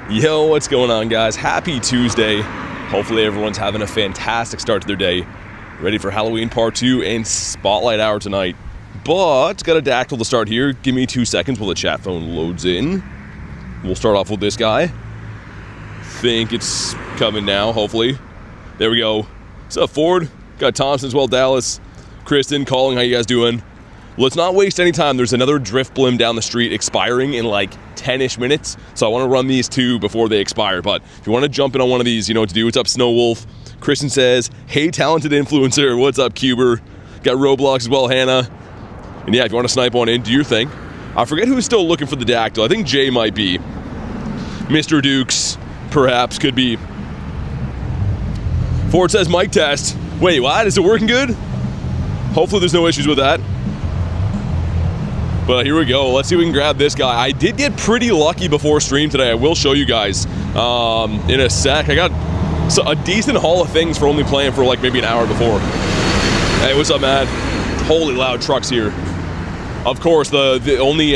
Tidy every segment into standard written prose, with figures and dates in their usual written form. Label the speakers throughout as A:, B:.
A: Yo, what's going on, guys? Happy Tuesday. Hopefully everyone's having a fantastic start to their day. Ready for Halloween Part 2 and Spotlight Hour tonight. But, got a Dactyl to start here. Give me 2 seconds while the chat phone loads in. We'll start off with this guy. Think it's coming now, hopefully. There we go. What's up, Ford? Got Thompson as well, Dallas. Kristen calling, how you guys doing? Let's not waste any time. There's another Drift Blim down the street expiring in like 10-ish minutes. So I want to run these 2 before they expire. But if you want to jump in on one of these, you know what to do. What's up, Snow Wolf? Kristen says, hey, talented influencer. What's up, Cuber? Got Roblox as well, Hannah. And yeah, if you want to snipe one in, do your thing. I forget who's still looking for the Dactyl. I think Jay might be. Mr. Dukes, perhaps, could be. Ford says mic test. Wait, what? Is it working good? Hopefully there's no issues with that. But here we go. Let's see if we can grab this guy. I did get pretty lucky before stream today. I will show you guys in a sec. I got a decent haul of things for only playing for like maybe an hour before. Hey, what's up, man? Holy loud trucks here. Of course, the only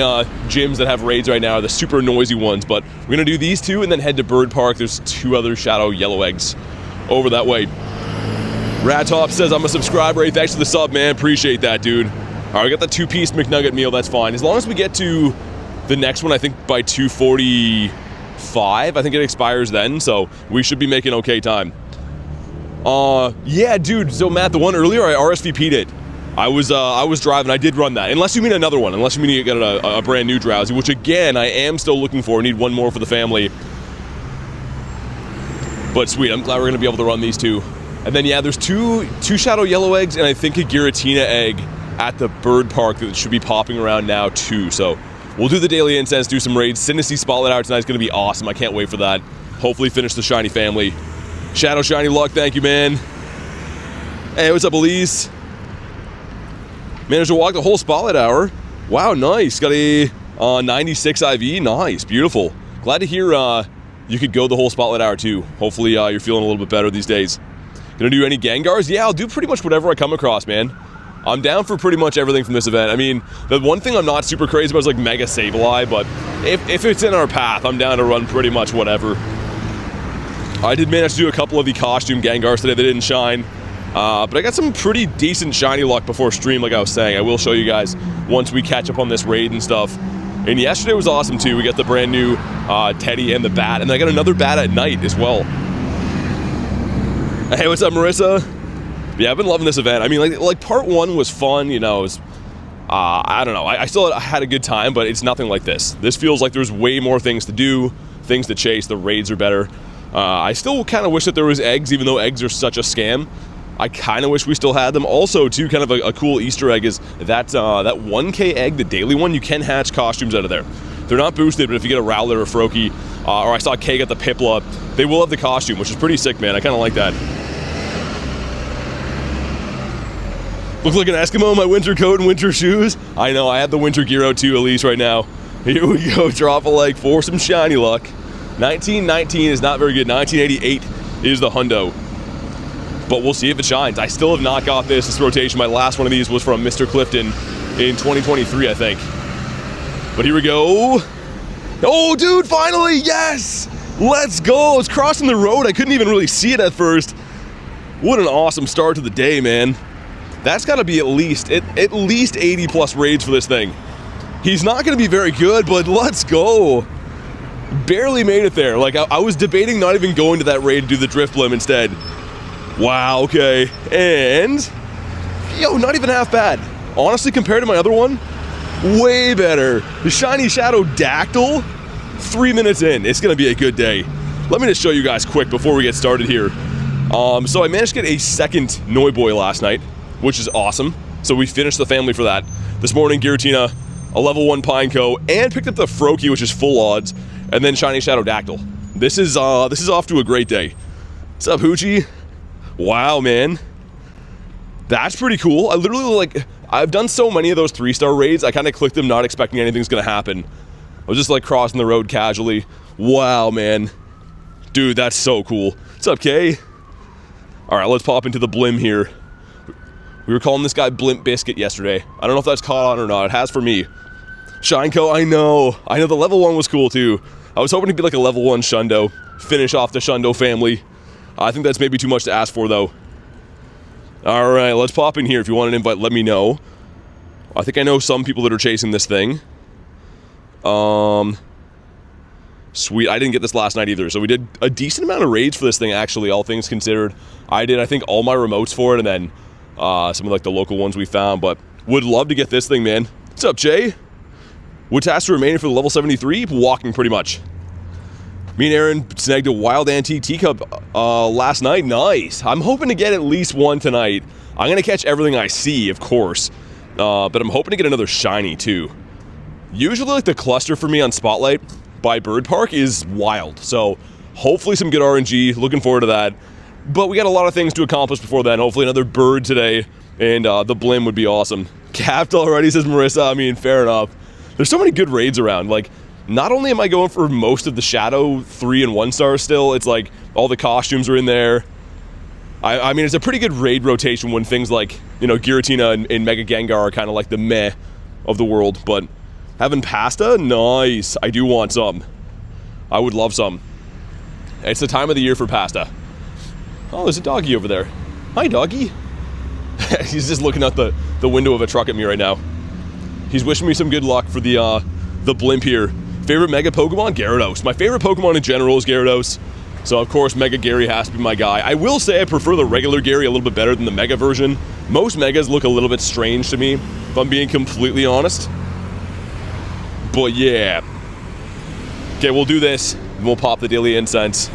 A: gyms that have raids right now are the super noisy ones, but we're gonna do these 2 and then head to Bird Park. There's 2 other Shadow Yellow Eggs over that way. Ratop says, I'm a subscriber. Hey, thanks for the sub, man. Appreciate that, dude. All right, we got the 2-piece McNugget meal. That's fine. As long as we get to the next one, I think by 2:45, I think it expires then, so we should be making okay time. Yeah, dude. So, Matt, the one earlier, I RSVP'd it. I was driving. I did run that. Unless you mean another one. Unless you mean you got a brand new Drowsy, which, again, I am still looking for. I need one more for the family. But, sweet. I'm glad we're going to be able to run these 2. And then, yeah, there's two Shadow Yellow Eggs and I think a Giratina egg at the Bird Park that should be popping around now too. So we'll do the daily incense, do some raids. SINISTEA Spotlight Hour tonight is going to be awesome. I can't wait for that. Hopefully finish the shiny family. Shadow Shiny Luck, thank you, man. Hey, what's up, Elise? Managed to walk the whole Spotlight Hour. Wow, nice. Got a 96 IV. Nice, beautiful. Glad to hear you could go the whole Spotlight Hour too. Hopefully you're feeling a little bit better these days. Gonna do any Gengars? Yeah, I'll do pretty much whatever I come across, man. I'm down for pretty much everything from this event. I mean, the one thing I'm not super crazy about is like Mega Sableye, but if it's in our path, I'm down to run pretty much whatever. I did manage to do a couple of the Costume Gengars today that didn't shine, but I got some pretty decent shiny luck before stream, like I was saying. I will show you guys once we catch up on this raid and stuff. And yesterday was awesome too. We got the brand new Teddy and the Bat, and I got another Bat at night as well. Hey, what's up, Marissa? Yeah, I've been loving this event. I mean, like part 1 was fun, you know. It was, I don't know. I still had a good time, but it's nothing like this. This feels like there's way more things to do, things to chase. The raids are better. I still kind of wish that there was eggs, even though eggs are such a scam. I kind of wish we still had them. Also, too, kind of a cool Easter egg is that 1K egg, the daily one, you can hatch costumes out of there. They're not boosted, but if you get a Rowlet or a Froakie, or I saw Kay get the Piplup, they will have the costume, which is pretty sick, man. I kind of like that. Look like an Eskimo in my winter coat and winter shoes. I know, I have the winter gear out too, Elise, right now. Here we go, drop a like for some shiny luck. 1919 is not very good. 1988 is the hundo. But we'll see if it shines. I still have not got this rotation. My last one of these was from Mr. Clifton in 2023, I think. But here we go. Oh, dude, finally, yes! Let's go. It's crossing the road. I couldn't even really see it at first. What an awesome start to the day, man. That's got to be at least 80 plus raids for this thing. He's not going to be very good, but let's go. Barely made it there. Like, I was debating not even going to that raid to do the Drift Blim instead. Wow, okay. And, yo, not even half bad. Honestly, compared to my other one, way better. The Shiny Shadow Dactyl, 3 minutes in. It's going to be a good day. Let me just show you guys quick before we get started here. So I managed to get a second Noiboy last night, which is awesome. So we finished the family for that. This morning, Giratina, a level 1 Pineco, and picked up the Froakie, which is full odds, and then Shiny Shadow Dactyl. This is off to a great day. What's up, Hoochie? Wow, man. That's pretty cool. I literally, I've done so many of those 3-star raids, I kind of clicked them not expecting anything's gonna happen. I was just like crossing the road casually. Wow, man. Dude, that's so cool. What's up, Kay? All right, let's pop into the Blim here. We were calling this guy Blimp Biscuit yesterday. I don't know if that's caught on or not. It has for me. Shineco, I know the level 1 was cool too. I was hoping to be like a level 1 Shundo, finish off the Shundo family. I think that's maybe too much to ask for though. Alright, let's pop in here. If you want an invite, let me know. I think I know some people that are chasing this thing. Sweet, I didn't get this last night either, so we did a decent amount of raids for this thing actually, all things considered. I did, I think, all my remotes for it, and then some of like the local ones we found, but would love to get this thing, man. What's up, Jay? Wood task remaining for the level 73, walking pretty much. Me and Aaron snagged a wild antique teacup last night. Nice. I'm hoping to get at least one tonight. I'm going to catch everything I see, of course. But I'm hoping to get another shiny, too. Usually, like, the cluster for me on Spotlight by Bird Park is wild. So, hopefully some good RNG. Looking forward to that. But we got a lot of things to accomplish before then. Hopefully another bird today. And the blim would be awesome. Capped already, says Marissa. I mean, fair enough. There's so many good raids around. Like, not only am I going for most of the Shadow 3 and 1 stars still, it's like all the costumes are in there. I mean, it's a pretty good raid rotation when things like, you know, Giratina and Mega Gengar are kind of like the meh of the world. But having pasta, nice. I do want some. I would love some. It's the time of the year for pasta. Oh, there's a doggy over there. Hi, doggy. He's just looking out the window of a truck at me right now. He's wishing me some good luck for the blimp here. Favorite Mega Pokemon? Gyarados. My favorite Pokemon in general is Gyarados. So, of course, Mega Gary has to be my guy. I will say I prefer the regular Gary a little bit better than the Mega version. Most Megas look a little bit strange to me, if I'm being completely honest. But, yeah. Okay, we'll do this. And we'll pop the daily incense.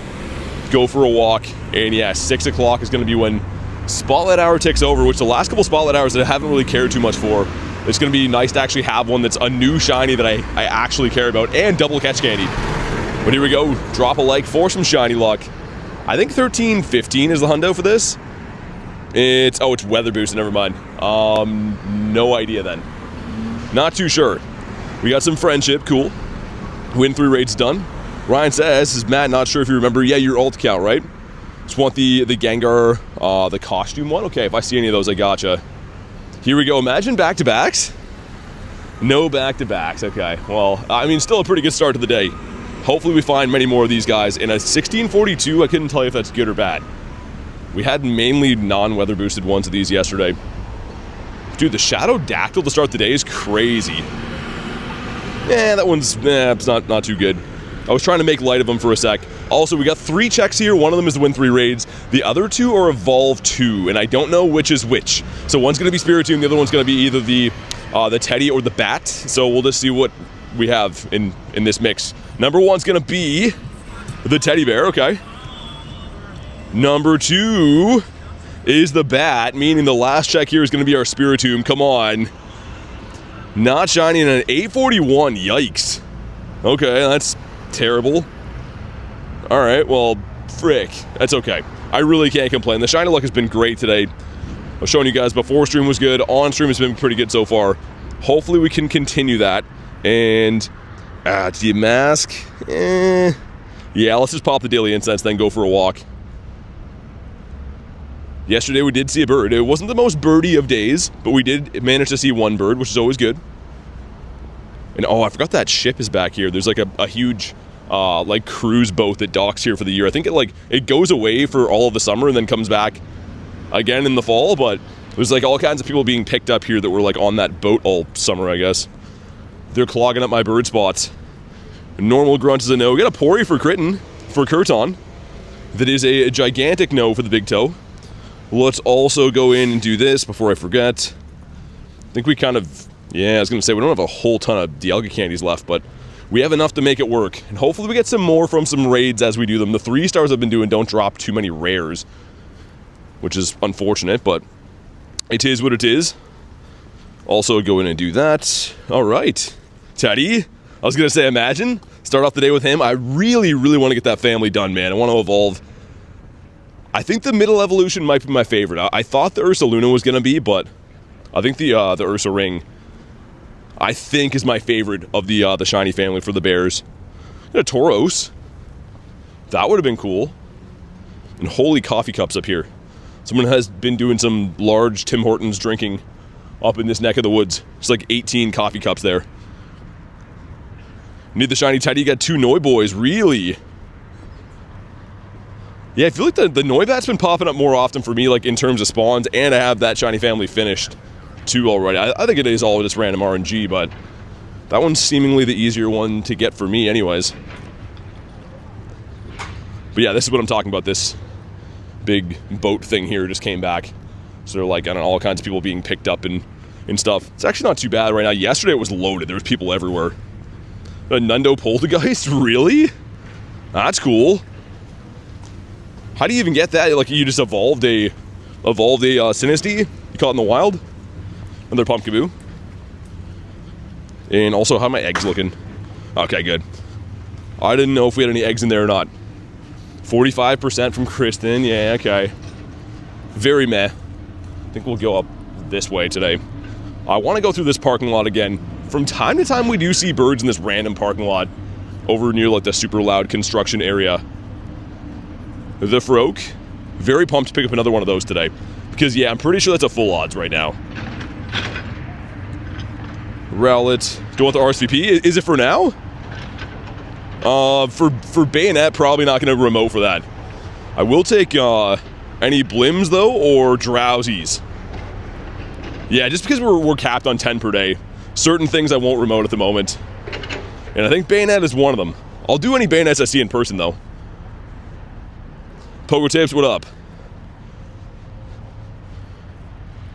A: Go for a walk. And, yeah, 6 o'clock is going to be when Spotlight Hour ticks over, which the last couple Spotlight Hours that I haven't really cared too much for. It's going to be nice to actually have one that's a new shiny that I actually care about, and double catch candy. But here we go. Drop a like for some shiny luck. I think 13.15 is the hundo for this. It's weather boosted, never mind. No idea then. Not too sure. We got some friendship, cool. Win 3 raids done. Ryan says, is Matt, not sure if you remember. Yeah, your alt count, right? Just want the Gengar, the costume one. Okay, if I see any of those, I gotcha. Here we go. Imagine back-to-backs. No back-to-backs. Okay. Well, I mean, still a pretty good start to the day. Hopefully we find many more of these guys. In a 1642, I couldn't tell you if that's good or bad. We had mainly non-weather boosted ones of these yesterday. Dude, the Shadow Dactyl to start the day is crazy. Yeah, that one's it's not too good. I was trying to make light of them for a sec. Also, we got 3 checks here. One of them is to win 3 raids. The other 2 are Evolve 2, and I don't know which is which. So one's going to be Spiritomb, the other one's going to be either the Teddy or the Bat. So we'll just see what we have in this mix. Number 1's going to be the Teddy Bear, okay. Number 2 is the Bat, meaning the last check here is going to be our Spiritomb. Come on. Not shiny in an 841, yikes. Okay, that's terrible. Alright, well, frick. That's okay. I really can't complain. The shiny luck has been great today. I was showing you guys before stream was good. On stream has been pretty good so far. Hopefully we can continue that. And, do you mask? Yeah, let's just pop the daily incense, then go for a walk. Yesterday we did see a bird. It wasn't the most birdie of days, but we did manage to see one bird, which is always good. And oh, I forgot that ship is back here. There's like a huge like cruise boat that docks here for the year. I think it goes away for all of the summer and then comes back again in the fall, but there's like all kinds of people being picked up here that were like on that boat all summer, I guess. They're clogging up my bird spots. Normal grunt is a no. We got a Pori for Curton. That is a gigantic no for the big toe. Let's also go in and do this before I forget. I think we kind of, yeah, I was going to say, we don't have a whole ton of Dialga candies left, but we have enough to make it work. And hopefully we get some more from some raids as we do them. The 3 stars I've been doing don't drop too many rares, which is unfortunate, but it is what it is. Also go in and do that. All right. Teddy, I was going to say, imagine, start off the day with him. I really, really want to get that family done, man. I want to evolve. I think the middle evolution might be my favorite. I thought the Ursa Luna was going to be, but I think the Ursa Ring, I think, is my favorite of the shiny family for the bears. And a Tauros. That would have been cool. And holy coffee cups up here. Someone has been doing some large Tim Hortons drinking up in this neck of the woods. It's like 18 coffee cups there. Need the shiny Teddy, got 2 Noi boys, really? Yeah, I feel like the Noibat's been popping up more often for me, like in terms of spawns, and I have that shiny family finished too already. I think it is all just random RNG, but that one's seemingly the easier one to get for me anyways. But yeah, this is what I'm talking about. This big boat thing here just came back. So they're like, I don't know, all kinds of people being picked up and stuff. It's actually not too bad right now. Yesterday it was loaded. There was people everywhere. A Nundo Poltergeist? Really? That's cool. How do you even get that? Like, you just evolved a SINISTEA? You caught in the wild? Another Pumpkaboo. And also, how are my eggs looking? Okay, good. I didn't know if we had any eggs in there or not. 45% from Kristen. Yeah, okay. Very meh. I think we'll go up this way today. I want to go through this parking lot again. From time to time, we do see birds in this random parking lot over near, like, the super loud construction area. The Froak. Very pumped to pick up another one of those today. Because, yeah, I'm pretty sure that's a full odds right now. Rowlet. Go with the RSVP. Is it for now? For Bayonet, probably not going to remote for that. I will take, any Blims, though, or Drowsies. Yeah, just because we're capped on 10 per day. Certain things I won't remote at the moment. And I think Bayonet is one of them. I'll do any Bayonets I see in person, though. Poker Tips, what up?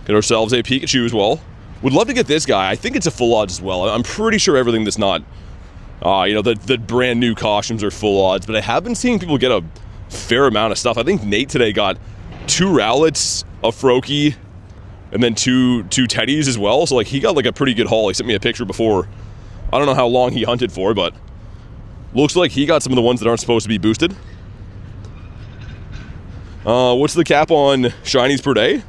A: Get ourselves a Pikachu as well. Would love to get this guy. I think it's a full odds as well. I'm pretty sure everything that's not, you know, the brand new costumes are full odds. But I have been seeing people get a fair amount of stuff. I think Nate today got 2 Rowlets, a Froakie, and then two Teddies as well. So, like, he got, like, a pretty good haul. He sent me a picture before. I don't know how long he hunted for, but looks like he got some of the ones that aren't supposed to be boosted. What's the cap on shinies per day?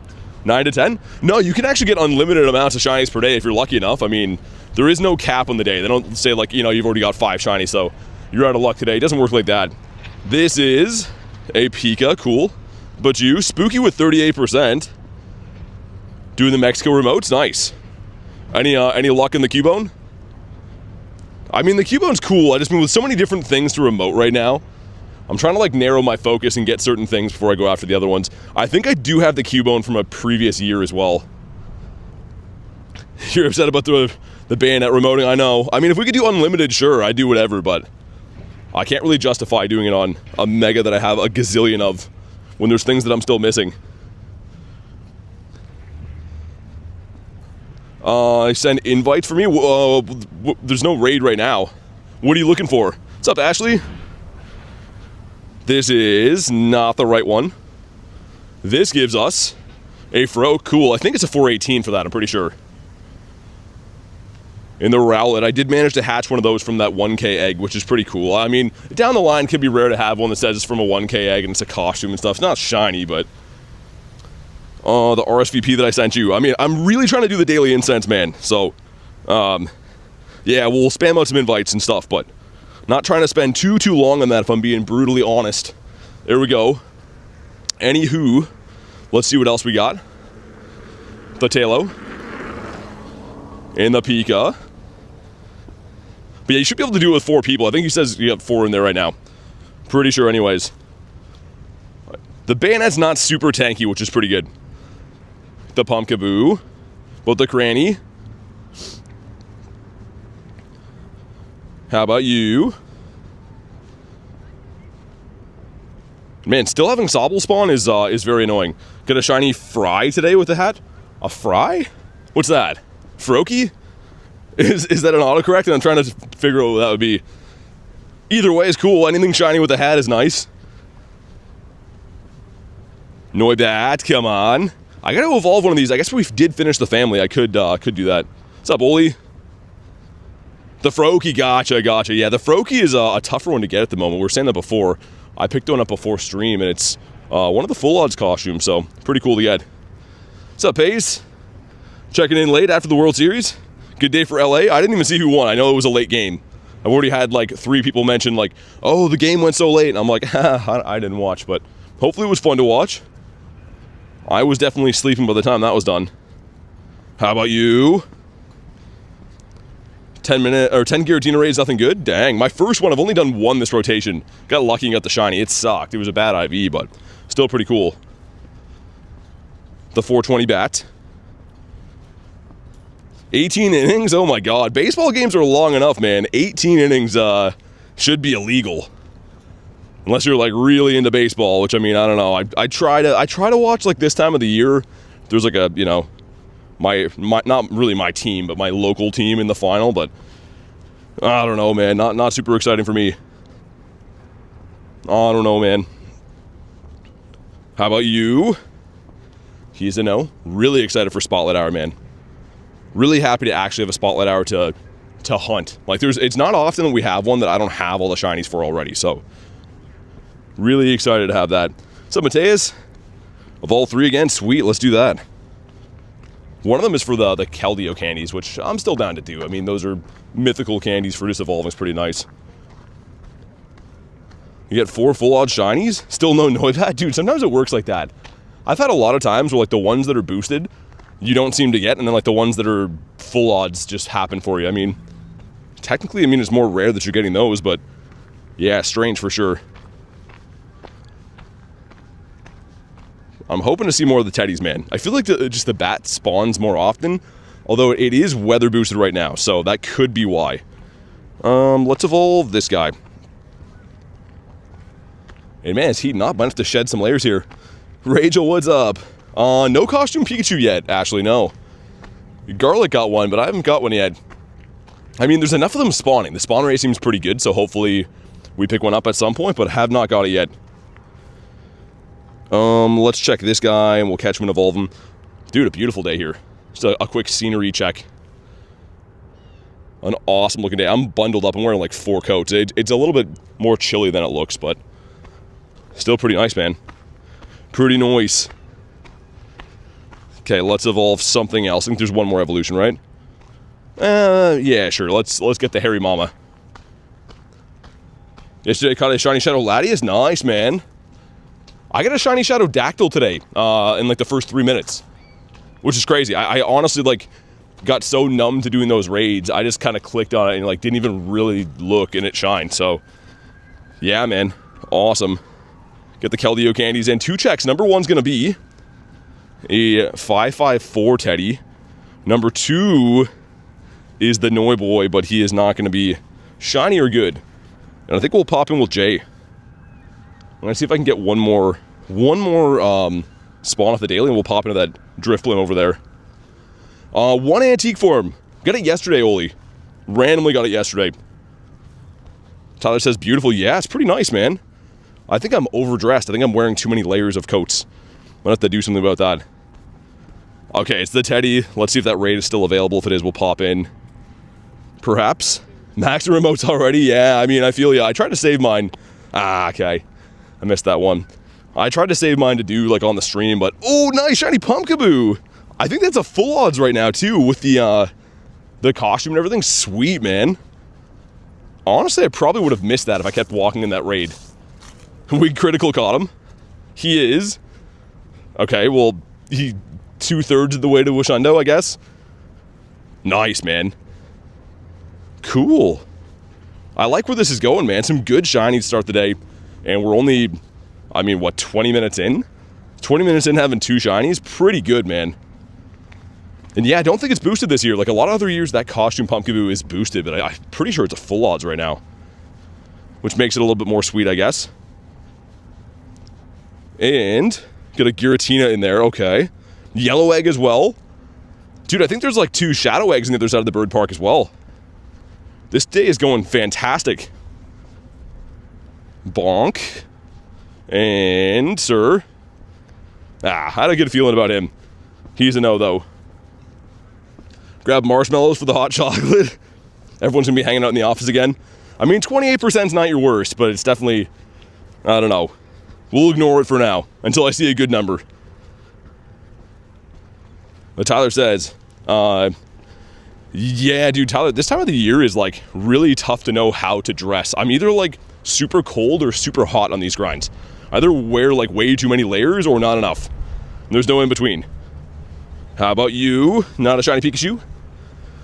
A: 9 to 10? No, you can actually get unlimited amounts of shinies per day if you're lucky enough. I mean, there is no cap on the day. They don't say, like, you know, you've already got 5 shinies, so you're out of luck today. It doesn't work like that. This is a Pika, cool. But you, spooky with 38%. Doing the Mexico remotes, nice. Any luck in the Cubone? I mean, the Cubone's cool. I just mean, with so many different things to remote right now, I'm trying to, like, narrow my focus and get certain things before I go after the other ones. I think I do have the Cubone from a previous year as well. You're upset about the Bayonet remoting, I know. I mean, if we could do unlimited, sure, I'd do whatever, but I can't really justify doing it on a Mega that I have a gazillion of when there's things that I'm still missing. I send invites for me? There's no raid right now. What are you looking for? What's up, Ashley? This is not the right one. This gives us a Fro. Cool. I think it's a 418 for that, I'm pretty sure. In the Rowlet, I did manage to hatch one of those from that 1K egg, which is pretty cool. I mean, down the line, it could be rare to have one that says it's from a 1K egg and it's a costume and stuff. It's not shiny, but the RSVP that I sent you. I mean, I'm really trying to do the daily incense, man. So, yeah, we'll spam out some invites and stuff, but not trying to spend too long on that, if I'm being brutally honest. There we go. Anywho, let's see what else we got. The Talo. And the Pika. But yeah, you should be able to do it with 4 people. I think he says you have 4 in there right now. Pretty sure anyways. The Bayonet's not super tanky, which is pretty good. The Pumpkaboo. Both the Cranny. How about you? Man, still having Sobble spawn is very annoying. Got a shiny Fry today with the hat? A Fry? What's that? Froakie? Is that an autocorrect? And I'm trying to figure out what that would be. Either way is cool. Anything shiny with a hat is nice. Noibat, come on. I gotta evolve one of these. I guess we did finish the family. I could do that. What's up, Oli? The Froakie, gotcha. Yeah, the Froakie is a tougher one to get at the moment. We were saying that before. I picked one up before stream, and it's one of the full odds costumes, so pretty cool to get. What's up, Pace? Checking in late after the World Series. Good day for LA. I didn't even see who won. I know it was a late game. I've already had like 3 people mention like, oh, the game went so late. And I'm like, I didn't watch, but hopefully it was fun to watch. I was definitely sleeping by the time that was done. How about you? 10 Giratina raids, nothing good. Dang, my first one. I've only done one this rotation. Got lucky and got the shiny. It sucked. It was a bad IV, but still pretty cool. The 420 bat. 18 innings? Oh my god. Baseball games are long enough, man. 18 innings should be illegal. Unless you're like really into baseball, which I mean, I don't know. I try to watch like this time of the year. There's like a, you know, my not really my team, but my local team in the final, but I don't know, man. Not super exciting for me. I don't know, man. How about you? He's a no. Really excited for Spotlight Hour, man. Really happy to actually have a Spotlight Hour to hunt. Like it's not often that we have one that I don't have all the shinies for already, so really excited to have that. So Mateus, Evolve 3 again, sweet, let's do that. One of them is for the Keldeo candies, which I'm still down to do. I mean, those are mythical candies for just evolving. It's pretty nice. You get 4 full odds shinies? Still no Noibat? Dude, sometimes it works like that. I've had a lot of times where like the ones that are boosted, you don't seem to get, and then like the ones that are full odds just happen for you. I mean, technically, I mean, it's more rare that you're getting those, but yeah, strange for sure. I'm hoping to see more of the Teddies, man. I feel like just the bat spawns more often, although it is weather boosted right now, so that could be why. Let's evolve this guy. Hey man, it's heating up. Might have to shed some layers here. Rachel, what's up? No costume Pikachu yet, Ashley, no. Garlic got one, but I haven't got one yet. I mean, there's enough of them spawning. The spawn rate seems pretty good, so hopefully we pick one up at some point, but have not got it yet. Let's check this guy, and we'll catch him and evolve him. Dude, a beautiful day here. Just a quick scenery check. An awesome looking day. I'm bundled up. I'm wearing like 4 coats. It's a little bit more chilly than it looks, but still pretty nice, man. Pretty nice. Okay, let's evolve something else. I think there's one more evolution, right? Yeah, sure. Let's get the hairy mama. Yesterday caught a shiny Shadow Latias. Nice, man. I got a shiny Shadow Dactyl today, in like the first 3 minutes, which is crazy. I honestly like got so numb to doing those raids, I just kind of clicked on it and like didn't even really look and it shined. So yeah, man, awesome. Get the Keldeo candies and 2 checks. Number 1's gonna be a 554 Teddy. Number 2 is the Noi Boy, but he is not gonna be shiny or good. And I think we'll pop in with Jay. I'm gonna see if I can get one more spawn off the daily, and we'll pop into that Drifblim over there. 1 antique form. Got it yesterday, Oli. Randomly got it yesterday. Tyler says beautiful. Yeah, it's pretty nice, man. I think I'm overdressed. I think I'm wearing too many layers of coats. I'm gonna have to do something about that. Okay, it's the Teddy. Let's see if that raid is still available. If it is, we'll pop in. Perhaps. Max remotes already? Yeah, I mean, I feel ya. I tried to save mine. Okay. I missed that one. I tried to save mine to do like on the stream, but oh, nice shiny Pumpkaboo. I think that's a full odds right now too with the costume and everything. Sweet, man. Honestly, I probably would have missed that if I kept walking in that raid. We critical caught him. He is. Okay, well, he 2/3 of the way to Wishundo, I guess. Nice, man. Cool. I like where this is going, man. Some good shiny to start the day. And we're only, I mean, what, 20 minutes in? 20 minutes in having 2 shinies? Pretty good, man. And yeah, I don't think it's boosted this year. Like a lot of other years, that costume Pumpkaboo is boosted, but I'm pretty sure it's a full odds right now. Which makes it a little bit more sweet, I guess. And got a Giratina in there, okay. Yellow egg as well. Dude, I think there's like 2 shadow eggs on the other side of the bird park as well. This day is going fantastic. Bonk. And sir. I had a good feeling about him. He's a no, though. Grab marshmallows for the hot chocolate. Everyone's gonna be hanging out in the office again. I mean, 28% is not your worst, but it's definitely, I don't know. We'll ignore it for now until I see a good number. But Tyler says, yeah, dude, Tyler, this time of the year is like really tough to know how to dress. I'm either like super cold or super hot on these grinds. Either wear like way too many layers or not enough. There's no in between. How about you? Not a shiny Pikachu?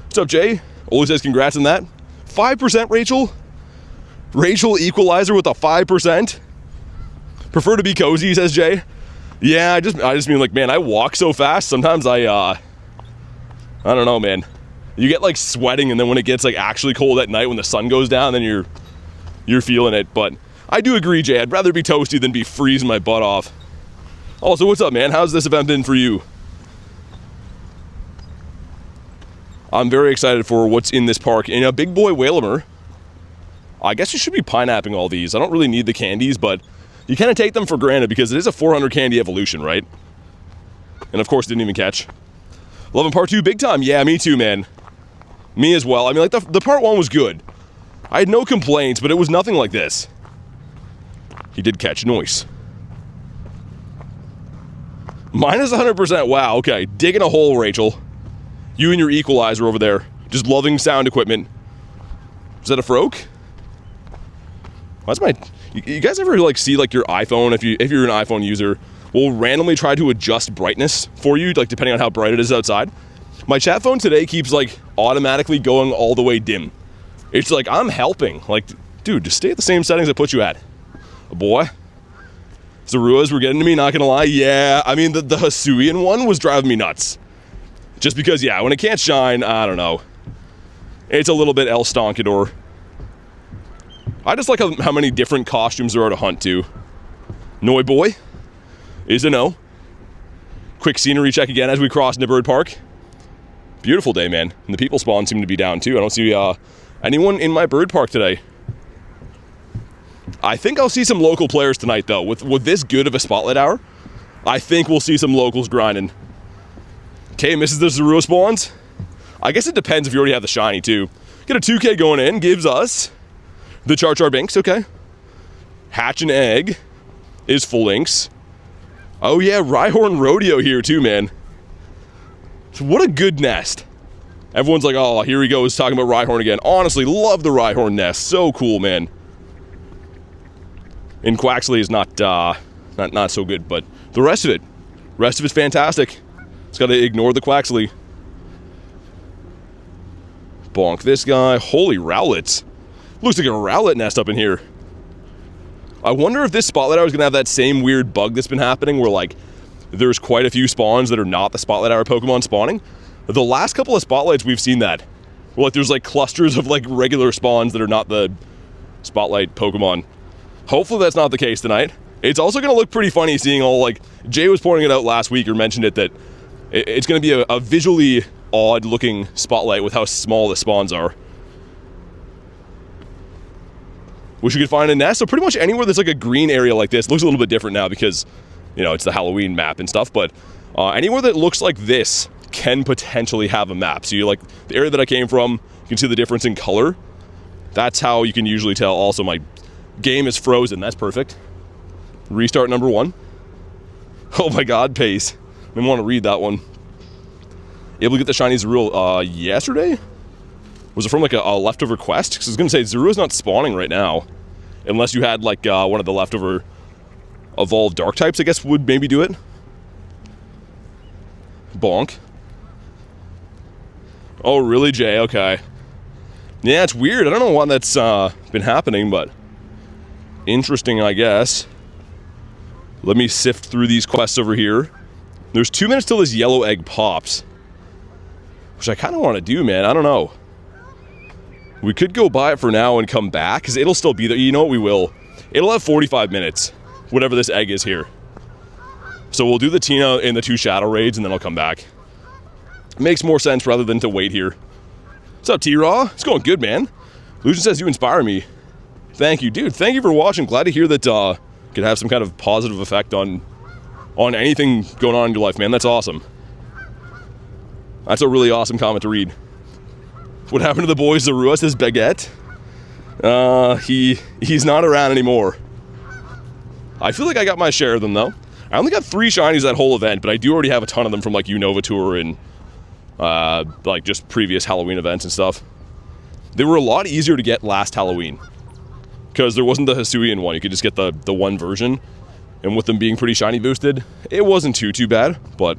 A: What's up, Jay? Oli says congrats on that. 5% Rachel? Rachel Equalizer with a 5%? Prefer to be cozy, says Jay. Yeah, I just mean like, man, I walk so fast. Sometimes I don't know, man. You get like sweating, and then when it gets like actually cold at night when the sun goes down, then you're feeling it. But I do agree, Jay. I'd rather be toasty than be freezing my butt off. Also, what's up, man? How's this event been for you? I'm very excited for what's in this park. And a big boy Whalemer. I guess you should be pineapping all these. I don't really need the candies, but you kind of take them for granted because it is a 400 candy evolution, right? And of course, didn't even catch. Loving part 2 big time. Yeah, me too, man. Me as well. I mean, like, the part 1 was good. I had no complaints, but it was nothing like this. He did catch. Noise. Minus 100%. Wow, okay. Digging a hole, Rachel. You and your equalizer over there. Just loving sound equipment. Is that a Froak? Why's my... You guys ever, like, see, like, your iPhone, if you're an iPhone user, will randomly try to adjust brightness for you, like, depending on how bright it is outside? My chat phone today keeps, like, automatically going all the way dim. It's like, I'm helping. Like, dude, just stay at the same settings I put you at. Boy. Zaruas were getting to me, not gonna lie. Yeah, I mean, the Hisuian one was driving me nuts. Just because, yeah, when it can't shine, I don't know. It's a little bit El Stonkador. I just like how many different costumes there are to hunt to. Noi Boy is a no. Quick scenery check again as we cross into Bird Park. Beautiful day, man. And the people spawn seem to be down too. I don't see anyone in my bird park today. I think I'll see some local players tonight, though. With this good of a spotlight hour, I think we'll see some locals grinding. Okay, misses the Zorua spawns. I guess it depends if you already have the shiny, too. Get a 2K going in. Gives us the Char Binks. Okay. Hatch an egg is full inks. Oh, yeah. Rhyhorn Rodeo here, too, man. So what a good nest. Everyone's like, oh, here he goes talking about Rhyhorn again. Honestly, love the Rhyhorn nest. So cool, man. And Quaxley is not so good, but the rest of it's fantastic. Just got to ignore the Quaxley. Bonk this guy. Holy Rowlets. Looks like a Rowlet nest up in here. I wonder if this Spotlight Hour is going to have that same weird bug that's been happening where, like, there's quite a few spawns that are not the Spotlight Hour Pokemon spawning. The last couple of Spotlights, we've seen that. Well, like, there's, like, clusters of, like, regular spawns that are not the Spotlight Pokemon. Hopefully that's not the case tonight. It's also going to look pretty funny seeing all, like, Jay was pointing it out last week or mentioned it, that it's going to be a visually odd-looking Spotlight with how small the spawns are. Wish you could find a nest. So pretty much anywhere there's like a green area like this. Looks a little bit different now because, you know, it's the Halloween map and stuff. But anywhere that looks like this can potentially have a map. So you like the area that I came from, you can see the difference in color. That's how you can usually tell. Also, my game is frozen. That's perfect. Restart number 1. Oh my god, pace. I didn't want to read that one. Able to get the shiny Zorua yesterday? Was it from like a leftover quest? Because I was going to say, Zorua's not spawning right now. Unless you had like one of the leftover evolved dark types, I guess would maybe do it. Bonk. Oh, really, Jay? Okay. Yeah, it's weird. I don't know why that's been happening, but interesting, I guess. Let me sift through these quests over here. There's 2 minutes till this yellow egg pops. Which I kind of want to do, man. I don't know. We could go buy it for now and come back, because it'll still be there. You know what, we will. It'll have 45 minutes, whatever this egg is here. So we'll do the Tina in the 2 shadow raids, and then I'll come back. Makes more sense rather than to wait here. What's up, T-Raw? It's going good, man. Lucian says you inspire me. Thank you, dude. Thank you for watching. Glad to hear that could have some kind of positive effect on anything going on in your life, man. That's awesome. That's a really awesome comment to read. What happened to the boy Zorua, says Baguette? He's not around anymore. I feel like I got my share of them, though. I only got 3 shinies that whole event, but I do already have a ton of them from, like, Unova Tour and, like, just previous Halloween events and stuff. They were a lot easier to get last Halloween. Because there wasn't the Hisuian one. You could just get the one version. And with them being pretty shiny boosted, it wasn't too bad. But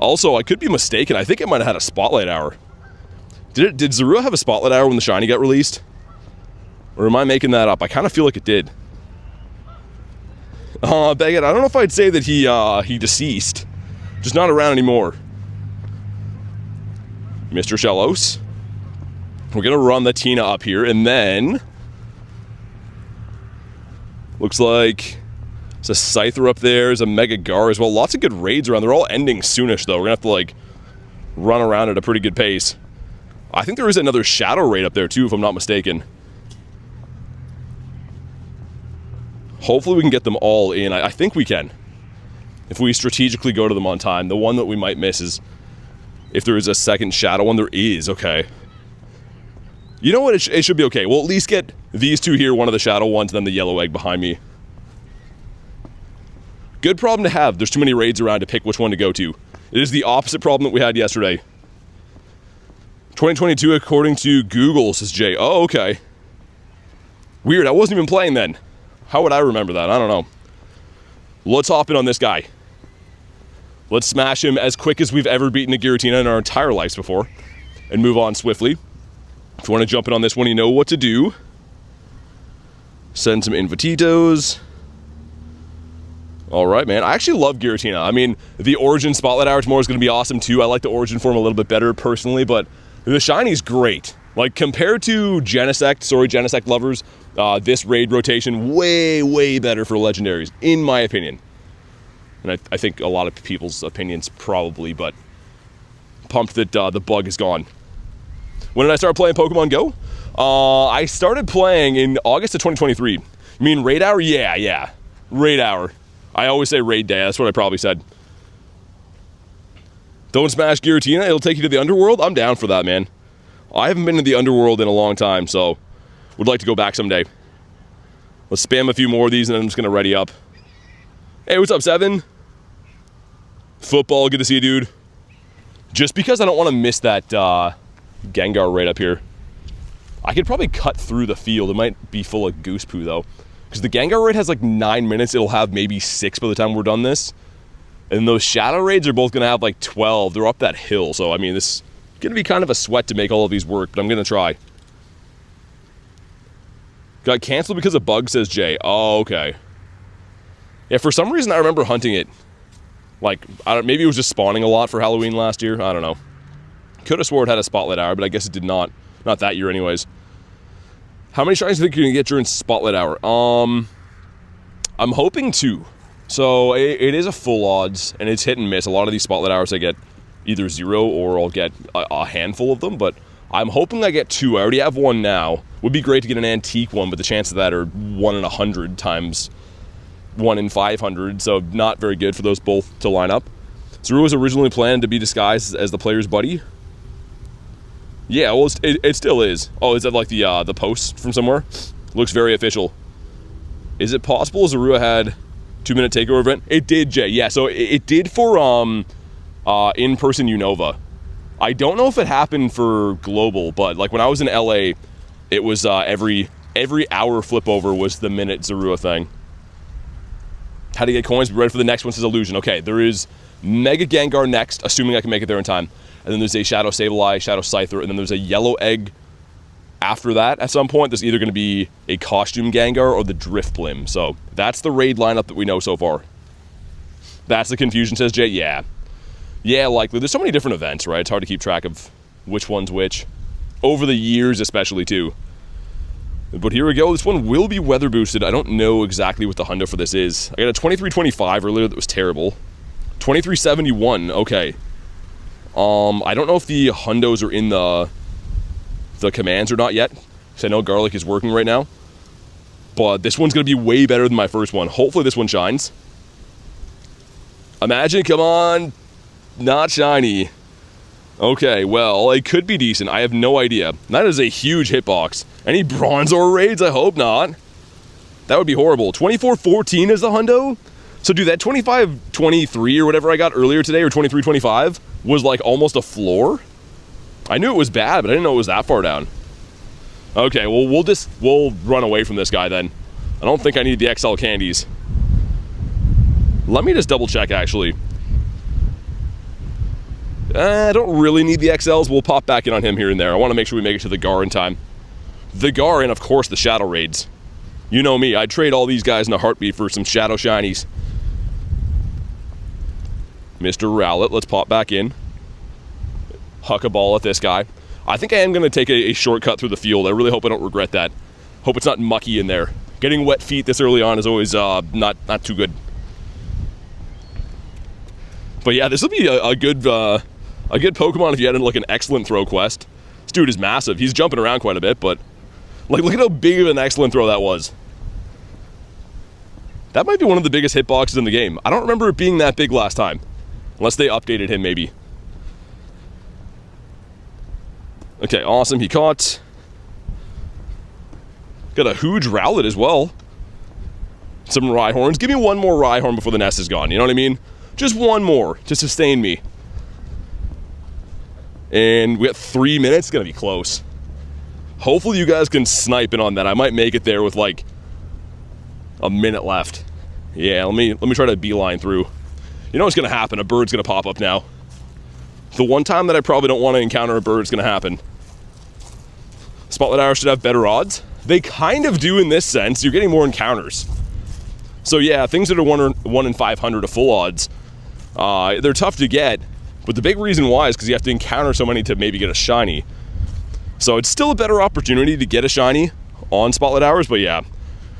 A: also, I could be mistaken. I think it might have had a Spotlight Hour. Did Zorua have a Spotlight Hour when the shiny got released? Or am I making that up? I kind of feel like it did. Baguette, I don't know if I'd say that he deceased. Just not around anymore. Mr. Shellos. We're going to run the Tina up here, and then... Looks like there's a Scyther up there, there's a Mega Gar as well. Lots of good raids around. They're all ending soonish, though. We're going to have to, like, run around at a pretty good pace. I think there is another Shadow raid up there, too, if I'm not mistaken. Hopefully we can get them all in. I think we can. If we strategically go to them on time. The one that we might miss is if there is a second Shadow one. There is, okay. You know what? It should be okay. We'll at least get these two here, one of the Shadow ones, then the Yellow Egg behind me. Good problem to have. There's too many raids around to pick which one to go to. It is the opposite problem that we had yesterday. 2022 according to Google, says Jay. Oh, okay. Weird, I wasn't even playing then. How would I remember that? I don't know. Let's hop in on this guy. Let's smash him as quick as we've ever beaten a Giratina in our entire lives before. And move on swiftly. If you want to jump in on this one, you know what to do. Send some Invititos. Alright, man. I actually love Giratina. I mean, the Origin Spotlight Hour tomorrow is going to be awesome, too. I like the Origin form a little bit better, personally, but the shiny's great. Like, compared to Genesect lovers, this raid rotation, way, way better for legendaries, in my opinion. And I think a lot of people's opinions probably, but pumped that the bug is gone. When did I start playing Pokemon Go? I started playing in August of 2023. You mean raid hour? Yeah. Raid hour. I always say raid day, that's what I probably said. Don't smash Giratina, it'll take you to the underworld? I'm down for that, man. I haven't been to the underworld in a long time, so would like to go back someday. Let's spam a few more of these and then I'm just going to ready up. Hey, what's up, Seven? Football, good to see you, dude. Just because I don't want to miss that Gengar right up here. I could probably cut through the field. It might be full of goose poo, though. Because the Gengar raid has like 9 minutes. It'll have maybe 6 by the time we're done this. And those Shadow raids are both going to have like 12. They're up that hill. So, I mean, this is going to be kind of a sweat to make all of these work. But I'm going to try. Got canceled because of bugs, says Jay. Oh, okay. Yeah, for some reason I remember hunting it. Like, maybe it was just spawning a lot for Halloween last year. I don't know. Could have swore it had a Spotlight Hour, but I guess it did not. Not that year anyways. How many shinies do you think you're going to get during Spotlight Hour? I'm hoping 2. So it is a full odds, and it's hit and miss. A lot of these Spotlight Hours I get either 0 or I'll get a handful of them, but I'm hoping I get 2. I already have 1 now. Would be great to get an antique one, but the chances of that are 1 in 100 times 1 in 500, so not very good for those both to line up. Zorua was originally planned to be disguised as the player's buddy. Yeah, well, it still is. Oh, is that like the post from somewhere? Looks very official. Is it possible Zorua had 2-minute takeover event? It did, Jay. Yeah, so it did for in-person Unova. I don't know if it happened for global, but like when I was in LA, it was every hour flip over was the minute Zorua thing. How to get coins? Be ready for the next one, says Illusion. Okay, there is Mega Gengar next, assuming I can make it there in time. And then there's a Shadow Sableye, Shadow Scyther, and then there's a Yellow Egg after that. At some point, there's either going to be a Costume Gengar or the Drifblim. So that's the raid lineup that we know so far. That's the confusion, says Jay. Yeah, likely. There's so many different events, right? It's hard to keep track of which one's which. Over the years, especially, too. But here we go. This one will be weather boosted. I don't know exactly what the hundo for this is. I got a 2325 earlier that was terrible. 2371, okay. I don't know if the hundos are in the commands or not yet, because I know Garlic is working right now. But this one's going to be way better than my first one. Hopefully this one shines. Imagine, come on. Not shiny. Okay, well, it could be decent. I have no idea. That is a huge hitbox. Any Bronzor raids? I hope not. That would be horrible. 2414 is the hundo? So, dude, that 2523 or whatever I got earlier today, or 2325, was like almost a floor? I knew it was bad, but I didn't know it was that far down. Okay, well, we'll run away from this guy then. I don't think I need the XL candies. Let me just double check, actually. I don't really need the XLs. We'll pop back in on him here and there. I want to make sure we make it to the Gar in time. The Gar and, of course, the Shadow Raids. You know me. I'd trade all these guys in a heartbeat for some Shadow Shinies. Mr. Rowlet, let's pop back in. Huck a ball at this guy. I think I am going to take a shortcut through the field. I really hope I don't regret that. Hope it's not mucky in there. Getting wet feet this early on is always not too good. But yeah, this will be a good Pokemon if you had like an excellent throw quest. This dude is massive. He's jumping around quite a bit, but like, look at how big of an excellent throw that was. That might be one of the biggest hitboxes in the game. I don't remember it being that big last time. Unless they updated him, maybe. Okay, awesome. He caught. Got a huge Rowlet as well. Some Rhyhorns. Give me one more Rhyhorn before the nest is gone. You know what I mean? Just one more to sustain me. And we got 3 minutes. It's going to be close. Hopefully you guys can snipe in on that. I might make it there with like a minute left. Yeah, let me try to beeline through. You know what's going to happen? A bird's going to pop up now. The one time that I probably don't want to encounter a bird is going to happen. Spotlight Arrow should have better odds. They kind of do in this sense. You're getting more encounters. So yeah, things that are 1 in 500 of full odds, they're tough to get. But the big reason why is because you have to encounter so many to maybe get a shiny. So it's still a better opportunity to get a shiny on Spotlight Hours, but yeah,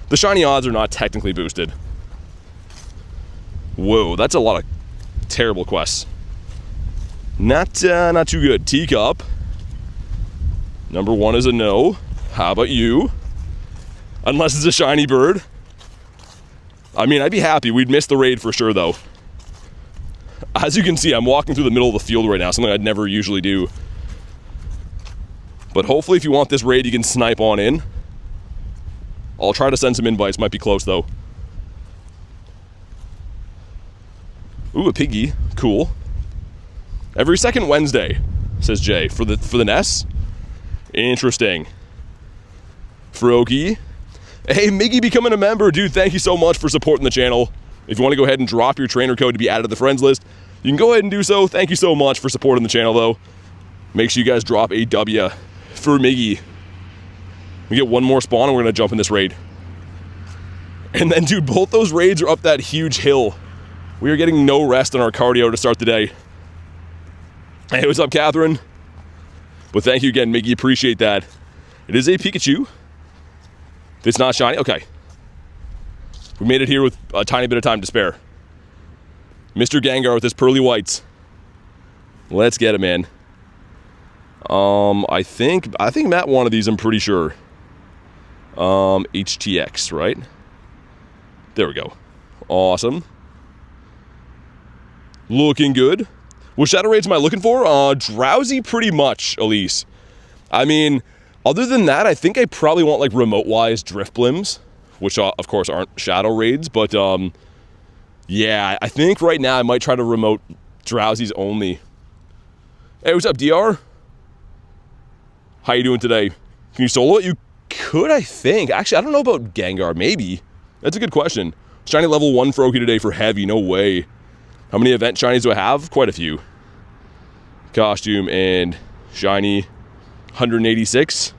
A: the shiny odds are not technically boosted. Whoa, that's a lot of terrible quests. Not too good. Teacup. Number 1 is a no. How about you? Unless it's a shiny bird. I mean, I'd be happy. We'd miss the raid for sure, though. As you can see, I'm walking through the middle of the field right now, something I'd never usually do. But hopefully, if you want this raid, you can snipe on in. I'll try to send some invites. Might be close, though. Ooh, a piggy. Cool. Every second Wednesday, says Jay. For the Ness? Interesting. Froakie. Hey, Miggy becoming a member. Dude, thank you so much for supporting the channel. If you want to go ahead and drop your trainer code to be added to the friends list, you can go ahead and do so. Thank you so much for supporting the channel, though. Make sure you guys drop a W for Miggy. We get one more spawn and we're going to jump in this raid. And then, dude, both those raids are up that huge hill. We are getting no rest on our cardio to start the day. Hey, what's up, Catherine? Well, thank you again, Miggy. Appreciate that. It is a Pikachu. It's not shiny. Okay. We made it here with a tiny bit of time to spare. Mr. Gengar with his pearly whites. Let's get it, man. I think Matt wanted these, I'm pretty sure. HTX, right? There we go. Awesome. Looking good. What shadow raids am I looking for? Drowsy pretty much, Elise. I mean, other than that, I think I probably want like remote-wise drift blims, which of course aren't shadow raids, but yeah, I think right now I might try to remote Drowsies only. Hey, what's up, DR? How you doing today? Can you solo it? You could, I think. Actually, I don't know about Gengar. Maybe. That's a good question. Shiny level 1 Froakie today for heavy. No way. How many event shinies do I have? Quite a few. Costume and shiny 186.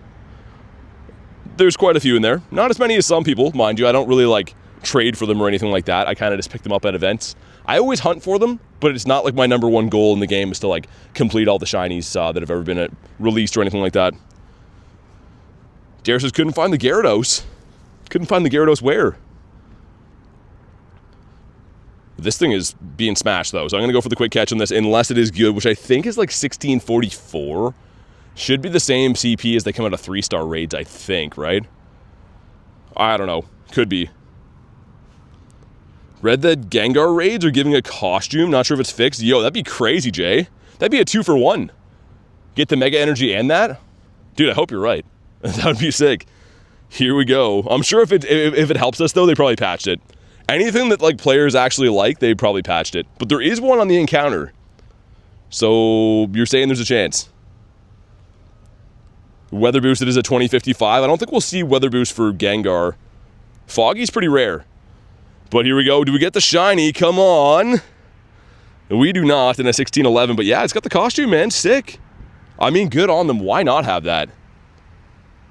A: There's quite a few in there. Not as many as some people, mind you. I don't really like trade for them or anything like that. I kind of just pick them up at events. I always hunt for them, but it's not like my number 1 goal in the game is to like complete all the shinies that have ever been released or anything like that. Dare says couldn't find the Gyarados. Couldn't find the Gyarados where? This thing is being smashed though, so I'm gonna go for the quick catch on this unless it is good, which I think is like 1644. Should be the same CP as they come out of 3-star raids, I think, right? I don't know. Could be. Read that Gengar raids are giving a costume. Not sure if it's fixed. Yo, that'd be crazy, Jay. That'd be a 2-for-1. Get the Mega Energy and that? Dude, I hope you're right. That would be sick. Here we go. I'm sure if it helps us, though, they probably patched it. Anything that like players actually like, they probably patched it. But there is one on the encounter. So you're saying there's a chance. Weather boosted is a 2055. I don't think we'll see weather boost for Gengar. Foggy's pretty rare. But here we go. Do we get the shiny? Come on. We do not in a 1611, but yeah, it's got the costume, man. Sick. I mean, good on them. Why not have that?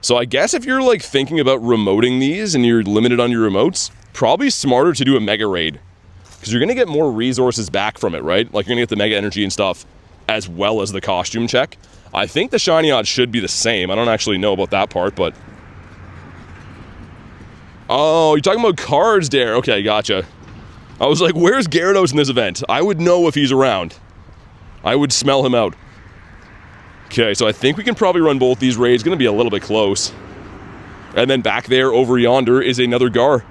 A: So I guess if you're like thinking about remoting these and you're limited on your remotes, probably smarter to do a mega raid. Because you're going to get more resources back from it, right? Like you're going to get the mega energy and stuff as well as the costume check. I think the shiny odds should be the same. I don't actually know about that part, but... Oh, you're talking about cards there. Okay, gotcha. I was like, where's Gyarados in this event? I would know if he's around. I would smell him out. Okay, so I think we can probably run both these raids. Going to be a little bit close. And then back there, over yonder, is another Gar.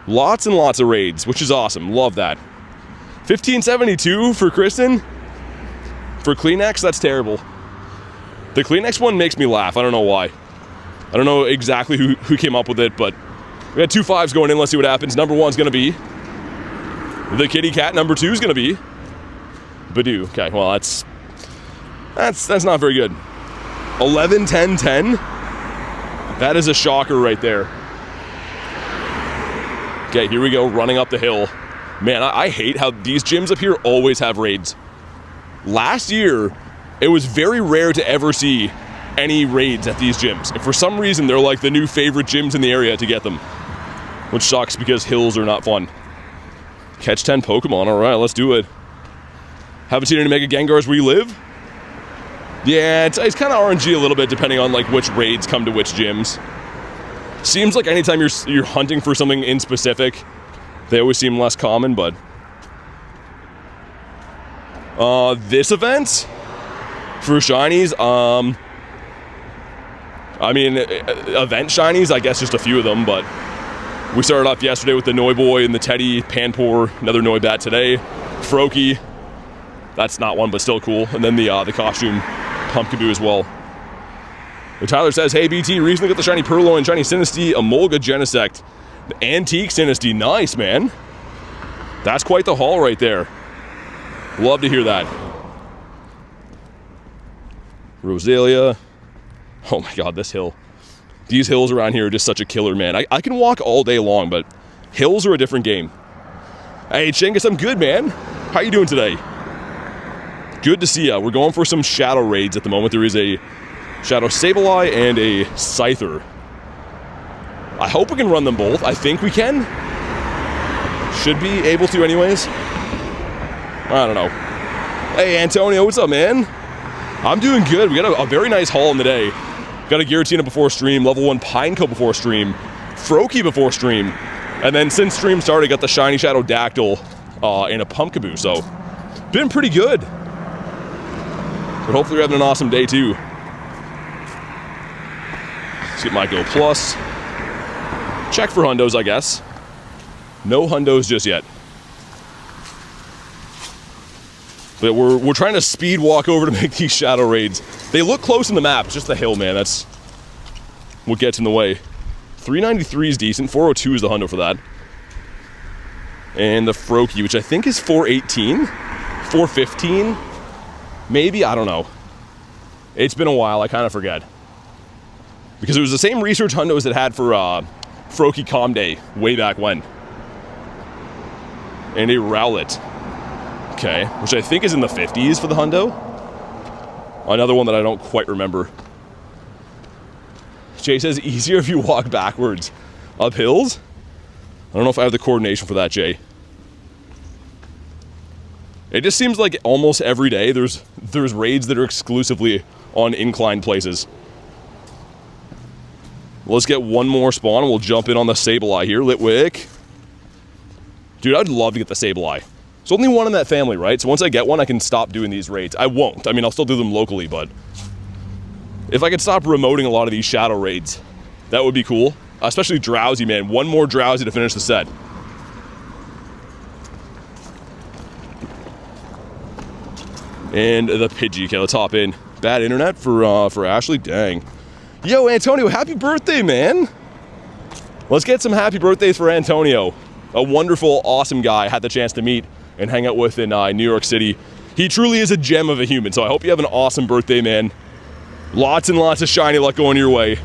A: Lots and lots of raids, which is awesome. Love that. 1572 for Kristen. For Kleenex, that's terrible. The Kleenex one makes me laugh. I don't know why. I don't know exactly who came up with it, but we had 2 5s going in. Let's see what happens. Number 1's going to be the kitty cat. Number 2 is going to be Badoo. Okay, well, that's not very good. 11, 10, 10. That is a shocker right there. Okay, here we go, running up the hill. Man, I hate how these gyms up here always have raids. Last year, it was very rare to ever see any raids at these gyms. And for some reason, they're like the new favorite gyms in the area to get them. Which sucks because hills are not fun. Catch 10 Pokemon, alright, let's do it. Haven't seen any Mega Gengars where you live? Yeah, it's kind of RNG a little bit depending on like which raids come to which gyms. Seems like anytime you're hunting for something in specific, they always seem less common, but... this event? For shinies, I mean, event shinies, I guess just a few of them, but... We started off yesterday with the Noiboy and the Teddy, Panpour, another Noibat today, Froakie, that's not one, but still cool, and then the costume Pumpkaboo as well. And Tyler says, hey BT, recently got the shiny Purloin, shiny SINISTEA, Emolga Genesect, the antique SINISTEA, nice man. That's quite the haul right there. Love to hear that. Rosalia. Oh my god, this hill. These hills around here are just such a killer, man. I can walk all day long, but hills are a different game. Hey, Chengus, I'm good, man. How you doing today? Good to see ya. We're going for some shadow raids at the moment. There is a Shadow Sableye and a Scyther. I hope we can run them both. I think we can. Should be able to anyways. I don't know. Hey, Antonio, what's up, man? I'm doing good. We got a very nice haul in the day. Got a Giratina before stream, level 1 Pineco before stream, Froakie before stream, and then since stream started, got the shiny Shadow Dactyl and a Pumpkaboo, so been pretty good. But hopefully we're having an awesome day too. Let's get my Go Plus. Check for hundos, I guess. No hundos just yet. But we're trying to speed walk over to make these shadow raids. They look close in the map, it's just the hill, man. That's what gets in the way. 393 is decent, 402 is the hundo for that. And the Froakie, which I think is 418, 415, maybe, I don't know. It's been a while, I kind of forget. Because it was the same research hundos that had for Froakie Com Day way back when. And a Rowlet. Okay, which I think is in the 50s for the hundo. Another one that I don't quite remember. Jay says, easier if you walk backwards. Up hills? I don't know if I have the coordination for that, Jay. It just seems like almost every day there's raids that are exclusively on inclined places. Let's get one more spawn and we'll jump in on the Sableye here. Litwick. Dude, I'd love to get the Sableye. There's only one in that family, right? So once I get one, I can stop doing these raids. I won't. I mean, I'll still do them locally, but if I could stop remoting a lot of these shadow raids, that would be cool. Especially Drowsy, man. One more Drowsy to finish the set. And the Pidgey. Okay, let's hop in. Bad internet for Ashley? Dang. Yo, Antonio, happy birthday, man. Let's get some happy birthdays for Antonio. A wonderful, awesome guy I had the chance to meet and hang out with in New York City. He truly is a gem of a human, so I hope you have an awesome birthday, man. Lots and lots of shiny luck going your way.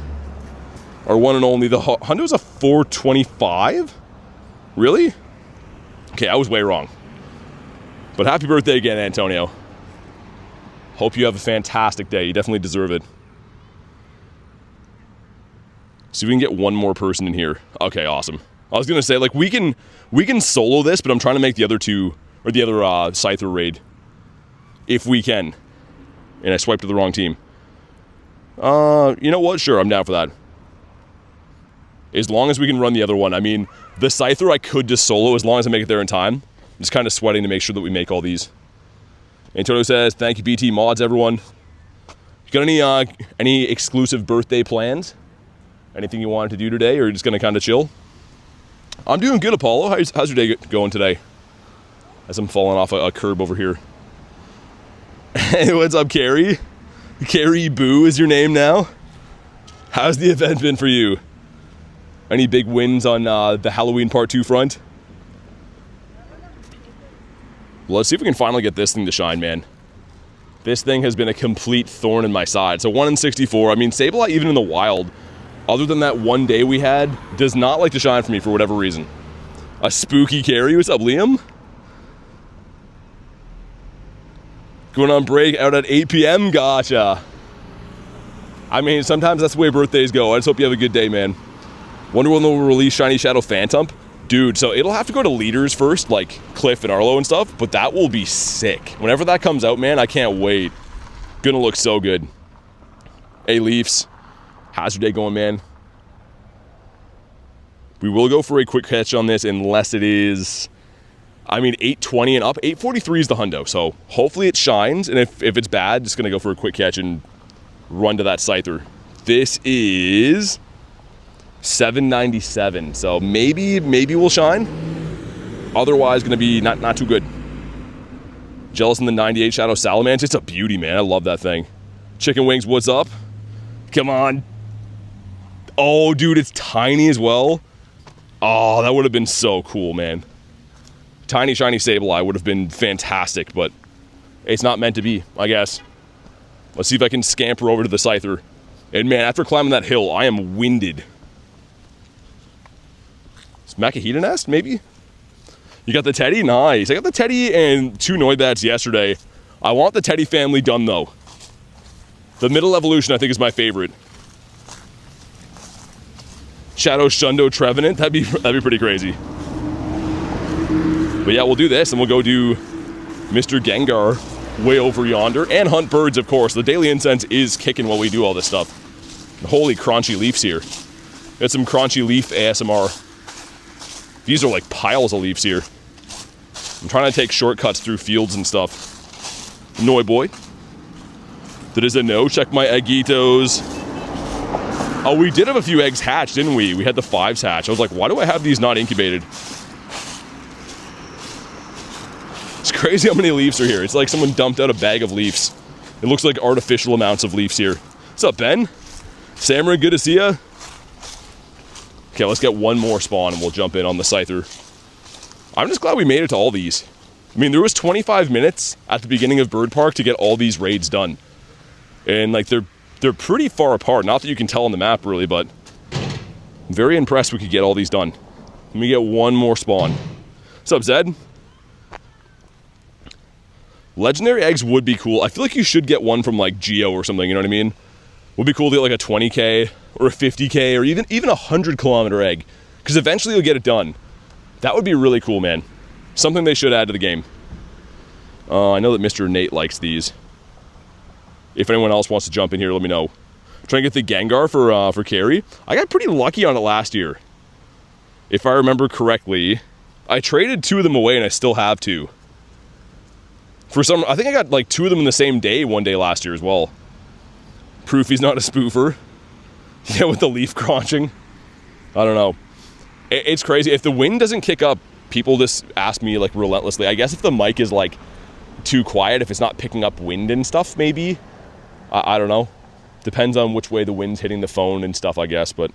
A: Our one and only, the hundo's a 425? Really? Okay, I was way wrong. But happy birthday again, Antonio. Hope you have a fantastic day. You definitely deserve it. See if we can get one more person in here. Okay, awesome. I was gonna say, like, we can solo this, but I'm trying to make the other two, or the other Scyther raid, if we can. And I swiped to the wrong team. You know what? Sure, I'm down for that. As long as we can run the other one. I mean, the Scyther I could just solo as long as I make it there in time. I'm just kind of sweating to make sure that we make all these. Antonio says, thank you, BT mods, everyone. You got any exclusive birthday plans? Anything you wanted to do today, or you're just gonna kind of chill? I'm doing good, Apollo. How's your day going today? As I'm falling off a curb over here. Hey, what's up, Carrie? Carrie Boo is your name now? How's the event been for you? Any big wins on the Halloween Part 2 front? Well, let's see if we can finally get this thing to shine, man. This thing has been a complete thorn in my side. So 1 in 64. I mean, Sableye, even in the wild, other than that one day we had, does not like to shine for me for whatever reason. A spooky carry. What's up, Liam? Going on break out at 8 p.m. Gotcha. I mean, sometimes that's the way birthdays go. I just hope you have a good day, man. Wonder when they'll release Shiny Shadow Phantom. Dude, so it'll have to go to leaders first, like Cliff and Arlo and stuff, but that will be sick. Whenever that comes out, man, I can't wait. Gonna look so good. Hey, Leafs. How's your day going, man? We will go for a quick catch on this unless it is, I mean, 820 and up. 843 is the hundo, so hopefully it shines, and if it's bad, just gonna go for a quick catch and run to that Scyther. This is 797, so maybe we'll shine. Otherwise, gonna be not too good. Jealous in the 98 Shadow Salamence. It's a beauty, man. I love that thing. Chicken Wings, what's up? Come on. Oh, dude, it's tiny as well. Oh, that would have been so cool, man. Tiny shiny Sableye would have been fantastic, but it's not meant to be, I guess. Let's see if I can scamper over to the Scyther. And man, after climbing that hill, I am winded. Is Makahita Nest, maybe? You got the Teddy? Nice. I got the Teddy and 2 Noibats yesterday. I want the Teddy family done, though. The middle evolution, I think, is my favorite. Shadow Shundo Trevenant, that'd be pretty crazy. But yeah, we'll do this, and we'll go do Mr. Gengar way over yonder, and hunt birds, of course. The daily incense is kicking while we do all this stuff. Holy crunchy leaves here. Got some crunchy leaf ASMR. These are like piles of leaves here. I'm trying to take shortcuts through fields and stuff. Noi boy. That is a no. Check my eggitos. Oh, we did have a few eggs hatched, didn't we? We had the 5s hatch. I was like, why do I have these not incubated? It's crazy how many leaves are here. It's like someone dumped out a bag of leaves. It looks like artificial amounts of leaves here. What's up, Ben? Samurai, good to see ya. Okay, let's get one more spawn and we'll jump in on the Scyther. I'm just glad we made it to all these. I mean, there was 25 minutes at the beginning of Bird Park to get all these raids done. And like, they're pretty far apart. Not that you can tell on the map, really, but I'm very impressed we could get all these done. Let me get one more spawn. What's up, Zed? Legendary eggs would be cool. I feel like you should get one from like Geo or something, you know what I mean? Would be cool to get like a 20k or a 50k or even a 100-kilometer egg, because eventually you'll get it done. That would be really cool, man. Something they should add to the game. I know that Mr. Nate likes these. If anyone else wants to jump in here, let me know. Trying to get the Gengar for carry. I got pretty lucky on it last year. If I remember correctly, I traded 2 of them away and I still have 2. For some, I think I got like 2 of them in the same day one day last year as well. Proof he's not a spoofer. Yeah, with the leaf crunching. I don't know. It's crazy. If the wind doesn't kick up, people just ask me like relentlessly. I guess if the mic is like too quiet, if it's not picking up wind and stuff, maybe. I don't know. Depends on which way the wind's hitting the phone and stuff, I guess. But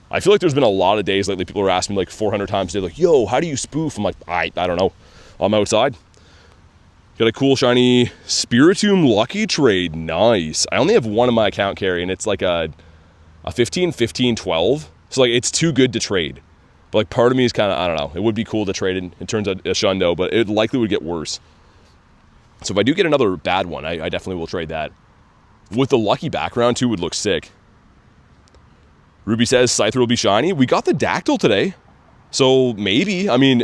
A: I feel like there's been a lot of days lately. People are asking me like 400 times a day, like, yo, how do you spoof? I'm like, I don't know. I'm outside. Got a cool shiny Spiritomb Lucky trade. Nice. I only have 1 in my account carry, and it's like a 15, 15, 12. So like it's too good to trade. But like part of me is kind of, I don't know. It would be cool to trade it. It turns out a Shundo, but it likely would get worse. So if I do get another bad one, I definitely will trade that. With the lucky background too would look sick. Ruby says Scyther will be shiny. We got the Dactyl today. So maybe, I mean,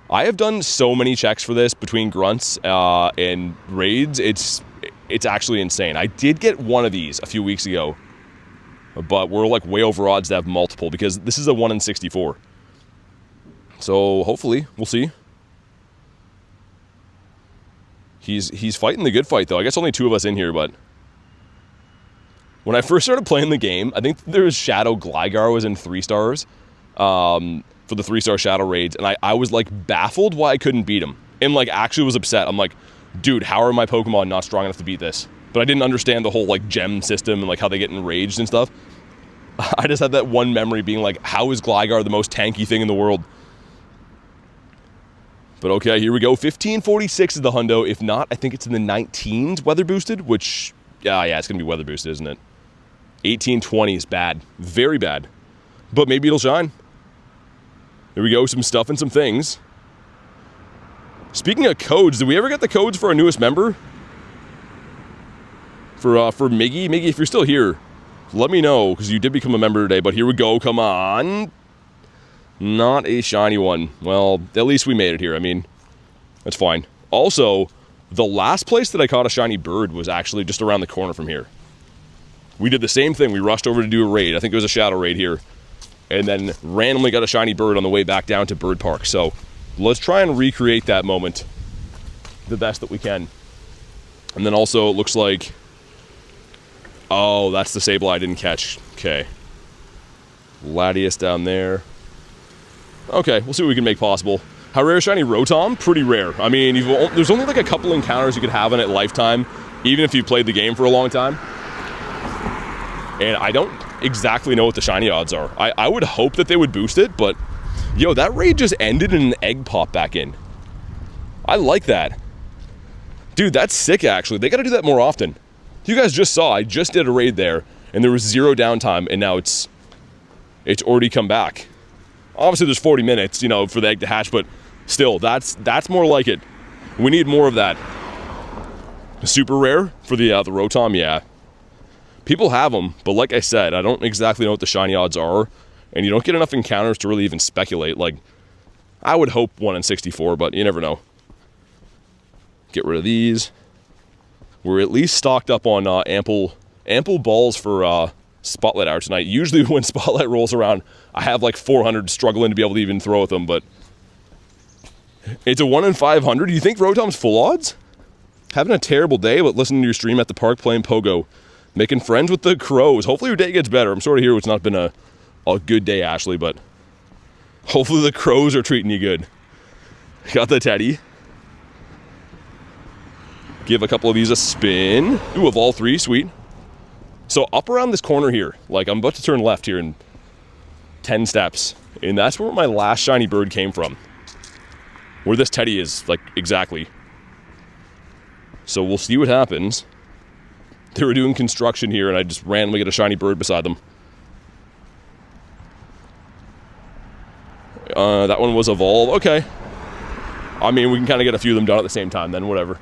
A: I have done so many checks for this between grunts and raids. It's actually insane. I did get one of these a few weeks ago, but we're like way over odds to have multiple because this is a 1 in 64. So hopefully, we'll see. He's fighting the good fight though. I guess only 2 of us in here, but when I first started playing the game, I think there was Shadow Gligar was in 3 stars for the 3-star Shadow raids, and I was like baffled why I couldn't beat him, and like actually was upset. I'm like, dude, how are my Pokemon not strong enough to beat this? But I didn't understand the whole like gem system and like how they get enraged and stuff. I just had that one memory being like, how is Gligar the most tanky thing in the world? But okay, here we go. 1546 is the hundo. If not, I think it's in the 19s weather boosted, which, yeah, it's going to be weather boosted, isn't it? 1820 is bad. Very bad. But maybe it'll shine. There we go. Some stuff and some things. Speaking of codes, did we ever get the codes for our newest member? For Miggy? Miggy, if you're still here, let me know, because you did become a member today. But here we go. Come on. Not a shiny one. Well, at least we made it here. I mean, that's fine. Also, the last place that I caught a shiny bird was actually just around the corner from here. We did the same thing. We rushed over to do a raid. I think it was a shadow raid here. And then randomly got a shiny bird on the way back down to Bird Park. So let's try and recreate that moment the best that we can. And then also it looks like... Oh, that's the Sableye I didn't catch. Okay. Latias down there. Okay, we'll see what we can make possible. How rare is shiny Rotom? Pretty rare. I mean, there's only like a couple encounters you could have in it lifetime, even if you played the game for a long time. And I don't exactly know what the shiny odds are. I would hope that they would boost it, but yo, that raid just ended and an egg popped back in. I like that. Dude, that's sick actually. They gotta do that more often. You guys just saw, I just did a raid there, and there was 0 downtime, and now it's already come back. Obviously, there's 40 minutes, you know, for the egg to hatch, but still, that's more like it. We need more of that. Super rare for the Rotom, yeah. People have them, but like I said, I don't exactly know what the shiny odds are, and you don't get enough encounters to really even speculate. Like, I would hope 1 in 64, but you never know. Get rid of these. We're at least stocked up on ample balls for Spotlight Hour tonight. Usually when Spotlight rolls around, I have like 400 struggling to be able to even throw at them, but it's a 1 in 500. Do you think Rotom's full odds? Having a terrible day, but listening to your stream at the park playing Pogo. Making friends with the crows. Hopefully your day gets better. I'm sorry to hear it's not been a good day, Ashley, but hopefully the crows are treating you good. Got the Teddy. Give a couple of these a spin. Ooh, of all 3, sweet. So up around this corner here, like I'm about to turn left here in 10 steps, and that's where my last shiny bird came from. Where this Teddy is, like, exactly. So we'll see what happens. They were doing construction here, and I just randomly get a shiny bird beside them. That one was Evolve. Okay. I mean, we can kind of get a few of them done at the same time then, whatever.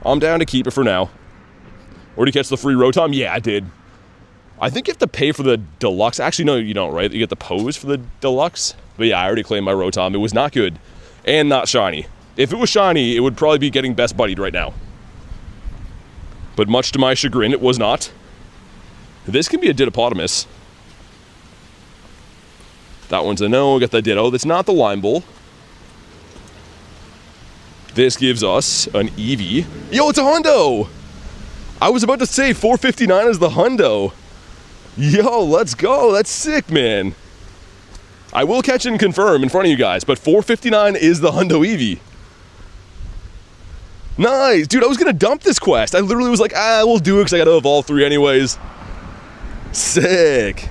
A: I'm down to keep it for now. Or did you catch the free Rotom? Yeah, I did. I think you have to pay for the deluxe. Actually, no, you don't, right? You get the pose for the deluxe. But yeah, I already claimed my Rotom. It was not good. And not shiny. If it was shiny, it would probably be getting best buddied right now. But much to my chagrin, it was not. This can be a Dittopotamus. That one's a no. Got the Ditto. That's not the Lime Bull. This gives us an Eevee. Yo, it's a hundo! I was about to say 459 is the hundo. Yo, let's go. That's sick, man. I will catch and confirm in front of you guys, but 459 is the hundo Eevee. Nice. Dude, I was going to dump this quest. I literally was like, we'll do it because I got to evolve 3 anyways. Sick.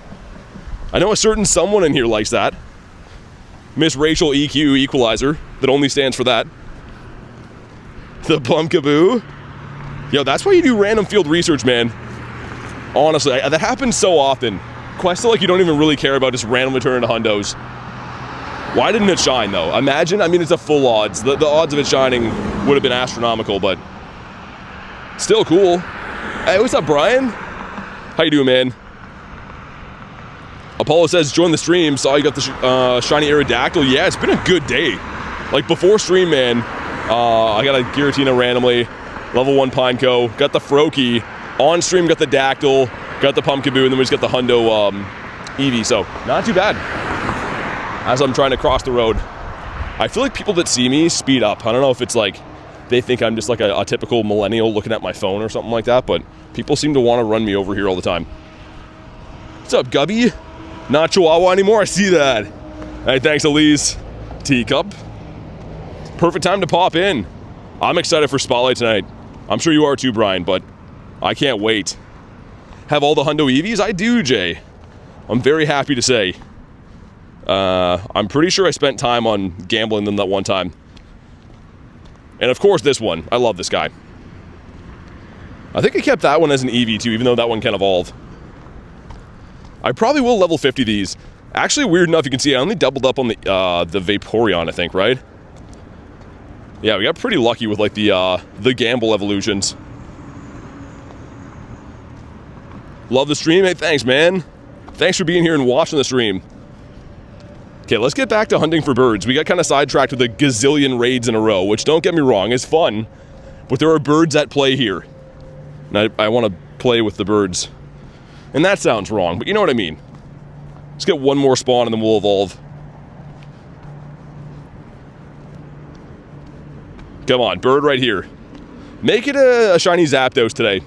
A: I know a certain someone in here likes that. Miss Rachel EQ Equalizer, that only stands for that. The Pumpkaboo. Yo, that's why you do random field research, man. Honestly, that happens so often. Quests like you don't even really care about, just randomly turn into hundos. Why didn't it shine, though? Imagine, I mean, it's a full odds. The odds of it shining would have been astronomical, but still cool. Hey, what's up, Brian? How you doing, man? Apollo says, join the stream. Saw you got the shiny Aerodactyl. Yeah, it's been a good day. Like, before stream, man, I got a Giratina randomly, level 1 Pineco, got the Froakie. On stream, got the Dactyl, got the Pumpkaboo, and then we just got the Hundo Eevee. So, not too bad. As I'm trying to cross the road, I feel like people that see me speed up. I don't know if it's like they think I'm just like a typical millennial looking at my phone or something like that, but people seem to want to run me over here all the time. What's up, Gubby? Not Chihuahua anymore, I see that. Hey, thanks, Elise. Teacup. Perfect time to pop in. I'm excited for Spotlight tonight. I'm sure you are too, Brian, but I can't wait. Have all the Hundo Eevees? I do, Jay. I'm very happy to say. I'm pretty sure I spent time on gambling them that one time. And of course this one. I love this guy. I think I kept that one as an Eevee too, even though that one can evolve. I probably will level 50 these. Actually, weird enough, you can see I only doubled up on the Vaporeon, I think, right? Yeah, we got pretty lucky with like the gamble evolutions. Love the stream. Hey, thanks, man. Thanks for being here and watching the stream. Okay, let's get back to hunting for birds. We got kind of sidetracked with a gazillion raids in a row, which, don't get me wrong, is fun. But there are birds at play here. And I want to play with the birds. And that sounds wrong, but you know what I mean. Let's get one more spawn and then we'll evolve. Come on, bird right here. Make it a shiny Zapdos today.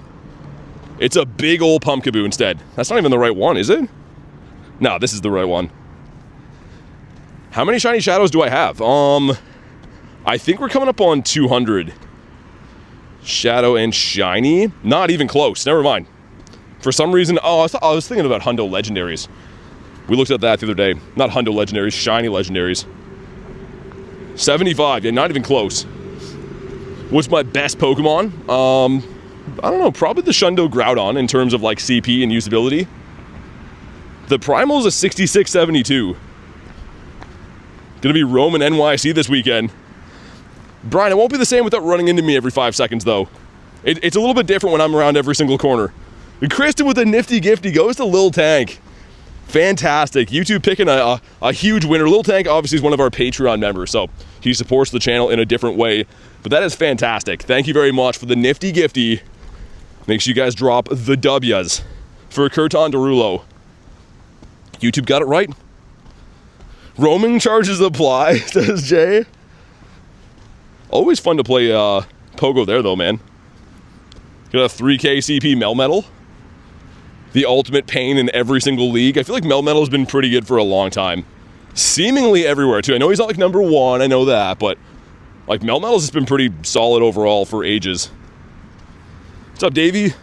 A: It's a big old Pumpkaboo instead. That's not even the right one, is it? No, this is the right one. How many shiny shadows do I have? I think we're coming up on 200. Shadow and shiny? Not even close. Never mind. For some reason, I was thinking about Hundo legendaries. We looked at that the other day. Not Hundo legendaries, shiny legendaries. 75, yeah, not even close. What's my best Pokemon? I don't know, probably the Shundo Groudon in terms of like CP and usability. The Primal is a 66-72. Gonna be roaming NYC this weekend. Brian, it won't be the same without running into me every 5 seconds though. It's a little bit different when I'm around every single corner. And Kristen with a nifty gifty goes to Lil Tank. Fantastic. YouTube picking a huge winner. Lil Tank obviously is one of our Patreon members, so he supports the channel in a different way. But that is fantastic. Thank you very much for the nifty gifty. Make sure you guys drop the W's for Kurton Derulo. YouTube got it right. Roaming charges apply, says Jay. Always fun to play Pogo there though, man. Got a 3K CP Melmetal. The ultimate pain in every single league. I feel like Melmetal has been pretty good for a long time. Seemingly everywhere too. I know he's not like number 1, I know that, but like Melmetal's just been pretty solid overall for ages. What's up, Davey?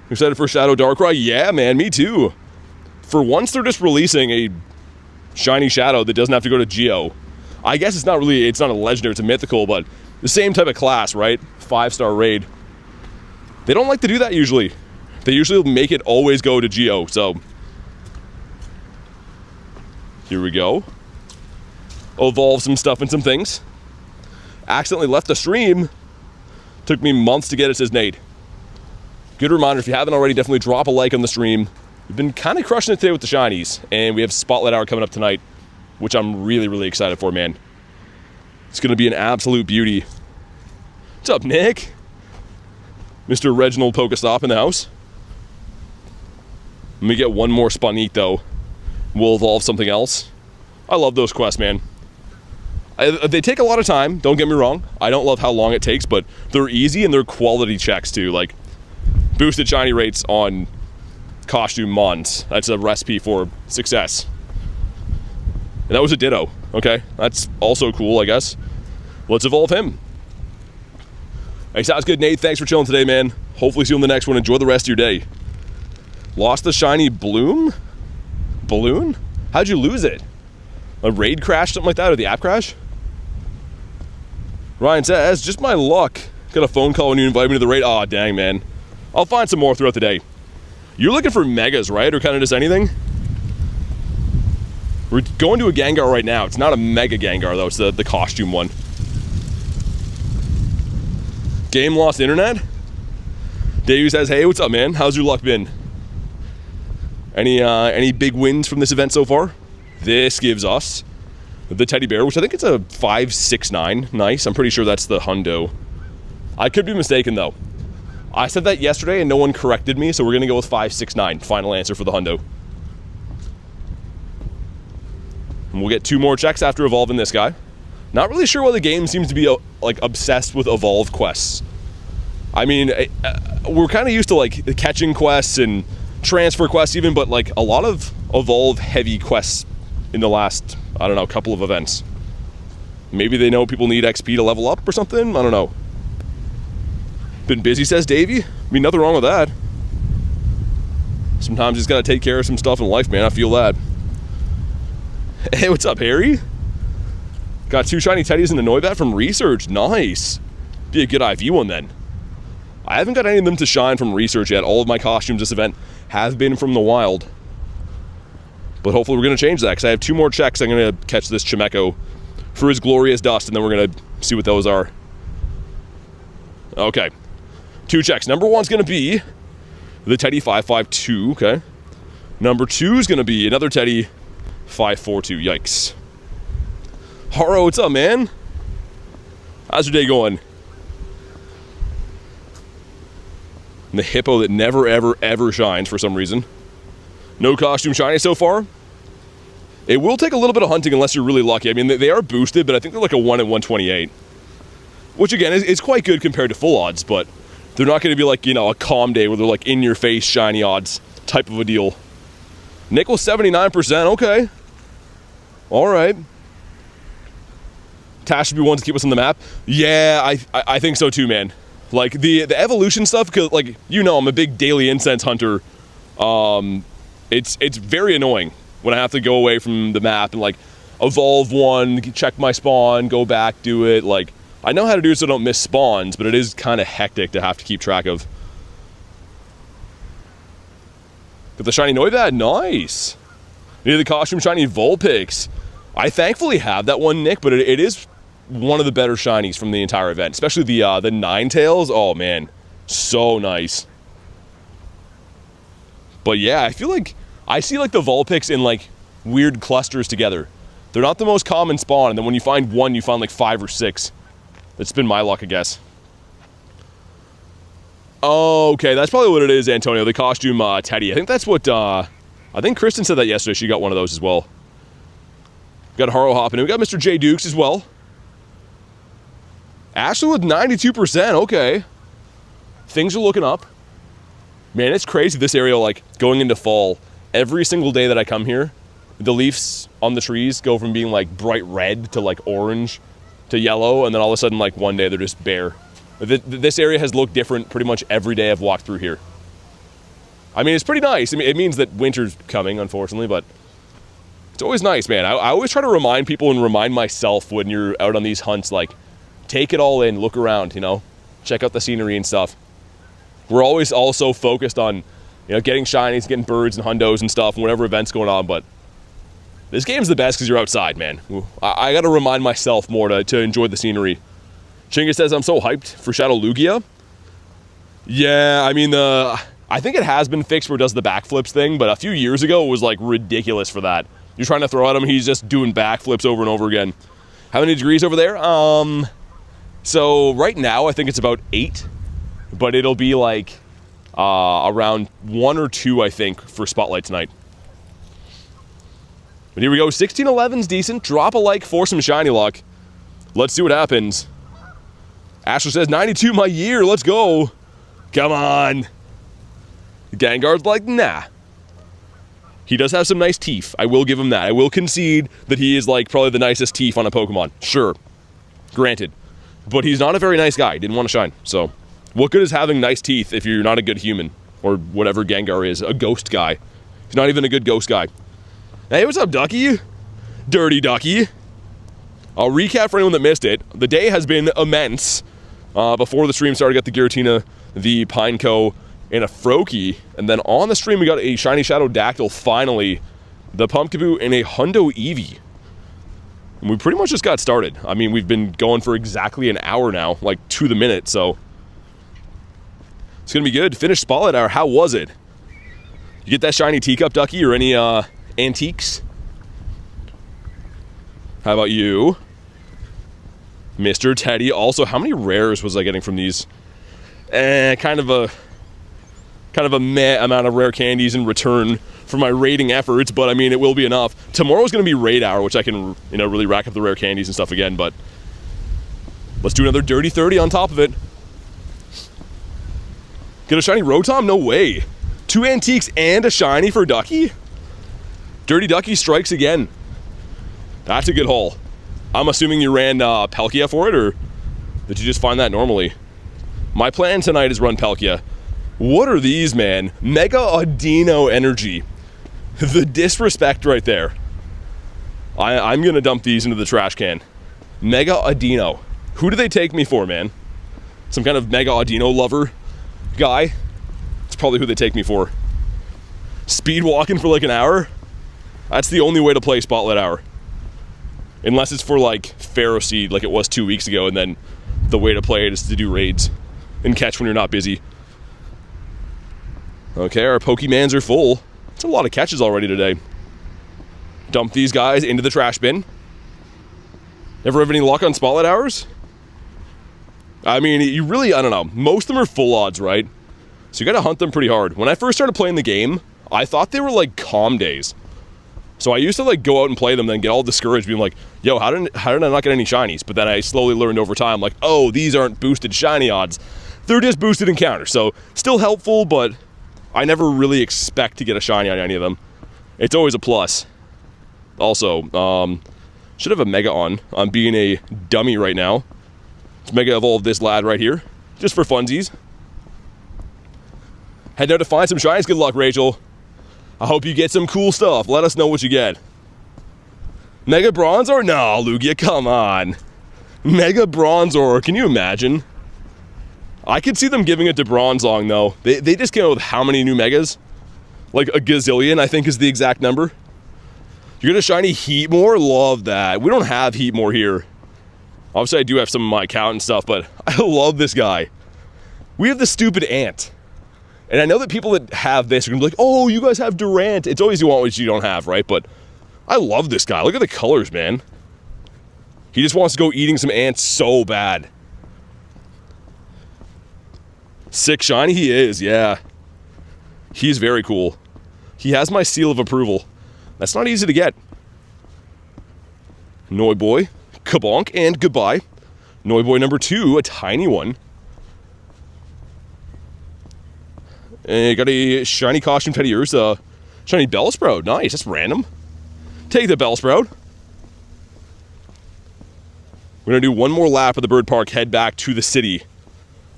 A: Excited for Shadow Darkrai? Yeah, man, me too. For once, they're just releasing a shiny Shadow that doesn't have to go to Geo. I guess it's not a legendary, it's a mythical, but the same type of class, right? 5-star raid. They don't like to do that usually. They usually make it always go to Geo, so. Here we go. Evolve some stuff and some things. Accidentally left the stream. Took me months to get it, says Nate. Good reminder, if you haven't already, definitely drop a like on the stream. We've been kind of crushing it today with the shinies, and we have Spotlight Hour coming up tonight, which I'm really, really excited for, man. It's going to be an absolute beauty. What's up, Nick? Mr. Reginald Pokestop in the house. Let me get one more Spawneat, though. We'll evolve something else. I love those quests, man. They take a lot of time, don't get me wrong. I don't love how long it takes, but they're easy and they're quality checks, too. Like, boosted shiny rates on costume mons. That's a recipe for success. And that was a Ditto. Okay, that's also cool, I guess. Let's evolve him. Hey, sounds good, Nate. Thanks for chilling today, man. Hopefully see you on the next one. Enjoy the rest of your day. Lost the shiny Balloon? How'd you lose it? A raid crash, something like that, or the app crash? Ryan says, just my luck. Got a phone call when you invited me to the raid. Aw, dang, man. I'll find some more throughout the day. You're looking for megas, right? Or kind of just anything? We're going to a Gengar right now. It's not a mega Gengar, though. It's the costume one. Game lost internet? Dave says, hey, what's up, man? How's your luck been? Any big wins from this event so far? This gives us the teddy bear, which I think it's a 569. Nice. I'm pretty sure that's the hundo. I could be mistaken, though. I said that yesterday and no one corrected me, so we're going to go with 569. Final answer for the hundo. And we'll get 2 more checks after evolving this guy. Not really sure why the game seems to be like obsessed with evolve quests. I mean, we're kind of used to like the catching quests and transfer quests even, but like a lot of evolve heavy quests in the last, I don't know, couple of events. Maybe they know people need XP to level up or something? I don't know. Been busy, says Davey. I mean, nothing wrong with that. Sometimes you just gotta take care of some stuff in life, man. I feel that. Hey, what's up, Harry? Got 2 shiny teddies and a Noibat from research. Nice. Be a good IV one then. I haven't got any of them to shine from research yet. All of my costumes this event have been from the wild. But hopefully we're going to change that, because I have 2 more checks. I'm going to catch this Chimecho for his glorious dust, and then we're going to see what those are. Okay. 2 checks. Number 1's going to be the Teddy 552. Okay. Number 2 is going to be another Teddy 542. Yikes. Haro, what's up, man? How's your day going? The hippo that never, ever, ever shines for some reason. No costume shiny so far. It will take a little bit of hunting unless you're really lucky. I mean, they are boosted, but I think they're like a 1 in 128. Which, again, is quite good compared to full odds, but they're not going to be like, you know, a calm day where they're like in-your-face shiny odds type of a deal. Nickel 79%, okay. All right. Tash should be one to keep us on the map. Yeah, I think so too, man. Like, the evolution stuff, because, like, you know, I'm a big daily incense hunter. It's very annoying when I have to go away from the map and, like, evolve one, check my spawn, go back, do it. Like, I know how to do it so I don't miss spawns, but it is kind of hectic to have to keep track of. Got the shiny Noibat, nice. Need the costume shiny Vulpix. I thankfully have that one, Nick, but it is one of the better shinies from the entire event, especially the Ninetales. Oh man, so nice. But yeah, I feel like I see like the Vulpix in like weird clusters together. They're not the most common spawn, and then when you find one, you find like 5 or 6. That's been my luck, I guess. Oh, okay, that's probably what it is, Antonio. The costume Teddy. I think that's what. I think Kristen said that yesterday. She got one of those as well. Got Haro hopping in. We got Mr. J Dukes as well. Ashley with 92%, okay. Things are looking up. Man, it's crazy this area, like, going into fall. Every single day that I come here, the leaves on the trees go from being, like, bright red to, like, orange to yellow, and then all of a sudden, like, one day they're just bare. This area has looked different pretty much every day I've walked through here. I mean, it's pretty nice. I mean, it means that winter's coming, unfortunately, but it's always nice, man. I always try to remind people and remind myself when you're out on these hunts, like, take it all in, look around, you know, check out the scenery and stuff. We're always also focused on, you know, getting shinies, getting birds and hundos and stuff, and whatever event's going on, but this game's the best because you're outside, man. I gotta remind myself more to enjoy the scenery. Chinga says, I'm so hyped for Shadow Lugia. Yeah, I mean, I think it has been fixed where it does the backflips thing, but a few years ago it was like ridiculous for that. You're trying to throw at him, he's just doing backflips over and over again. How many degrees over there? So right now I think it's about 8, but it'll be like around 1 or 2, I think, for Spotlight tonight. But here we go, 1611's decent. Drop a like for some shiny luck. Let's see what happens. Asher says, 92 my year, let's go. Come on. Gengar's like, nah. He does have some nice teeth. I will give him that. I will concede that he is like probably the nicest teeth on a Pokemon. Sure. Granted. But he's not a very nice guy. He didn't want to shine. So, what good is having nice teeth if you're not a good human? Or whatever Gengar is. A ghost guy. He's not even a good ghost guy. Hey, what's up, Ducky? Dirty Ducky. I'll recap for anyone that missed it. The day has been immense. Before the stream started, I got the Giratina, the Pineco, and a Froakie. And then on the stream, we got a Shiny Shadow Dactyl, finally. The Pumpkaboo, and a Hundo Eevee. And we pretty much just got started. I mean, we've been going for exactly an hour now, like to the minute, so It's gonna be good. Finish Spotlight Hour. How was it? You get that shiny teacup, Ducky, or any antiques? How about you, Mr. Teddy? Also, how many rares was I getting from these? Kind of a meh amount of rare candies in return for my raiding efforts, but I mean, it will be enough. Tomorrow's gonna be raid hour, which I can, you know, really rack up the rare candies and stuff again, but let's do another dirty 30 on top of it. Get a shiny Rotom? No way. 2 antiques and a shiny for Ducky? Dirty Ducky strikes again. That's a good haul. I'm assuming you ran Palkia for it, or did you just find that normally? My plan tonight is run Palkia. What are these, man? Mega Audino energy. The disrespect right there. I'm gonna dump these into the trash can. Mega Audino. Who do they take me for, man? Some kind of Mega Audino lover guy? It's probably who they take me for. Speed walking for like an hour? That's the only way to play Spotlight Hour. Unless it's for like Pharaoh Seed, like it was 2 weeks ago, and then the way to play it is to do raids and catch when you're not busy. Okay, our Pokemans are full. It's a lot of catches already today. Dump these guys into the trash bin. Ever have any luck on Spotlight Hours? I mean, you really, I don't know. Most of them are full odds, right? So you gotta hunt them pretty hard. When I first started playing the game, I thought they were like calm days. So I used to like go out and play them, then get all discouraged, being like, yo, how did I not get any shinies? But then I slowly learned over time, like, oh, these aren't boosted shiny odds. They're just boosted encounters. So still helpful, but I never really expect to get a shiny on any of them. It's always a plus. Also, should have a Mega on. I'm being a dummy right now. Let's Mega Evolve this lad right here, just for funsies. Head out to find some shinies. Good luck, Rachel. I hope you get some cool stuff. Let us know what you get. Mega Bronzor? No, Lugia, come on. Mega Bronzor, can you imagine? I could see them giving it to Bronzong, though. They just came out with how many new Megas? Like a gazillion, I think is the exact number. You're gonna shiny Heatmore? Love that. We don't have Heatmore here. Obviously, I do have some in my account and stuff, but I love this guy. We have the stupid ant. And I know that people that have this are gonna be like, oh, you guys have Durant. It's always you want what you don't have, right? But I love this guy. Look at the colors, man. He just wants to go eating some ants so bad. Sick shiny he is, yeah. He's very cool. He has my seal of approval. That's not easy to get. Noiboy, Kabonk, and goodbye. Noiboy number 2, a tiny one. And got a shiny Costume Teddiursa. Shiny Bellsprout, nice, that's random. Take the Bellsprout. We're gonna do one more lap of the bird park, head back to the city.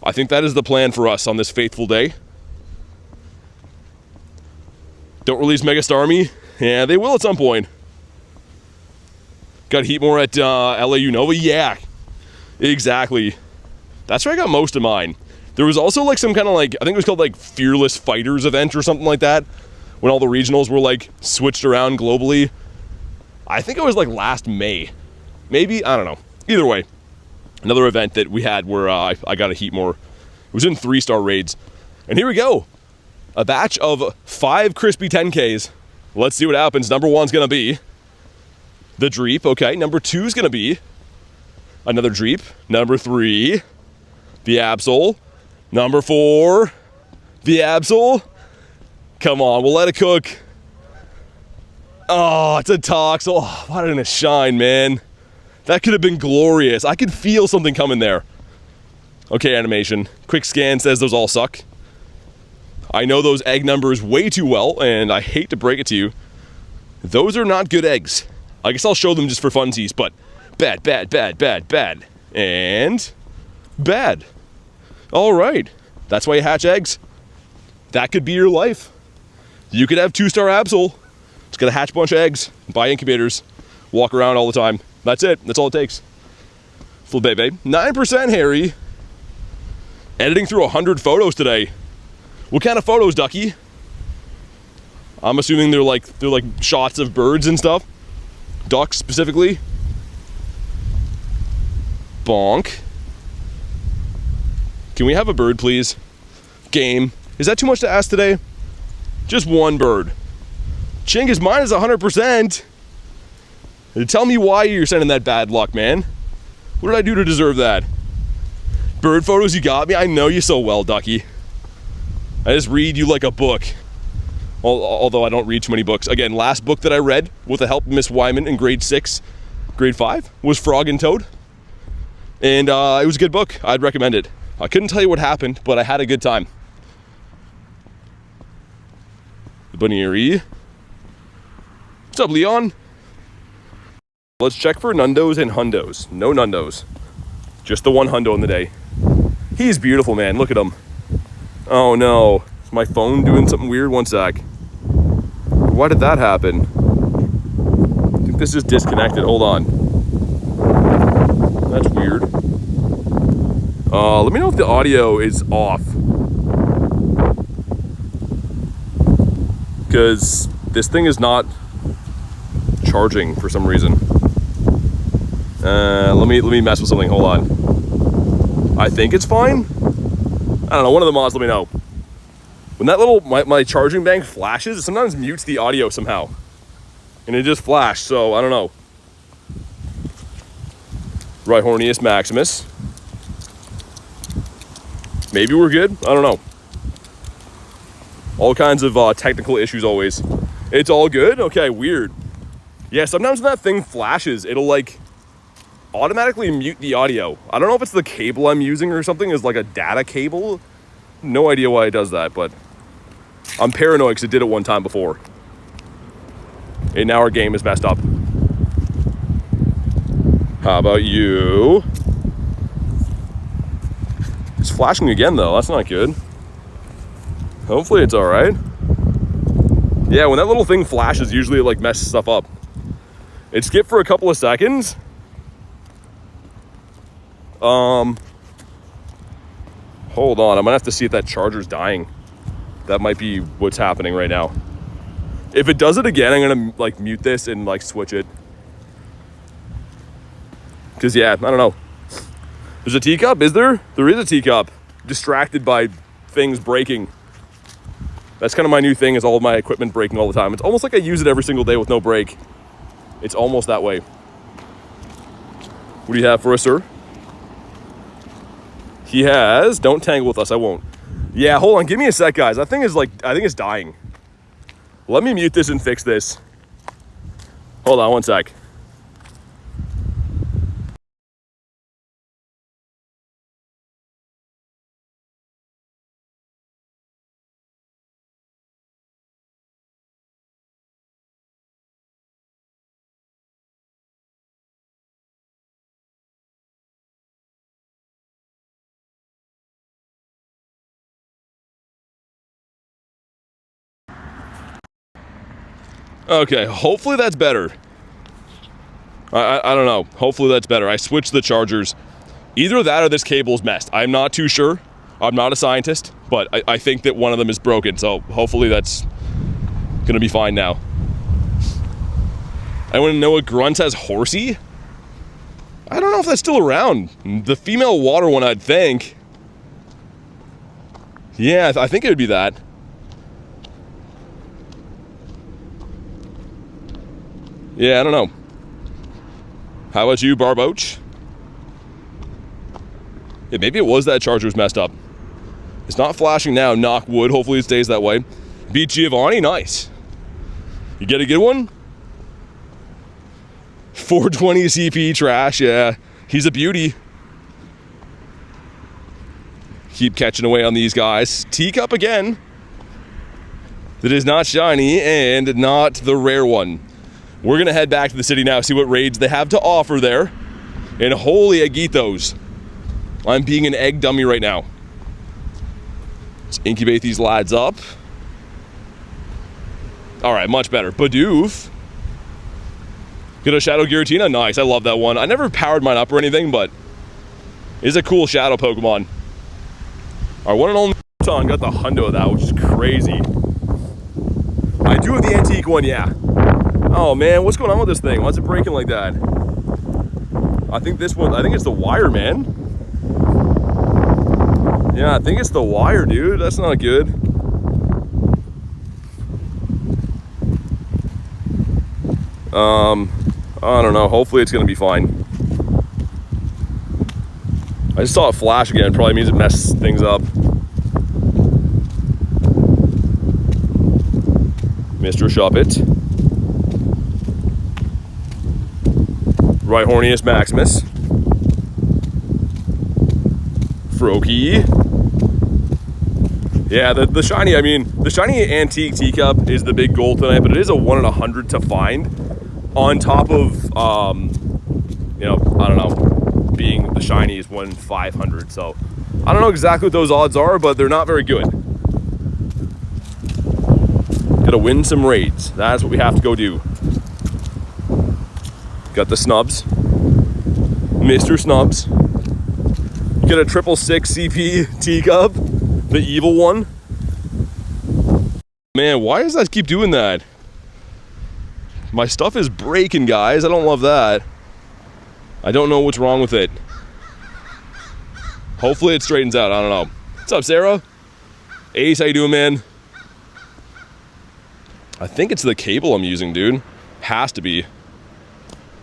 A: I think that is the plan for us on this faithful day. Don't release Mega Starmie? Yeah, they will at some point. Got Heatmore at LA Unova? Yeah, exactly. That's where I got most of mine. There was also like some kind of like, I think it was called like Fearless Fighters event or something like that, when all the regionals were like switched around globally. I think it was like last May. Maybe, I don't know. Either way, another event that we had where I got a Heatmore. It was in 3-star raids. And here we go. A batch of 5 crispy 10Ks. Let's see what happens. Number 1's gonna be the Dreep. Okay, number 2's gonna be another Dreep. Number 3, the Absol. Number 4, the Absol. Come on, we'll let it cook. Oh, it's a Toxel. Oh, why didn't it shine, man? That could have been glorious. I could feel something coming there. Okay, animation. Quick scan says those all suck. I know those egg numbers way too well, and I hate to break it to you. Those are not good eggs. I guess I'll show them just for funsies, but bad, bad, bad, bad, bad, and bad. All right, that's why you hatch eggs. That could be your life. You could have 2-star Absol. Just gotta hatch a bunch of eggs, buy incubators, walk around all the time. That's it. That's all it takes. Full baby. 9% Harry. Editing through 100 photos today. What kind of photos, Ducky? I'm assuming they're like shots of birds and stuff. Ducks specifically. Bonk. Can we have a bird, please? Game. Is that too much to ask today? Just one bird. Chink is minus 100%. Tell me why you're sending that bad luck, man. What did I do to deserve that? Bird photos, you got me. I know you so well, Ducky. I just read you like a book. Although I don't read too many books. Again, last book that I read with the help of Miss Wyman in grade 5 was Frog and Toad. And it was a good book. I'd recommend it. I couldn't tell you what happened, but I had a good time. The Bunny. What's up, Leon? Let's check for nundos and hundos. No nundos. Just the one hundo in the day. He's beautiful, man. Look at him. Oh no. Is my phone doing something weird? One sec. Why did that happen? I think this is disconnected. Hold on. That's weird. Let me know if the audio is off. Because this thing is not charging for some reason. Let me mess with something. Hold on. I think it's fine. I don't know. One of the mods, let me know. When that little my charging bank flashes, it sometimes mutes the audio somehow, and it just flashed. So I don't know. Rhyhornius Maximus. Maybe we're good. I don't know. All kinds of technical issues always. It's all good? Okay, weird. Yeah, sometimes when that thing flashes, it'll like automatically mute the audio. I don't know if it's the cable I'm using or something. Is like a data cable. No idea why it does that, but I'm paranoid because it did it one time before. And now our game is messed up. How about you? It's flashing again though. That's not good. Hopefully it's all right. Yeah, when that little thing flashes, usually it like messes stuff up. It skipped for a couple of seconds. Hold on, I'm gonna have to see if that charger's dying. That might be what's happening right now. If it does it again, I'm gonna like mute this and like switch it. Cause yeah, I don't know. There's a teacup, is there? There is a teacup. Distracted by things breaking. That's kind of my new thing, is all of my equipment breaking all the time. It's almost like I use it every single day with no break. It's almost that way. What do you have for us, sir? He has, don't tangle with us, I won't. Yeah, hold on, give me a sec, guys. That thing is like, I think it's dying. Let me mute this and fix this. Hold on, one sec. Okay, hopefully that's better. I don't know. Hopefully that's better. I switched the chargers. Either that or this cable's messed. I'm not too sure. I'm not a scientist, but I think that one of them is broken. So hopefully that's gonna be fine now. I want to know what Grunts has Horsey? I don't know if that's still around. The female water one, I'd think. Yeah, I think it would be that. Yeah, I don't know. How about you, Barboach? Yeah, maybe it was that charger was messed up. It's not flashing now, knock wood. Hopefully it stays that way. Beat Giovanni, nice. You get a good one? 420 CP trash, yeah. He's a beauty. Keep catching away on these guys. Teacup again. That is not shiny and not the rare one. We're gonna head back to the city now, see what raids they have to offer there. And holy eggitos. I'm being an egg dummy right now. Let's incubate these lads up. All right, much better. Bidoof. Get a Shadow Giratina, nice, I love that one. I never powered mine up or anything, but it's a cool shadow Pokemon. Our one and only son got the hundo of that, which is crazy. I do have the antique one, yeah. Oh man, what's going on with this thing? Why is it breaking like that? I think this one, I think it's the wire, man. Yeah, I think it's the wire, dude. That's not good. I don't know. Hopefully it's gonna be fine. I just saw it flash again. Probably means it messed things up. Mr. Shuppet. Right Horniest Maximus. Froakie. Yeah, the shiny, I mean, the shiny antique teacup is the big goal tonight, but it is a 1 in 100 to find on top of, you know, I don't know, being the shiny is 1 in 500. So I don't know exactly what those odds are, but they're not very good. Gotta win some raids. That's what we have to go do. Got the snubs. Mr. Snubs. Get a 666 CP teacup. The evil one. Man, why does that keep doing that? My stuff is breaking, guys. I don't love that. I don't know what's wrong with it. Hopefully it straightens out. I don't know. What's up, Sarah? Ace, how you doing, man? I think it's the cable I'm using, dude. Has to be.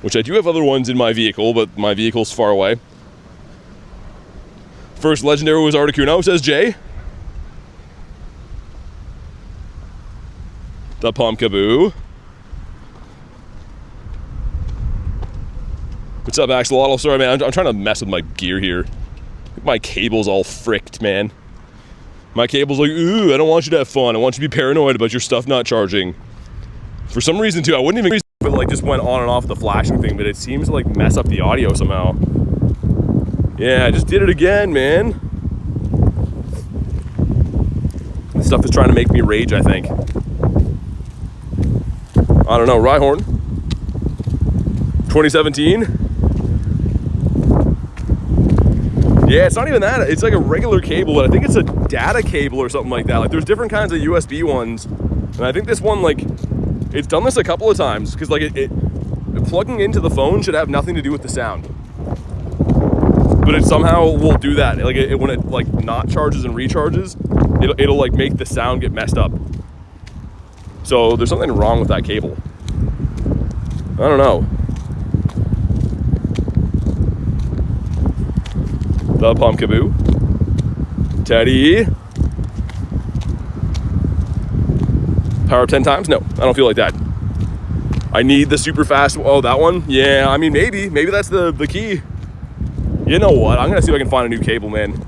A: Which I do have other ones in my vehicle, but my vehicle's far away. First legendary was Articuno, says Jay. The Pumpkaboo. What's up, Axolotl? Sorry, man. I'm trying to mess with my gear here. My cable's all fricked, man. My cable's like, ooh, I don't want you to have fun. I want you to be paranoid about your stuff not charging. For some reason, too, I wouldn't even... But like just went on and off the flashing thing, but it seems to like mess up the audio somehow. Yeah, I just did it again, man. This stuff is trying to make me rage, I think. I don't know, Rhyhorn. 2017. Yeah, it's not even that. It's like a regular cable, but I think it's a data cable or something like that. Like there's different kinds of USB ones. And I think this one, like, it's done this a couple of times because like it plugging into the phone should have nothing to do with the sound. But it somehow will do that. Like when it like not charges and recharges, it'll like make the sound get messed up. So there's something wrong with that cable. I don't know. The Pumpkaboo. Teddy. Power up 10 times? No, I don't feel like that. I need the super fast. Oh, that one? Yeah, I mean, maybe that's the key. You know what? I'm gonna see if I can find a new cable, man.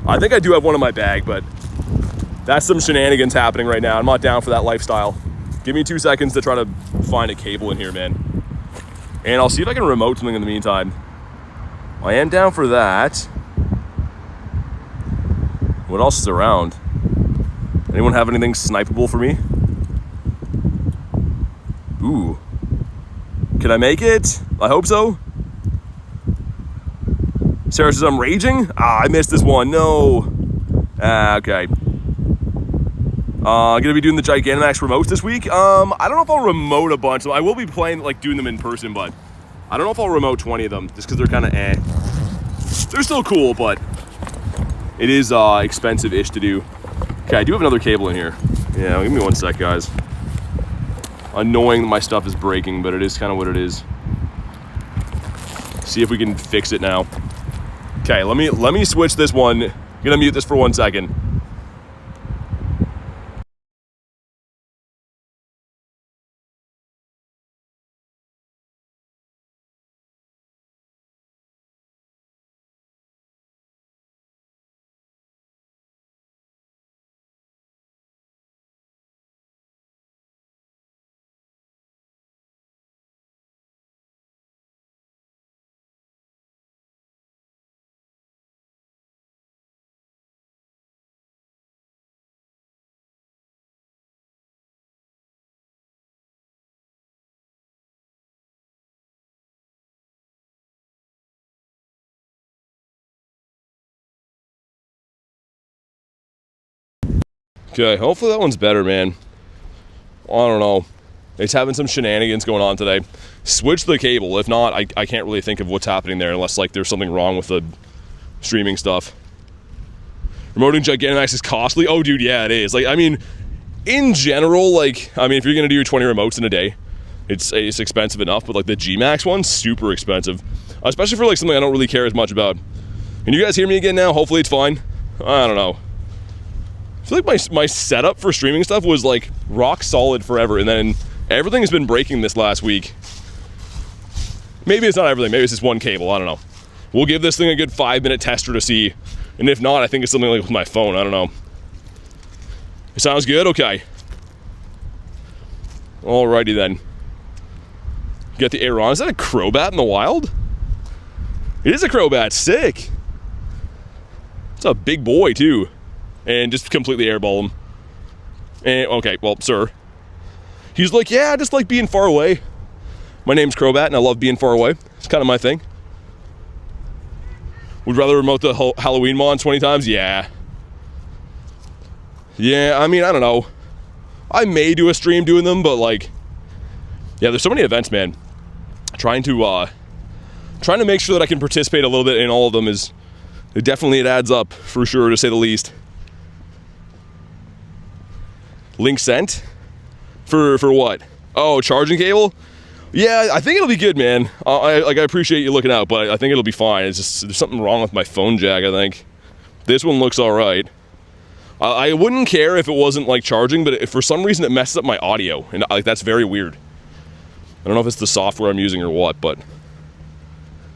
A: I think I do have one in my bag, but that's some shenanigans happening right now. I'm not down for that lifestyle. Give me 2 seconds to try to find a cable in here, man. And I'll see if I can remote something in the meantime. I am down for that. What else is around? Anyone have anything snipeable for me? Ooh. Can I make it? I hope so. Sarah says I'm raging? Ah, I missed this one. No. Okay. Gonna be doing the Gigantamax remotes this week. I don't know if I'll remote a bunch. I will be playing, like, doing them in person, but I don't know if I'll remote 20 of them just because they're kind of eh. They're still cool, but it is expensive-ish to do. Okay, I do have another cable in here. Yeah, give me 1 sec, guys. Annoying that my stuff is breaking, but it is kind of what it is. See if we can fix it now. Okay, let me switch this one. I'm gonna mute this for 1 second. Okay, hopefully that one's better, man. I don't know. It's having some shenanigans going on today. Switch the cable. If not, I can't really think of what's happening there unless like there's something wrong with the streaming stuff. Remoting Gigantamax is costly. Oh, dude, yeah, it is. Like, I mean, in general, like, I mean, if you're gonna do 20 remotes in a day, it's expensive enough, but like the G-Max one's super expensive. Especially for like something I don't really care as much about. Can you guys hear me again now? Hopefully it's fine. I don't know. I feel like my setup for streaming stuff was like rock solid forever, and then everything has been breaking this last week. Maybe it's not everything, maybe it's just one cable, I don't know. We'll give this thing a good 5-minute tester to see, and if not, I think it's something like with my phone, I don't know. It sounds good? Okay. Alrighty then. Get the Aeron. Is that a Crobat in the wild? It is a Crobat, sick. It's a big boy too. And just completely airball him. And, okay, well, sir. He's like, yeah, I just like being far away. My name's Crobat and I love being far away. It's kind of my thing. Would rather remote the Halloween Mon 20 times? Yeah. Yeah, I mean, I don't know. I may do a stream doing them, but like, yeah, there's so many events, man. Trying to make sure that I can participate a little bit in all of them is, it adds up, for sure, to say the least. Link sent? For what? Oh, charging cable? Yeah, I think it'll be good, man. I appreciate you looking out, but I think it'll be fine. It's just, there's something wrong with my phone jack, I think. This one looks alright. I wouldn't care if it wasn't like charging, but if for some reason it messes up my audio, and like that's very weird. I don't know if it's the software I'm using or what, but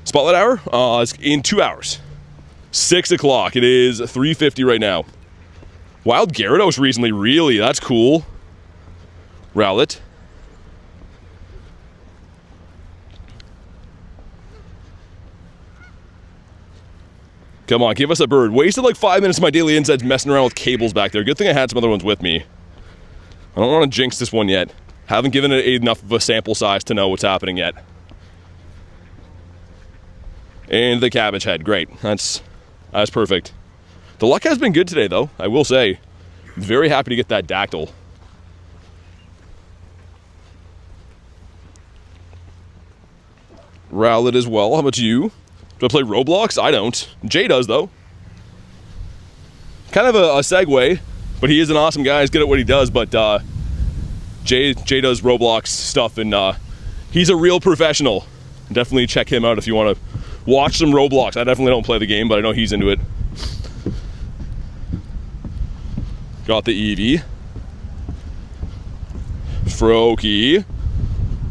A: Spotlight Hour? It's in 2 hours. 6 o'clock. It is 3:50 right now. Wild Gyarados recently, really? That's cool. Rowlet. Come on, give us a bird. Wasted like 5 minutes of my daily insides messing around with cables back there. Good thing I had some other ones with me. I don't want to jinx this one yet. Haven't given it enough of a sample size to know what's happening yet. And the cabbage head, great. That's perfect. The luck has been good today, though, I will say. Very happy to get that Dactyl. Rowlet as well. How about you? Do I play Roblox? I don't. Jay does, though. Kind of a segue, but he is an awesome guy. He's good at what he does, but Jay does Roblox stuff, and he's a real professional. Definitely check him out if you want to watch some Roblox. I definitely don't play the game, but I know he's into it. Got the Eevee. Froakie.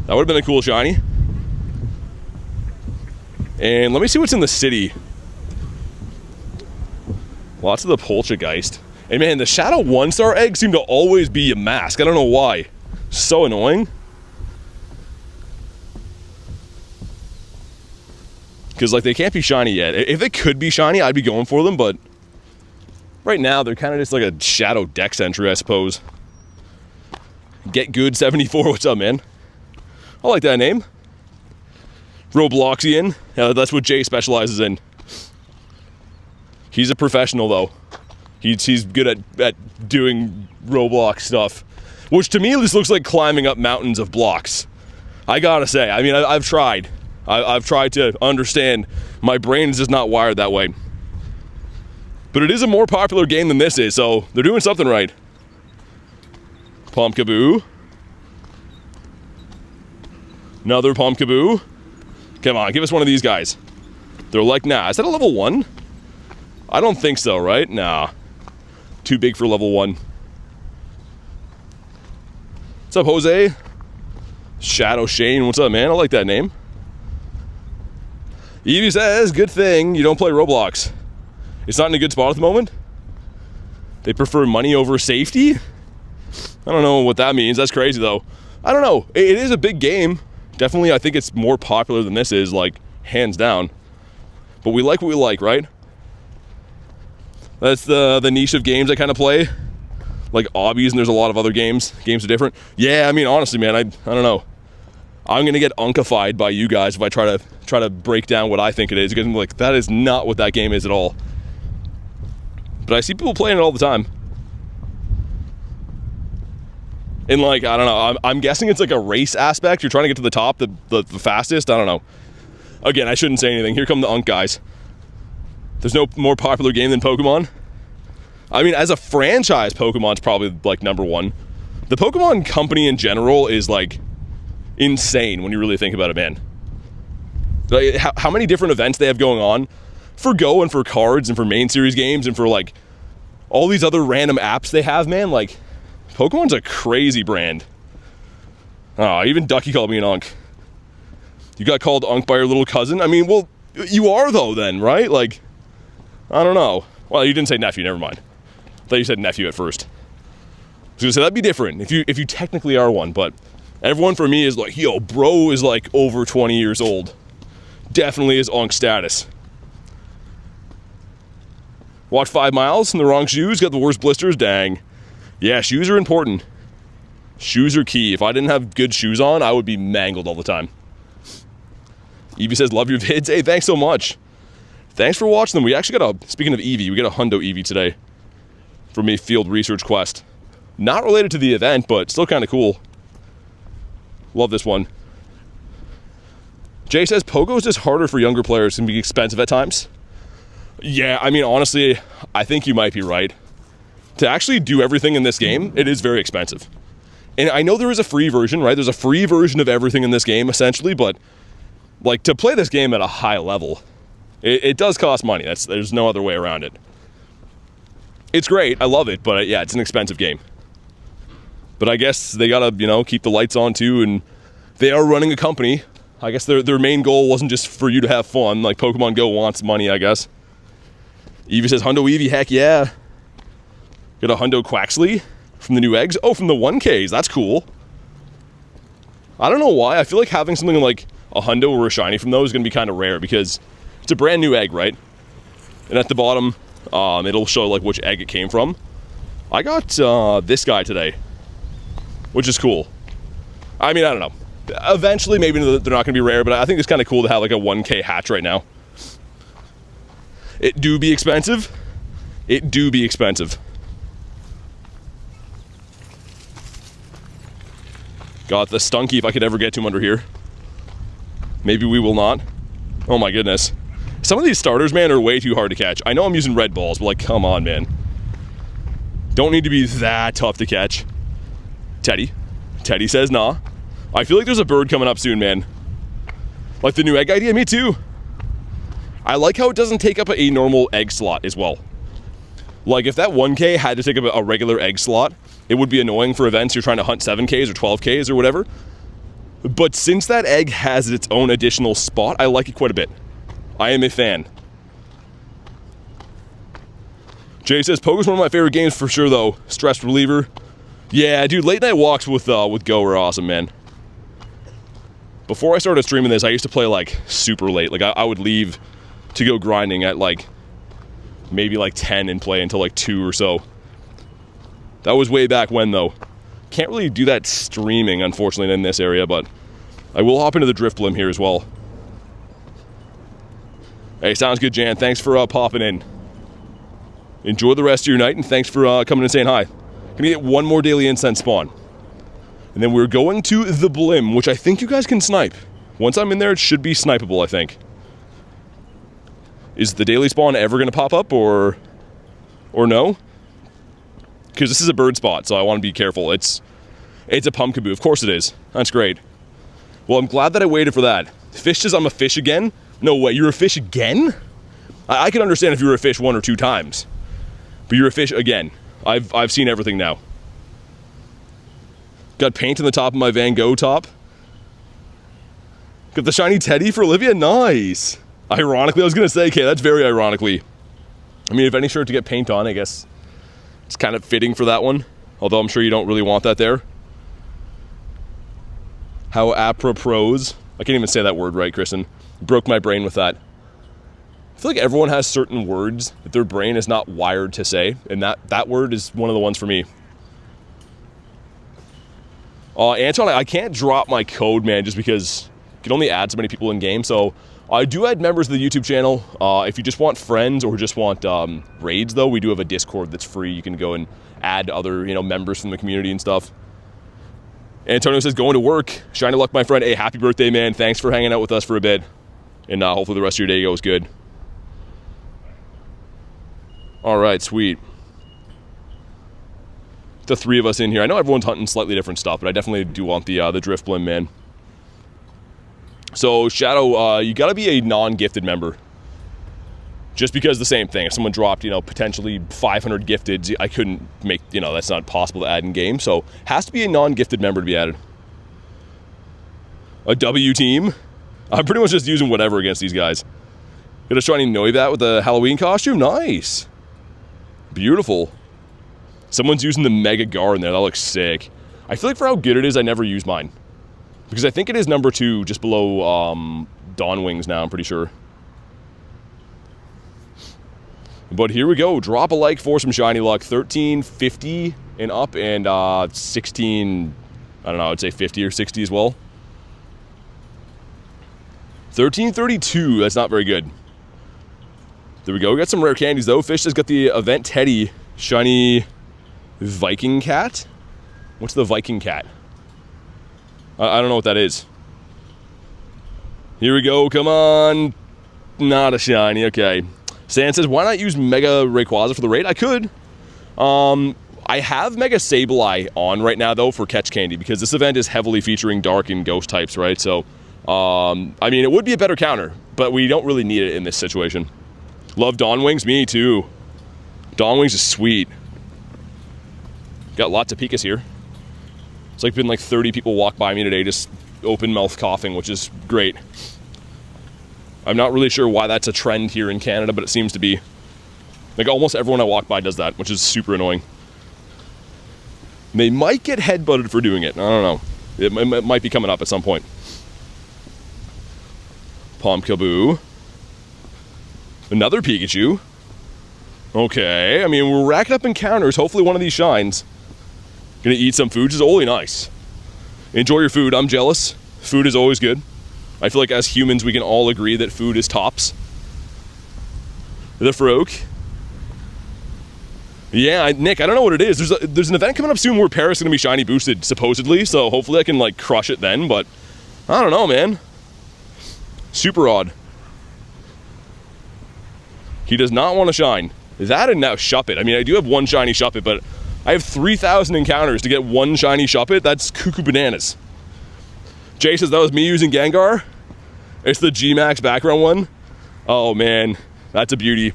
A: That would have been a cool shiny. And let me see what's in the city. Lots of the Poltergeist. And man, the Shadow 1-star eggs seem to always be a mask. I don't know why. So annoying. Because like they can't be shiny yet. If they could be shiny, I'd be going for them, but right now they're kind of just like a Shadow Dex entry, I suppose. Get Good 74, what's up, man? I like that name. Robloxian, that's what Jay specializes in. He's a professional, though. He's good at doing Roblox stuff, which to me this looks like climbing up mountains of blocks. I gotta say, I mean, I've tried. I've tried to understand. My brain is just not wired that way. But it is a more popular game than this is, so they're doing something right. Pumpkaboo. Another Pumpkaboo. Come on, give us one of these guys. They're like, nah, is that a level 1? I don't think so, right? Nah. Too big for level 1. What's up, Jose? Shadow Shane, what's up, man? I like that name. Evie says, good thing you don't play Roblox. It's not in a good spot at the moment. They prefer money over safety? I don't know what that means. That's crazy, though. I don't know. It is a big game. Definitely, I think it's more popular than this is, like, hands down. But we like what we like, right? That's the niche of games I kind of play. Like obbies, and there's a lot of other games. Games are different. Yeah, I mean, honestly, man, I don't know. I'm gonna get unkified by you guys if I try to break down what I think it is. Because I'm like, that is not what that game is at all. But I see people playing it all the time. And like, I don't know, I'm guessing it's like a race aspect. You're trying to get to the top, the fastest. I don't know. Again, I shouldn't say anything. Here come the Unk guys. There's no more popular game than Pokemon. I mean, as a franchise, Pokemon's probably like #1. The Pokemon company in general is like insane when you really think about it, man. Like, how many different events they have going on for Go and for cards and for main series games and for like all these other random apps they have, man. Like, Pokemon's a crazy brand. Oh, even Ducky called me an Unk. You got called Unk by your little cousin? I mean, well, you are though then, right? Like, I don't know. Well, you didn't say nephew, never mind. I thought you said nephew at first. I was gonna say that'd be different if you technically are one, but everyone for me is like, yo, bro is like over 20 years old. Definitely is Unk status. Walked 5 miles in the wrong shoes, got the worst blisters, dang. Yeah, shoes are important. Shoes are key. If I didn't have good shoes on, I would be mangled all the time. Evie says, love your vids. Hey, thanks so much. Thanks for watching them. We actually got speaking of Eevee, we got a Hundo Eevee today from a field research quest. Not related to the event, but still kind of cool. Love this one. Jay says, Pogo is just harder for younger players and be expensive at times. Yeah, I mean, honestly, I think you might be right. To actually do everything in this game, it is very expensive. And I know there is a free version, right? There's a free version of everything in this game, essentially, but like to play this game at a high level, it does cost money. There's no other way around it. It's great, I love it, but yeah, it's an expensive game. But I guess they gotta, keep the lights on too, and they are running a company. I guess their main goal wasn't just for you to have fun, like Pokemon GO wants money, I guess. Eevee says, Hundo Eevee, heck yeah. Got a Hundo Quaxley from the new eggs. Oh, from the 1Ks, that's cool. I don't know why, I feel like having something like a Hundo or a shiny from those is gonna be kind of rare because it's a brand new egg, right? And at the bottom, it'll show like which egg it came from. I got this guy today, which is cool. I mean, I don't know. Eventually, maybe they're not gonna be rare, but I think it's kind of cool to have like a 1K hatch right now. It do be expensive. It do be expensive. Got the Stunky if I could ever get to him under here. Maybe we will not. Oh my goodness. Some of these starters, man, are way too hard to catch. I know I'm using red balls, but like, come on, man. Don't need to be that tough to catch. Teddy. Teddy says nah. I feel like there's a bird coming up soon, man. Like the new egg idea, me too. I like how it doesn't take up a normal egg slot as well. Like if that 1K had to take up a regular egg slot, it would be annoying for events you're trying to hunt 7Ks or 12Ks or whatever. But since that egg has its own additional spot, I like it quite a bit. I am a fan. Jay says, Pogo's one of my favorite games for sure though. Stress reliever. Yeah, dude, late night walks with Go are awesome, man. Before I started streaming this, I used to play like super late. Like I would leave to go grinding at like maybe like 10 and play until like 2 or so. That was way back when though. Can't really do that streaming, unfortunately, in this area, but I will hop into the Drift Blim here as well. Hey, sounds good, Jan. Thanks for popping in. Enjoy the rest of your night, and thanks for coming and saying hi. Gonna get one more daily incense spawn. And then we're going to the Blim, which I think you guys can snipe. Once I'm in there, it should be snipeable, I think. Is the daily spawn ever gonna pop up, or no? Because this is a bird spot, so I want to be careful. It's a Pumpkaboo, of course it is. That's great. Well, I'm glad that I waited for that. Fish says I'm a fish again? No way, you're a fish again? I can understand if you were a fish 1 or 2 times. But you're a fish again. I've seen everything now. Got paint on the top of my Van Gogh top. Got the shiny Teddy for Olivia, nice. Ironically, I was gonna say, okay, that's very ironically. I mean, if any shirt to get paint on, I guess it's kind of fitting for that one. Although I'm sure you don't really want that there. How apropos. I can't even say that word right, Kristen. Broke my brain with that. I feel like everyone has certain words that their brain is not wired to say, and that word is one of the ones for me. Anton, I can't drop my code, man, just because you can only add so many people in game. So I do add members of the YouTube channel. If you just want friends or just want raids, though, we do have a Discord that's free. You can go and add other, members from the community and stuff. Antonio says, going to work. Shiny luck, my friend. Hey, happy birthday, man. Thanks for hanging out with us for a bit. And hopefully the rest of your day goes good. All right, sweet. the three of us in here. I know everyone's hunting slightly different stuff, but I definitely do want the Drifblim, man. So, Shadow, you gotta be a non-gifted member. Just because the same thing. If someone dropped, you know, potentially 500 gifteds, I couldn't make, you know, that's not possible to add in game. So, has to be a non-gifted member to be added. A W team. I'm pretty much just using whatever against these guys. Got a shiny Noibat with a Halloween costume. Nice. Beautiful. Someone's using the Mega Gar in there. That looks sick. I feel like for how good it is, I never use mine. Because I think it is number 2, just below Dawn Wings now, I'm pretty sure. But here we go. Drop a like for some shiny luck. 1350 and up, and 16, I don't know, I'd say 50 or 60 as well. 1332, that's not very good. There we go. We got some rare candies though. Fish has got the Event Teddy shiny Viking Cat. What's the Viking Cat? I don't know what that is. Here we go. Come on. Not a shiny. Okay. Sand says, why not use Mega Rayquaza for the raid? I could. I have Mega Sableye on right now, though, for Catch Candy, because this event is heavily featuring Dark and Ghost types, right? So, I mean, it would be a better counter, but we don't really need it in this situation. Love Dawn Wings. Me, too. Dawn Wings is sweet. Got lots of Pikas here. It's like been like 30 people walk by me today, just open mouth coughing, which is great. I'm not really sure why that's a trend here in Canada, but it seems to be. Like almost everyone I walk by does that, which is super annoying. They might get headbutted for doing it. I don't know. It might be coming up at some point. Pumpkaboo. Another Pikachu. Okay, I mean, we're racking up encounters. Hopefully one of these shines. Gonna eat some food, which is only nice. Enjoy your food. I'm jealous. Food is always good. I feel like as humans, we can all agree that food is tops. The Froak. Yeah, Nick, I don't know what it is. There's an event coming up soon where Paris is gonna be shiny boosted, supposedly. So hopefully I can like crush it then, but I don't know, man. Super odd. He does not want to shine. That and now Shuppet. I mean, I do have one shiny Shuppet, but I have 3,000 encounters to get one shiny Shuppet. That's cuckoo bananas. Jay says that was me using Gengar. It's the G-Max background one. Oh man, that's a beauty.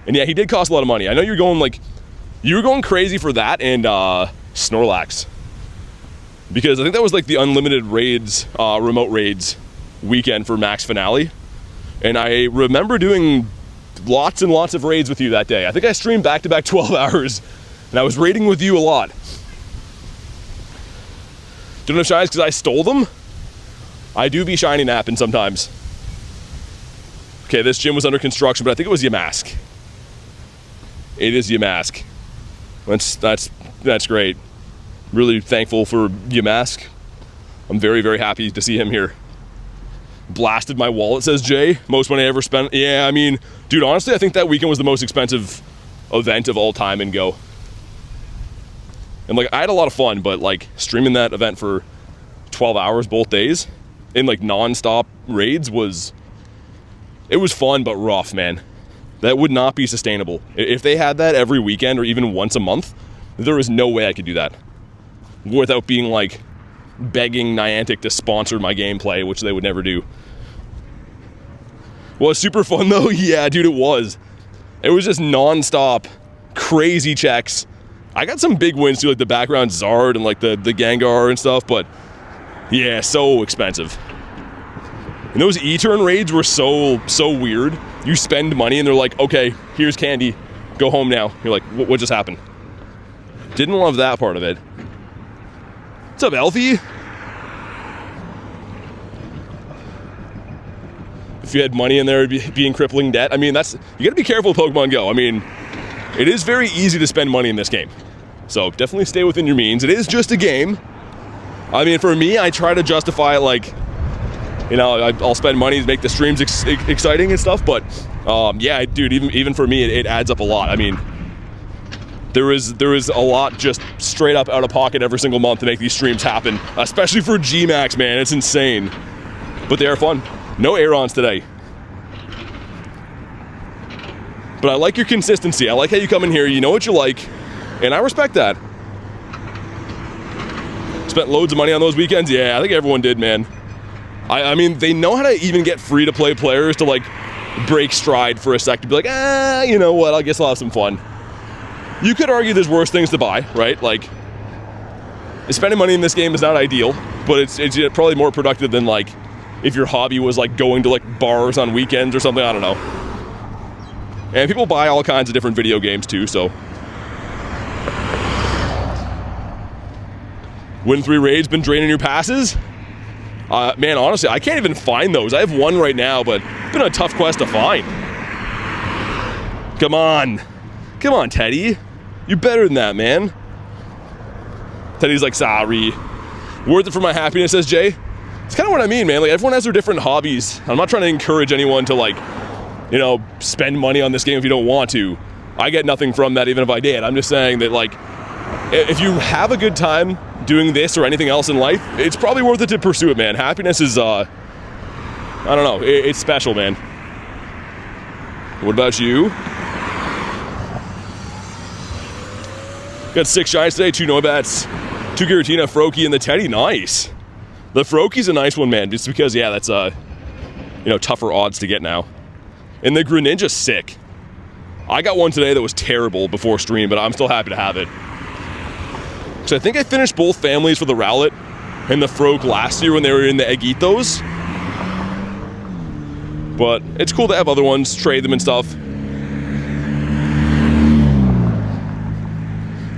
A: And yeah, he did cost a lot of money. I know you're going like, you were going crazy for that and Snorlax. Because I think that was like the unlimited raids, remote raids weekend for Max Finale. And I remember doing lots and lots of raids with you that day. I think I streamed back-to-back 12 hours. And I was raiding with you a lot. Don't have shinies because I stole them? I do be shiny napping sometimes. Okay, this gym was under construction, but I think it was Yamask. It is Yamask. That's great. Really thankful for Yamask. I'm very, very happy to see him here. Blasted my wallet, says Jay. Most money I ever spent. Yeah, I mean, dude, honestly, I think that weekend was the most expensive event of all time in Go. And like, I had a lot of fun, but like streaming that event for 12 hours both days in like non-stop raids it was fun, but rough, man. That would not be sustainable. If they had that every weekend or even once a month, there is no way I could do that without being like begging Niantic to sponsor my gameplay, which they would never do. Was super fun though? Yeah, dude, it was. It was just non-stop crazy checks. I got some big wins too, like the background Zard and like the Gengar and stuff, but yeah, so expensive. And those E-turn raids were so weird. You spend money and they're like, okay, here's candy, go home now. You're like, what just happened? Didn't love that part of it. What's up, Elfie? If you had money in there, it'd be in crippling debt. I mean, you gotta be careful with Pokemon Go. I mean, it is very easy to spend money in this game. So definitely stay within your means. It is just a game. I mean, for me, I try to justify it like, you know, I'll spend money to make the streams exciting and stuff, but yeah, dude, even for me, it adds up a lot. I mean, there is a lot just straight up out of pocket every single month to make these streams happen, especially for G-Max, man. It's insane. But they are fun. No Aerons today. But I like your consistency. I like how you come in here, you know what you like, and I respect that. Spent loads of money on those weekends? Yeah, I think everyone did, man. I mean, they know how to even get free-to-play players to, like, break stride for a sec to be like, you know what, I guess I'll have some fun. You could argue there's worse things to buy, right? Like, spending money in this game is not ideal, but it's probably more productive than, like, if your hobby was, like, going to, like, bars on weekends or something, I don't know. And people buy all kinds of different video games, too, so. Win 3 raids, been draining your passes? Man, honestly, I can't even find those. I have one right now, but it's been a tough quest to find. Come on. Come on, Teddy. You're better than that, man. Teddy's like, sorry. Worth it for my happiness, says Jay. It's kind of what I mean, man. Like, everyone has their different hobbies. I'm not trying to encourage anyone to, like, you know, spend money on this game if you don't want to. I get nothing from that even if I did. I'm just saying that, like, if you have a good time doing this or anything else in life, it's probably worth it to pursue it, man. Happiness is, I don't know, it's special, man. What about you? Got 6 shinies today, 2 Noibats, 2 Giratina, Froakie, and the Teddy. Nice. The Froakie's a nice one, man, just because, yeah, that's, you know, tougher odds to get now. And the Greninja's sick. I got one today that was terrible before stream, but I'm still happy to have it. So I think I finished both families for the Rowlet and the Froak last year when they were in the Eggitos. But it's cool to have other ones, trade them and stuff.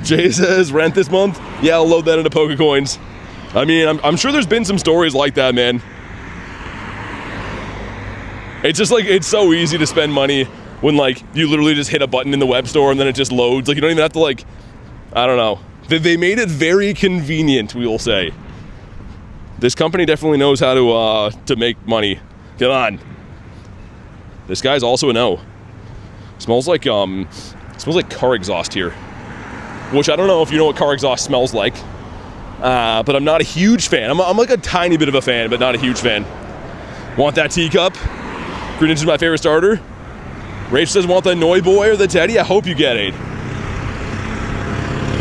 A: Jay says, rent this month? Yeah, I'll load that into Pokecoins. I mean, I'm sure there's been some stories like that, man. It's just like, it's so easy to spend money when, like, you literally just hit a button in the web store and then it just loads. Like, you don't even have to, like, I don't know. They made it very convenient, we will say. This company definitely knows how to make money. Come on. This guy's also an O. Smells like car exhaust here. Which I don't know if you know what car exhaust smells like. But I'm not a huge fan. I'm like a tiny bit of a fan, but not a huge fan. Want that teacup? Greninja's my favorite starter. Rach says, want the Noiboy or the Teddy? I hope you get it.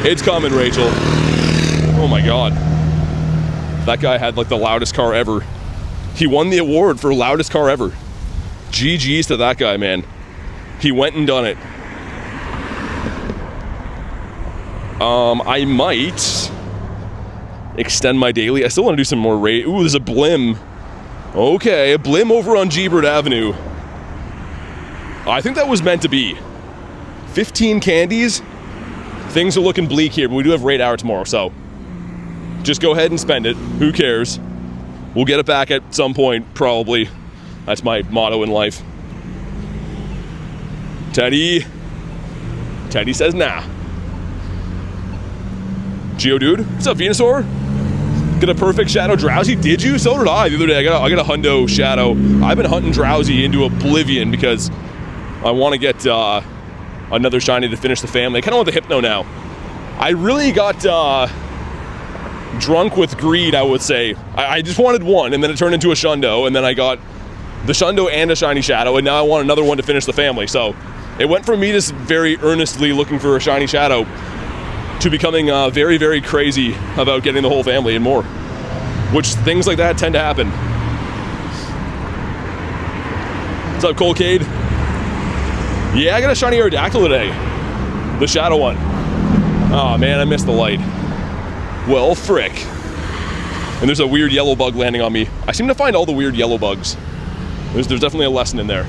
A: It's coming, Rachel. Oh my god. That guy had like the loudest car ever. He won the award for loudest car ever. GG's to that guy, man. He went and done it. I might extend my daily. I still want to do some more raid. Ooh, there's a Blim. Okay, a Blim over on G-Bird Avenue. I think that was meant to be. 15 candies. Things are looking bleak here, but we do have raid hour tomorrow, so just go ahead and spend it. Who cares? We'll get it back at some point, probably. That's my motto in life. Teddy. Teddy says nah. Geodude, what's up, Venusaur? Get a perfect Shadow Drowsy? Did you? So did I the other day. I got a hundo Shadow. I've been hunting Drowsy into oblivion because I want to get another shiny to finish the family. I kind of want the Hypno now. I really got drunk with greed, I would say. I just wanted one, and then it turned into a Shundo, and then I got the Shundo and a shiny Shadow, and now I want another one to finish the family. So it went from me just very earnestly looking for a shiny Shadow to becoming very, very crazy about getting the whole family and more. Which things like that tend to happen. What's up, Colcade? Yeah, I got a shiny Aerodactyl today. The Shadow one. Oh man, I missed the light. Well, frick. And there's a weird yellow bug landing on me. I seem to find all the weird yellow bugs. There's definitely a lesson in there.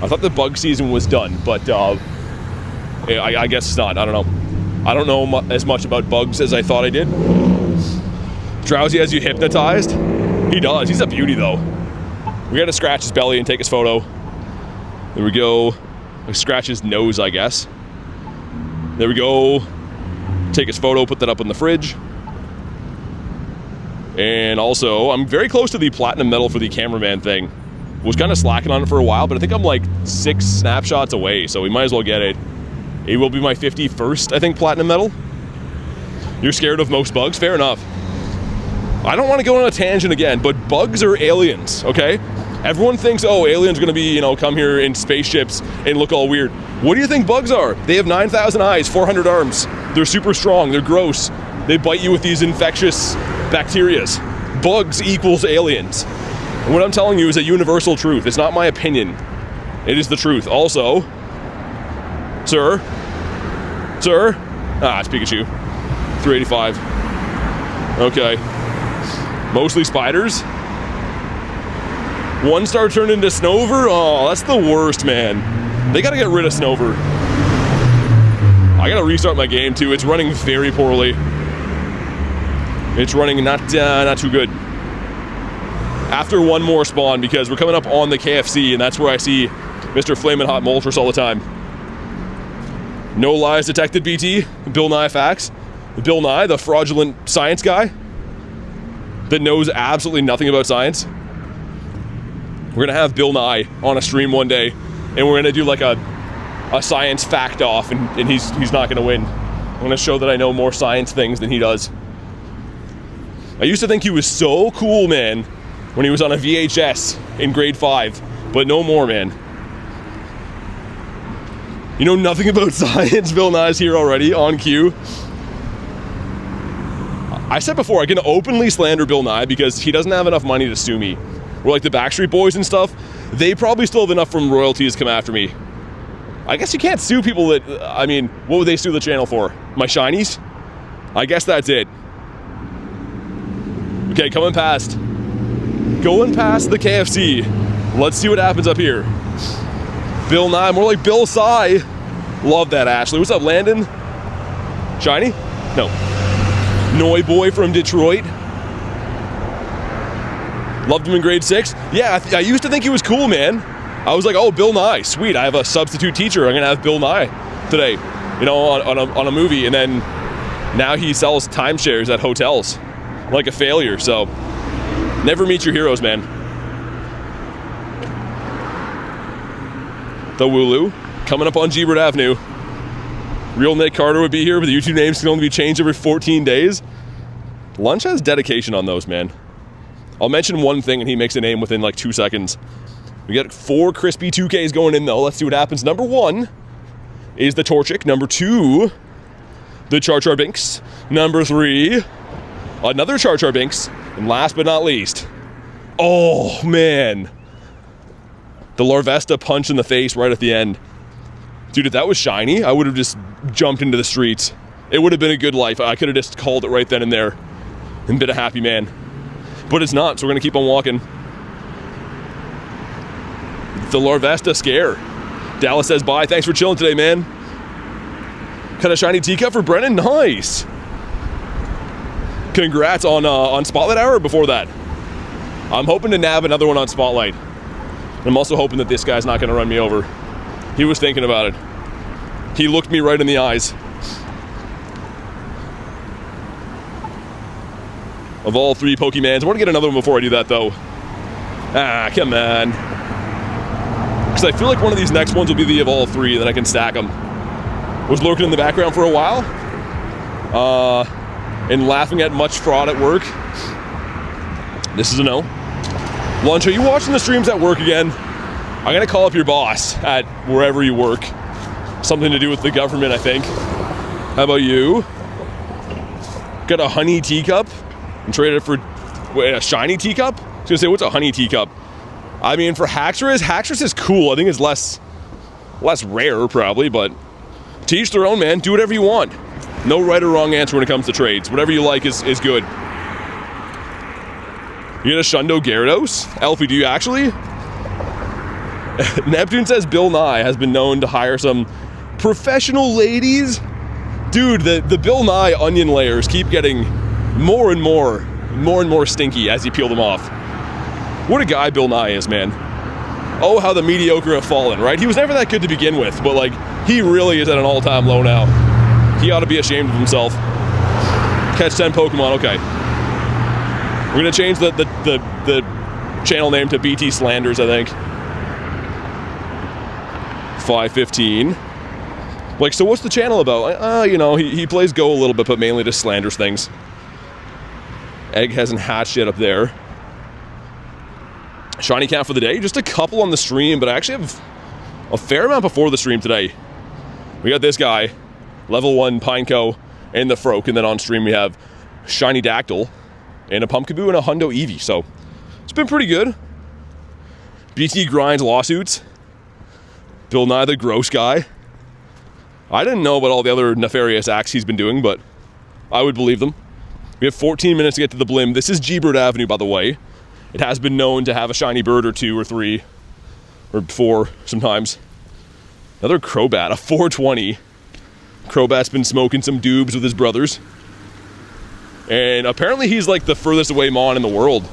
A: I thought the bug season was done, but I guess it's not. I don't know. I don't know as much about bugs as I thought I did. Drowsy has you hypnotized? He does. He's a beauty, though. We gotta scratch his belly and take his photo. There we go. Scratch his nose, I guess. There we go. Take his photo, put that up in the fridge. And also, I'm very close to the platinum medal for the cameraman thing. Was kind of slacking on it for a while, but I think I'm like 6 snapshots away, so we might as well get it. It will be my 51st, I think, platinum medal. You're scared of most bugs? Fair enough. I don't want to go on a tangent again, but bugs are aliens, okay? Everyone thinks, oh, aliens are going to be, you know, come here in spaceships and look all weird. What do you think bugs are? They have 9,000 eyes, 400 arms. They're super strong. They're gross. They bite you with these infectious bacterias. Bugs equals aliens. And what I'm telling you is a universal truth. It's not my opinion. It is the truth. Also, sir, it's Pikachu. 385. Okay. Mostly spiders. 1-star turned into Snover? Oh, that's the worst, man. They gotta get rid of Snover. I gotta restart my game too. It's running very poorly. It's running not too good. After one more spawn, because we're coming up on the KFC, and that's where I see Mr. Flamin' Hot Moltres all the time. No lies detected, BT. Bill Nye facts. Bill Nye, the fraudulent science guy that knows absolutely nothing about science. We're gonna have Bill Nye on a stream one day, and we're gonna do like a science fact off, and he's not gonna win. I'm gonna show that I know more science things than he does. I used to think he was so cool, man, when he was on a VHS in grade 5, but no more, man. You know nothing about science. Bill Nye's here already on cue. I said before, I can openly slander Bill Nye because he doesn't have enough money to sue me. We're like the Backstreet Boys and stuff. They probably still have enough from royalties to come after me. I guess you can't sue people that, I mean, what would they sue the channel for? My shinies? I guess that's it. Okay, going past the KFC. Let's see what happens up here. Bill Nye, more like Bill Cy. Love that, Ashley. What's up, Landon? Shiny? No. Noi Boy from Detroit. Loved him in grade 6. Yeah, I used to think he was cool, man. I was like, oh, Bill Nye, sweet. I have a substitute teacher. I'm gonna have Bill Nye today, you know, on a movie. And then now he sells timeshares at hotels, like a failure. So never meet your heroes, man. The Wooloo coming up on Gebert Avenue. Real Nick Carter would be here, but the YouTube names can only be changed every 14 days. Lunch has dedication on those, man. I'll mention one thing and he makes a name within like 2 seconds. We got 4 crispy 2Ks going in though. Let's see what happens. Number 1 is the Torchic. Number 2, the Char Char Binks. Number 3, another Char Char Binks. And last but not least, oh man, the Larvesta punch in the face right at the end. Dude, if that was shiny, I would have just jumped into the streets. It would have been a good life. I could have just called it right then and there and been a happy man. But it's not, so we're gonna keep on walking. The Larvesta scare. Dallas says bye. Thanks for chilling today, man. Got a shiny teacup for Brennan. Nice. Congrats on Spotlight Hour before that. I'm hoping to nab another one on Spotlight. I'm also hoping that this guy's not gonna run me over. He was thinking about it. He looked me right in the eyes. Of all 3 Pokemans, I want to get another one before I do that though. Ah, come on. Because I feel like one of these next ones will be the of all 3, then I can stack them. Was lurking in the background for a while. And laughing at much fraud at work. This is a no. Lunch, are you watching the streams at work again? I'm gonna call up your boss at wherever you work. Something to do with the government, I think. How about you? Got a honey teacup and traded it for a shiny teacup? I was gonna say, what's a honey teacup? I mean, for Haxorus is cool. I think it's less rare probably, but to each their own, man. Do whatever you want. No right or wrong answer when it comes to trades. Whatever you like is good. You get a Shundo Gyarados? Elfie, do you actually? Neptune says Bill Nye has been known to hire some professional ladies. Dude, the Bill Nye onion layers keep getting more and more stinky as you peel them off. What a guy Bill Nye is, man. Oh, how the mediocre have fallen, right? He was never that good to begin with, but like, he really is at an all-time low now. He ought to be ashamed of himself. Catch 10 Pokemon, okay. We're gonna change the channel name to BT Slanders, I think. 515. Like, so what's the channel about? You know, he plays Go a little bit, but mainly just slanders things. Egg hasn't hatched yet up there. Shiny count for the day, just a couple on the stream, but I actually have a fair amount before the stream today. We got this guy. level 1 Pineco and the Froak, and then on stream we have Shiny Dactyl and a Pumpkaboo and a Hundo Eevee, so it's been pretty good. BT grinds lawsuits. Bill Nye the gross guy. I didn't know about all the other nefarious acts he's been doing, but I would believe them. We have 14 minutes to get to the Blim. This is G-Bird Avenue, by the way. It has been known to have a shiny bird or 2 or 3 or 4 sometimes. Another Crobat, a 420. Crobat's been smoking some doobs with his brothers. And apparently he's like the furthest away Mon in the world.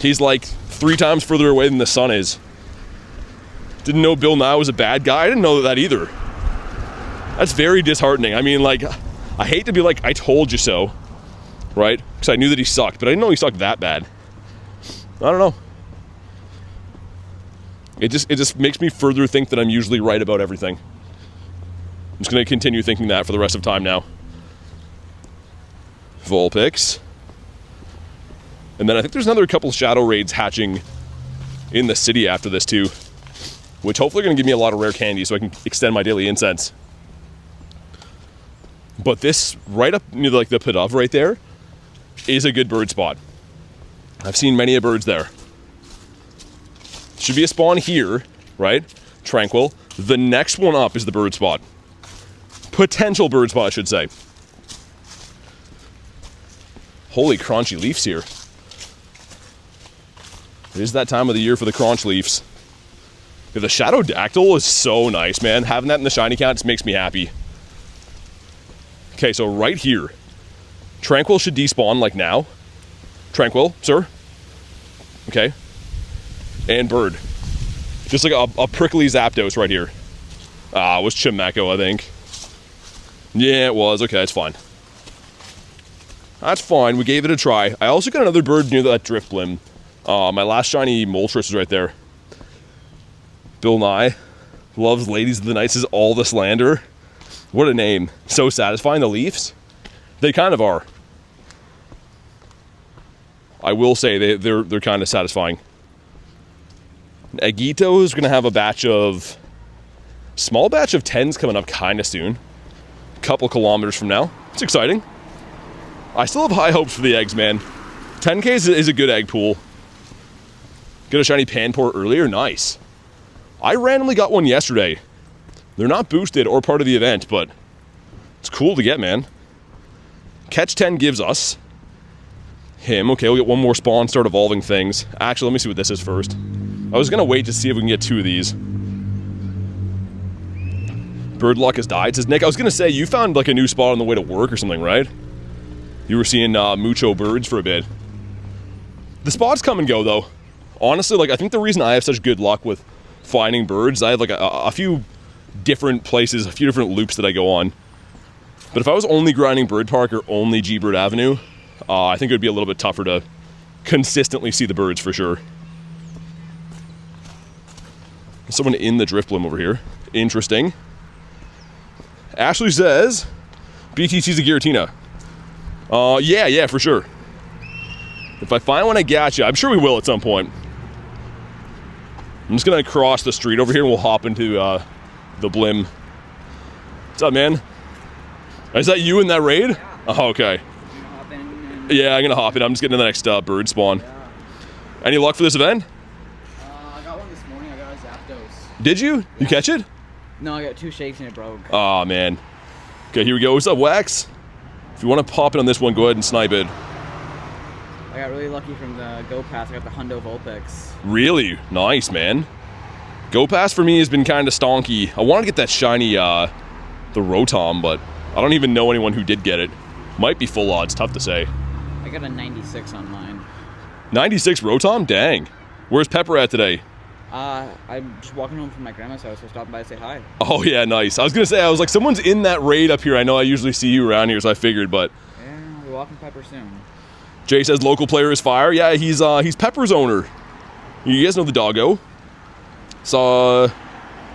A: He's like 3 times further away than the sun is. Didn't know Bill Nye was a bad guy. I didn't know that either. That's very disheartening. I mean, like, I hate to be like, I told you so, right? Because I knew that he sucked, but I didn't know he sucked that bad. I don't know. It just makes me further think that I'm usually right about everything. I'm just going to continue thinking that for the rest of time now. Vulpix. And then I think there's another couple shadow raids hatching in the city after this too, which hopefully are going to give me a lot of rare candy so I can extend my daily incense. But this, right up near like the Pidove right there, is a good bird spot. I've seen many a birds there. Should be a spawn here, right? Tranquil. The next one up is the bird spot. Potential bird spot, I should say. Holy crunchy leaves here. It is that time of the year for the crunch leaves. Yeah, the Shadow Dactyl is so nice, man. Having that in the shiny count just makes me happy. Okay, so right here. Tranquil should despawn like now. Tranquil, sir. Okay. And bird. Just like a prickly Zapdos right here. It was Chimecho, I think. Yeah, it was. Okay, that's fine. That's fine. We gave it a try. I also got another bird near that Drift Blim. My last shiny Moltres is right there. Bill Nye loves Ladies of the Nights is all the slander. What a name. So satisfying. The Leafs, they kind of are. I will say they're kind of satisfying. Agito is going to have a small batch of 10s coming up kind of soon. A couple kilometers from now. It's exciting. I still have high hopes for the eggs, man. 10K is a good egg pool. Got a shiny Panport earlier. Nice. I randomly got one yesterday. They're not boosted or part of the event, but it's cool to get, man. Catch 10 gives us him. Okay, we'll get one more spawn, start evolving things. Actually, let me see what this is first. I was going to wait to see if we can get 2 of these. Bird luck has died, says Nick. I was going to say, you found like a new spot on the way to work or something, right? You were seeing mucho birds for a bit. The spots come and go, though. Honestly, like, I think the reason I have such good luck with finding birds, I have like a few different places, a few different loops that I go on. But if I was only grinding Bird Park or only G-Bird Avenue, I think it would be a little bit tougher to consistently see the birds for sure. Someone in the Drift Blim over here. Interesting. Ashley says, BTC's a Giratina. Yeah, for sure. If I find one, I got you. I'm sure we will at some point. I'm just gonna cross the street over here and we'll hop into the Blim. What's up, man? Is that you in that raid? Yeah. Oh, okay. Yeah, I'm gonna hop in. I'm just getting to the next bird spawn. Yeah. Any luck for this event?
B: I got one this morning. I got a Zapdos.
A: Did you? Yeah. You catch it?
B: No, I got 2 shakes and it broke.
A: Oh, man. Okay, here we go. What's up, Wax? If you want to pop in on this one, go ahead and snipe it.
B: I got really lucky from the Go Pass. I got the Hundo Vulpix.
A: Really? Nice, man. Go Pass for me has been kind of stonky. I want to get that shiny, the Rotom, but I don't even know anyone who did get it. Might be full odds, tough to say.
B: I got a 96 on mine.
A: 96 Rotom? Dang. Where's Pepper at today?
B: I'm just walking home from my grandma's house, so stopping by to say hi.
A: Oh, yeah, nice. I was going to say, I was like, someone's in that raid up here. I know I usually see you around here, so I figured, but...
B: Yeah, I'll be walking Pepper soon.
A: Jay says local player is fire. Yeah, he's Pepper's owner. You guys know the doggo. Saw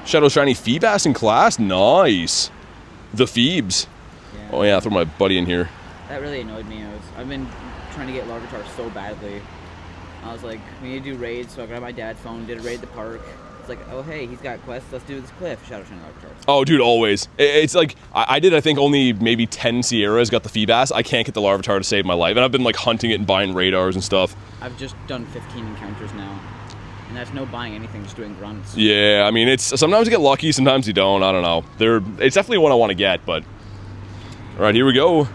A: Shadow Shiny Feebass in class. Nice. The Phoebes. Yeah. Oh yeah, throw my buddy in here.
B: That really annoyed me. I've been trying to get Larvitar so badly. I was like, we need to do raids, so I grabbed my dad's phone, did a raid at the park. It's like, oh hey, he's got quests, let's do this cliff. Shadow Shiny Larvitar.
A: Oh, dude, always. It's like, I did, I think, only maybe 10 Sierras, got the Feebas. I can't get the Larvitar to save my life, and I've been, like, hunting it and buying radars and stuff.
B: I've just done 15 encounters now, and that's no buying anything, just doing grunts.
A: Yeah, I mean, it's sometimes you get lucky, sometimes you don't. I don't know. It's definitely one I want to get, but... All right, here we go.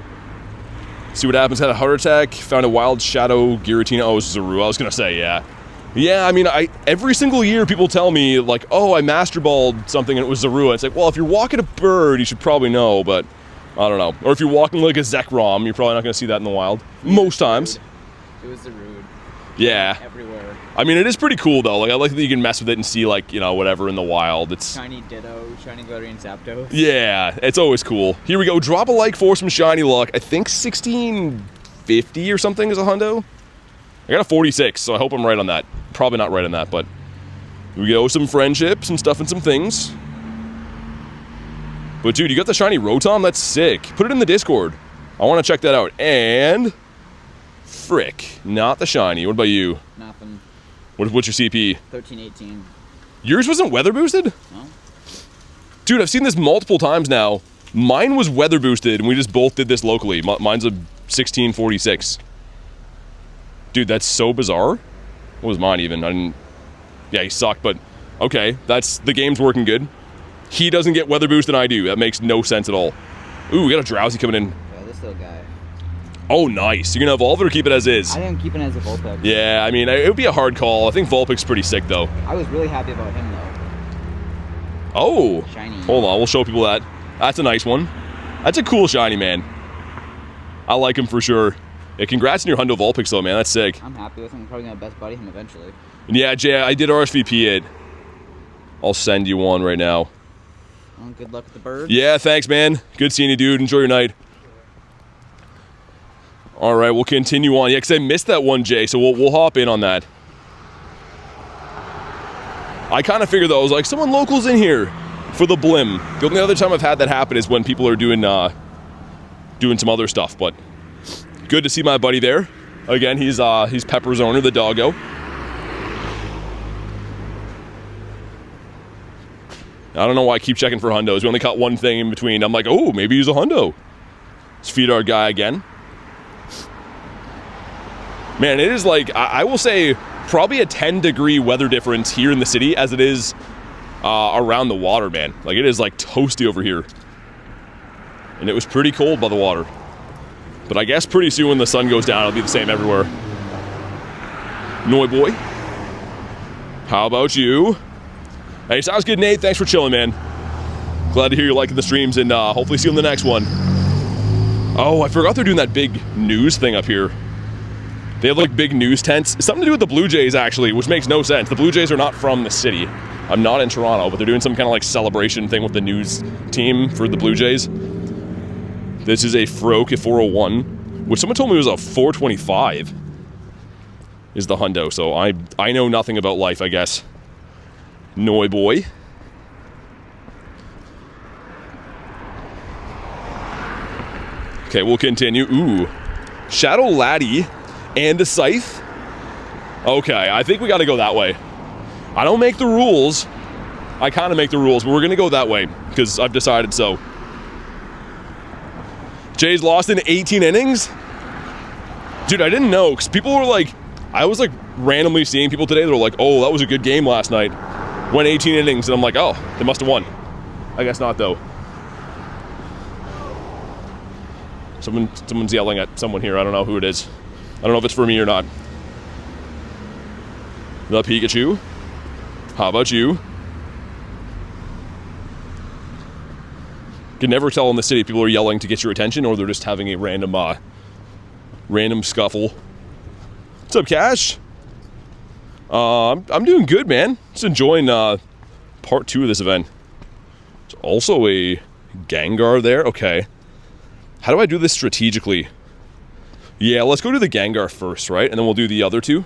A: See what happens. Had a heart attack. Found a wild shadow Giratina. Oh, it's Zaru. I was going to say, yeah. Yeah, I mean, every single year people tell me, like, oh, I Master Balled something and it was Zaru. It's like, well, if you're walking a bird, you should probably know, but I don't know. Or if you're walking like a Zekrom, you're probably not going to see that in the wild. Most times.
B: It was Zaru.
A: Yeah.
B: Everywhere.
A: I mean, it is pretty cool, though. Like, I like that you can mess with it and see, like, you know, whatever in the wild. It's
B: Shiny Ditto, Shiny Galarian Zapdos.
A: Yeah, it's always cool. Here we go. Drop a like for some shiny luck. I think 1650 or something is a hundo. I got a 46, so I hope I'm right on that. Probably not right on that, but here we go. Some friendships and stuff and some things. But, dude, you got the shiny Rotom? That's sick. Put it in the Discord. I want to check that out. And... frick. Not the shiny. What about you?
B: Nothing.
A: What's your CP?
B: 1318.
A: Yours wasn't weather boosted?
B: No.
A: Dude, I've seen this multiple times now. Mine was weather boosted, and we just both did this locally. Mine's a 1646. Dude, that's so bizarre. What was mine even? I didn't... Yeah, he sucked, but... Okay, the game's working good. He doesn't get weather boost and I do. That makes no sense at all. Ooh, we got a Drowsy coming in.
B: Yeah, this little guy.
A: Oh, nice. You're gonna evolve it or keep it as is?
B: I think I'm keeping it as a Vulpix.
A: Yeah, I mean, it would be a hard call. I think Vulpix's pretty sick, though.
B: I was really happy about him, though.
A: Oh!
B: Shiny.
A: Hold on, we'll show people that. That's a nice one. That's a cool shiny, man. I like him for sure. Yeah, congrats on your Hundo Vulpix, though, man. That's sick.
B: I'm happy with him. I'm probably going to best buddy him eventually.
A: Yeah, Jay, I did RSVP it. I'll send you one right now.
B: Well, good luck with the birds.
A: Yeah, thanks, man. Good seeing you, dude. Enjoy your night. All right, we'll continue on. Yeah, because I missed that one, Jay, so we'll hop in on that. I kind of figured, though, I was like, someone local's in here for the blim. The only other time I've had that happen is when people are doing some other stuff, but good to see my buddy there. Again, he's Pepper's owner, the doggo. I don't know why I keep checking for hundos. We only caught one thing in between. I'm like, oh, maybe he's a hundo. Let's feed our guy again. Man, it is like, I will say, probably a 10-degree weather difference here in the city as it is around the water, man. Like, it is like toasty over here. And it was pretty cold by the water. But I guess pretty soon when the sun goes down, it'll be the same everywhere. Noi boy. How about you? Hey, sounds good, Nate. Thanks for chilling, man. Glad to hear you liking the streams, and hopefully see you in the next one. Oh, I forgot they're doing that big news thing up here. They have, like, big news tents. It's something to do with the Blue Jays, actually, which makes no sense. The Blue Jays are not from the city. I'm not in Toronto, but they're doing some kind of, like, celebration thing with the news team for the Blue Jays. This is a Froak at 401, which someone told me was a 425 is the hundo, so I know nothing about life, I guess. Noi boy. Okay, we'll continue. Ooh. Shadow Laddie and a Scythe. Okay, I think we got to go that way. I don't make the rules. I kind of make the rules, but we're going to go that way because I've decided so. Jay's lost in 18 innings? Dude, I didn't know because people were like, I was like randomly seeing people today that were like, oh, that was a good game last night. Went 18 innings, and I'm like, oh, they must have won. I guess not, though. Someone's yelling at someone here. I don't know who it is. I don't know if it's for me or not. The Pikachu. How about you? Can never tell in the city if people are yelling to get your attention or they're just having a random scuffle. What's up, Cash? I'm doing good, man. Just enjoying part 2 of this event. There's also a Gengar there. Okay. How do I do this strategically? Yeah, let's go do the Gengar first, right? And then we'll do the other 2.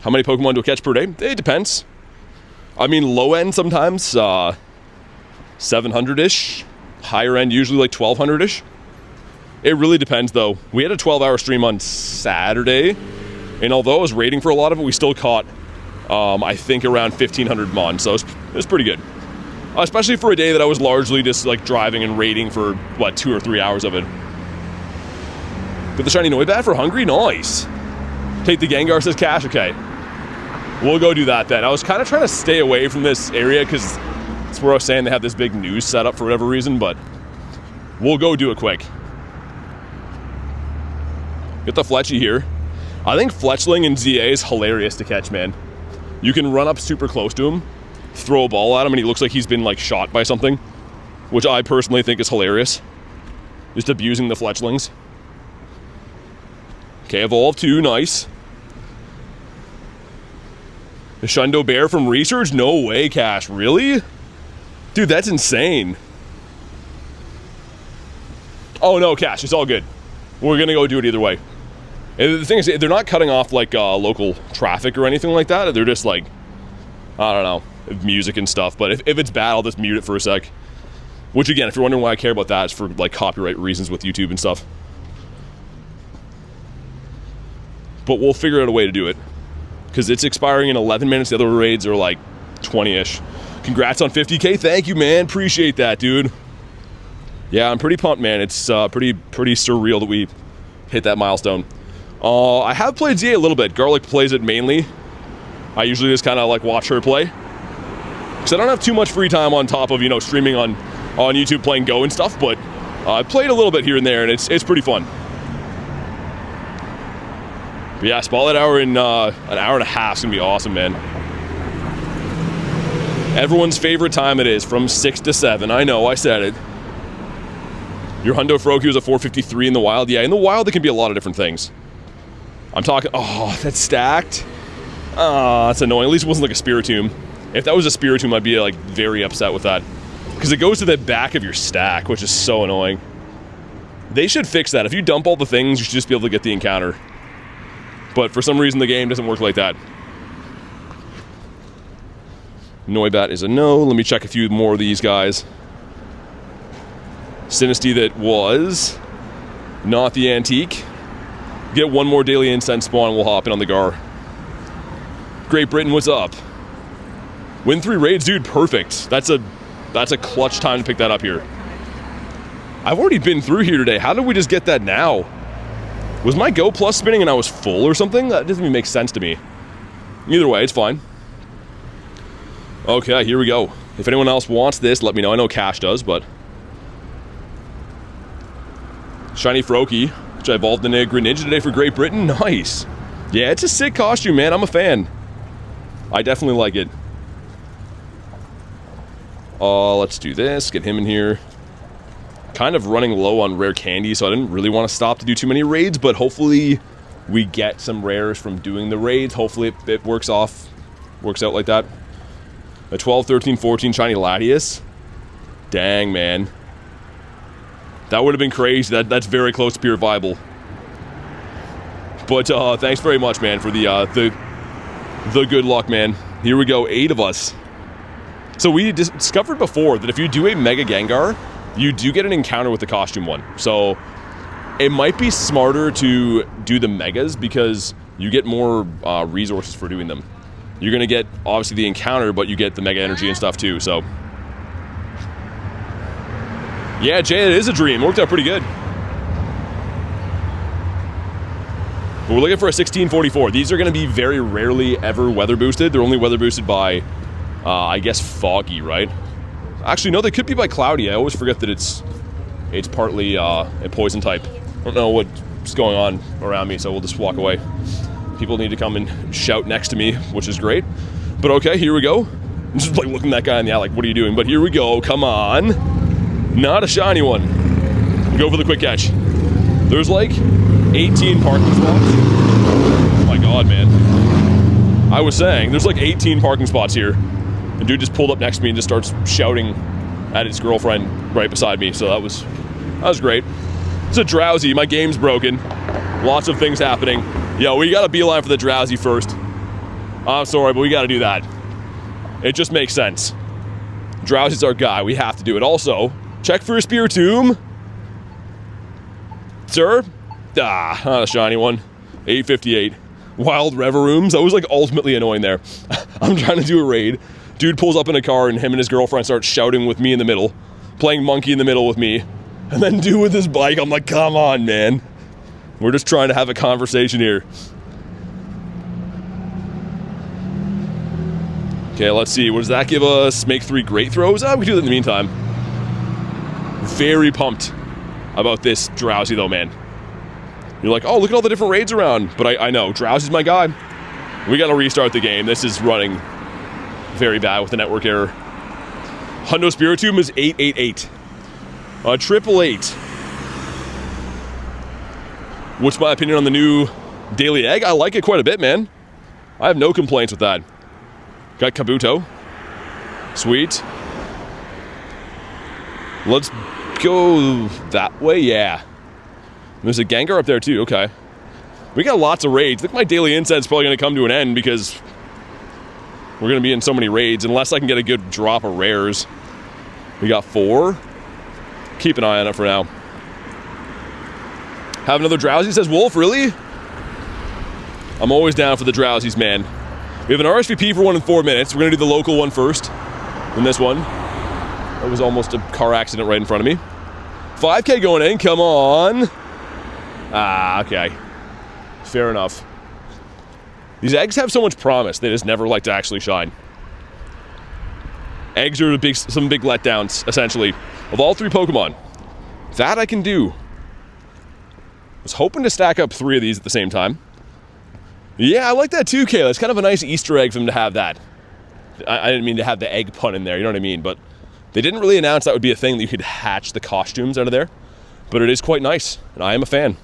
A: How many Pokemon do I catch per day? It depends. I mean, low end sometimes, 700-ish. Higher end, usually like 1,200-ish. It really depends, though. We had a 12-hour stream on Saturday. And although I was raiding for a lot of it, we still caught I think around 1,500 mon, so it was pretty good. Especially for a day that I was largely just like driving and raiding for, what, 2 or 3 hours of it. Get the shiny Noibat for hungry? Nice. Take the Gengar, says Cash. Okay. We'll go do that then. I was kind of trying to stay away from this area because it's where I was saying they have this big news set up for whatever reason, but we'll go do it quick. Get the Fletchy here. I think Fletchling in ZA is hilarious to catch, man. You can run up super close to him, throw a ball at him, and he looks like he's been like shot by something, which I personally think is hilarious. Just abusing the Fletchlings. Okay, Evolve 2, nice. The Shundo Bear from Research? No way, Cash, really? Dude, that's insane. Oh no, Cash, it's all good. We're gonna go do it either way. And the thing is, they're not cutting off like local traffic or anything like that. They're just like, I don't know, music and stuff. But if it's bad, I'll just mute it for a sec. Which again, if you're wondering why I care about that, it's for like copyright reasons with YouTube and stuff. But we'll figure out a way to do it. Because it's expiring in 11 minutes. The other raids are like 20-ish. Congrats on 50K. Thank you, man. Appreciate that, dude. Yeah, I'm pretty pumped, man. It's pretty surreal that we hit that milestone. I have played ZA a little bit. Garlic plays it mainly. I usually just kind of like watch her play. Because I don't have too much free time on top of, you know, streaming on YouTube playing Go and stuff. But I played a little bit here and there, and it's pretty fun. But yeah, Spotlight Hour in an hour and a half is going to be awesome, man. Everyone's favorite time it is, from 6 to 7. I know, I said it. Your Hundo Froakie was a 453 in the wild. Yeah, in the wild, it can be a lot of different things. I'm talking... Oh, that's stacked. Ah, that's annoying. At least it wasn't like a Spiritomb. If that was a Spiritomb, I'd be like very upset with that. Because it goes to the back of your stack, which is so annoying. They should fix that. If you dump all the things, you should just be able to get the encounter. But for some reason, the game doesn't work like that. Noibat is a no. Let me check a few more of these guys. SINISTEA that was not the antique. Get one more daily incense spawn and we'll hop in on the Gar. Great Britain, what's up? Win 3 raids, dude, perfect. That's a clutch time to pick that up here. I've already been through here today. How did we just get that now? Was my Go Plus spinning and I was full or something? That doesn't even make sense to me. Either way, it's fine. Okay, here we go. If anyone else wants this, let me know. I know Cash does, but... Shiny Froakie, which I evolved in a Greninja today for Great Britain. Nice. Yeah, it's a sick costume, man. I'm a fan. I definitely like it. Let's do this. Get him in here. Kind of running low on rare candy, so I didn't really want to stop to do too many raids, but hopefully we get some rares from doing the raids. Hopefully it works out like that. A 12, 13, 14 shiny Latias. Dang, man. That would have been crazy. That's very close to pure viable. But thanks very much, man, for the good luck, man. Here we go, 8 of us. So we discovered before that if you do a Mega Gengar, you do get an encounter with the costume one. So it might be smarter to do the Megas because you get more resources for doing them. You're going to get, obviously, the encounter, but you get the Mega Energy and stuff too, so... Yeah, Jay, it is a dream. It worked out pretty good. But we're looking for a 1644. These are going to be very rarely ever weather boosted. They're only weather boosted by, I guess, foggy, right? Actually, no, they could be by cloudy. I always forget that it's partly a poison type. I don't know what's going on around me, so we'll just walk away. People need to come and shout next to me, which is great. But okay, here we go. I'm just like looking that guy in the eye like, what are you doing? But here we go. Come on. Not a shiny one. Go for the quick catch. There's like 18 parking spots. Oh my god, man. I was saying, there's like 18 parking spots here. The dude just pulled up next to me and just starts shouting at his girlfriend right beside me. So that was great. It's a Drowsy. My game's broken. Lots of things happening. Yo, we got a beeline for the Drowsy first. I'm sorry, but we got to do that. It just makes sense. Drowsy's our guy. We have to do it. Also, check for a Spiritomb. Sir? Ah, not a shiny one. 858. Wild Reverooms. That was like ultimately annoying there. I'm trying to do a raid. Dude pulls up in a car and him and his girlfriend start shouting with me in the middle. Playing monkey in the middle with me. And then dude with his bike, I'm like, come on, man. We're just trying to have a conversation here. Okay, let's see. What does that give us? Make 3 great throws? We can do that in the meantime. Very pumped about this Drowsy though, man. You're like, oh, look at all the different raids around. But I know, Drowsy's my guy. We gotta restart the game. This is running very bad with the network error. Hundo Spiritomb is 888. 888. What's my opinion on the new daily egg? I like it quite a bit, man. I have no complaints with that. Got Kabuto. Sweet. Let's go that way, yeah. There's a Gengar up there too, okay. We got lots of raids. I think my daily incense is probably going to come to an end because we're going to be in so many raids unless I can get a good drop of rares. We got 4. Keep an eye on it for now. Have another Drowsy, says Wolf, really? I'm always down for the Drowsies, man. We have an RSVP for 1 in 4 minutes. We're going to do the local one first. Then this one. That was almost a car accident right in front of me. 5K going in, come on. Okay. Fair enough. These eggs have so much promise, they just never like to actually shine. Eggs are some big letdowns, essentially, of all 3 Pokemon. That I can do. Was hoping to stack up 3 of these at the same time. Yeah, I like that too, Kayla. It's kind of a nice Easter egg for them to have that. I didn't mean to have the egg pun in there, you know what I mean? But they didn't really announce that would be a thing that you could hatch the costumes out of there. But it is quite nice, and I am a fan.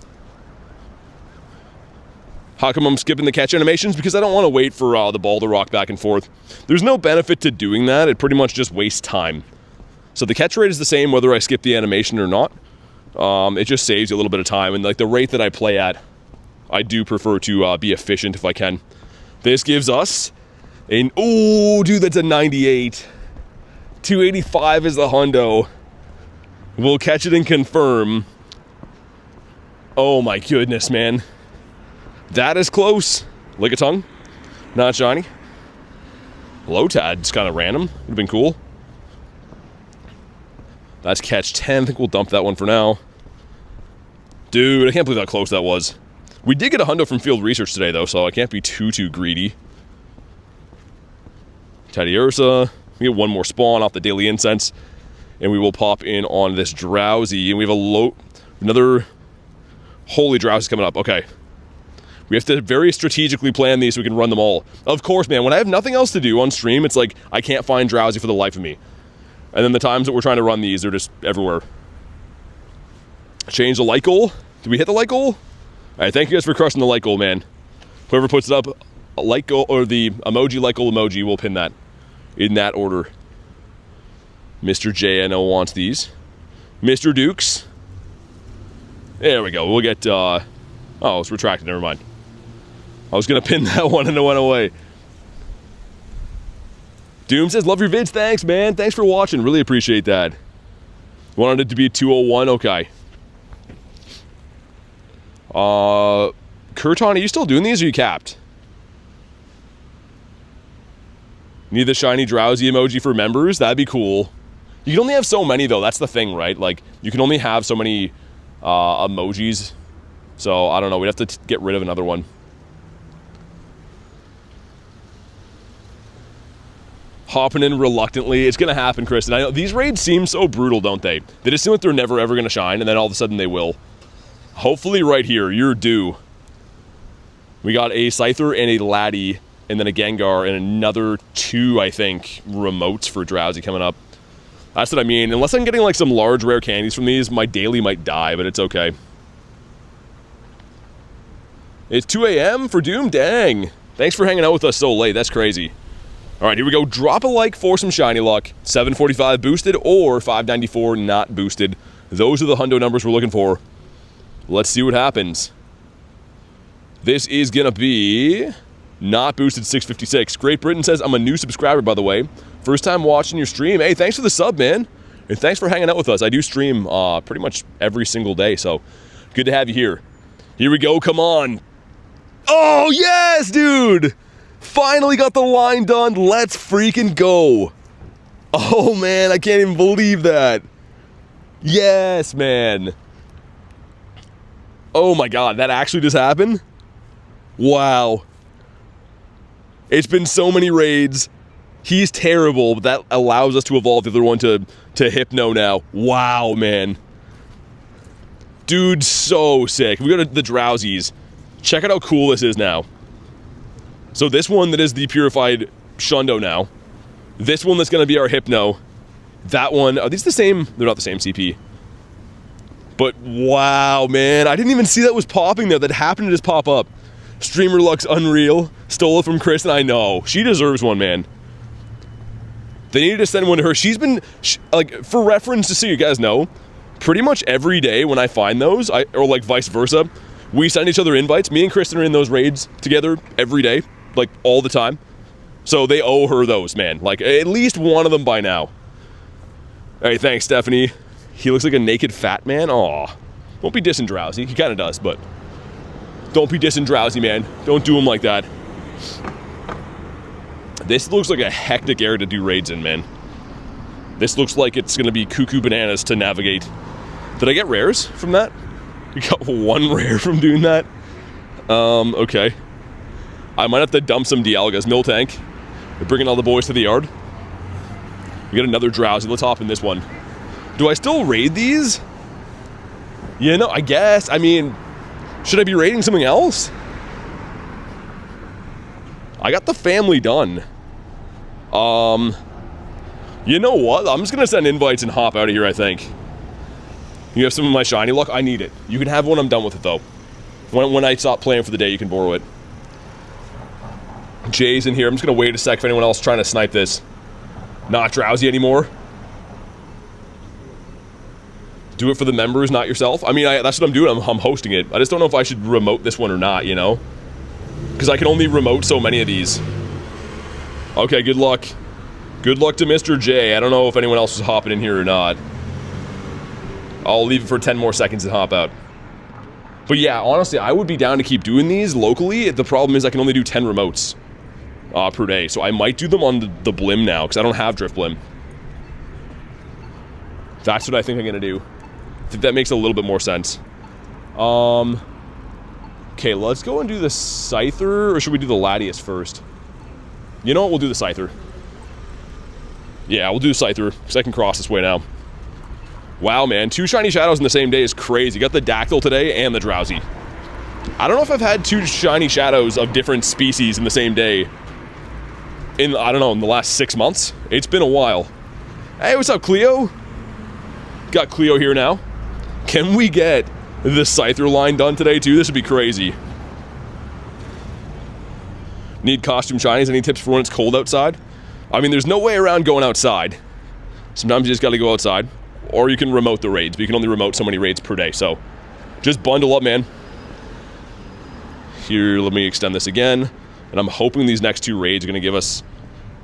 A: How come I'm skipping the catch animations? Because I don't want to wait for the ball to rock back and forth. There's no benefit to doing that. It pretty much just wastes time. So the catch rate is the same whether I skip the animation or not. It just saves you a little bit of time. And like the rate that I play at, I do prefer to be efficient if I can. This gives us an... Oh, dude, that's a 98. 285 is the hundo. We'll catch it and confirm. Oh my goodness, man. That is close. Lick a tongue. Not shiny. Lotad, just kind of random. Would have been cool. That's catch 10. I think we'll dump that one for now. Dude, I can't believe how close that was. We did get a hundo from field research today, though, so I can't be too greedy. Teddiursa. We get 1 more spawn off the daily incense. And we will pop in on this Drowsy. And we have another Holy Drowsy coming up. Okay. We have to very strategically plan these so we can run them all. Of course, man, when I have nothing else to do on stream, it's like I can't find Drowsy for the life of me. And then the times that we're trying to run these, they're just everywhere. Change the light goal. Did we hit the light goal? All right, thank you guys for crushing the light goal, man. Whoever puts it up, a light goal, or the emoji, light goal emoji, we'll pin that in that order. Mr. J, I know, wants these. Mr. Dukes. There we go. We'll get, oh, it's retracted. Never mind. I was going to pin that one and it went away. Doom says, love your vids. Thanks, man. Thanks for watching. Really appreciate that. Wanted it to be 201. Okay. Kurton, are you still doing these or are you capped? Need the shiny Drowsy emoji for members? That'd be cool. You can only have so many, though. That's the thing, right? Like, you can only have so many emojis. So, I don't know. We'd have to get rid of another one. Hopping in reluctantly. It's going to happen, Kristen. I know. These raids seem so brutal, don't they? They just seem like they're never, ever going to shine, and then all of a sudden they will. Hopefully right here, you're due. We got a Scyther and a Laddie, and then a Gengar, and another 2, I think, remotes for Drowsy coming up. That's what I mean. Unless I'm getting like some large rare candies from these, my daily might die, but it's okay. It's 2 a.m. for Doom? Dang. Thanks for hanging out with us so late. That's crazy. All right, here we go. Drop a like for some shiny luck. 745 boosted or 594 not boosted. Those are the hundo numbers we're looking for. Let's see what happens. This is going to be not boosted 656. Great Britain says, I'm a new subscriber, by the way. First time watching your stream. Hey, thanks for the sub, man. And thanks for hanging out with us. I do stream pretty much every single day, so good to have you here. Here we go. Come on. Oh, yes, dude! Finally got the line done. Let's freaking go. Oh, man, I can't even believe that. Yes, man. Oh, my God, that actually just happened? Wow. It's been so many raids. He's terrible, but that allows us to evolve the other one to Hypno now. Wow, man. Dude, so sick. We go to the Drowsies. Check out how cool this is now. So this one that is the purified Shundo now. This one that's going to be our Hypno. That one, are these the same? They're not the same CP. But wow, man. I didn't even see that was popping there. That happened to just pop up. Streamer Luck's unreal. Stole it from Chris, and I know. She deserves one, man. They needed to send one to her. She's been, like, for reference, just so you guys know, pretty much every day when I find those, or like vice versa, we send each other invites. Me and Kristen are in those raids together every day, like all the time. So they owe her those, man. Like, at least one of them by now. Hey, thanks, Stephanie. He looks like a naked fat man. Aw. Don't be dissing Drowsy. He kind of does, but don't be dissing Drowsy, man. Don't do him like that. This looks like a hectic area to do raids in, man. This looks like it's going to be cuckoo bananas to navigate. Did I get rares from that? We got one rare from doing that. Okay. I might have to dump some Dialgas. Miltank. We're bringing all the boys to the yard. We got another Drowsy. Let's hop in this one. Do I still raid these? Yeah, no, I guess. I mean, should I be raiding something else? I got the family done. You know what? I'm just gonna send invites and hop out of here, I think. You have some of my shiny luck? I need it. You can have one, I'm done with it, though. When I stop playing for the day, you can borrow it. Jay's in here. I'm just gonna wait a sec for anyone else trying to snipe this. Not Drowsy anymore. Do it for the members, not yourself. I mean, that's what I'm doing. I'm hosting it. I just don't know if I should remote this one or not, you know? Because I can only remote so many of these. Okay, good luck. Good luck to Mr. J. I don't know if anyone else is hopping in here or not. I'll leave it for 10 more seconds and hop out. But yeah, honestly, I would be down to keep doing these locally. The problem is I can only do 10 remotes per day. So I might do them on the Blim now, because I don't have Drift Blim. That's what I think I'm going to do. I think that makes a little bit more sense. Okay, let's go and do the Scyther, or should we do the Latias first? You know what, we'll do the Scyther. Yeah, we'll do the Scyther, because I can cross this way now. Wow, man, 2 shiny shadows in the same day is crazy. Got the Dactyl today and the Drowsy. I don't know if I've had 2 shiny shadows of different species in the same day in, I don't know, in the last 6 months. It's been a while. Hey, what's up, Cleo? Got Cleo here now. Can we get the Scyther line done today, too? This would be crazy. Need costume shinies? Any tips for when it's cold outside? I mean, there's no way around going outside. Sometimes you just gotta go outside. Or you can remote the raids, but you can only remote so many raids per day, so just bundle up, man. Here, let me extend this again. And I'm hoping these next 2 raids are gonna give us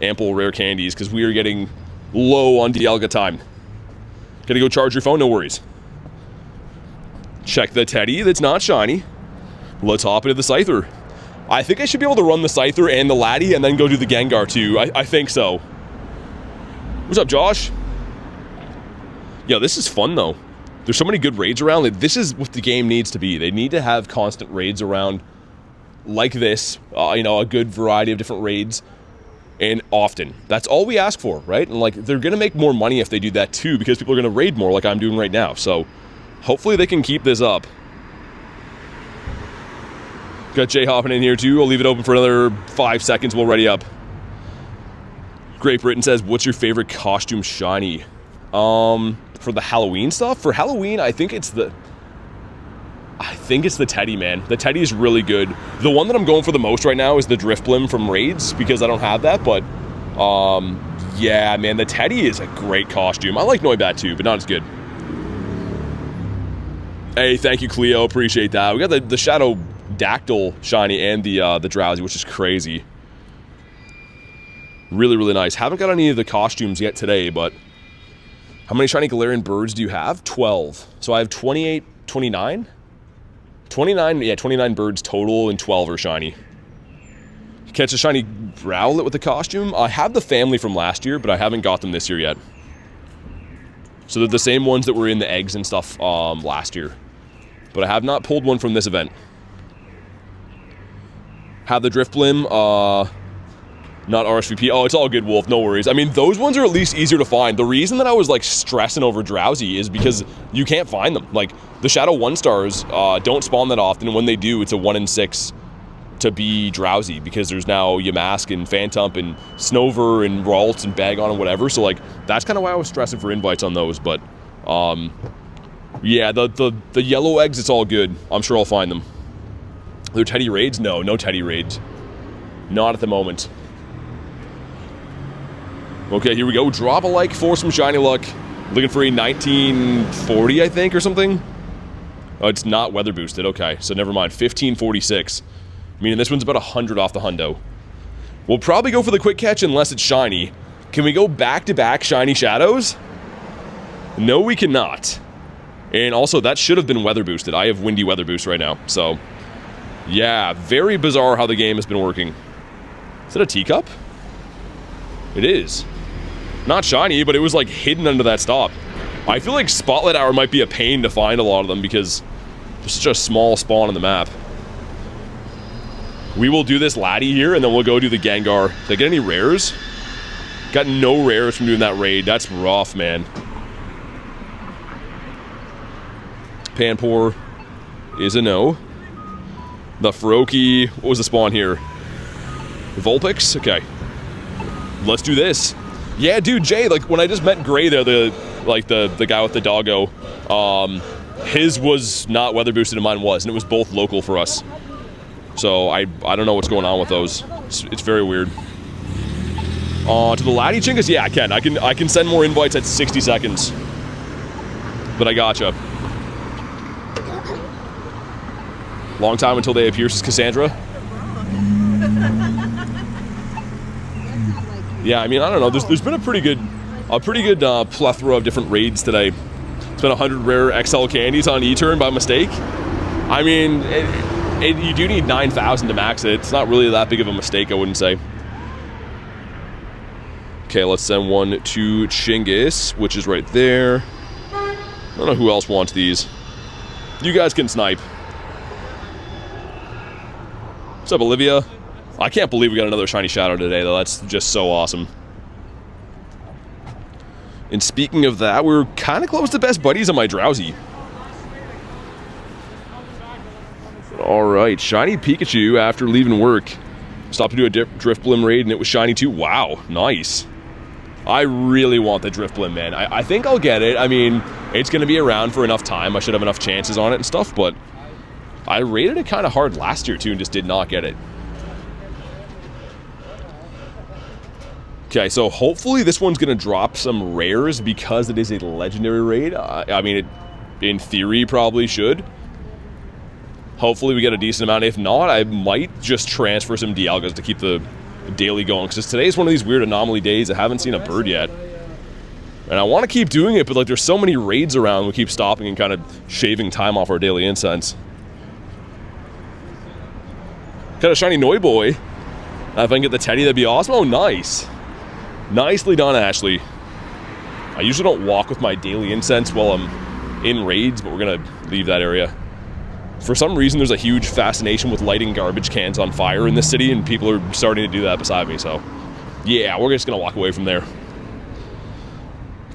A: ample rare candies, because we are getting low on Dialga time. Gotta go charge your phone? No worries. Check the Teddy that's not shiny. Let's hop into the Scyther. I think I should be able to run the Scyther and the Laddie and then go do the Gengar too. I think so. What's up, Josh? Yeah, this is fun though. There's so many good raids around. Like, this is what the game needs to be. They need to have constant raids around like this. You know, a good variety of different raids. And often. That's all we ask for, right? And like, they're gonna make more money if they do that too, because people are gonna raid more like I'm doing right now. So, hopefully they can keep this up. Got Jay hopping in here too. I'll leave it open for another 5 seconds. We'll ready up. Great Britain says, what's your favorite costume shiny? For the Halloween stuff? For Halloween, I think it's the Teddy, man. The Teddy is really good. The one that I'm going for the most right now is the Drift Blim from Raids, because I don't have that, but, yeah, man, the Teddy is a great costume. I like Noibat too, but not as good. Hey, thank you, Cleo. Appreciate that. We got the Shadow Dactyl shiny and the Drowsy, which is crazy. Really, really nice. Haven't got any of the costumes yet today, but how many shiny Galarian birds do you have? 12. So I have 28, 29? 29, yeah, 29 birds total and 12 are shiny. Catch a shiny Rowlet with the costume. I have the family from last year, but I haven't got them this year yet. So they're the same ones that were in the eggs and stuff last year. But I have not pulled one from this event. Have the Drifblim, not RSVP. Oh, it's all good, Wolf, no worries. I mean, those ones are at least easier to find. The reason that I was, like, stressing over Drowsy is because you can't find them. Like, the Shadow 1-stars don't spawn that often, and when they do, it's a 1 in 6 to be Drowsy, because there's now Yamask and Phantump and Snover and Ralts and Bagon and whatever, so, like, that's kind of why I was stressing for invites on those, but, yeah, the yellow eggs, it's all good. I'm sure I'll find them. Are there Teddy raids? No, no Teddy raids. Not at the moment. Okay, here we go. Drop a like for some shiny luck. Looking for a 1940, I think, or something. Oh, it's not weather boosted. Okay, so never mind. 1546. Meaning this one's about 100 off the hundo. We'll probably go for the quick catch unless it's shiny. Can we go back-to-back shiny shadows? No, we cannot. And also, that should have been weather boosted. I have windy weather boost right now, so... yeah, very bizarre how the game has been working. Is it a teacup? It is. Not shiny, but it was like hidden under that stop. I feel like Spotlight Hour might be a pain to find a lot of them because there's such a small spawn on the map. We will do this Laddie here and then we'll go do the Gengar. Did I get any rares? Got no rares from doing that raid. That's rough, man. Panpour is a no. The Froakie, what was the spawn here? Vulpix? Okay. Let's do this. Yeah, dude, Jay, like, when I just met Gray there, the guy with the doggo, his was not weather boosted and mine was, and it was both local for us. So, I don't know what's going on with those. It's very weird. To the Laddie Chingas? Yeah, I can send more invites at 60 seconds. But I gotcha. Long time until they appear, says Cassandra. Yeah, I mean, I don't know. There's been a pretty good plethora of different raids today. Spent 100 rare XL candies on E-turn by mistake. I mean, you do need 9,000 to max it. It's not really that big of a mistake, I wouldn't say. Okay, let's send one to Chinggis, which is right there. I don't know who else wants these. You guys can snipe. What's up, Olivia? I can't believe we got another shiny shadow today, though. That's just so awesome. And speaking of that, we're kind of close to best buddies on my Drowsy. Alright, shiny Pikachu after leaving work. Stopped to do a Drifblim raid and it was shiny too. Wow, nice. I really want the Drifblim, man. I think I'll get it. I mean, it's going to be around for enough time. I should have enough chances on it and stuff, but I rated it kind of hard last year too and just did not get it. Okay, so hopefully this one's going to drop some rares because it is a legendary raid. I mean, it, in theory, probably should. Hopefully we get a decent amount. If not, I might just transfer some Dialgas to keep the daily going. Because today's one of these weird anomaly days. I haven't seen a bird yet. And I want to keep doing it, but like there's so many raids around, we keep stopping and kind of shaving time off our daily incense. Got a shiny Noiboy. If I can get the Teddy, that'd be awesome. Oh, nice. Nicely done, Ashley. I usually don't walk with my daily incense while I'm in raids, but we're going to leave that area. For some reason, there's a huge fascination with lighting garbage cans on fire in this city, and people are starting to do that beside me, so yeah, we're just going to walk away from there.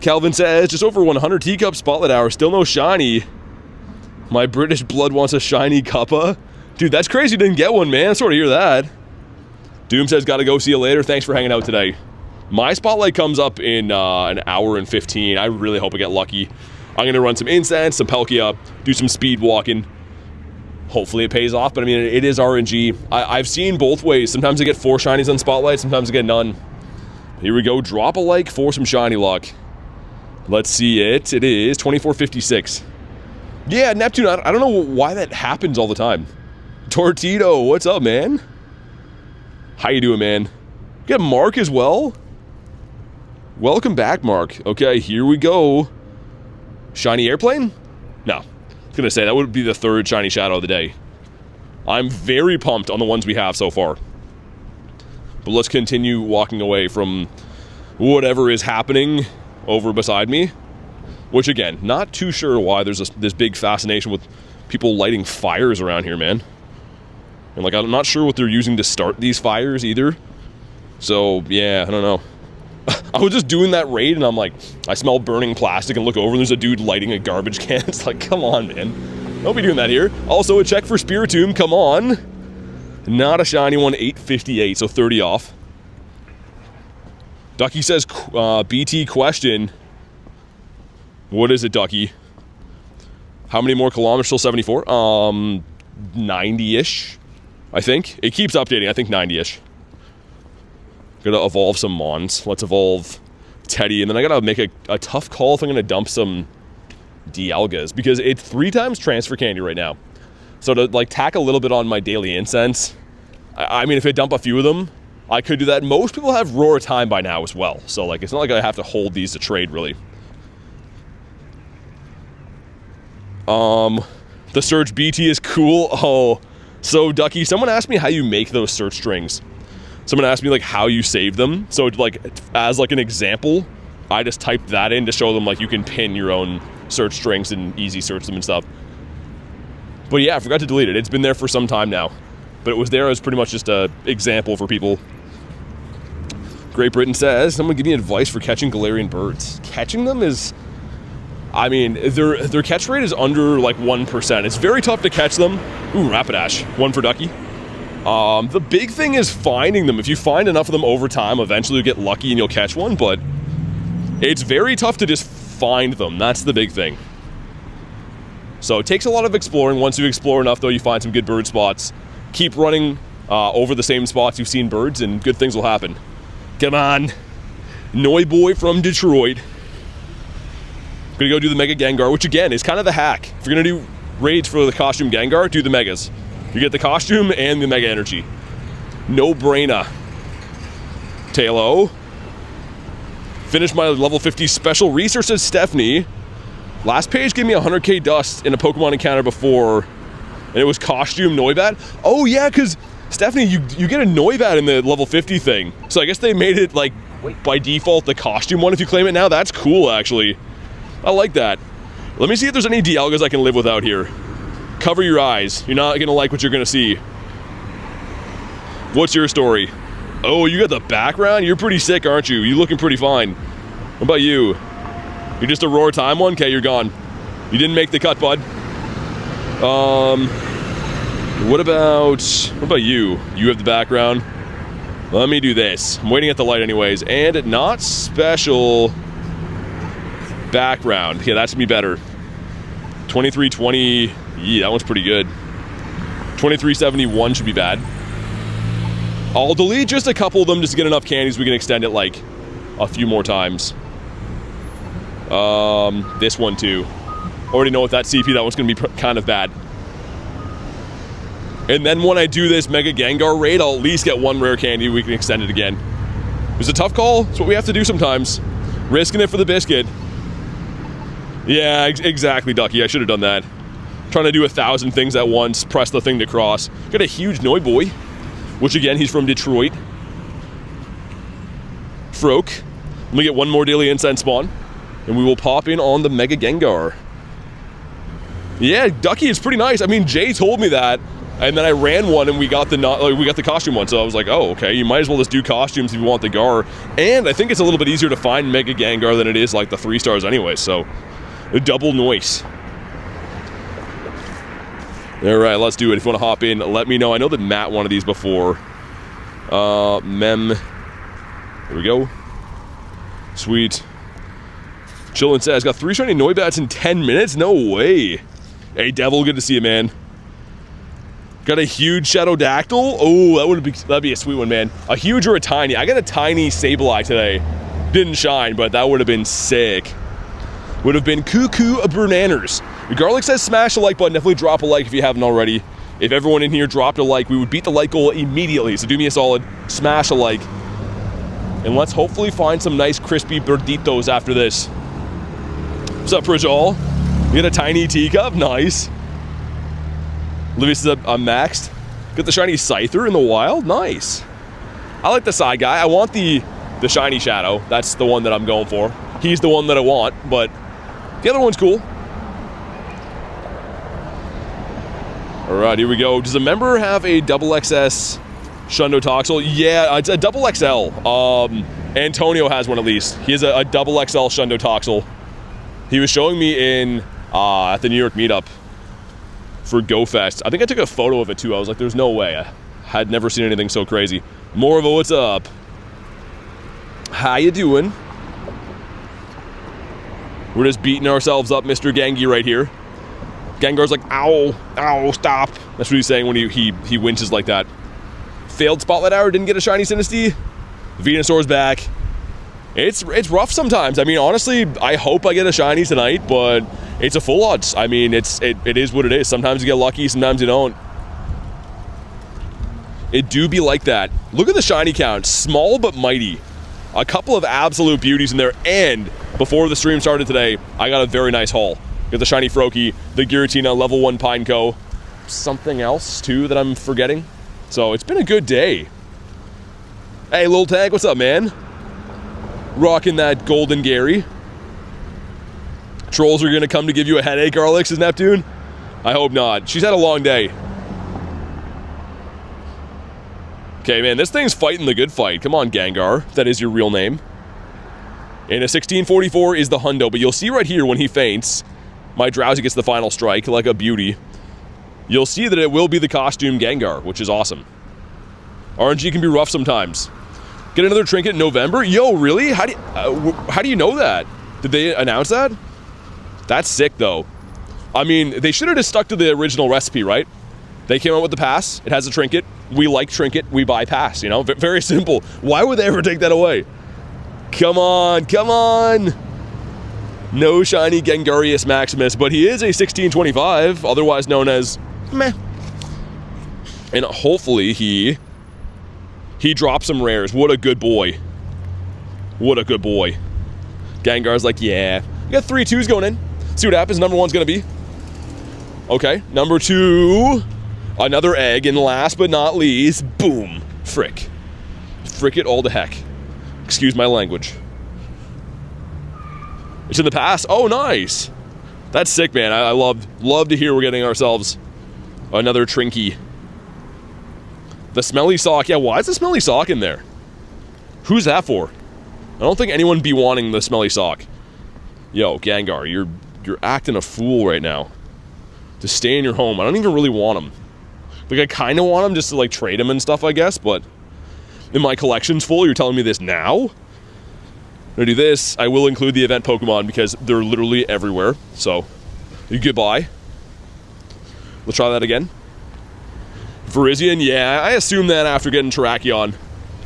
A: Calvin says, just over 100 teacup Spotlight Hour, still no shiny. My British blood wants a shiny cuppa. Dude, that's crazy you didn't get one, man. I sort of hear that. Doom says, gotta go, see you later. Thanks for hanging out today. My spotlight comes up in an hour and 15. I really hope I get lucky. I'm gonna run some incense, some Palkia, do some speed walking. Hopefully it pays off, but I mean, it is RNG. I've seen both ways. Sometimes I get 4 shinies on spotlight, sometimes I get none. Here we go, drop a like for some shiny luck. Let's see it. It is 2456. Yeah, Neptune, I don't know why that happens all the time. Tortito, what's up, man? How you doing, man? Got Mark as well. Welcome back, Mark. Okay, here we go. Shiny airplane? No. was gonna say, that would be the third shiny shadow of the day. I'm very pumped on the ones we have so far. But let's continue walking away from whatever is happening over beside me. Which, again, not too sure why there's this big fascination with people lighting fires around here, man. And, like, I'm not sure what they're using to start these fires either. So, yeah, I don't know. I was just doing that raid, and I'm like, I smell burning plastic, and look over, and there's a dude lighting a garbage can. It's like, come on, man. Don't be doing that here. Also, a check for Spiritomb, come on. Not a shiny one, 858, so 30 off. Ducky says, BT question. What is it, Ducky? How many more kilometers till 74? 90-ish, I think. It keeps updating, I think 90-ish. Gotta evolve some Mons. Let's evolve Teddy, and then I gotta make a tough call if I'm gonna dump some Dialgas, because it's 3 times transfer candy right now. So to, like, tack a little bit on my daily incense, I mean, if I dump a few of them, I could do that. Most people have Roar Time by now as well, so, like, it's not like I have to hold these to trade, really. The Surge BT is cool. Oh, so, Ducky, someone asked me how you make those search strings. Someone asked me, like, how you save them. So, like, as, like, an example, I just typed that in to show them, like, you can pin your own search strings and easy search them and stuff. But yeah, I forgot to delete it. It's been there for some time now. But it was there as pretty much just an example for people. Great Britain says, someone give me advice for catching Galarian birds. Catching them is... I mean, their catch rate is under, like, 1%. It's very tough to catch them. Ooh, Rapidash. 1 for Ducky. The big thing is finding them. If you find enough of them over time, eventually you'll get lucky and you'll catch one, but it's very tough to just find them. That's the big thing. So it takes a lot of exploring. Once you explore enough, though, you find some good bird spots. Keep running over the same spots you've seen birds, and good things will happen. Come on. Noiboy from Detroit. Gonna go do the Mega Gengar, which, again, is kind of the hack. If you're gonna do raids for the Costume Gengar, do the Megas. You get the costume and the Mega Energy. No-brainer. Tailo. Finished my level 50 special research, says Stephanie. Last page gave me 100k dust in a Pokemon encounter before, and it was costume Noibat. Oh yeah, because Stephanie, you get a Noibat in the level 50 thing. So I guess they made it, like, by default the costume one if you claim it now. That's cool, actually. I like that. Let me see if there's any Dialgas I can live without here. Cover your eyes. You're not gonna like what you're gonna see. What's your story? Oh, you got the background? You're pretty sick, aren't you? You looking pretty fine. What about you? You're just a Roar Time one? Okay, you're gone. You didn't make the cut, bud. What about you? You have the background. Let me do this. I'm waiting at the light anyways. And not special background. Yeah, that's me better. 2320. Yeah, that one's pretty good. 2371 should be bad. I'll delete just a couple of them just to get enough candies we can extend it, like, a few more times. This one too. Already know with that CP, that one's gonna be kind of bad. And then when I do this Mega Gengar raid, I'll at least get 1 rare candy, we can extend it again. It's a tough call, it's what we have to do sometimes. Risking it for the biscuit. Yeah, exactly, Ducky, I should have done that. Trying to do 1,000 things at once, press the thing to cross. Got a huge Noiboy, which again, he's from Detroit. Froak. Let me get 1 more daily incense spawn, and we will pop in on the Mega Gengar. Yeah, Ducky is pretty nice. I mean, Jay told me that, and then I ran one and we got the costume one, so I was like, oh, okay, you might as well just do costumes if you want the Gar. And I think it's a little bit easier to find Mega Gengar than it is like the 3 stars anyway, so a double noise. All right, let's do it. If you want to hop in, let me know. I know that Matt wanted these before. Mem. There we go. Sweet. Chillin' says, got 3 shiny Noibats in 10 minutes? No way. Hey, Devil, good to see you, man. Got a huge Shadowdactyl? Oh, that'd be a sweet one, man. A huge or a tiny? I got a tiny Sableye today. Didn't shine, but that would have been sick. Would have been cuckoo bananas. Garlic says smash a like button. Definitely drop a like if you haven't already. If everyone in here dropped a like, we would beat the like goal immediately. So do me a solid, smash a like. And let's hopefully find some nice crispy birditos after this. What's up, Prijal? You get a tiny teacup, nice. Livia says I'm maxed. Get the shiny Scyther in the wild, nice. I like the side guy. I want the shiny Shadow. That's the one that I'm going for. He's the one that I want, but the other one's cool. All right, here we go. Does a member have a double XS Shundo Toxel? Yeah, it's a double XL. Antonio has one at least. He has a double XL Shundo Toxel. He was showing me in at the New York meetup for Go Fest. I think I took a photo of it too. I was like, there's no way. I had never seen anything so crazy. Morvo, what's up? How you doing? We're just beating ourselves up, Mr. Gengi right here. Gengar's like, ow, ow, stop. That's what he's saying when he winches like that. Failed Spotlight Hour, didn't get a shiny Sinistea. Venusaur's back. It's rough sometimes. I mean, honestly, I hope I get a shiny tonight, but it's a full odds. I mean, it is what it is. Sometimes you get lucky, sometimes you don't. It do be like that. Look at the shiny count. Small but mighty. A couple of absolute beauties in there, and before the stream started today, I got a very nice haul. Got the shiny Froakie, the Giratina, level 1 Pineco, something else too that I'm forgetting. So it's been a good day. Hey, Lil Tag, what's up, man? Rocking that golden Gary. Trolls are gonna come to give you a headache, Garlic, says Neptune. I hope not. She's had a long day. Okay, man, this thing's fighting the good fight. Come on, Gengar. That is your real name. And a 1644 is the hundo, but you'll see right here when he faints, my Drowsy gets the final strike like a beauty. You'll see that it will be the Costume Gengar, which is awesome. RNG can be rough sometimes. Get another trinket in November? Yo, really? How do you know that? Did they announce that? That's sick, though. I mean, they should have just stuck to the original recipe, right? They came out with the pass. It has a trinket. We like trinket. We buy pass, you know? Very simple. Why would they ever take that away? Come on, come on. No shiny Gengarius Maximus, but he is a 1625, otherwise known as meh. And hopefully he drops some rares. What a good boy. What a good boy. Gengar's like, yeah. We got 3 2s going in. See what happens. Number 1's gonna be. Okay, number 2. Another egg, and last but not least, boom. Frick. Frick it all the heck. Excuse my language. It's in the past. Oh, nice. That's sick, man. I love to hear we're getting ourselves another Trinky. The smelly sock. Yeah, why is the smelly sock in there? Who's that for? I don't think anyone be wanting the smelly sock. Yo, Gengar, you're acting a fool right now. To stay in your home. I don't even really want him. Like, I kind of want him just to, like, trade him and stuff, I guess, but if my collection's full, you're telling me this now? I'm gonna do this. I will include the event Pokemon because they're literally everywhere. So, goodbye. Let's try that again. Virizion, yeah, I assume that after getting Terrakion,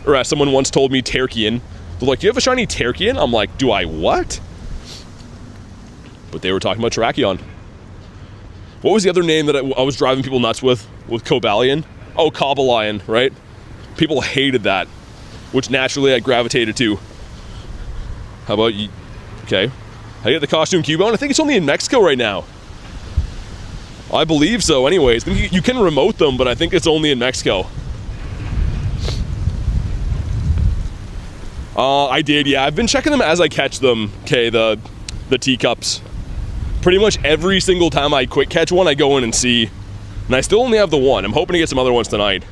A: or as someone once told me, Terkion. They're like, do you have a shiny Terkion? I'm like, do I what? But they were talking about Terrakion. What was the other name that I was driving people nuts with Cobalion? Oh, Cobalion, right? People hated that, which naturally I gravitated to. How about you? Okay. I get the Costume Cubone. I think it's only in Mexico right now. I believe so anyways. You can remote them, but I think it's only in Mexico. I did, yeah. I've been checking them as I catch them, okay, the teacups. Pretty much every single time I quick catch one, I go in and see. And I still only have the one. I'm hoping to get some other ones tonight.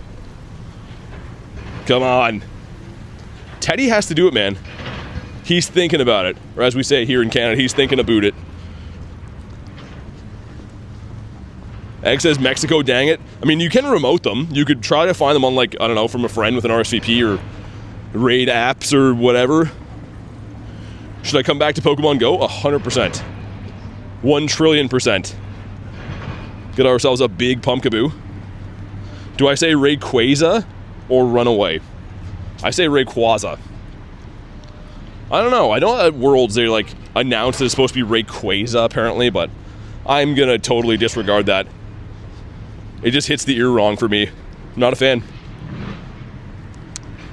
A: Come on. Teddy has to do it, man. He's thinking about it. Or as we say here in Canada, he's thinking about it. Egg says Mexico, dang it. I mean, you can remote them. You could try to find them on, like, I don't know, from a friend with an RSVP or raid apps or whatever. Should I come back to Pokemon GO? 100%. 1,000,000,000,000%. Get ourselves a big Pumpkaboo. Do I say Rayquaza or Runaway? I say Rayquaza. I don't know. I know at Worlds they like announced that it's supposed to be Rayquaza apparently, but I'm gonna totally disregard that. It just hits the ear wrong for me. I'm not a fan.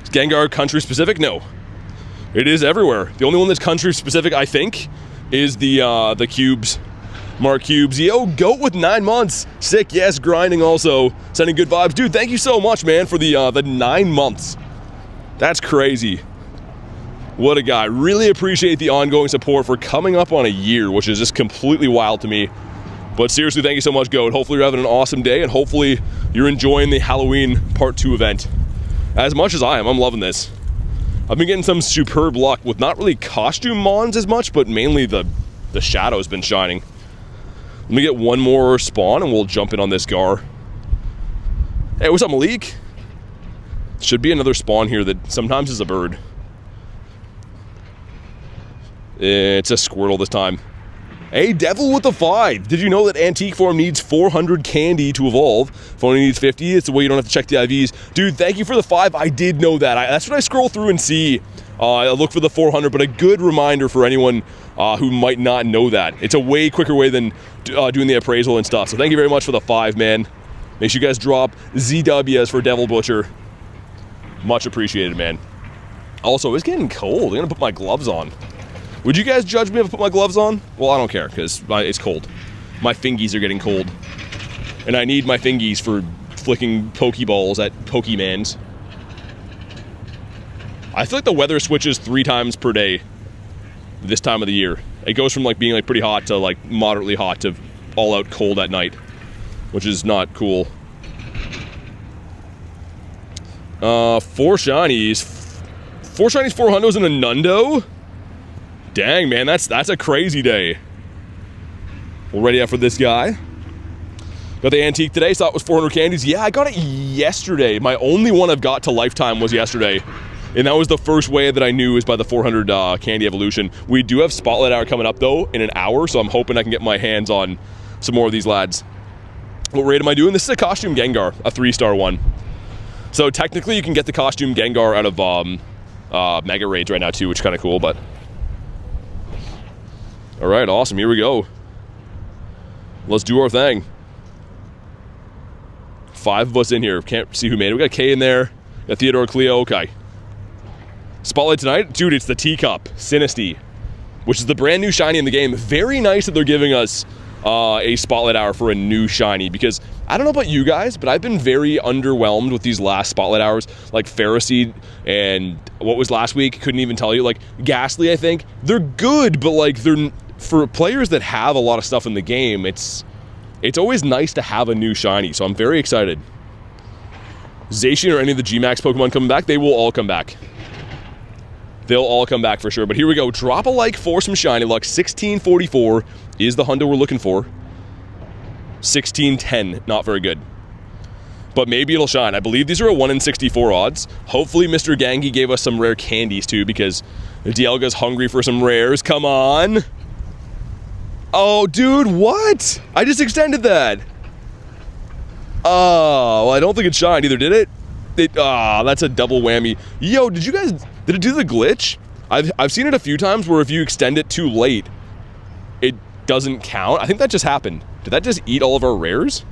A: Is Gengar country specific? No. It is everywhere. The only one that's country specific, I think, is the cubes Mark Cubes, yo, GOAT with 9 months. Sick, yes, grinding also. Sending good vibes. Dude, thank you so much, man, for the 9 months. That's crazy. What a guy. Really appreciate the ongoing support for coming up on a year, which is just completely wild to me. But seriously, thank you so much, GOAT. Hopefully you're having an awesome day, and hopefully you're enjoying the Halloween Part 2 event. As much as I am, I'm loving this. I've been getting some superb luck with not really costume mons as much, but mainly the shadow's been shining. Let me get one more spawn and we'll jump in on this Gar. Hey, what's up, Malik? Should be another spawn here that sometimes is a bird. It's a Squirtle this time. Hey, Devil with the 5. Did you know that Antique form needs 400 candy to evolve? If only needs 50, it's the way you don't have to check the IVs. Dude, thank you for the 5. I did know that. That's what I scroll through and see. I look for the 400, but a good reminder for anyone who might not know that. It's a way quicker way than doing the appraisal and stuff. So thank you very much for the 5, man. Make sure you guys drop ZWs for Devil Butcher. Much appreciated, man. Also, it's getting cold. I'm gonna put my gloves on. Would you guys judge me if I put my gloves on? Well, I don't care, because it's cold. My fingies are getting cold. And I need my fingies for flicking Pokeballs at Pokemans. I feel like the weather switches 3 times per day this time of the year. It goes from like being like pretty hot to like moderately hot to all out cold at night, which is not cool. 4 shinies. 4 shinies, 4 hundos, and a Nundo? Dang, man, that's a crazy day. We'll ready up for this guy. Got the Antique today, so it was 400 candies. Yeah, I got it yesterday. My only one I've got to lifetime was yesterday. And that was the first way that I knew was by the 400 candy evolution. We do have Spotlight Hour coming up, though, in an hour, so I'm hoping I can get my hands on some more of these lads. What raid am I doing? This is a Costume Gengar, a 3-star one. So technically, you can get the Costume Gengar out of Mega Raids right now, too, which is kind of cool, but... Alright, awesome, here we go. Let's do our thing. 5 of us in here. Can't see who made it. We got K in there. Got Theodore, Cleo, okay. Spotlight tonight? Dude, it's the Teacup, SINISTEA, which is the brand new shiny in the game. Very nice that they're giving us a Spotlight Hour for a new shiny, because I don't know about you guys, but I've been very underwhelmed with these last Spotlight Hours, like Pharisee and what was last week, couldn't even tell you, like Ghastly, I think. They're good, but like they're, for players that have a lot of stuff in the game, it's always nice to have a new shiny, so I'm very excited. Zacian or any of the G-Max Pokemon coming back, they will all come back. They'll all come back for sure. But here we go. Drop a like for some shiny luck. 1644 is the hundo we're looking for. 1610, not very good. But maybe it'll shine. I believe these are a 1 in 64 odds. Hopefully Mr. Gangi gave us some rare candies too, because Dialga's hungry for some rares. Come on. Oh, dude, what? I just extended that. Oh, well, I don't think it shined either, did it? That's a double whammy. Yo, did it do the glitch? I've seen it a few times where if you extend it too late, it doesn't count. I think that just happened. Did that just eat all of our rares?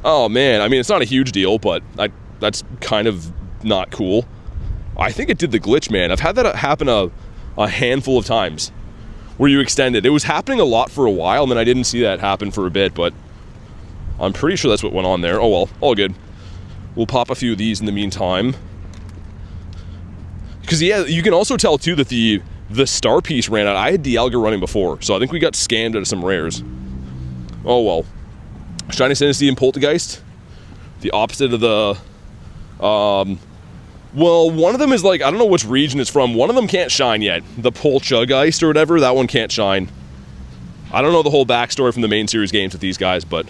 A: Oh man, I mean, it's not a huge deal, but that's kind of not cool. I think it did the glitch, man. I've had that happen a handful of times where you extend it. It was happening a lot for a while, and then I didn't see that happen for a bit, but I'm pretty sure that's what went on there. Oh well, all good. We'll pop a few of these in the meantime. Because, yeah, you can also tell, too, that the star piece ran out. I had Dialga running before, so I think we got scammed out of some rares. Oh, well. Shiny SINISTEA and Poltergeist. The opposite of the... well, one of them is, like, I don't know which region it's from. One of them can't shine yet. The Poltergeist or whatever, that one can't shine. I don't know the whole backstory from the main series games with these guys, but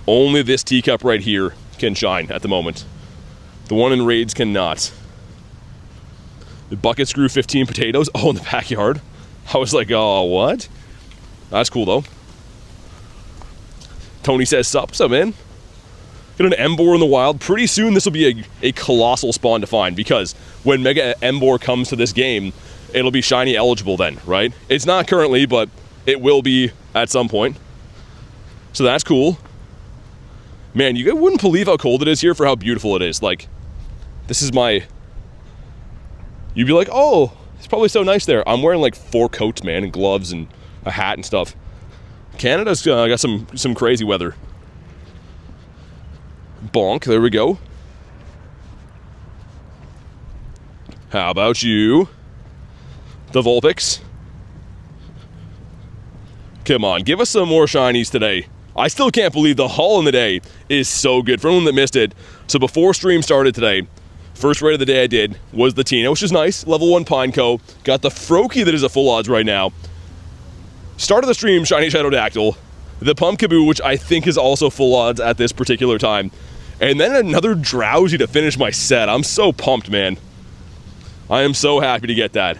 A: only this teacup right here can shine at the moment. The one in raids cannot. The buckets grew 15 potatoes. Oh, in the backyard. I was like, oh, what? That's cool, though. Tony says, sup, man? Get an Emboar in the wild. Pretty soon, this will be a colossal spawn to find, because when Mega Emboar comes to this game, it'll be shiny eligible then, right? It's not currently, but it will be at some point. So that's cool. Man, you guys wouldn't believe how cold it is here for how beautiful it is. Like, this is my... You'd be like, oh, it's probably so nice there. I'm wearing like 4 coats, man, and gloves and a hat and stuff. Canada's got some crazy weather. Bonk, there we go. How about you? The Vulpix. Come on, give us some more shinies today. I still can't believe the haul in the day is so good. For anyone that missed it, so before stream started today, first raid of the day I did was the Tina, which is nice. Level 1 Pineco. Got the Froakie that is a full odds right now. Start of the stream, Shiny Shadowdactyl. The Pumpkaboo, which I think is also full odds at this particular time. And then another Drowsy to finish my set. I'm so pumped, man. I am so happy to get that.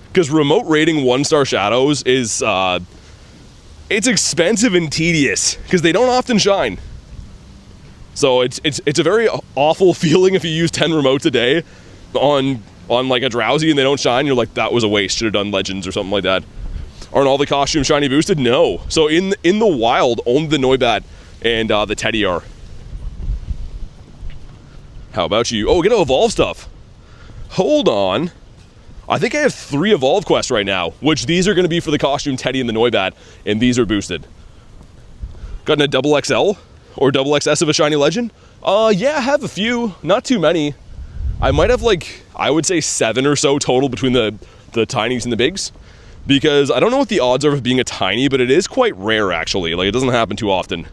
A: Because remote raiding 1-star shadows is, it's expensive and tedious. Because they don't often shine. So it's a very awful feeling if you use 10 remotes a day on like a Drowsy and they don't shine. You're like, that was a waste. Should have done Legends or something like that. Aren't all the costumes shiny boosted? No. So in the wild, only the Noibat and the Teddiursa. How about you? Oh, get to evolve stuff. Hold on. I think I have 3 evolve quests right now, which these are going to be for the costume Teddy and the Noibat, and these are boosted. Gotten a double XL or double XS of a shiny legend? Yeah, I have a few. Not too many. I might have like, I would say 7 or so total between the tinies and the bigs. Because I don't know what the odds are of being a tiny, but it is quite rare actually. Like, it doesn't happen too often.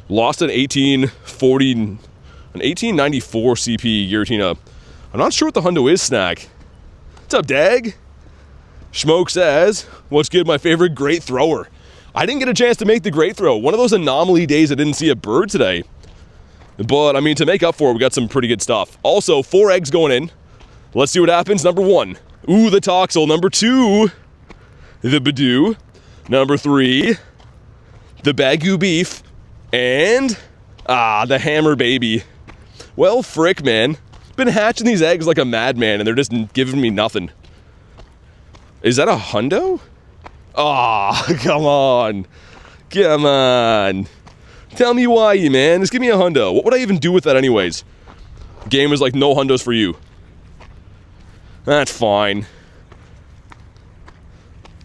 A: Lost an 1894 CP Giratina. I'm not sure what the hundo is, Snack. What's up, Dag? Schmoke says, what's good, my favorite great thrower? I didn't get a chance to make the great throw. One of those anomaly days I didn't see a bird today. But, I mean, to make up for it, we got some pretty good stuff. Also, 4 eggs going in. Let's see what happens. Number 1. Ooh, the Toxel. Number 2, the Badoo. Number 3, the Bagoo Beef. And, the Hammer Baby. Well, frick, man. Been hatching these eggs like a madman, and they're just giving me nothing. Is that a hundo? Come on. Come on. Tell me why, you man. Just give me a hundo. What would I even do with that anyways? Game is like, no hundos for you. That's fine.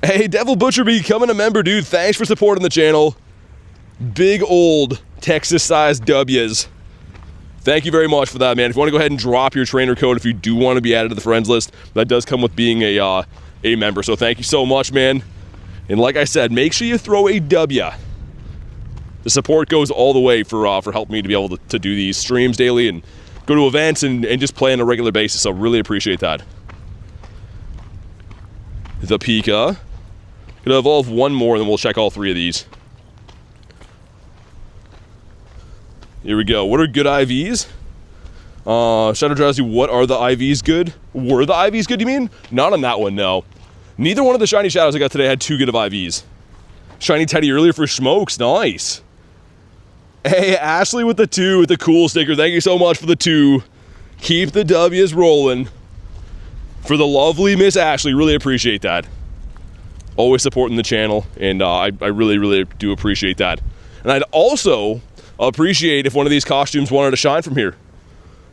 A: Hey, Devil Butcher becoming a member, dude. Thanks for supporting the channel. Big old Texas-sized W's. Thank you very much for that, man. If you want to go ahead and drop your trainer code if you do want to be added to the friends list, that does come with being a member. So thank you so much, man. And like I said, make sure you throw a W. The support goes all the way for helping me to be able to do these streams daily and go to events and just play on a regular basis. So really appreciate that. The Pika. Gonna evolve one more, and then we'll check all 3 of these. Here we go. What are good IVs? Shadow Drowsy, what are the IVs good? Were the IVs good, you mean? Not on that one, no. Neither one of the shiny shadows I got today had too good of IVs. Shiny Teddy earlier for Smokes, nice. Hey, Ashley with the 2, with the cool sticker. Thank you so much for the 2. Keep the W's rolling. For the lovely Miss Ashley, really appreciate that. Always supporting the channel, and I really, really do appreciate that. And I'd also appreciate if one of these costumes wanted to shine from here.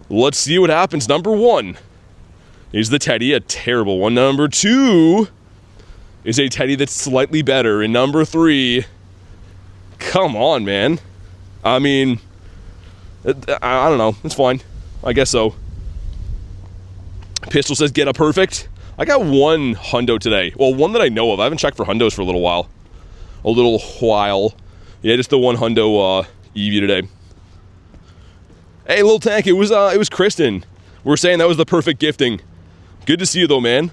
A: Let's see what happens. Number 1 is the Teddy, a terrible one. Number 2 is a Teddy that's slightly better. And number 3, come on, man. I mean, I don't know. It's fine. I guess so. Pistol says, get a perfect. I got 1 hundo today. Well, one that I know of. I haven't checked for hundos for a little while. Yeah, just the 1 hundo Eevee today. Hey, Little Tank, it was Kristen. We're saying that was the perfect gifting. Good to see you, though, man.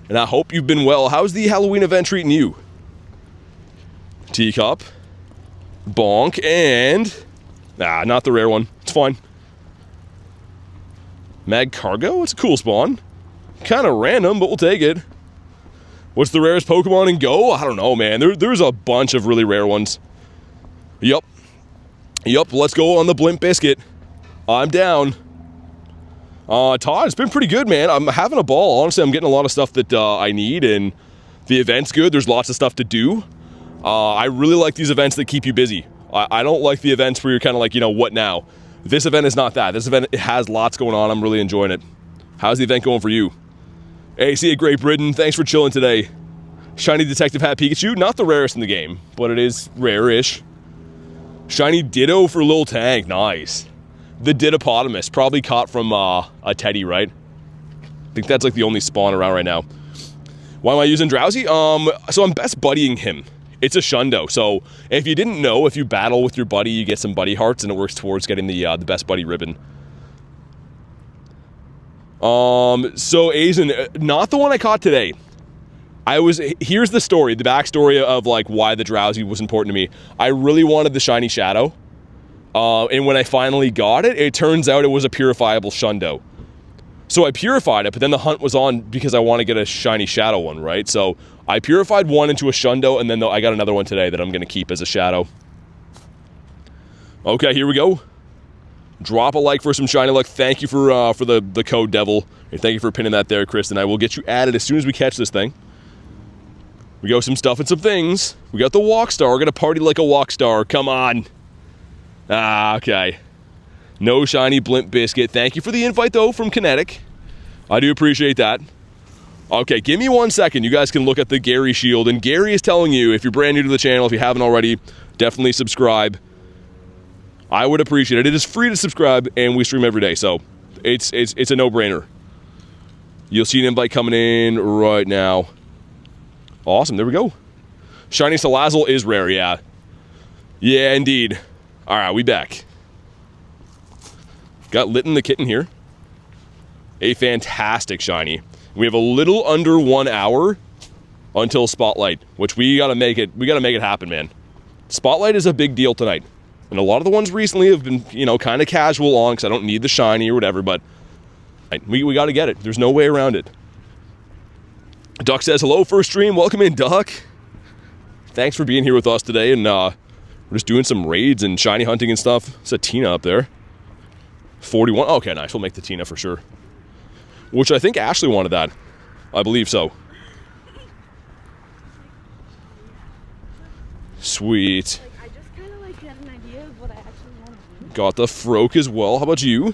A: And I hope you've been well. How's the Halloween event treating you? Teacup. Bonk. And... not the rare one. It's fine. Mag Cargo? It's a cool spawn. Kind of random, but we'll take it. What's the rarest Pokemon in Go? I don't know, man. There's a bunch of really rare ones. Yup, let's go on the Blimp Biscuit. I'm down. Todd, it's been pretty good, man. I'm having a ball. Honestly, I'm getting a lot of stuff that I need, and the event's good. There's lots of stuff to do. I really like these events that keep you busy. I don't like the events where you're kind of like, what now? This event is not that. This event, it has lots going on. I'm really enjoying it. How's the event going for you? Hey, see you, Great Britain. Thanks for chilling today. Shiny Detective Hat Pikachu, not the rarest in the game, but it is rare-ish. Shiny Ditto for Lil Tank, nice. The Dittopotamus, probably caught from a Teddy, right? I think that's like the only spawn around right now. Why am I using Drowsy? So I'm best buddying him. It's a Shundo, so if you didn't know, if you battle with your buddy, you get some buddy hearts, and it works towards getting the best buddy ribbon. So Aizen, not the one I caught today. Here's the story, the backstory of like why the Drowsy was important to me. I really wanted the shiny Shadow, and when I finally got it, it turns out it was a purifiable Shundo. So I purified it, but then the hunt was on because I want to get a shiny Shadow one, right? So I purified one into a Shundo, and then I got another one today that I'm going to keep as a Shadow. Okay, here we go. Drop a like for some shiny luck. Thank you for the code Devil. And thank you for pinning that there, Kristen. I will get you added as soon as we catch this thing. We got some stuff and some things. We got the Walk Star. We're going to party like a Walk Star. Come on. Ah, okay. No shiny Blimp Biscuit. Thank you for the invite, though, from Kinetic. I do appreciate that. Okay, give me 1 second. You guys can look at the Gary Shield. And Gary is telling you, if you're brand new to the channel, if you haven't already, definitely subscribe. I would appreciate it. It is free to subscribe, and we stream every day, so it's a no-brainer. You'll see an invite coming in right now. Awesome, there we go. Shiny Salazzle is rare, yeah. Yeah, indeed. All right, we back. Got Litten the Kitten here. A fantastic shiny. We have a little under 1 hour until Spotlight, which we gotta make it happen, man. Spotlight is a big deal tonight. And a lot of the ones recently have been, you know, kind of casual on because I don't need the shiny or whatever, but we got to get it. There's no way around it. Duck says, hello, first stream. Welcome in, Duck. Thanks for being here with us today. And we're just doing some raids and shiny hunting and stuff. It's a Tina up there. 41. Okay, nice. We'll make the Tina for sure. Which I think Ashley wanted that. I believe so. Sweet. Got the Froak as well. How about you?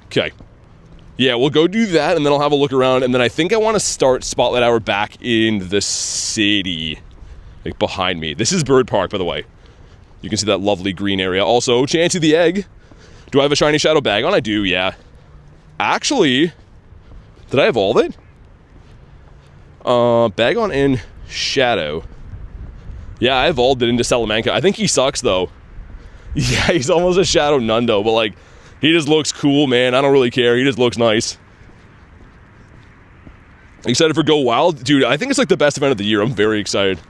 A: Okay. Yeah, we'll go do that, and then I'll have a look around, and then I think I want to start Spotlight Hour back in the city. Like, behind me. This is Bird Park, by the way. You can see that lovely green area. Also, Chansey the Egg. Do I have a shiny Shadow bag on? I do, yeah. Actually, did I evolve it? Bag on in Shadow. Yeah, I evolved it into Salamanca. I think he sucks, though. Yeah, he's almost a Shadow Nundo, but, like, he just looks cool, man. I don't really care. He just looks nice. Excited for Go Wild? Dude, I think it's, like, the best event of the year. I'm very excited.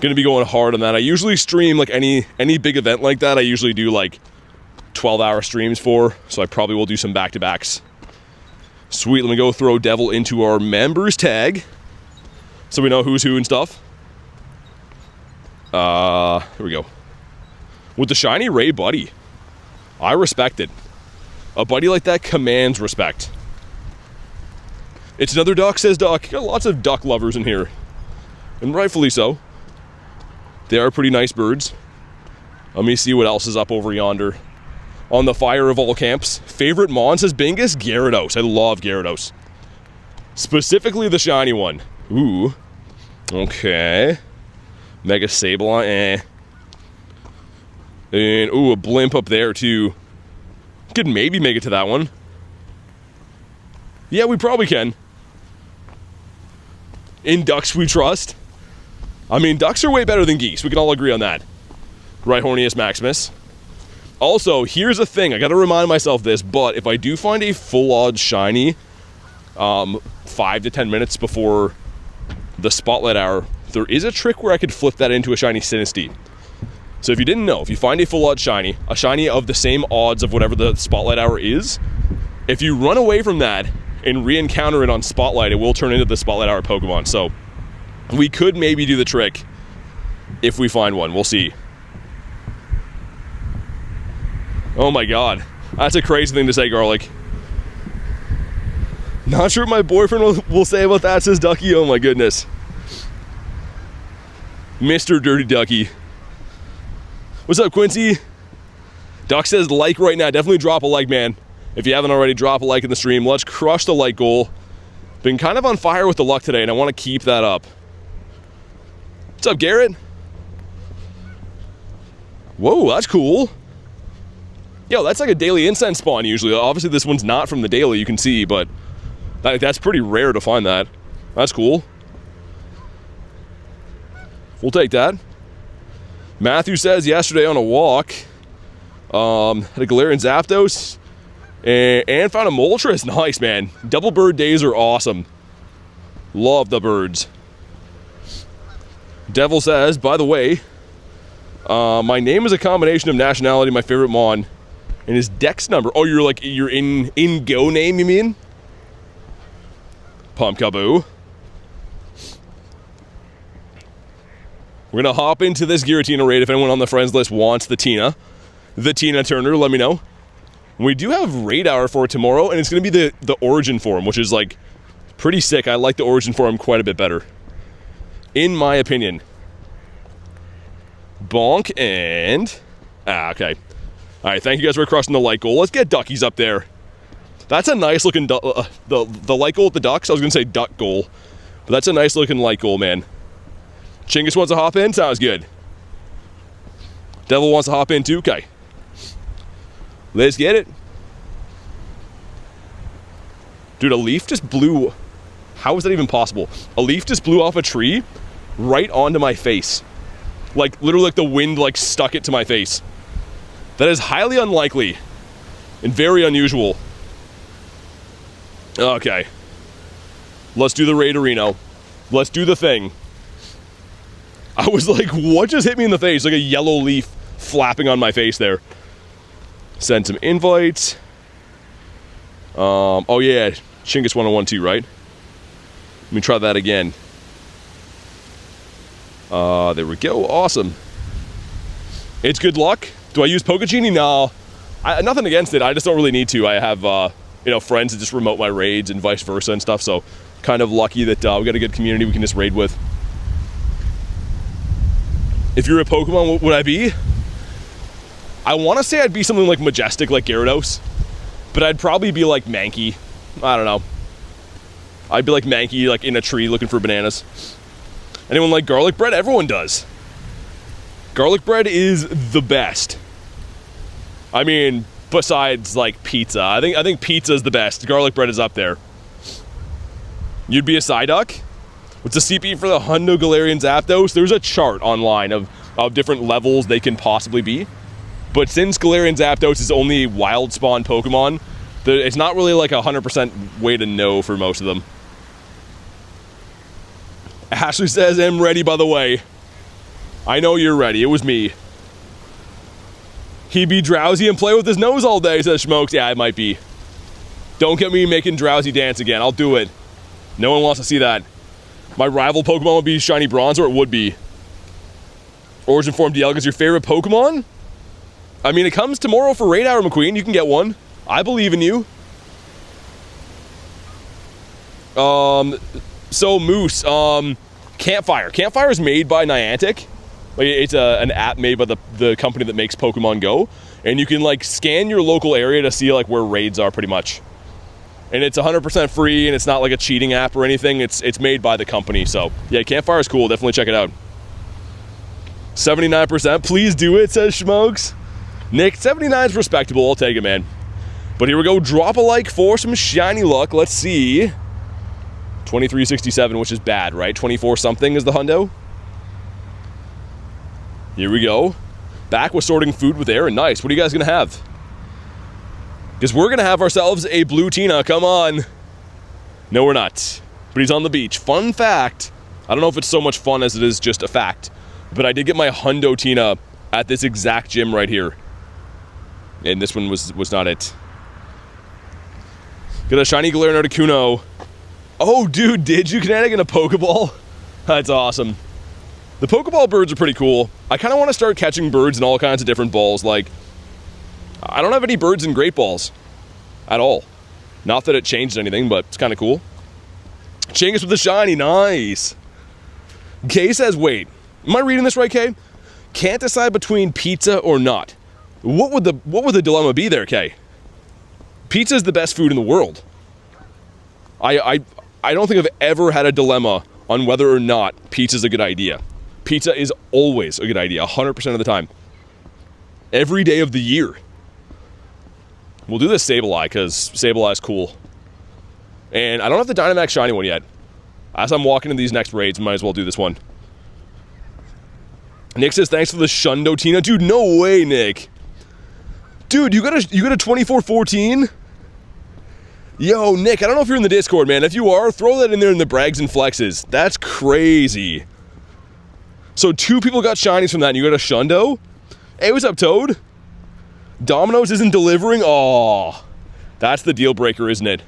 A: Gonna be going hard on that. I usually stream, like, any big event like that. I usually do, like, 12-hour streams for, so I probably will do some back-to-backs. Sweet, let me go throw Devil into our members tag so we know who's who and stuff. Here we go. With the shiny Ray buddy. I respect it. A buddy like that commands respect. It's another duck, says Duck. Got lots of duck lovers in here. And rightfully so. They are pretty nice birds. Let me see what else is up over yonder. On the fire of all camps. Favorite Mon, says Bingus? Gyarados. I love Gyarados. Specifically the shiny one. Ooh. Okay. Mega Sablon, eh. And, ooh, a Blimp up there, too. Could maybe make it to that one. Yeah, we probably can. In ducks we trust. I mean, ducks are way better than geese. We can all agree on that. Right, Hornius Maximus. Also, here's a thing. I gotta remind myself this, but if I do find a full odds shiny 5 to 10 minutes before the Spotlight Hour, there is a trick where I could flip that into a shiny SINISTEA. So if you didn't know, if you find a full odds shiny, a shiny of the same odds of whatever the Spotlight Hour is, if you run away from that and re-encounter it on Spotlight, it will turn into the Spotlight Hour Pokemon. So we could maybe do the trick if we find one. We'll see. Oh my god. That's a crazy thing to say, Garlic. Not sure what my boyfriend will say about that, says Ducky. Oh my goodness. Mr. Dirty Ducky. What's up, Quincy? Duck says like right now. Definitely drop a like, man. If you haven't already, drop a like in the stream. Let's crush the like goal. Been kind of on fire with the luck today, and I want to keep that up. What's up, Garrett? Whoa, that's cool. Yo, that's like a daily incense spawn usually. Obviously, this one's not from the daily, you can see, but that's pretty rare to find that. That's cool. We'll take that. Matthew says yesterday on a walk, had a Galarian Zapdos and found a Moltres. Nice, man. Double bird days are awesome. Love the birds. Devil says, by the way, my name is a combination of nationality, my favorite mon, and his dex number. Oh, you're in Go name, you mean? Pumpkaboo. We're gonna hop into this Giratina raid. If anyone on the friends list wants the Tina Turner, let me know. We do have raid hour for tomorrow, and it's gonna be the origin form, which is like pretty sick. I like the origin form quite a bit better, in my opinion. Bonk and okay. All right, thank you guys for crossing the light goal. Let's get duckies up there. That's a nice looking the light goal with the ducks. I was gonna say duck goal, but that's a nice looking light goal, man. Chingus wants to hop in? Sounds good. Devil wants to hop in too? Okay. Let's get it. Dude, a leaf just blew... How is that even possible? A leaf just blew off a tree right onto my face. Like, literally like the wind like stuck it to my face. That is highly unlikely and very unusual. Okay. Let's do the raid arena. Let's do the thing. I was like, what just hit me in the face? Like a yellow leaf flapping on my face there. Send some invites. Oh yeah, Chingus 101 too, right? Let me try that again. There we go, awesome. It's good luck. Do I use Pokegenie? No. Nothing against it, I just don't really need to. I have, friends that just remote my raids and vice versa and stuff, so kind of lucky that we got a good community we can just raid with. If you're a Pokemon, what would I be? I want to say I'd be something like Majestic, like Gyarados. But I'd probably be like Mankey. I don't know. I'd be like Mankey, like in a tree looking for bananas. Anyone like garlic bread? Everyone does. Garlic bread is the best. I mean, besides like pizza. I think pizza is the best. Garlic bread is up there. You'd be a Psyduck? What's the CP for the Hundo Galarian Zapdos? There's a chart online of different levels they can possibly be. But since Galarian Zapdos is only wild spawn Pokemon, it's not really like 100% way to know for most of them. Ashley says, I'm ready, by the way. I know you're ready. It was me. He'd be drowsy and play with his nose all day, says Schmokes. Yeah, it might be. Don't get me making drowsy dance again. I'll do it. No one wants to see that. My rival Pokemon would be Shiny Bronze, or it would be. Origin Form Dialga is your favorite Pokemon? I mean, it comes tomorrow for Raid Hour, McQueen. You can get one. I believe in you. So, Moose, Campfire. Campfire is made by Niantic. Like, it's an app made by the company that makes Pokemon Go. And you can, like, scan your local area to see, like, where raids are, pretty much. And it's 100% free, and it's not like a cheating app or anything. It's made by the company, so yeah, Campfire is cool. Definitely check it out. 79%, please do it, says Schmokes. Nick, 79 is respectable. I'll take it, man. But here we go. Drop a like for some shiny luck. Let's see. 2367, which is bad, right? 24 something is the hundo. Here we go. Back with sorting food with Aaron. Nice. What are you guys gonna have? Because we're going to have ourselves a blue Tina. Come on. No, we're not. But he's on the beach. Fun fact. I don't know if it's so much fun as it is just a fact. But I did get my Hundo Tina at this exact gym right here. And this one was not it. Got a shiny Galarian Articuno. Oh, dude, did you kinetic in a Pokeball? That's awesome. The Pokeball birds are pretty cool. I kind of want to start catching birds in all kinds of different balls. Like, I don't have any birds in Great Balls at all. Not that it changed anything, but it's kind of cool. Chingus with the shiny, nice. Kay says, wait, am I reading this right, Kay? Can't decide between pizza or not. What would the dilemma be there, Kay? Pizza is the best food in the world. I I don't think I've ever had a dilemma on whether or not pizza's a good idea. Pizza is always a good idea, 100% of the time. Every day of the year. We'll do this Sableye, because Sableye's cool. And I don't have the Dynamax Shiny one yet. As I'm walking in these next raids, might as well do this one. Nick says, thanks for the Shundo, Tina. Dude, no way, Nick. Dude, you got a 2414? Yo, Nick, I don't know if you're in the Discord, man. If you are, throw that in there in the brags and flexes. That's crazy. So 2 people got shinies from that, and you got a Shundo? Hey, what's up, Toad? Domino's isn't delivering? Aw. That's the deal breaker, isn't it?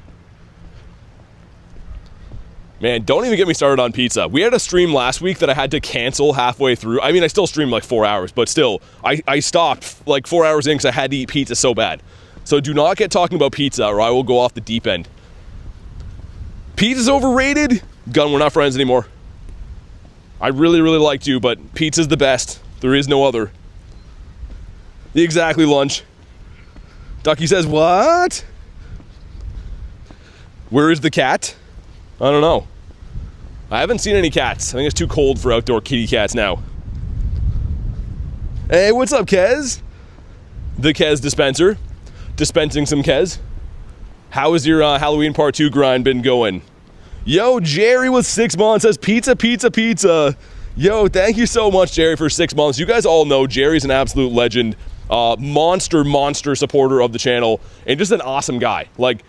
A: Man, don't even get me started on pizza. We had a stream last week that I had to cancel halfway through. I mean, I still streamed like 4 hours, but still, I stopped like 4 hours in because I had to eat pizza so bad. So do not get talking about pizza or I will go off the deep end. Pizza's overrated? Gun, we're not friends anymore. I really, really liked you, but pizza's the best. There is no other. Exactly, Lunch. Ducky says, what? Where is the cat? I don't know. I haven't seen any cats. I think it's too cold for outdoor kitty cats now. Hey, what's up, Kez? The Kez dispenser. Dispensing some Kez. How has your Halloween Part 2 grind been going? Yo, Jerry with 6 months says pizza, pizza, pizza. Yo, thank you so much, Jerry, for 6 months. You guys all know Jerry's an absolute legend. Monster supporter of the channel. And just an awesome guy. Like,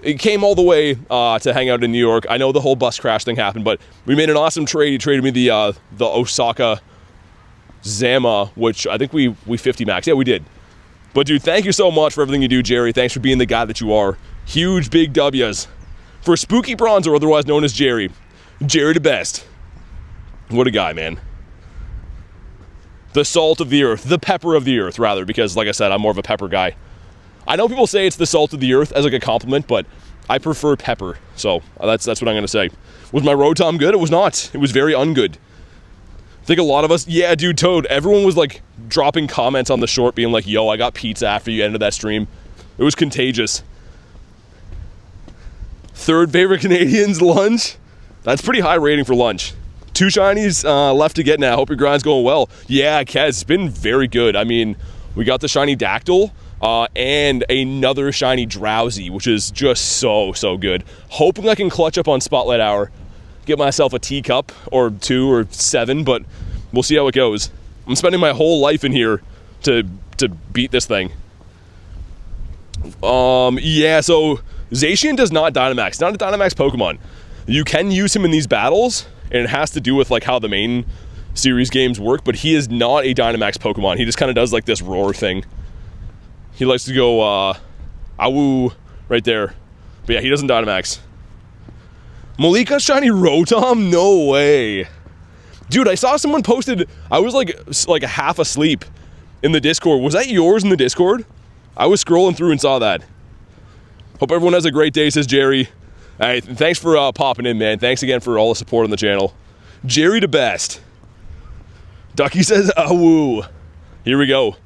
A: it came all the way to hang out in New York. I know the whole bus crash thing happened, but we made an awesome trade. He traded me the Osaka Zama, which I think we 50 max. Yeah, we did. But dude, thank you so much for everything you do, Jerry. Thanks for being the guy that you are. Huge, big W's. For Spooky Bronzer, otherwise known as Jerry. Jerry the best. What a guy, man. The salt of the earth. The pepper of the earth, rather, because like I said, I'm more of a pepper guy. I know people say it's the salt of the earth as like a compliment, but I prefer pepper. So that's what I'm going to say. Was my Rotom good? It was not. It was very ungood. I think a lot of us, yeah, dude, Toad, everyone was like dropping comments on the short being like, yo, I got pizza after you ended that stream. It was contagious. Third favorite Canadians, Lunch. That's pretty high rating for Lunch. 2 shinies left to get now. Hope your grind's going well. Yeah, Kez, it's been very good. I mean, we got the shiny Dactyl. And another shiny Drowsy, which is just so good. Hoping I can clutch up on Spotlight Hour, get myself a teacup or 2 or 7, but we'll see how it goes. I'm spending my whole life in here to beat this thing. Yeah, so Zacian does not Dynamax. It's not a Dynamax Pokemon. You can use him in these battles, and it has to do with like how the main series games work, but he is not a Dynamax Pokemon. He just kind of does like this roar thing. He likes to go, awoo, right there. But yeah, he doesn't Dynamax. Malika shiny Rotom? No way. Dude, I saw someone posted, I was like half asleep in the Discord. Was that yours in the Discord? I was scrolling through and saw that. Hope everyone has a great day, says Jerry. Hey, thanks for popping in, man. Thanks again for all the support on the channel. Jerry the best. Ducky says, awoo. Here we go.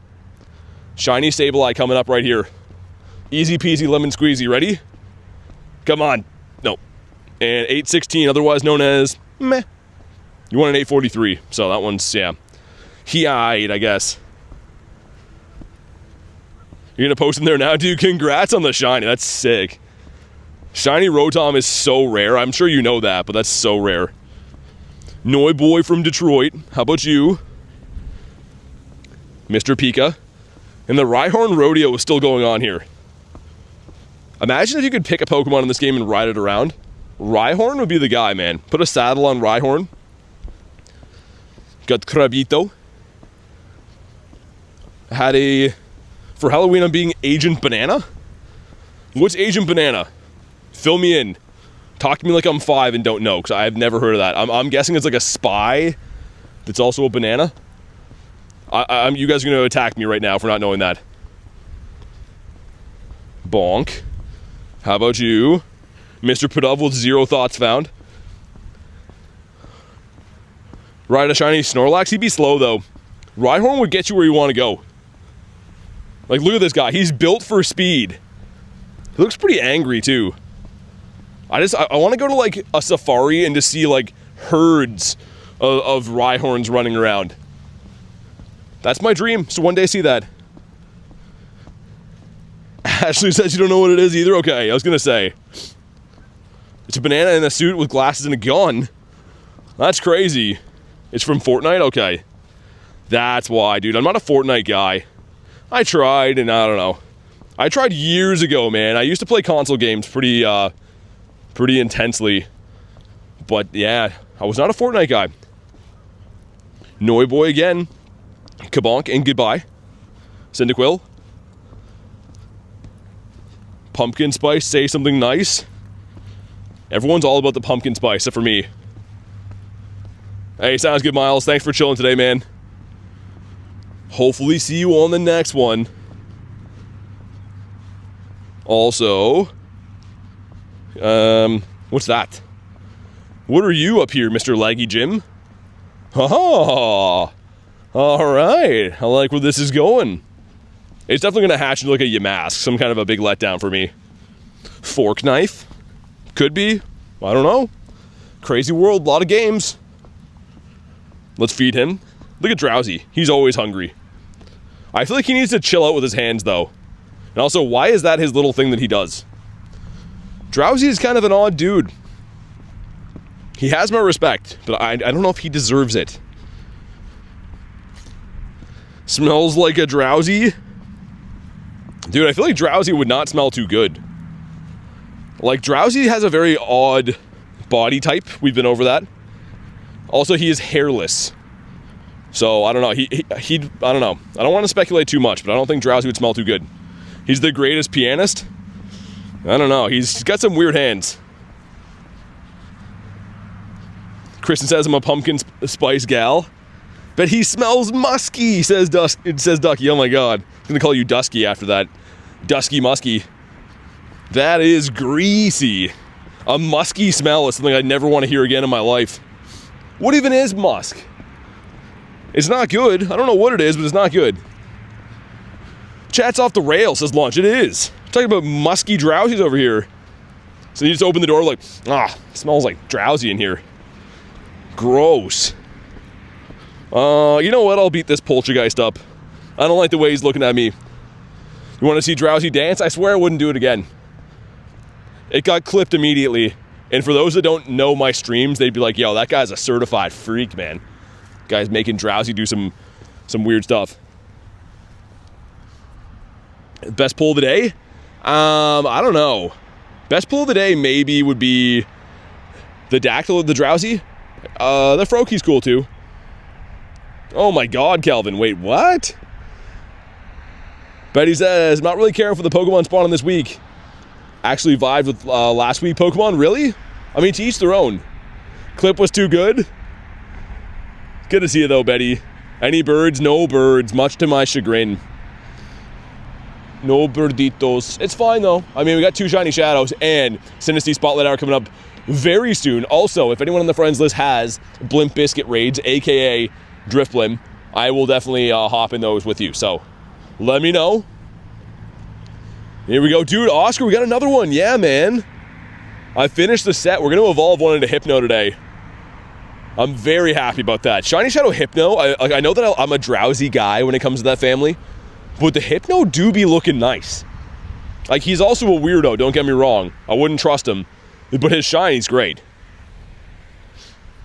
A: Shiny Sableye coming up right here. Easy peasy lemon squeezy. Ready? Come on. No. And 816, otherwise known as meh. You want an 843. So that one's, yeah. He-eyed, I guess. You're going to post in there now? Dude, congrats on the shiny. That's sick. Shiny Rotom is so rare. I'm sure you know that, but that's so rare. Noi Boy from Detroit. How about you? Mr. Pika. And the Rhyhorn Rodeo is still going on here. Imagine if you could pick a Pokemon in this game and ride it around. Rhyhorn would be the guy, man. Put a saddle on Rhyhorn. Got Krabito. Had a... For Halloween, I'm being Agent Banana? What's Agent Banana? Fill me in. Talk to me like I'm 5 and don't know, because I've never heard of that. I'm guessing it's like a spy that's also a banana. You guys are going to attack me right now for not knowing that. Bonk. How about you? Mr. Padov with 0 thoughts found. Ride a shiny Snorlax? He'd be slow, though. Rhyhorn would get you where you want to go. Like, look at this guy. He's built for speed. He looks pretty angry, too. I want to go to like a safari and just see like herds of Rhyhorns running around. That's my dream, so one day see that. Ashley says you don't know what it is either? Okay, I was gonna say. It's a banana in a suit with glasses and a gun. That's crazy. It's from Fortnite? Okay. That's why, dude. I'm not a Fortnite guy. I tried, and I don't know. I tried years ago, man. I used to play console games pretty intensely. But, yeah, I was not a Fortnite guy. Noiboy again. Kabonk and goodbye. Cyndaquil. Pumpkin spice, say something nice. Everyone's all about the pumpkin spice, except for me. Hey, sounds good, Miles. Thanks for chilling today, man. Hopefully see you on the next one. Also, what's that? What are you up here, Mr. Laggy Jim? Oh, all right. I like where this is going. It's definitely going to hatch into like a Yamask, some kind of a big letdown for me. Fork knife? Could be. I don't know. Crazy world, a lot of games. Let's feed him. Look at Drowsy. He's always hungry. I feel like he needs to chill out with his hands, though. And also, why is that his little thing that he does? Drowsy is kind of an odd dude. He has my respect, but I don't know if he deserves it. Smells like a Drowsy. Dude, I feel like Drowsy would not smell too good. Like, Drowsy has a very odd body type. We've been over that. Also, he is hairless. So, I don't know. I don't know. I don't want to speculate too much, but I don't think Drowsy would smell too good. He's the greatest pianist. I don't know. He's got some weird hands. Kristen says I'm a pumpkin spice gal. But he smells musky, says Ducky. Oh my god. I'm going to call you Dusky after that. Dusky musky. That is greasy. A musky smell is something I never want to hear again in my life. What even is musk? It's not good. I don't know what it is, but it's not good. Chat's off the rails, says Launch. It is. I'm talking about musky Drowsies over here. So you just open the door like, it smells like Drowsy in here. Gross. You know what? I'll beat this poltergeist up. I don't like the way he's looking at me. You want to see Drowsy dance? I swear I wouldn't do it again. It got clipped immediately. And for those that don't know my streams, they'd be like, yo, that guy's a certified freak, man. Guy's making Drowsy do some weird stuff. Best pull of the day? I don't know. Best pull of the day maybe would be the Dactyl, the Drowsy. The Froakie's cool too. Oh my god, Kelvin. Wait, what? Betty says, not really caring for the Pokemon spawning this week. Actually vibed with last week Pokemon. Really? I mean, to each their own. Clip was too good. Good to see you though, Betty. Any birds? No birds, much to my chagrin. No birditos. It's fine though. I mean, we got 2 shiny shadows and SINISTEA Spotlight Hour coming up very soon. Also, if anyone on the friends list has Blimp Biscuit raids, aka Drift Blim, I will definitely hop in those with you. So, let me know. Here we go. Dude, Oscar, we got another one. Yeah, man. I finished the set. We're going to evolve one into Hypno today. I'm very happy about that. Shiny Shadow Hypno, I know that I'm a Drowsy guy when it comes to that family, but the Hypno do be looking nice. Like, he's also a weirdo, don't get me wrong. I wouldn't trust him, but his shiny's great.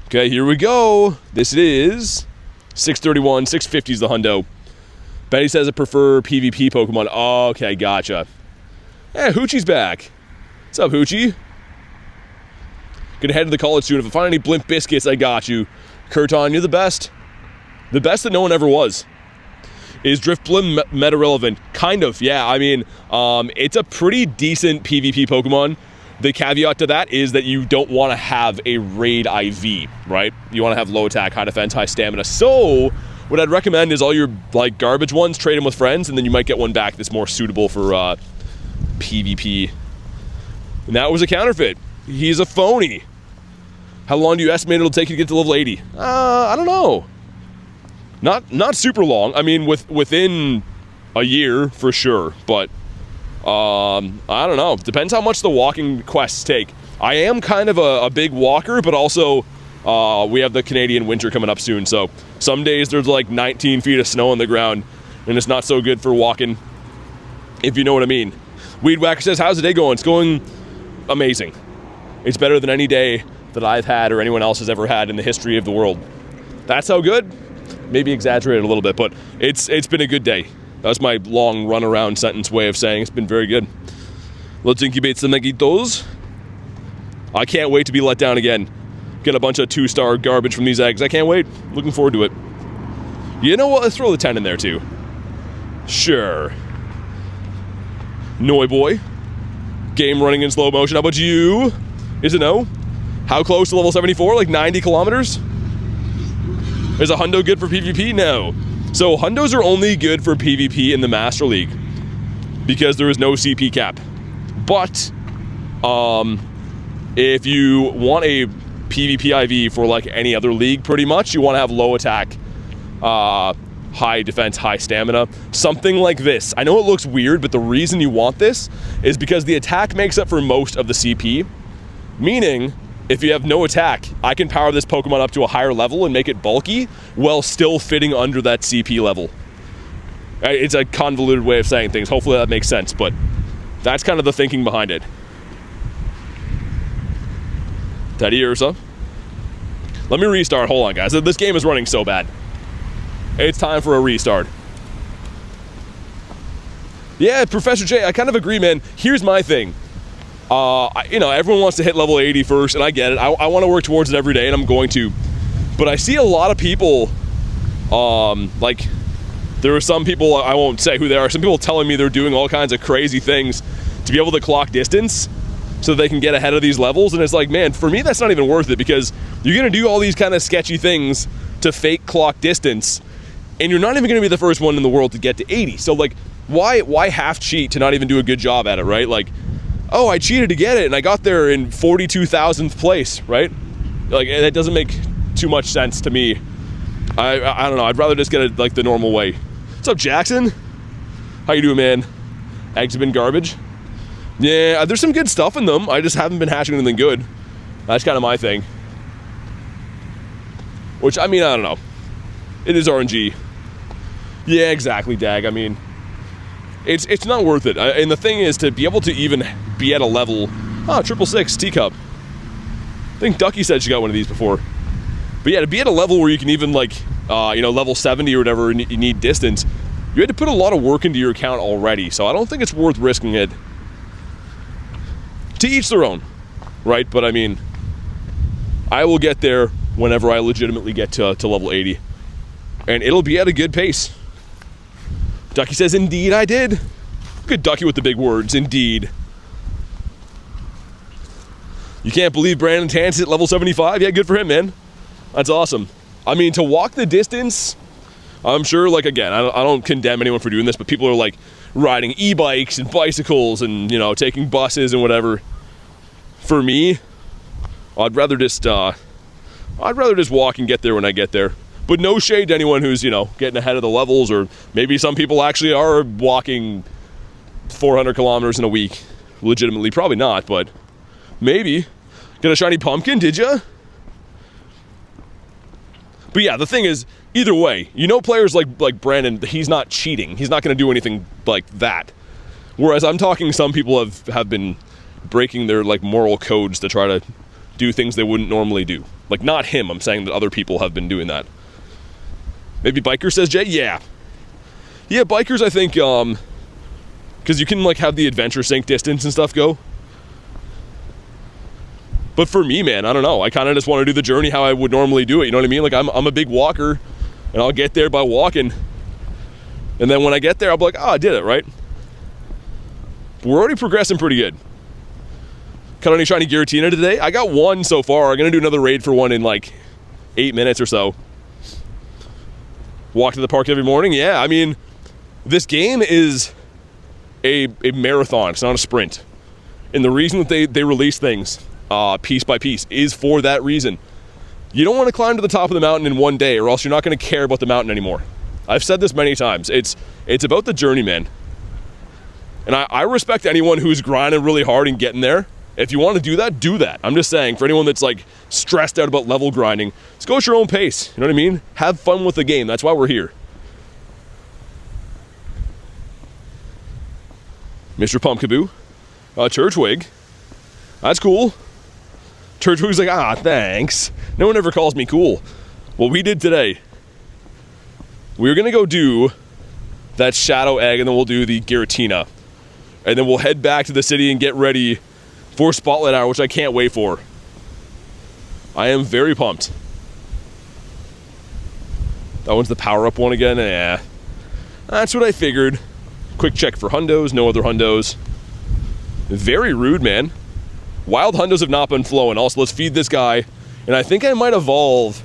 A: Okay, here we go. This is 631, 650 is the hundo. Betty says I prefer PvP Pokemon. Oh, okay, gotcha. Hey, Hoochie's back. What's up, Hoochie? Gonna head to the college soon. If I find any Blimp Biscuits, I got you. Kurton, you're the best. The best that no one ever was. Is Drift Blim meta relevant? Kind of, yeah. I mean, it's a pretty decent PvP Pokemon. The caveat to that is that you don't want to have a raid IV, right? You want to have low attack, high defense, high stamina. So, what I'd recommend is all your like garbage ones, trade them with friends, and then you might get one back that's more suitable for PvP. And that was a counterfeit. He's a phony. How long do you estimate it'll take you to get to level 80? I don't know. Not super long. I mean, within a year for sure, but I don't know. Depends how much the walking quests take. I am kind of a big walker, but also we have the Canadian winter coming up soon, so some days there's like 19 feet of snow on the ground, and it's not so good for walking, if you know what I mean. Weed Whacker says, how's the day going? It's going amazing. It's better than any day that I've had or anyone else has ever had in the history of the world. That's how good? Maybe exaggerated a little bit, but it's been a good day. That's my long run-around sentence way of saying it's been very good. Let's incubate some eggitos. I can't wait to be let down again. Get a bunch of 2-star garbage from these eggs. I can't wait. Looking forward to it. You know what? Let's throw the 10 in there too. Sure. Noi boy. Game running in slow motion. How about you? Is it no? How close to level 74? Like 90 kilometers? Is a hundo good for PvP? No. So hundos are only good for PvP in the Master League because there is no CP cap. But if you want a PvP IV for like any other league, pretty much, you want to have low attack, high defense, high stamina, something like this. I know it looks weird, but the reason you want this is because the attack makes up for most of the CP, meaning if you have no attack, I can power this Pokemon up to a higher level and make it bulky while still fitting under that CP level. It's a convoluted way of saying things. Hopefully that makes sense, but that's kind of the thinking behind it. Teddiursa. Let me restart. Hold on, guys. This game is running so bad. It's time for a restart. Yeah, Professor J, I kind of agree, man. Here's my thing. You know, everyone wants to hit level 80 first, and I get it. I want to work towards it every day, and I'm going to. But I see a lot of people, like, there are some people, I won't say who they are, some people telling me they're doing all kinds of crazy things to be able to clock distance so they can get ahead of these levels, and it's like, man, for me, that's not even worth it, because you're going to do all these kind of sketchy things to fake clock distance, and you're not even going to be the first one in the world to get to 80. So, like, why half cheat to not even do a good job at it, right? Like, oh, I cheated to get it, and I got there in 42,000th place, right? Like, that doesn't make too much sense to me. I don't know. I'd rather just get it like the normal way. What's up, Jackson? How you doing, man? Eggs have been garbage. Yeah, there's some good stuff in them. I just haven't been hatching anything good. That's kind of my thing. Which, I mean, I don't know. It is RNG. Yeah, exactly, Dag. I mean, it's not worth it. And the thing is, to be able to even be at a level... Oh, 666 teacup. I think Ducky said she got one of these before. But yeah, to be at a level where you can even, like, you know, level 70 or whatever, and you need distance, you had to put a lot of work into your account already. So I don't think it's worth risking it. To each their own, right? But I mean, I will get there whenever I legitimately get to level 80. And it'll be at a good pace. Ducky says, indeed I did. Good Ducky with the big words, indeed. You can't believe Brandon Tan's at level 75? Yeah, good for him, man. That's awesome. I mean, to walk the distance, I'm sure, like, again, I don't condemn anyone for doing this, but people are, like, riding e-bikes and bicycles and, you know, taking buses and whatever. For me, I'd rather just walk and get there when I get there. But no shade to anyone who's, you know, getting ahead of the levels, or maybe some people actually are walking 400 kilometers in a week. Legitimately, probably not, but maybe. Get a shiny pumpkin, did ya? But yeah, the thing is, either way, you know, players like Brandon, he's not cheating. He's not going to do anything like that. Whereas I'm talking, some people have been breaking their, like, moral codes to try to do things they wouldn't normally do. Like, not him, I'm saying that other people have been doing that. Maybe Biker, says Jay? Yeah. Yeah, Bikers, I think, because you can, like, have the adventure sync distance and stuff go. But for me, man, I don't know. I kind of just want to do the journey how I would normally do it. You know what I mean? Like, I'm a big walker, and I'll get there by walking. And then when I get there, I'll be like, oh, I did it, right? But we're already progressing pretty good. Caught any shiny Giratina today? I got one so far. I'm going to do another raid for one in, like, 8 minutes or so. Walk to the park every morning? Yeah, I mean, this game is a marathon. It's not a sprint. And the reason that they release things piece by piece is for that reason. You don't want to climb to the top of the mountain in one day, or else you're not going to care about the mountain anymore. I've said this many times. It's about the journey, man. And I respect anyone who's grinding really hard and getting there. If you want to do that, do that. I'm just saying, for anyone that's like stressed out about level grinding, just go at your own pace. You know what I mean? Have fun with the game. That's why we're here. Mr. Pumpkaboo. Turtwig. That's cool. Turtwig's like, ah, thanks. No one ever calls me cool. What we did today, we're going to go do that Shadow Egg, and then we'll do the Giratina. And then we'll head back to the city and get ready for Spotlight Hour, which I can't wait for. I am very pumped. That one's the power-up one again? Yeah. That's what I figured. Quick check for hundos, no other hundos. Very rude, man. Wild hundos have not been flowing. Also, let's feed this guy. And I think I might evolve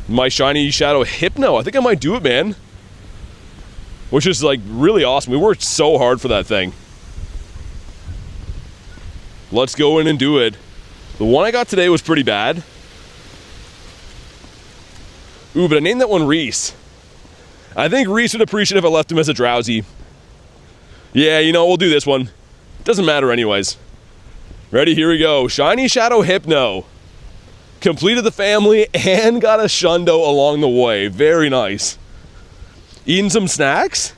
A: my shiny Shadow Hypno. I think I might do it, man. Which is like really awesome. We worked so hard for that thing. Let's go in and do it. The one I got today was pretty bad. Ooh, but I named that one Reese. I think Reese would appreciate if I left him as a Drowsy. Yeah, you know, we'll do this one. Doesn't matter anyways. Ready? Here we go. Shiny Shadow Hypno. Completed the family and got a Shundo along the way. Very nice. Eating some snacks?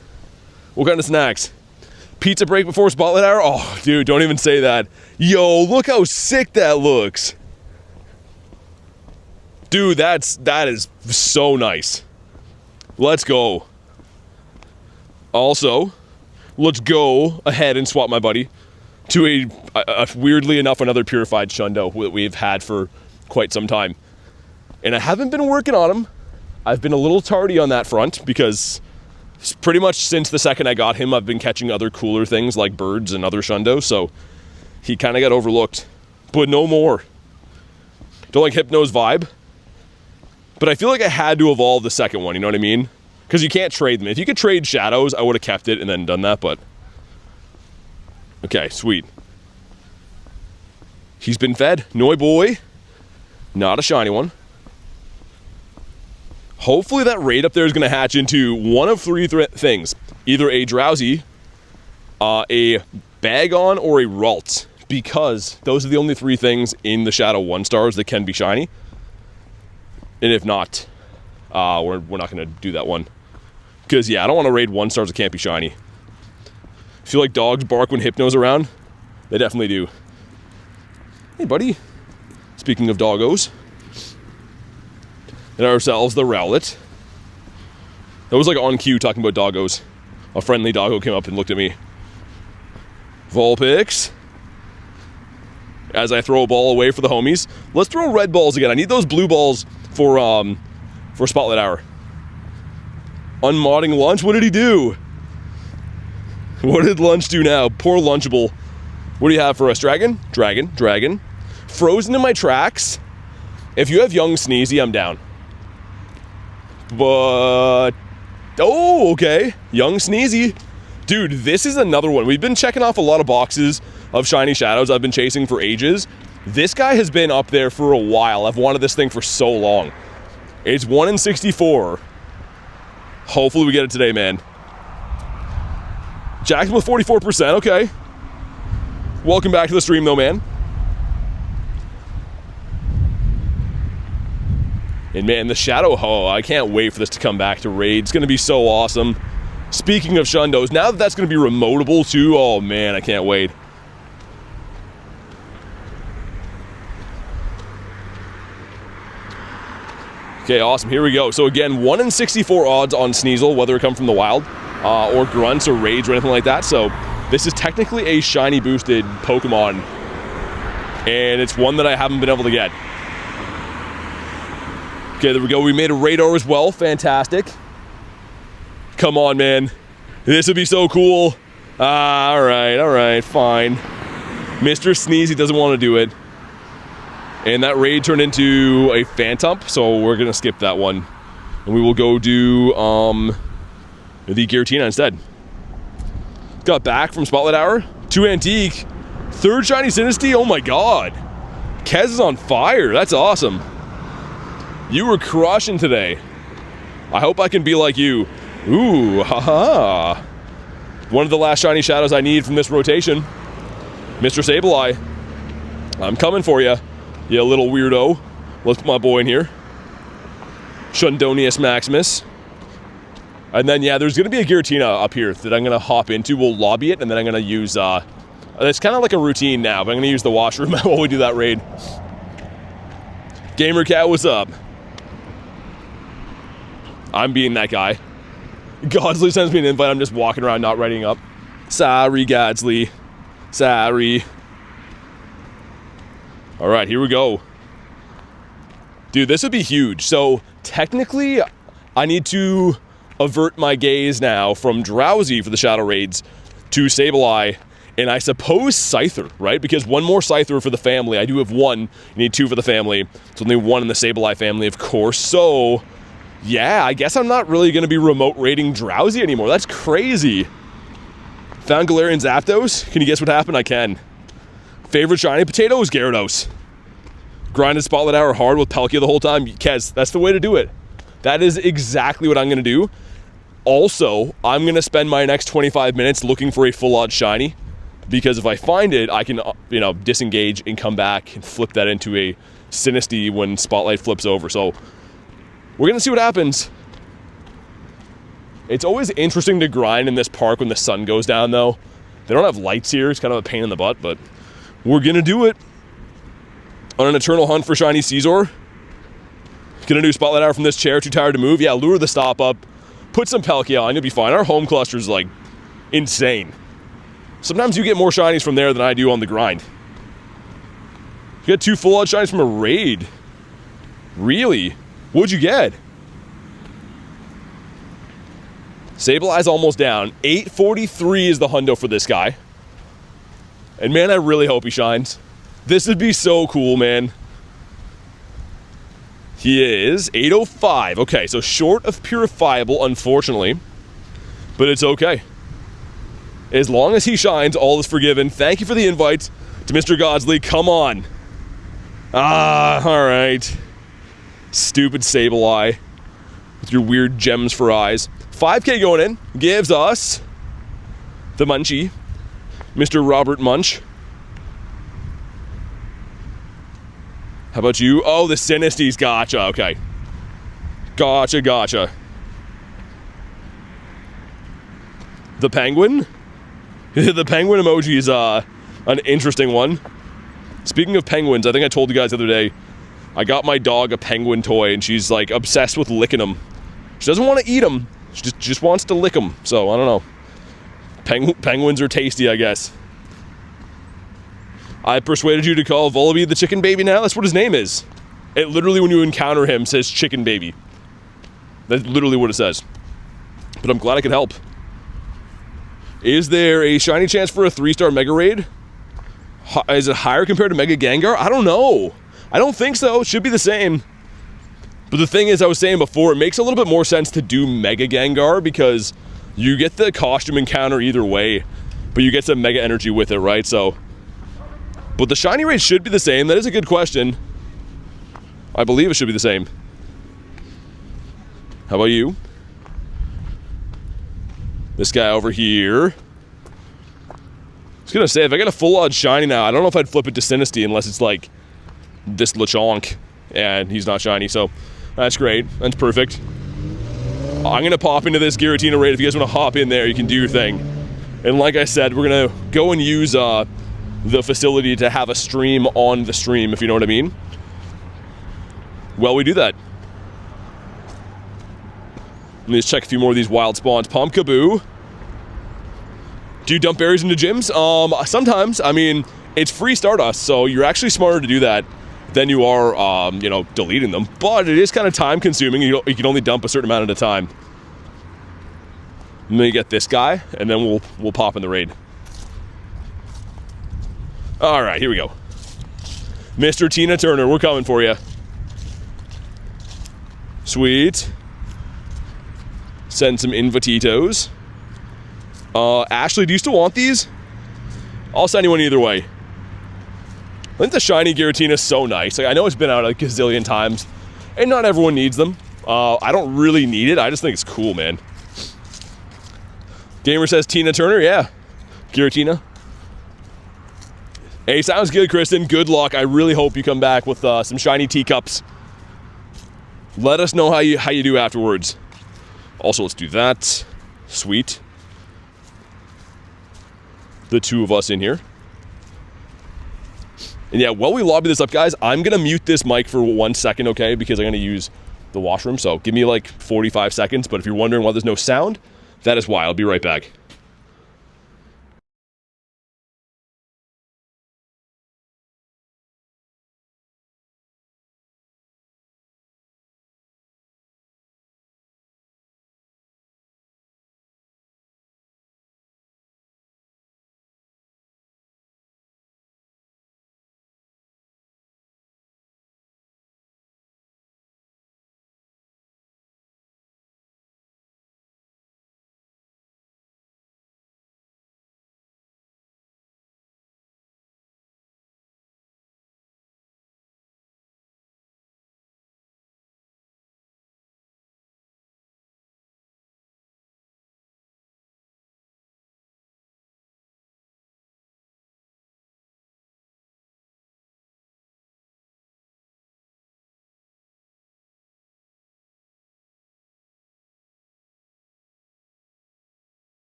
A: What kind of snacks? Pizza break before Spotlight Hour? Oh, dude, don't even say that. Yo, look how sick that looks. Dude, that is so nice. Let's go. Also, let's go ahead and swap my buddy to a weirdly enough, another purified Shundo that we've had for quite some time. And I haven't been working on him. I've been a little tardy on that front because pretty much since the second I got him, I've been catching other cooler things like birds and other Shundo, so he kind of got overlooked. But no more. Don't like Hypno's vibe. But I feel like I had to evolve the second one, you know what I mean? Because you can't trade them. If you could trade Shadows, I would have kept it and then done that, but... Okay, sweet. He's been fed. Noi boy. Not a shiny one. Hopefully that raid up there is going to hatch into one of three things. Either a Drowsy, a Bagon, or a Ralt. Because those are the only three things in the Shadow 1-stars that can be shiny. And if not, we're not going to do that one. Because, yeah, I don't want to raid 1-stars that can't be shiny. I feel like dogs bark when Hypno's around. They definitely do. Hey, buddy. Speaking of doggos. And ourselves, the Rowlet. That was like on cue talking about doggos. A friendly doggo came up and looked at me. Vulpix. As I throw a ball away for the homies. Let's throw red balls again. I need those blue balls for Spotlight Hour. Unmodding Lunch? What did he do? What did Lunch do now? Poor Lunchable. What do you have for us? Dragon? Dragon. Frozen in my tracks. If you have young Sneezy, I'm down. But... oh, okay. Young Sneezy. Dude, this is another one. We've been checking off a lot of boxes of shiny Shadows I've been chasing for ages. This guy has been up there for a while. I've wanted this thing for so long. It's 1 in 64. Hopefully we get it today, man. Jackson with 44%, okay. Welcome back to the stream, though, man. And, man, the Shadow Ho, I can't wait for this to come back to raid. It's going to be so awesome. Speaking of Shundos, now that that's going to be remotable, too, oh, man, I can't wait. Okay, awesome. Here we go. So, again, 1 in 64 odds on Sneasel, whether it come from the wild, or grunts or raids or anything like that. So this is technically a shiny boosted Pokemon, and it's one that I haven't been able to get. Okay, there we go. We made a radar as well. Fantastic. Come on, man. This would be so cool. All right, fine. Mr. Sneezy doesn't want to do it. And that raid turned into a Phantump, so we're going to skip that one. And we will go do the Giratina instead. Got back from Spotlight Hour. 2 Antique. 3rd Shiny SINISTEA. Oh my god. Kez is on fire. That's awesome. You were crushing today. I hope I can be like you. Ooh, haha. One of the last shiny shadows I need from this rotation. Mr. Sableye. I'm coming for you, you little weirdo. Let's put my boy in here. Shundonius Maximus. And then, yeah, there's going to be a Giratina up here that I'm going to hop into. We'll lobby it, and then I'm going to use... it's kind of like a routine now, but I'm going to use the washroom while we do that raid. Gamer Cat, what's up? I'm being that guy. Godsley sends me an invite. I'm just walking around not writing up. Sorry, Godsley. Sorry. All right, here we go. Dude, this would be huge. So, technically, I need to avert my gaze now from Drowsy for the Shadow Raids to Sableye, and I suppose Scyther, right? Because one more Scyther for the family. I do have one. You need two for the family. There's only one in the Sableye family, of course. So, yeah, I guess I'm not really going to be remote raiding Drowsy anymore. That's crazy. Found Galarian Zapdos. Can you guess what happened? I can. Favorite shiny potatoes? Gyarados. Grinded Spotlight Hour hard with Palkia the whole time? Kez, that's the way to do it. That is exactly what I'm going to do. Also, I'm going to spend my next 25 minutes looking for a full-on shiny, because if I find it, I can, disengage and come back and flip that into a Sinistea when Spotlight flips over. So, we're going to see what happens. It's always interesting to grind in this park when the sun goes down, though. They don't have lights here. It's kind of a pain in the butt, but we're going to do it. On an eternal hunt for shiny Caesar. Gonna do Spotlight Hour from this chair, too tired to move. Yeah, lure the stop up. Put some Palkia on, you'll be fine. Our home cluster is, like, insane. Sometimes you get more shinies from there than I do on the grind. You got 2 full-on shinies from a raid. Really? What'd you get? Sableye's almost down. 843 is the hundo for this guy. And man, I really hope he shines. This would be so cool, man. He is 805. Okay, so short of purifiable, unfortunately. But it's okay. As long as he shines, all is forgiven. Thank you for the invite to Mr. Godsley. Come on. Ah, alright. Stupid Sableye. With your weird gems for eyes. 5K going in. Gives us the Munchie. Mr. Robert Munch. How about you? Oh, the Sinesteas. Gotcha. Okay. Gotcha. The penguin? The penguin emoji is an interesting one. Speaking of penguins, I think I told you guys the other day, I got my dog a penguin toy, and she's, like, obsessed with licking them. She doesn't want to eat them. She just wants to lick them. So, I don't know. Penguins are tasty, I guess. I persuaded you to call Volibee the chicken baby now? That's what his name is. It literally, when you encounter him, says chicken baby. That's literally what it says. But I'm glad I could help. Is there a shiny chance for a 3-star Mega Raid? Is it higher compared to Mega Gengar? I don't know. I don't think so. It should be the same. But the thing is, I was saying before, it makes a little bit more sense to do Mega Gengar because you get the costume encounter either way, but you get some Mega Energy with it, right? So... But the shiny rate should be the same. That is a good question. I believe it should be the same. How about you? This guy over here. I was gonna say, if I get a full-on shiny now, I don't know if I'd flip it to Sinistea unless it's like this Lechonk and he's not shiny, so that's great. That's perfect. I'm gonna pop into this Giratina raid. If you guys want to hop in there, you can do your thing. And like I said, we're gonna go and use the facility to have a stream on the stream, if you know what I mean. Well, we do that. Let me just check a few more of these wild spawns. Pumpkaboo. Do you dump berries into gyms? Sometimes. I mean, it's free Stardust, so you're actually smarter to do that than you are, deleting them. But it is kind of time consuming. You can only dump a certain amount at a time. Let me get this guy, and then we'll pop in the raid. All right, here we go. Mr. Tina Turner, we're coming for you. Sweet. Send some invititos. Ashley, do you still want these? I'll send you one either way. I think the shiny Giratina is so nice. Like, I know it's been out a gazillion times, and not everyone needs them. I don't really need it. I just think it's cool, man. Gamer says Tina Turner, yeah. Giratina. Hey, sounds good, Kristen. Good luck. I really hope you come back with some shiny teacups. Let us know how you do afterwards. Also, let's do that. Sweet. The two of us in here. And yeah, while we lobby this up, guys, I'm going to mute this mic for 1 second, okay? Because I'm going to use the washroom. So give me like 45 seconds. But if you're wondering why there's no sound, that is why. I'll be right back.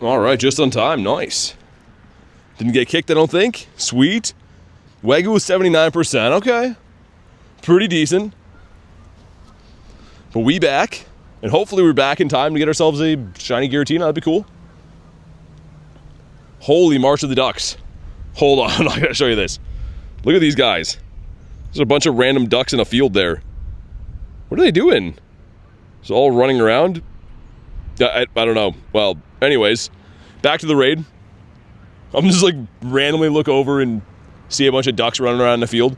A: All right, just on time. Nice. Didn't get kicked, I don't think. Sweet. Wagyu was 79%. Okay. Pretty decent. But we back. And hopefully we're back in time to get ourselves a shiny Giratina. That'd be cool. Holy March of the Ducks. Hold on. I gotta show you this. Look at these guys. There's a bunch of random ducks in a field there. What are they doing? It's all running around. I don't know. Well, anyways, back to the raid. I'm just like randomly look over and see a bunch of ducks running around in the field.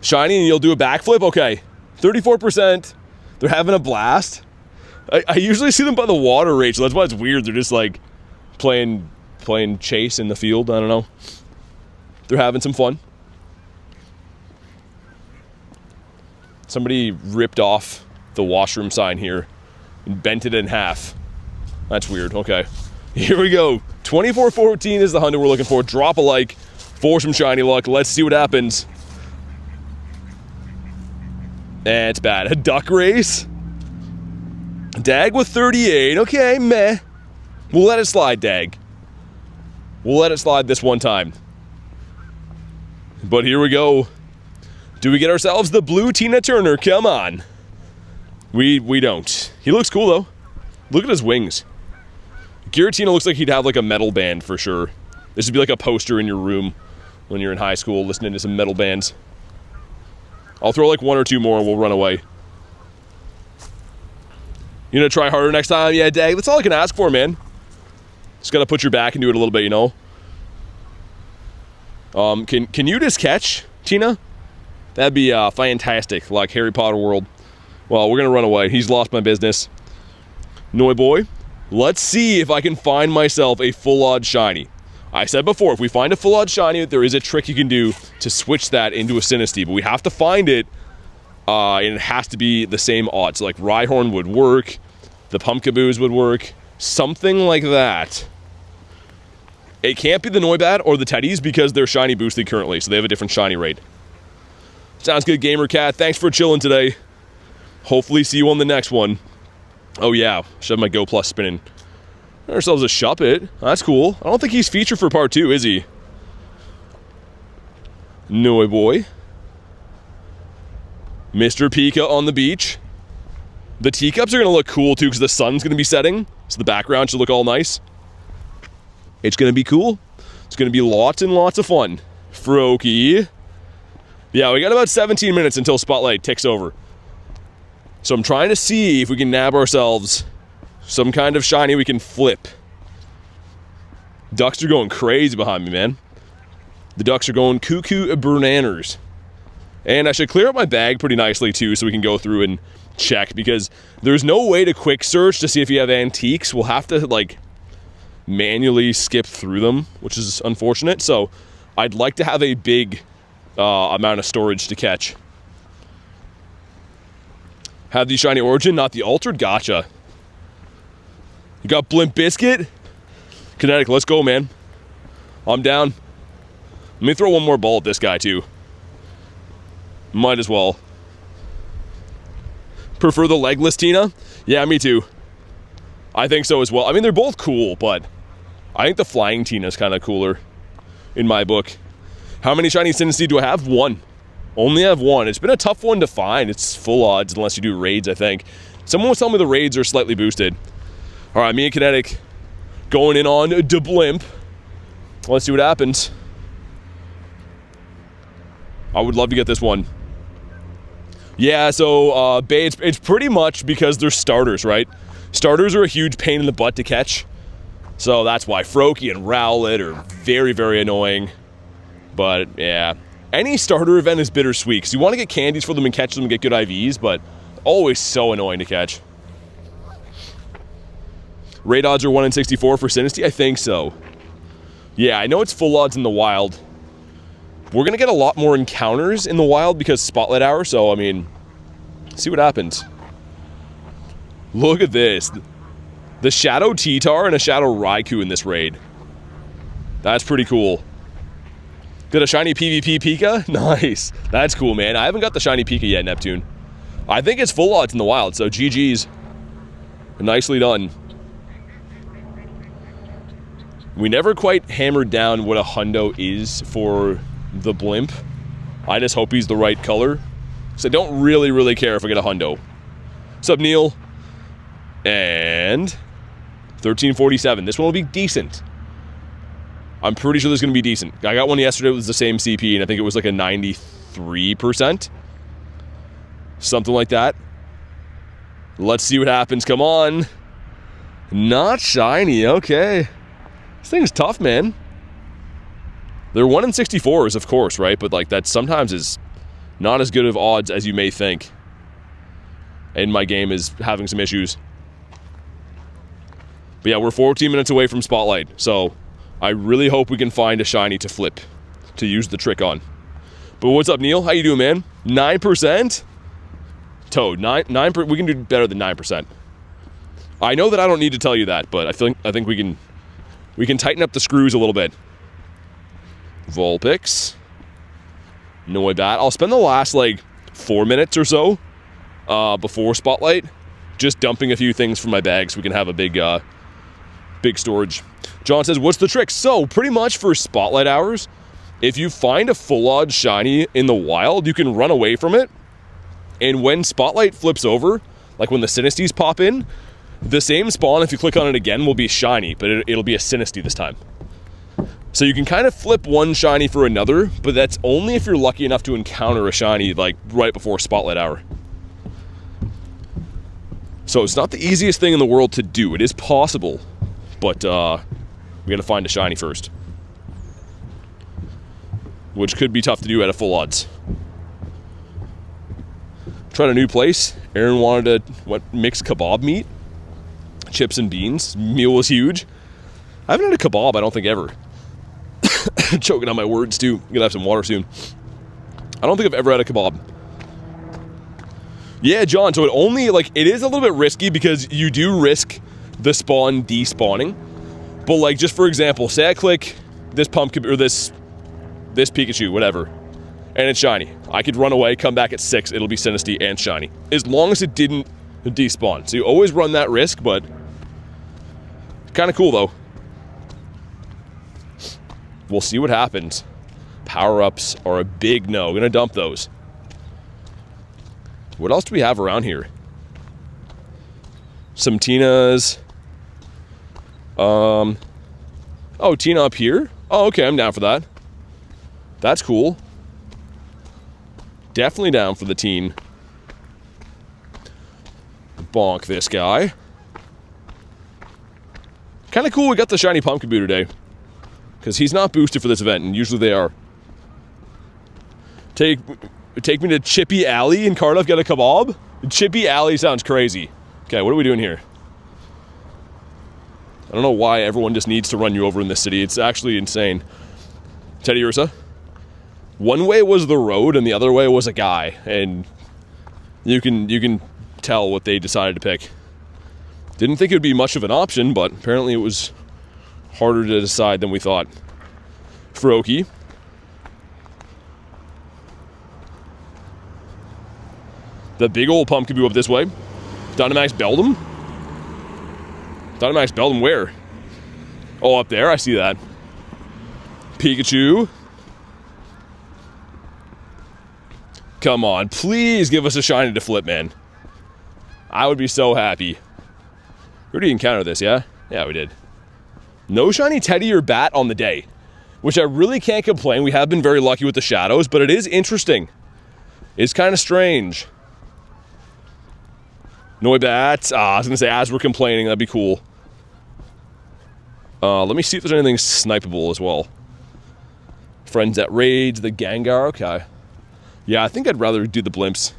A: Shiny and you'll do a backflip? Okay. 34%. They're having a blast. I usually see them by the water rate, so that's why it's weird. They're just like playing chase in the field. I don't know. They're having some fun. Somebody ripped off the washroom sign here and bent it in half. That's weird. Okay. Here we go. 2414 is the hunter we're looking for. Drop a like for some shiny luck. Let's see what happens. And it's bad. A duck race. Dag with 38. Okay, meh. We'll let it slide, Dag. We'll let it slide this one time. But here we go. Do we get ourselves the blue Tina Turner? Come on. We don't. He looks cool, though. Look at his wings. Giratina looks like he'd have, like, a metal band for sure. This would be like a poster in your room when you're in high school listening to some metal bands. I'll throw, like, one or two more and we'll run away. You gonna try harder next time? Yeah, Dag, that's all I can ask for, man. Just gotta put your back into it a little bit, you know? Can you just catch, Tina? That'd be fantastic, like Harry Potter world. Well, we're gonna run away. He's lost my business. Noi boy, let's see if I can find myself a full odd shiny. I said before, if we find a full odd shiny, there is a trick you can do to switch that into a SINISTEA, but we have to find it, and it has to be the same odds. So like Rhyhorn would work, the Pumpkaboos would work, something like that. It can't be the Noibat or the Teddies because they're shiny boosted currently, so they have a different shiny rate. Sounds good, Gamer Cat. Thanks for chilling today. Hopefully see you on the next one. Oh yeah, should have my Go Plus spinning. Got ourselves a Shuppet. That's cool. I don't think he's featured for part 2, is he? Noi boy. Mr. Pika on the beach. The teacups are going to look cool too because the sun's going to be setting. So the background should look all nice. It's going to be cool. It's going to be lots and lots of fun. Froakie. Yeah, we got about 17 minutes until Spotlight ticks over. So I'm trying to see if we can nab ourselves some kind of shiny we can flip. Ducks are going crazy behind me, man. The ducks are going cuckoo bananas. And I should clear up my bag pretty nicely too so we can go through and check because there's no way to quick search to see if you have antiques. We'll have to like manually skip through them, which is unfortunate. So I'd like to have a big amount of storage to catch. Have the shiny origin, not the altered? Gotcha. You got Blimp Biscuit? Kinetic, let's go, man. I'm down. Let me throw one more ball at this guy, too. Might as well. Prefer the legless Tina? Yeah, me too. I think so as well. I mean, they're both cool, but I think the flying Tina is kind of cooler in my book. How many shiny SINISTEA do I have? One. Only have one. It's been a tough one to find. It's full odds unless you do raids, I think. Someone was telling me the raids are slightly boosted. All right, me and Kinetic going in on the Blimp. Let's see what happens. I would love to get this one. Yeah, so Bay, it's pretty much because they're starters, right? Starters are a huge pain in the butt to catch. So that's why Froakie and Rowlet are very, very annoying. But yeah, any starter event is bittersweet. So you want to get candies for them and catch them and get good IVs, but always so annoying to catch. Raid odds are 1 in 64 for SINISTEA? I think so. Yeah, I know it's full odds in the wild. We're going to get a lot more encounters in the wild because Spotlight Hour, so, I mean, see what happens. Look at this. The Shadow T-Tar and a Shadow Raikou in this raid. That's pretty cool. Got a shiny PvP Pika? Nice. That's cool, man. I haven't got the shiny Pika yet, Neptune. I think it's full odds in the wild, so GG's. Nicely done. We never quite hammered down what a hundo is for the Blimp. I just hope he's the right color. So I don't really care if I get a hundo. What's up, Neil? And 1347. This one will be decent. I'm pretty sure this is going to be decent. I got one yesterday. It was the same CP, and I think it was like a 93%. Something like that. Let's see what happens. Come on. Not shiny. Okay. This thing's tough, man. They're 1 in 64s, of course, right? But like that sometimes is not as good of odds as you may think. And my game is having some issues. But yeah, we're 14 minutes away from Spotlight. So I really hope we can find a shiny to flip, to use the trick on. But what's up, Neil? How you doing, man? 9%? Toad, 9%. We can do better than 9%. I know that I don't need to tell you that, but I think we can tighten up the screws a little bit. Vulpix. Noibat. I'll spend the last, like, 4 minutes or so before Spotlight just dumping a few things from my bag so we can have a big storage. John says, what's the trick? So, pretty much for Spotlight hours, if you find a full odds shiny in the wild, you can run away from it. And when Spotlight flips over, like when the SINISTEAs pop in, the same spawn, if you click on it again, will be shiny, but it'll be a SINISTEA this time. So you can kind of flip one shiny for another, but that's only if you're lucky enough to encounter a shiny, like, right before Spotlight Hour. So it's not the easiest thing in the world to do. It is possible, but we gotta find a shiny first. Which could be tough to do at a full odds. Tried a new place. Aaron wanted to, mix kebab meat? Chips and beans. Meal was huge. I haven't had a kebab, I don't think, ever. Choking on my words, too. I'm gonna have some water soon. I don't think I've ever had a kebab. Yeah, John, so it only, like, it is a little bit risky because you do risk the spawn despawning. But, like, just for example, say I click this Pumpkaboo, or this Pikachu, whatever, and it's shiny. I could run away, come back at 6, it'll be SINISTEA and shiny. As long as it didn't despawn. So you always run that risk, but kind of cool, though. We'll see what happens. Power-ups are a big no. Gonna dump those. What else do we have around here? Some Tinas. Oh, Tina up here? Oh, okay, I'm down for that. That's cool. Definitely down for the teen. Bonk this guy. Kind of cool we got the shiny Pumpkaboo today. Because he's not boosted for this event, and usually they are. Take me to Chippy Alley in Cardiff, get a kebab? Chippy Alley sounds crazy. Okay, what are we doing here? I don't know why everyone just needs to run you over in this city. It's actually insane. Teddiursa. One way was the road and the other way was a guy, and you can tell what they decided to pick. Didn't think it would be much of an option, but apparently it was harder to decide than we thought. Froakie. The big old Pumpkaboo up this way. Dynamax Beldum. Dynamax Beldum where? Oh, up there, I see that. Pikachu. Come on, please give us a shiny to flip, man. I would be so happy. We already encountered this, yeah? Yeah, we did. No shiny Teddy or Bat on the day, which I really can't complain. We have been very lucky with the shadows, but it is interesting. It's kind of strange. Noibat. I was going to say, as we're complaining, that'd be cool. Let me see if there's anything snipeable as well. Friends at Raids, the Gengar, okay. Yeah, I think I'd rather do the blimps.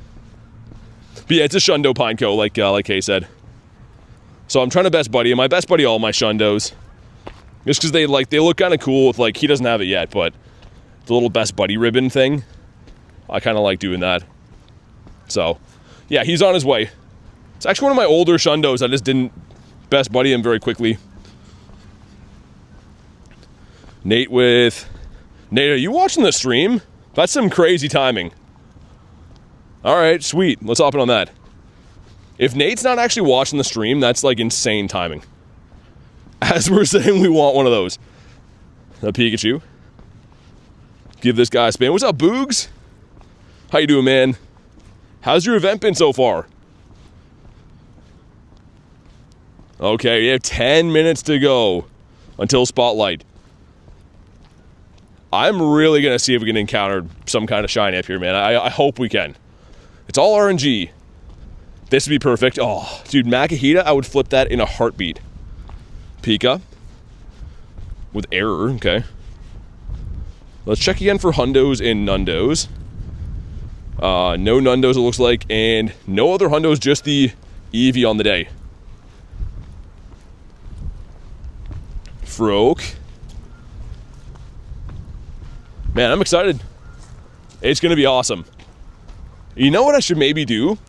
A: But yeah, it's a Shundo Pineco, like Kay said. So I'm trying to best buddy, and my best buddy all my Shundos. Just because they look kind of cool with, like, he doesn't have it yet, but the little best buddy ribbon thing, I kind of like doing that. So, yeah, he's on his way. It's actually one of my older Shundos. I just didn't best buddy him very quickly. Nate, are you watching the stream? That's some crazy timing. Alright, sweet. Let's hop in on that. If Nate's not actually watching the stream, that's like insane timing. As we're saying, we want one of those. A Pikachu. Give this guy a spin. What's up, Boogs? How you doing, man? How's your event been so far? Okay, you have 10 minutes to go until Spotlight. I'm really going to see if we can encounter some kind of shiny up here, man. I hope we can. It's all RNG. This would be perfect. Oh, dude, Makahita, I would flip that in a heartbeat. Pika. With error, okay. Let's check again for Hundos and Nundos. No Nundos, it looks like, and no other Hundos, just the Eevee on the day. Froak. Man, I'm excited. It's going to be awesome. You know what I should maybe do?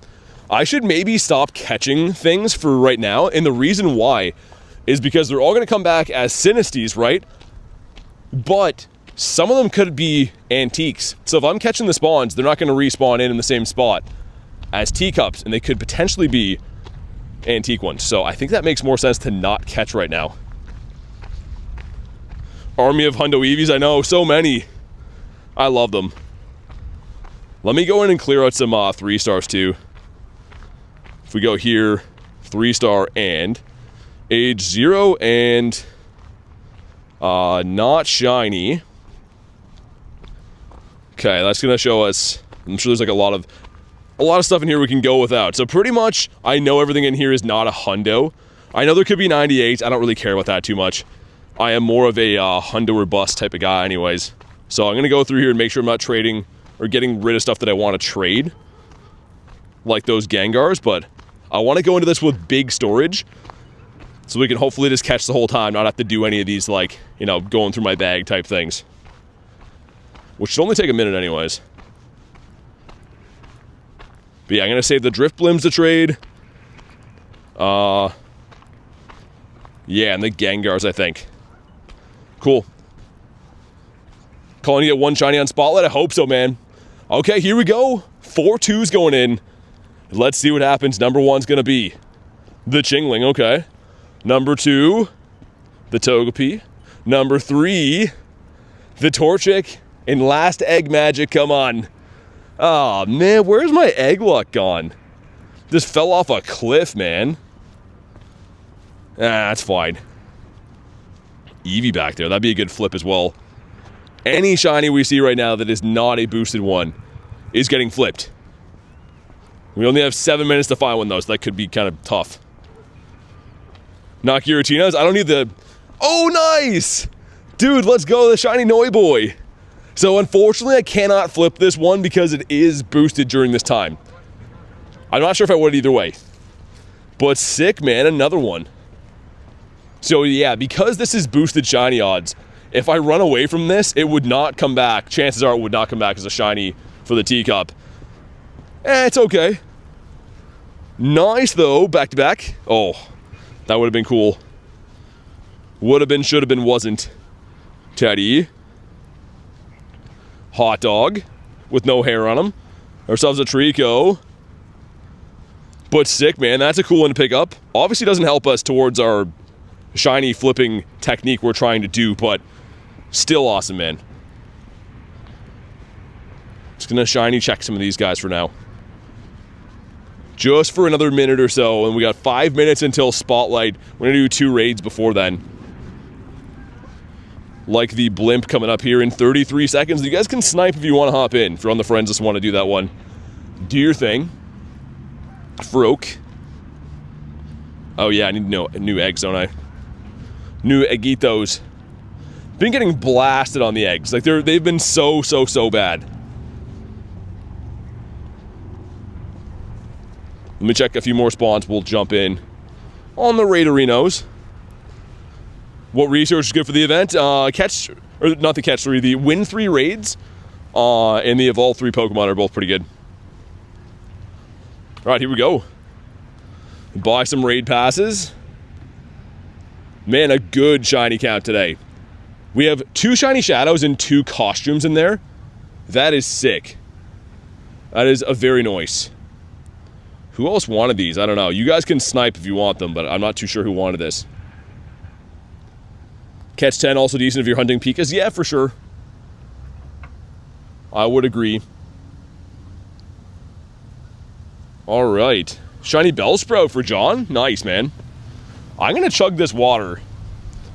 A: I should maybe stop catching things for right now, and the reason why is because they're all going to come back as SINISTEAs, right? But some of them could be antiques. So if I'm catching the spawns, they're not going to respawn in the same spot as teacups, and they could potentially be antique ones. So I think that makes more sense to not catch right now. Army of Hundo Eevees, I know, so many. I love them. Let me go in and clear out some 3-stars too. If we go here, 3-star and age 0 and not shiny. Okay, that's gonna show us. I'm sure there's like a lot of stuff in here we can go without. So pretty much, I know everything in here is not a hundo. I know there could be 98s. I don't really care about that too much. I am more of a hundo or bust type of guy, anyways. So I'm gonna go through here and make sure I'm not trading or getting rid of stuff that I want to trade, like those Gengars. But I want to go into this with big storage, so we can hopefully just catch the whole time, not have to do any of these, like, you know, going through my bag type things. Which should only take a minute anyways. But yeah, I'm going to save the Drift Blims to trade. Yeah, and the Gengars, I think. Cool. Calling you get one shiny on Spotlight? I hope so, man. Okay, here we go. 4 2s going in. Let's see what happens. Number 1's going to be the Chingling, okay. Number 2, the Togepi. Number 3, the Torchic. And last Egg Magic, come on. Oh, man, where's my egg luck gone? Just fell off a cliff, man. That's fine. Eevee back there. That'd be a good flip as well. Any shiny we see right now that is not a boosted one is getting flipped. We only have 7 minutes to find one, though, so that could be kind of tough. Not Giratinas. I don't need the... Oh, nice! Dude, let's go, the shiny Noiboy. So, unfortunately, I cannot flip this one because it is boosted during this time. I'm not sure if I would either way. But sick, man, another one. So, yeah, because this is boosted shiny odds, If I run away from this, it would not come back. Chances are it would not come back as a shiny for the teacup. It's okay. Nice, though. Back to back. Oh, that would have been cool. Would have been, should have been, wasn't. Teddy. Hot dog with no hair on him. Ourselves a Trico. But sick, man. That's a cool one to pick up. Obviously doesn't help us towards our shiny flipping technique we're trying to do, but still awesome, man. Just gonna shiny check some of these guys for now. Just for another minute or so, and we got 5 minutes until Spotlight. We're gonna do 2 raids before then. Like the blimp coming up here in 33 seconds. You guys can snipe if you want to hop in. If you're on the friends, just want to do that one. Do your thing. Froak. Oh yeah, I need to know new eggs, don't I? New eggitos. Been getting blasted on the eggs. Like they've been so bad. Let me check a few more spawns. We'll jump in on the Raiderinos. What research is good for the event? The win 3 raids and the evolve 3 Pokemon are both pretty good. All right, here we go. Buy some raid passes. Man, a good shiny count today. We have 2 shiny shadows and 2 costumes in there. That is sick. That is a very nice. Who else wanted these? I don't know. You guys can snipe if you want them, but I'm not too sure who wanted this. Catch 10 also decent if you're hunting Pikas. Yeah, for sure. I would agree. All right. Shiny Bellsprout for John. Nice, man. I'm going to chug this water.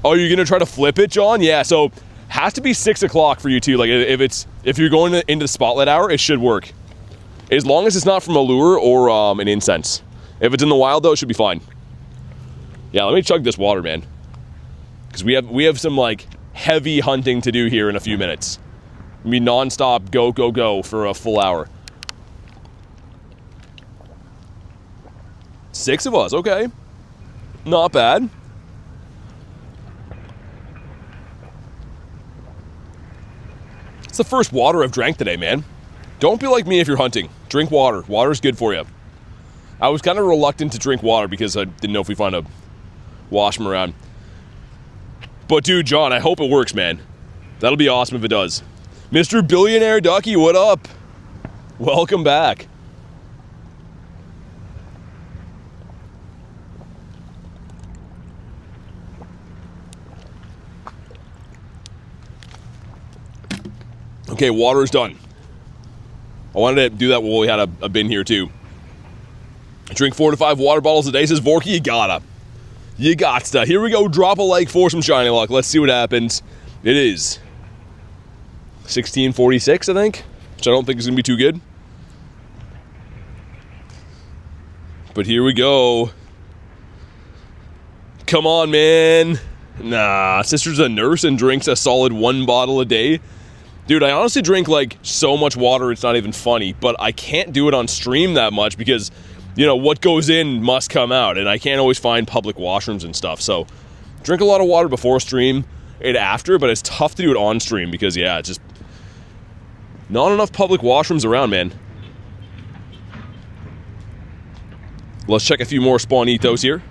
A: Oh, you're going to try to flip it, John? Yeah, so has to be 6 o'clock for you, too. Like, if you're going into the Spotlight hour, it should work. As long as it's not from a lure or an incense. If it's in the wild, though, it should be fine. Yeah, let me chug this water, man. Because we have some, like, heavy hunting to do here in a few minutes. I mean, non-stop go for a full hour. 6 of us, okay. Not bad. It's the first water I've drank today, man. Don't be like me if you're hunting. Drink water. Water's good for you. I was kind of reluctant to drink water because I didn't know if we find a washroom around. But dude, John, I hope it works, man. That'll be awesome if it does. Mr. Billionaire Ducky, what up? Welcome back. Okay, water is done. I wanted to do that while we had a bin here too. Drink 4 to 5 water bottles a day, says Vorky. You gotta. You gotsta. Here we go. Drop a like for some shiny luck. Let's see what happens. It is 1646, I think, which I don't think is gonna be too good. But here we go. Come on, man. Nah, sister's a nurse and drinks a solid 1 bottle a day. Dude, I honestly drink, like, so much water it's not even funny, but I can't do it on stream that much because, you know, what goes in must come out, and I can't always find public washrooms and stuff, so drink a lot of water before stream and after, but it's tough to do it on stream because, yeah, it's just not enough public washrooms around, man. Let's check a few more Spawnitos here.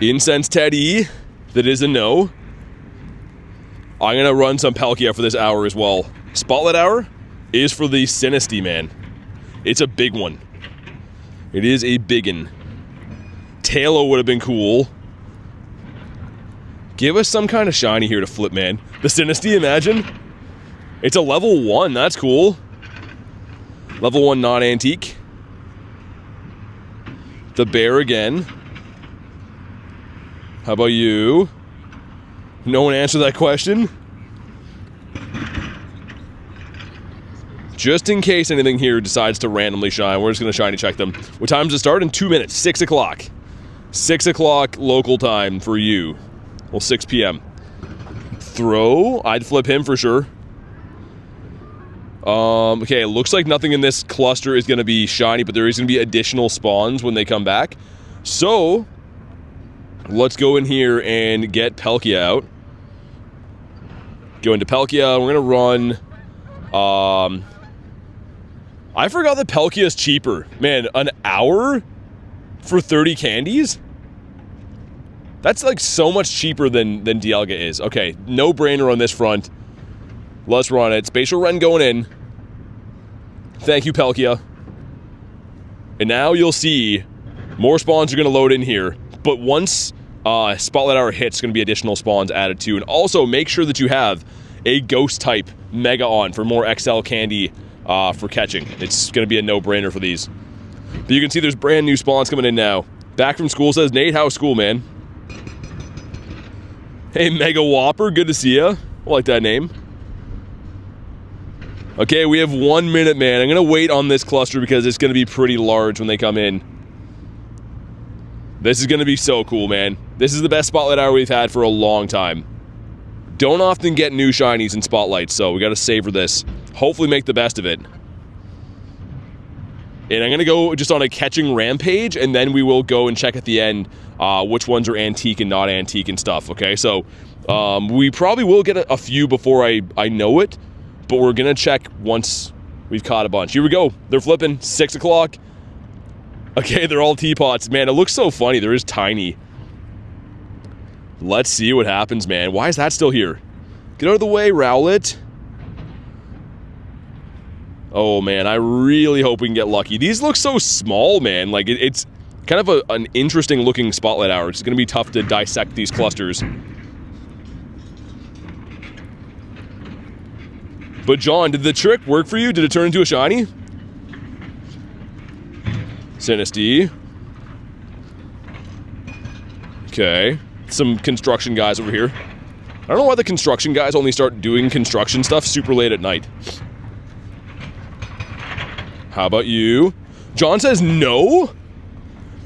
A: Incense Teddy, that is a no. I'm going to run some Palkia for this hour as well. Spotlight hour is for the SINISTEA, man. It's a big one. It is a biggin. Tailo would have been cool. Give us some kind of shiny here to flip, man. The SINISTEA, imagine. It's a level 1. That's cool. Level 1 non-antique. The bear again. How about you? No one answered that question. Just in case anything here decides to randomly shine, we're just going to shiny check them. What time does it start? In 2 minutes. 6 o'clock. 6 o'clock local time for you. Well, 6 p.m. Throw. I'd flip him for sure. Okay, it looks like nothing in this cluster is going to be shiny, but there is going to be additional spawns when they come back. So let's go in here and get Palkia out. Go into Palkia. We're going to run... I forgot that Palkia is cheaper. Man, an hour for 30 candies? That's like so much cheaper than Dialga is. Okay, no brainer on this front. Let's run it. Spatial Rend going in. Thank you, Palkia. And now you'll see more spawns are going to load in here. But once Spotlight Hour hits, going to be additional spawns added too. And also make sure that you have a Ghost type Mega on for more XL candy for catching. It's going to be a no-brainer for these. But you can see there's brand new spawns coming in now. Back from school says, Nate, how's school, man? Hey, Mega Whopper, good to see ya. I like that name. Okay, we have 1 minute, man. I'm going to wait on this cluster because it's going to be pretty large when they come in. This is going to be so cool, man. This is the best Spotlight Hour we've had for a long time. Don't often get new shinies in Spotlights, so we got to savor this. Hopefully make the best of it. And I'm going to go just on a catching rampage, and then we will go and check at the end which ones are antique and not antique and stuff, okay? So, we probably will get a few before I know it, but we're going to check once we've caught a bunch. Here we go. They're flipping. 6 o'clock. Okay, they're all teapots. Man, it looks so funny. They're just tiny. Let's see what happens, man. Why is that still here? Get out of the way, Rowlet. Oh, man, I really hope we can get lucky. These look so small, man. Like, it's kind of an interesting-looking Spotlight Hour. It's going to be tough to dissect these clusters. But, John, did the trick work for you? Did it turn into a shiny? SINISTEA. Okay. Some construction guys over here. I don't know why the construction guys only start doing construction stuff super late at night. How about you? John says no?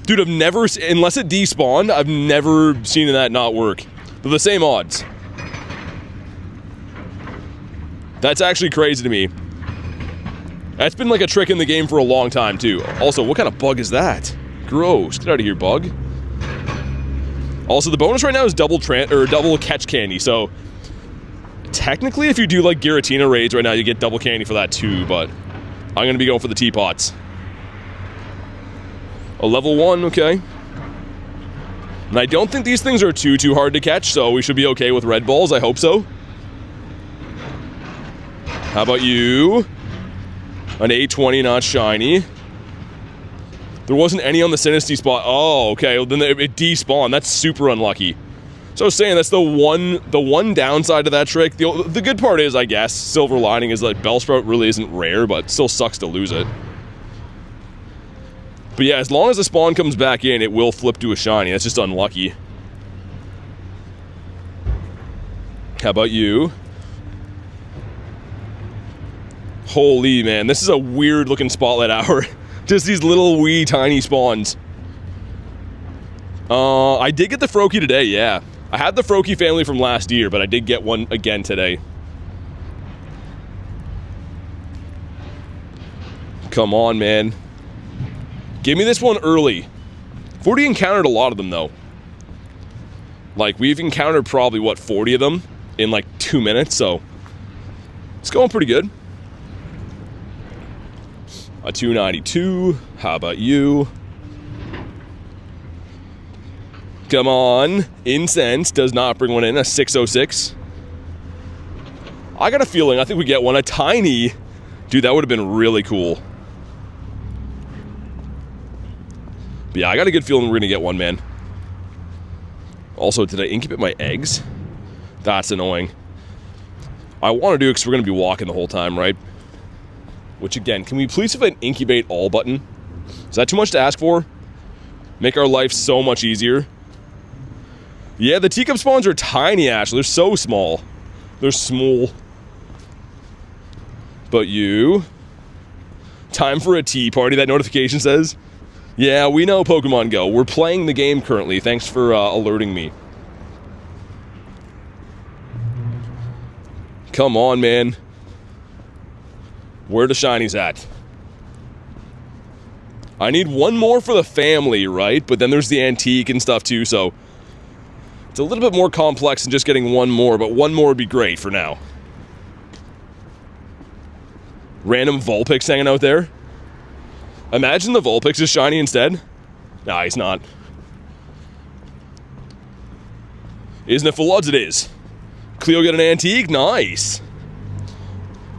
A: Dude, I've never... Unless it despawned, I've never seen that not work. They're the same odds. That's actually crazy to me. That's been like a trick in the game for a long time, too. Also, what kind of bug is that? Gross. Get out of here, bug. Also, the bonus right now is double catch candy, so... Technically, if you do, like, Giratina raids right now, you get double candy for that, too, but... I'm going to be going for the teapots. A level 1, okay. And I don't think these things are too hard to catch, so we should be okay with red balls. I hope so. How about you? An 820, not shiny. There wasn't any on the SINISTEA spot. Oh, okay. Well, then it despawned. That's super unlucky. So I was saying that's the one downside of that trick. The good part is, I guess, silver lining is that Bellsprout really isn't rare, but it still sucks to lose it. But yeah, as long as the spawn comes back in, it will flip to a shiny. That's just unlucky. How about you? Holy man, this is a weird looking Spotlight Hour. Just these little wee tiny spawns. I did get the Froakie today, yeah. I had the Froakie family from last year, but I did get one again today. Come on, man. Give me this one early. I've already encountered a lot of them, though. Like, we've encountered probably, what, 40 of them in, like, 2 minutes, so... It's going pretty good. A 292. How about you? Come on. Incense does not bring one in. A 606. I got a feeling. I think we get one. A tiny. Dude, that would have been really cool. But yeah, I got a good feeling we're going to get one, man. Also, did I incubate my eggs? That's annoying. I want to do it because we're going to be walking the whole time, right? Which, again, can we please have an incubate all button? Is that too much to ask for? Make our life so much easier. Yeah, the teacup spawns are tiny, actually. They're so small. They're small. But you... Time for a tea party, that notification says. Yeah, we know Pokemon Go. We're playing the game currently. Thanks for alerting me. Come on, man. Where the shinies at? I need one more for the family, right? But then there's the antique and stuff too, so... It's a little bit more complex than just getting one more, but one more would be great for now. Random Vulpix hanging out there. Imagine the Vulpix is shiny instead. Nah, he's not. Isn't it full odds? It is. Cleo get an antique? Nice.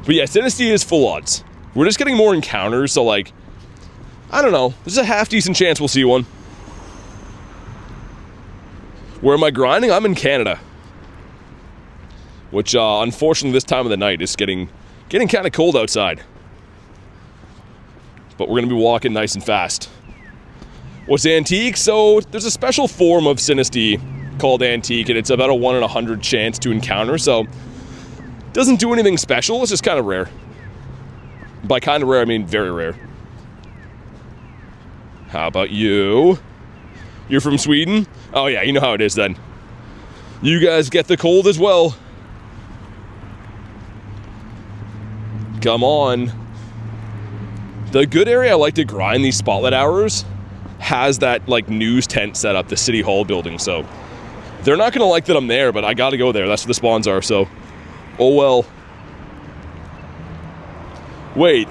A: But yeah, SINISTEA is full odds. We're just getting more encounters, so like, I don't know. There's a half-decent chance we'll see one. Where am I grinding? I'm in Canada. Which, unfortunately, this time of the night is getting kind of cold outside. But we're going to be walking nice and fast. What's antique? So, there's a special form of SINISTEA called antique, and it's about a 1 in 100 chance to encounter, so doesn't do anything special, it's just kind of rare. By kind of rare, I mean very rare. How about you? You're from Sweden? Oh yeah, you know how it is then. You guys get the cold as well. Come on. The good area I like to grind these spotlight hours has that like news tent set up, the City Hall building, so they're not gonna like that I'm there, but I gotta go there. That's where the spawns are, so oh well. Wait,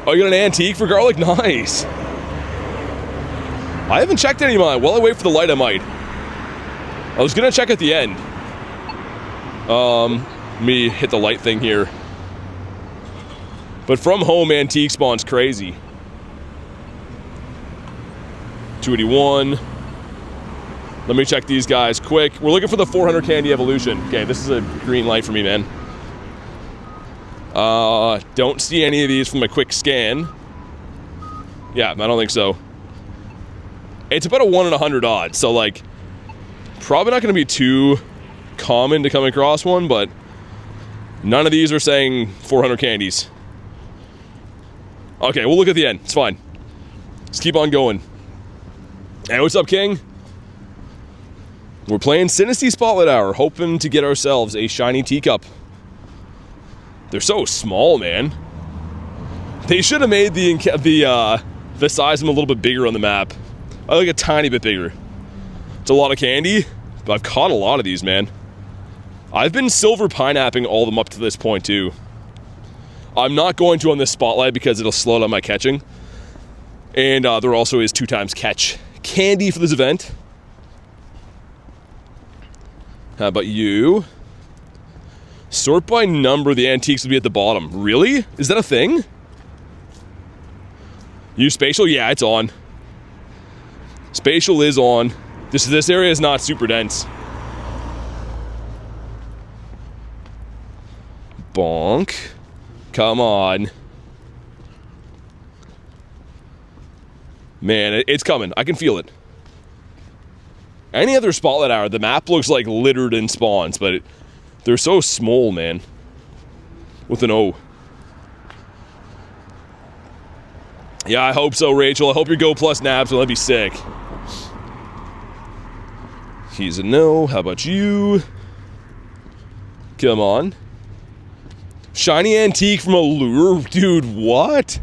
A: oh, you got an antique for garlic? Nice. I haven't checked any of mine. While I wait for the light, I might. I was gonna check at the end. Let me hit the light thing here. But from home, antique spawn's crazy. 281. Let me check these guys quick. We're looking for the 400 candy evolution. Okay, this is a green light for me, man. Don't see any of these from a quick scan. Yeah, I don't think so. It's about a 1 in 100 odds, so like, probably not going to be too common to come across one, but none of these are saying 400 candies. Okay, we'll look at the end. It's fine. Let's keep on going. Hey, what's up, King? We're playing SINISTEA Spotlight Hour, hoping to get ourselves a shiny teacup. They're so small, man. They should have made the size of them a little bit bigger on the map. I like a tiny bit bigger. It's a lot of candy, but I've caught a lot of these, man. I've been silver pineapping all of them up to this point, too. I'm not going to on this spotlight because it'll slow down my catching. And there also is 2x catch candy for this event. How about you? Sort by number, the antiques will be at the bottom. Really? Is that a thing? Use spatial? Yeah, it's on. Spatial is on. This area is not super dense. Bonk. Come on. Man, it's coming. I can feel it. Any other spotlight hour, the map looks like littered in spawns, but they're so small, man. With an O. Yeah, I hope so, Rachel. I hope your Go Plus nabs will. That'd be sick. He's a no. How about you? Come on. Shiny antique from a lure? Dude, what?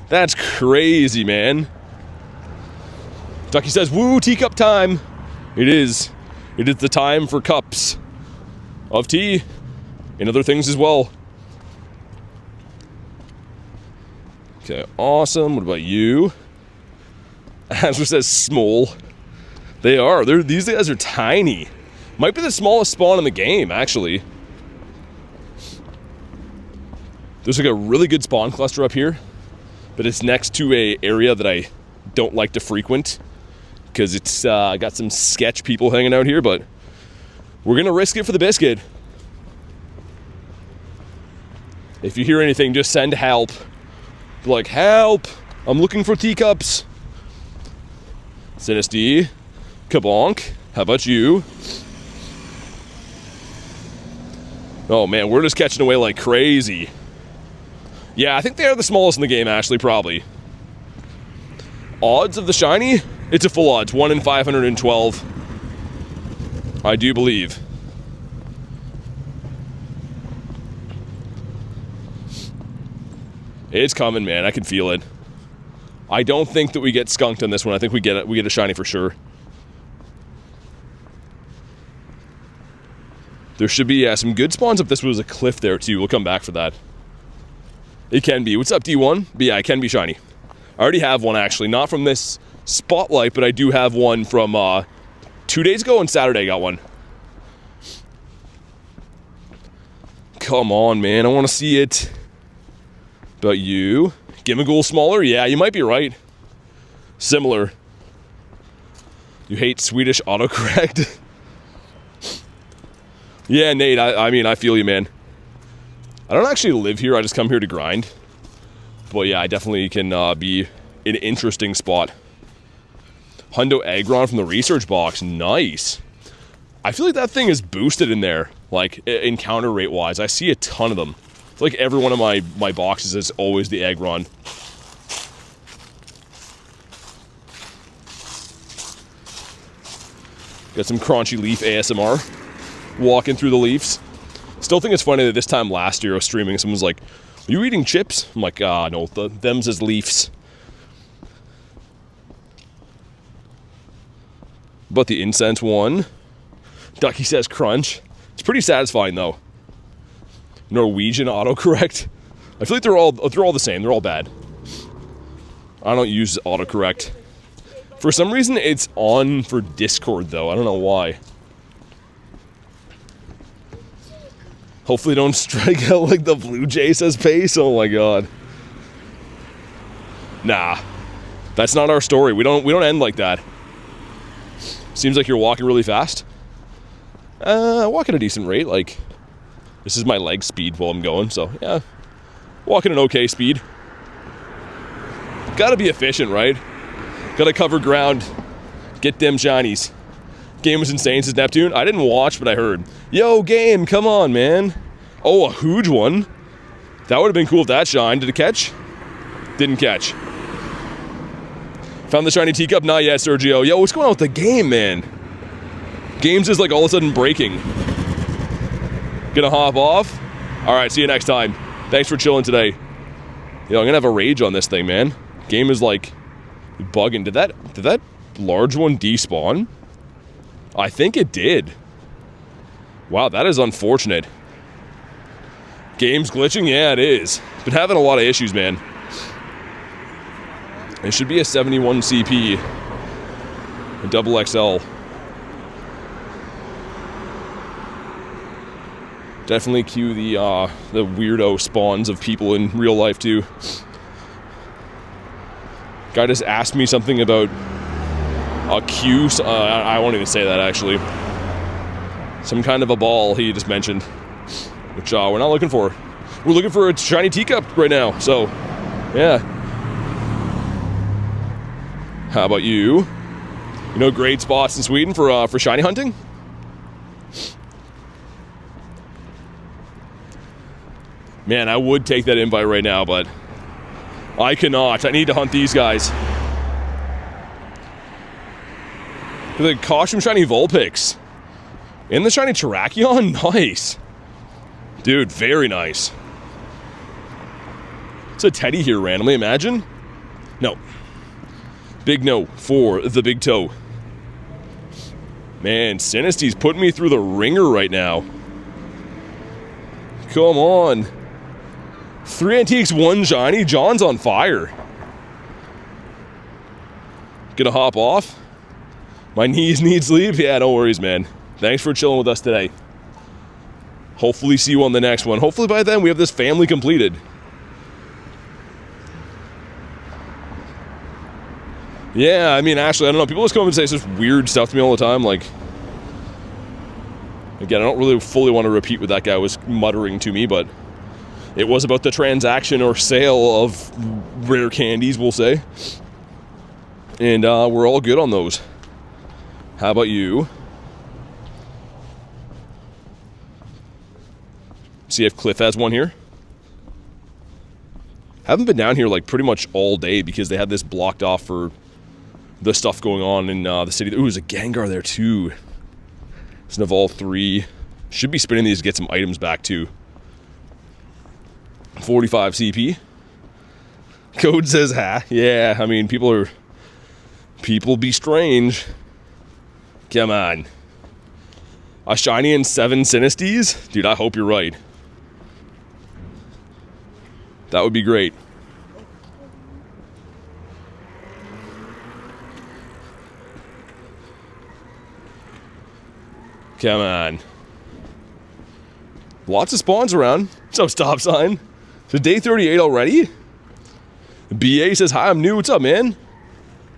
A: That's crazy, man. Ducky says, woo, teacup time. It is. It is the time for cups of tea and other things as well. Okay, awesome. What about you? Azra says small. They are. These guys are tiny. Might be the smallest spawn in the game, actually. There's like a really good spawn cluster up here, but it's next to a area that I don't like to frequent because it's got some sketch people hanging out here, but we're gonna risk it for the biscuit. If you hear anything, just send help. Be like, help! I'm looking for teacups. SINISTEA. Kabonk. How about you? Oh man, we're just catching away like crazy. Yeah, I think they are the smallest in the game, Ashley, probably. Odds of the shiny? It's a full odds, 1 in 512. I do believe. It's coming, man. I can feel it. I don't think that we get skunked on this one. I think we get a shiny for sure. There should be some good spawns if this was a cliff there too. We'll come back for that. It can be. What's up, D1? But yeah, it can be shiny. I already have one actually, not from this spotlight, but I do have one from 2 days ago, and Saturday I got one. Come on, man, I want to see it. About you? Gimmighoul smaller? Yeah, you might be right. Similar. You hate Swedish autocorrect? Yeah, Nate, I mean, I feel you, man. I don't actually live here, I just come here to grind. But yeah, I definitely can be an interesting spot. Hundo Aggron from the research box, nice. I feel like that thing is boosted in there, like encounter rate wise. I see a ton of them. It's like every one of my boxes is always the Aggron. Got some crunchy leaf ASMR. Walking through the leaves. Still think it's funny that this time last year I was streaming, someone's like, "Are you eating chips?" I'm like, no, them's as leaves. But the incense one. Ducky says crunch. It's pretty satisfying though. Norwegian autocorrect. I feel like they're all the same. They're all bad. I don't use autocorrect. For some reason it's on for Discord though. I don't know why. Hopefully don't strike out like the Blue Jay, says Pace. Oh my god. Nah. That's not our story. We don't end like that. Seems like you're walking really fast. I walk at a decent rate, like this is my leg speed while I'm going, so yeah. Walking at an okay speed. Gotta be efficient, right? Gotta cover ground. Get them shinies. Game was insane, says Neptune. I didn't watch, but I heard. Yo, game, come on, man. Oh, a huge one. That would have been cool if that shined. Did it catch? Didn't catch. Found the shiny teacup? Not yet, Sergio. Yo, what's going on with the game, man? Games is like all of a sudden breaking. Gonna hop off? Alright, see you next time. Thanks for chilling today. Yo, I'm gonna have a rage on this thing, man. Game is like bugging. Did that large one despawn? I think it did. Wow, that is unfortunate. Game's glitching? Yeah, it is. Been having a lot of issues, man. It should be a 71 CP. A double XL. Definitely cue the weirdo spawns of people in real life, too. Guy just asked me something about a Q. I won't even say that, actually. Some kind of a ball he just mentioned. Which we're not looking for. We're looking for a shiny teacup right now, so yeah. How about you? You know great spots in Sweden for shiny hunting? Man, I would take that invite right now, but I cannot. I need to hunt these guys. The Costume shiny Vulpix. And the shiny Terrakion? Nice. Dude, very nice. It's a Teddy here randomly, imagine? No. Big no for the big toe. Man, Sinistea's putting me through the ringer right now. Come on. 3 antiques, 1 shiny. John's on fire. Gonna hop off. My knees need sleep. Yeah, no worries, man. Thanks for chilling with us today. Hopefully see you on the next one. Hopefully by then we have this family completed. Yeah, I mean, Ashley, I don't know. People just come up and say such weird stuff to me all the time. Like, again, I don't really fully want to repeat what that guy was muttering to me, but it was about the transaction or sale of rare candies, we'll say. And we're all good on those. How about you? See if Cliff has one here. Haven't been down here like pretty much all day because they had this blocked off for the stuff going on in the city. Ooh, there's a Gengar there too. It's an Evolve 3. Should be spinning these to get some items back too. 45 CP. Code says ha. Yeah, I mean, people be strange. Come on. A shiny and 7 Sinistes? Dude, I hope you're right. That would be great. Come on. Lots of spawns around. What's up, stop sign? So day 38 already? BA says, hi, I'm new. What's up, man?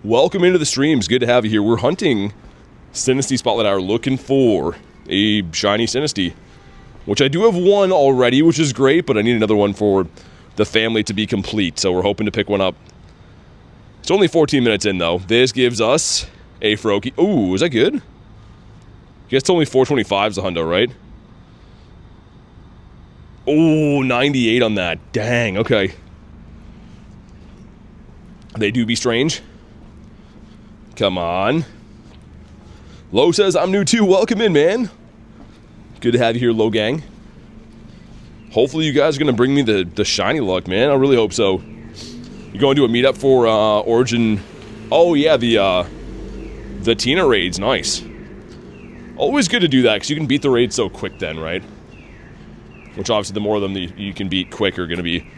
A: Welcome into the streams. Good to have you here. We're hunting Sinistea Spotlight Hour, looking for a shiny Sinistea, which I do have one already, which is great, but I need another one for the family to be complete, so we're hoping to pick one up. It's only 14 minutes in, though. This gives us a Froakie. Ooh, is that good? You guys told me 425 is a hundo, right? Oh, 98 on that. Dang, okay. They do be strange. Come on. Lo says, I'm new too. Welcome in, man. Good to have you here, Lo Gang. Hopefully you guys are going to bring me the shiny luck, man. I really hope so. You going to a meetup for Origin? Oh, yeah, the Tina raids. Nice. Always good to do that, because you can beat the raids so quick then, right? Which obviously the more of them that you can beat quick are going to be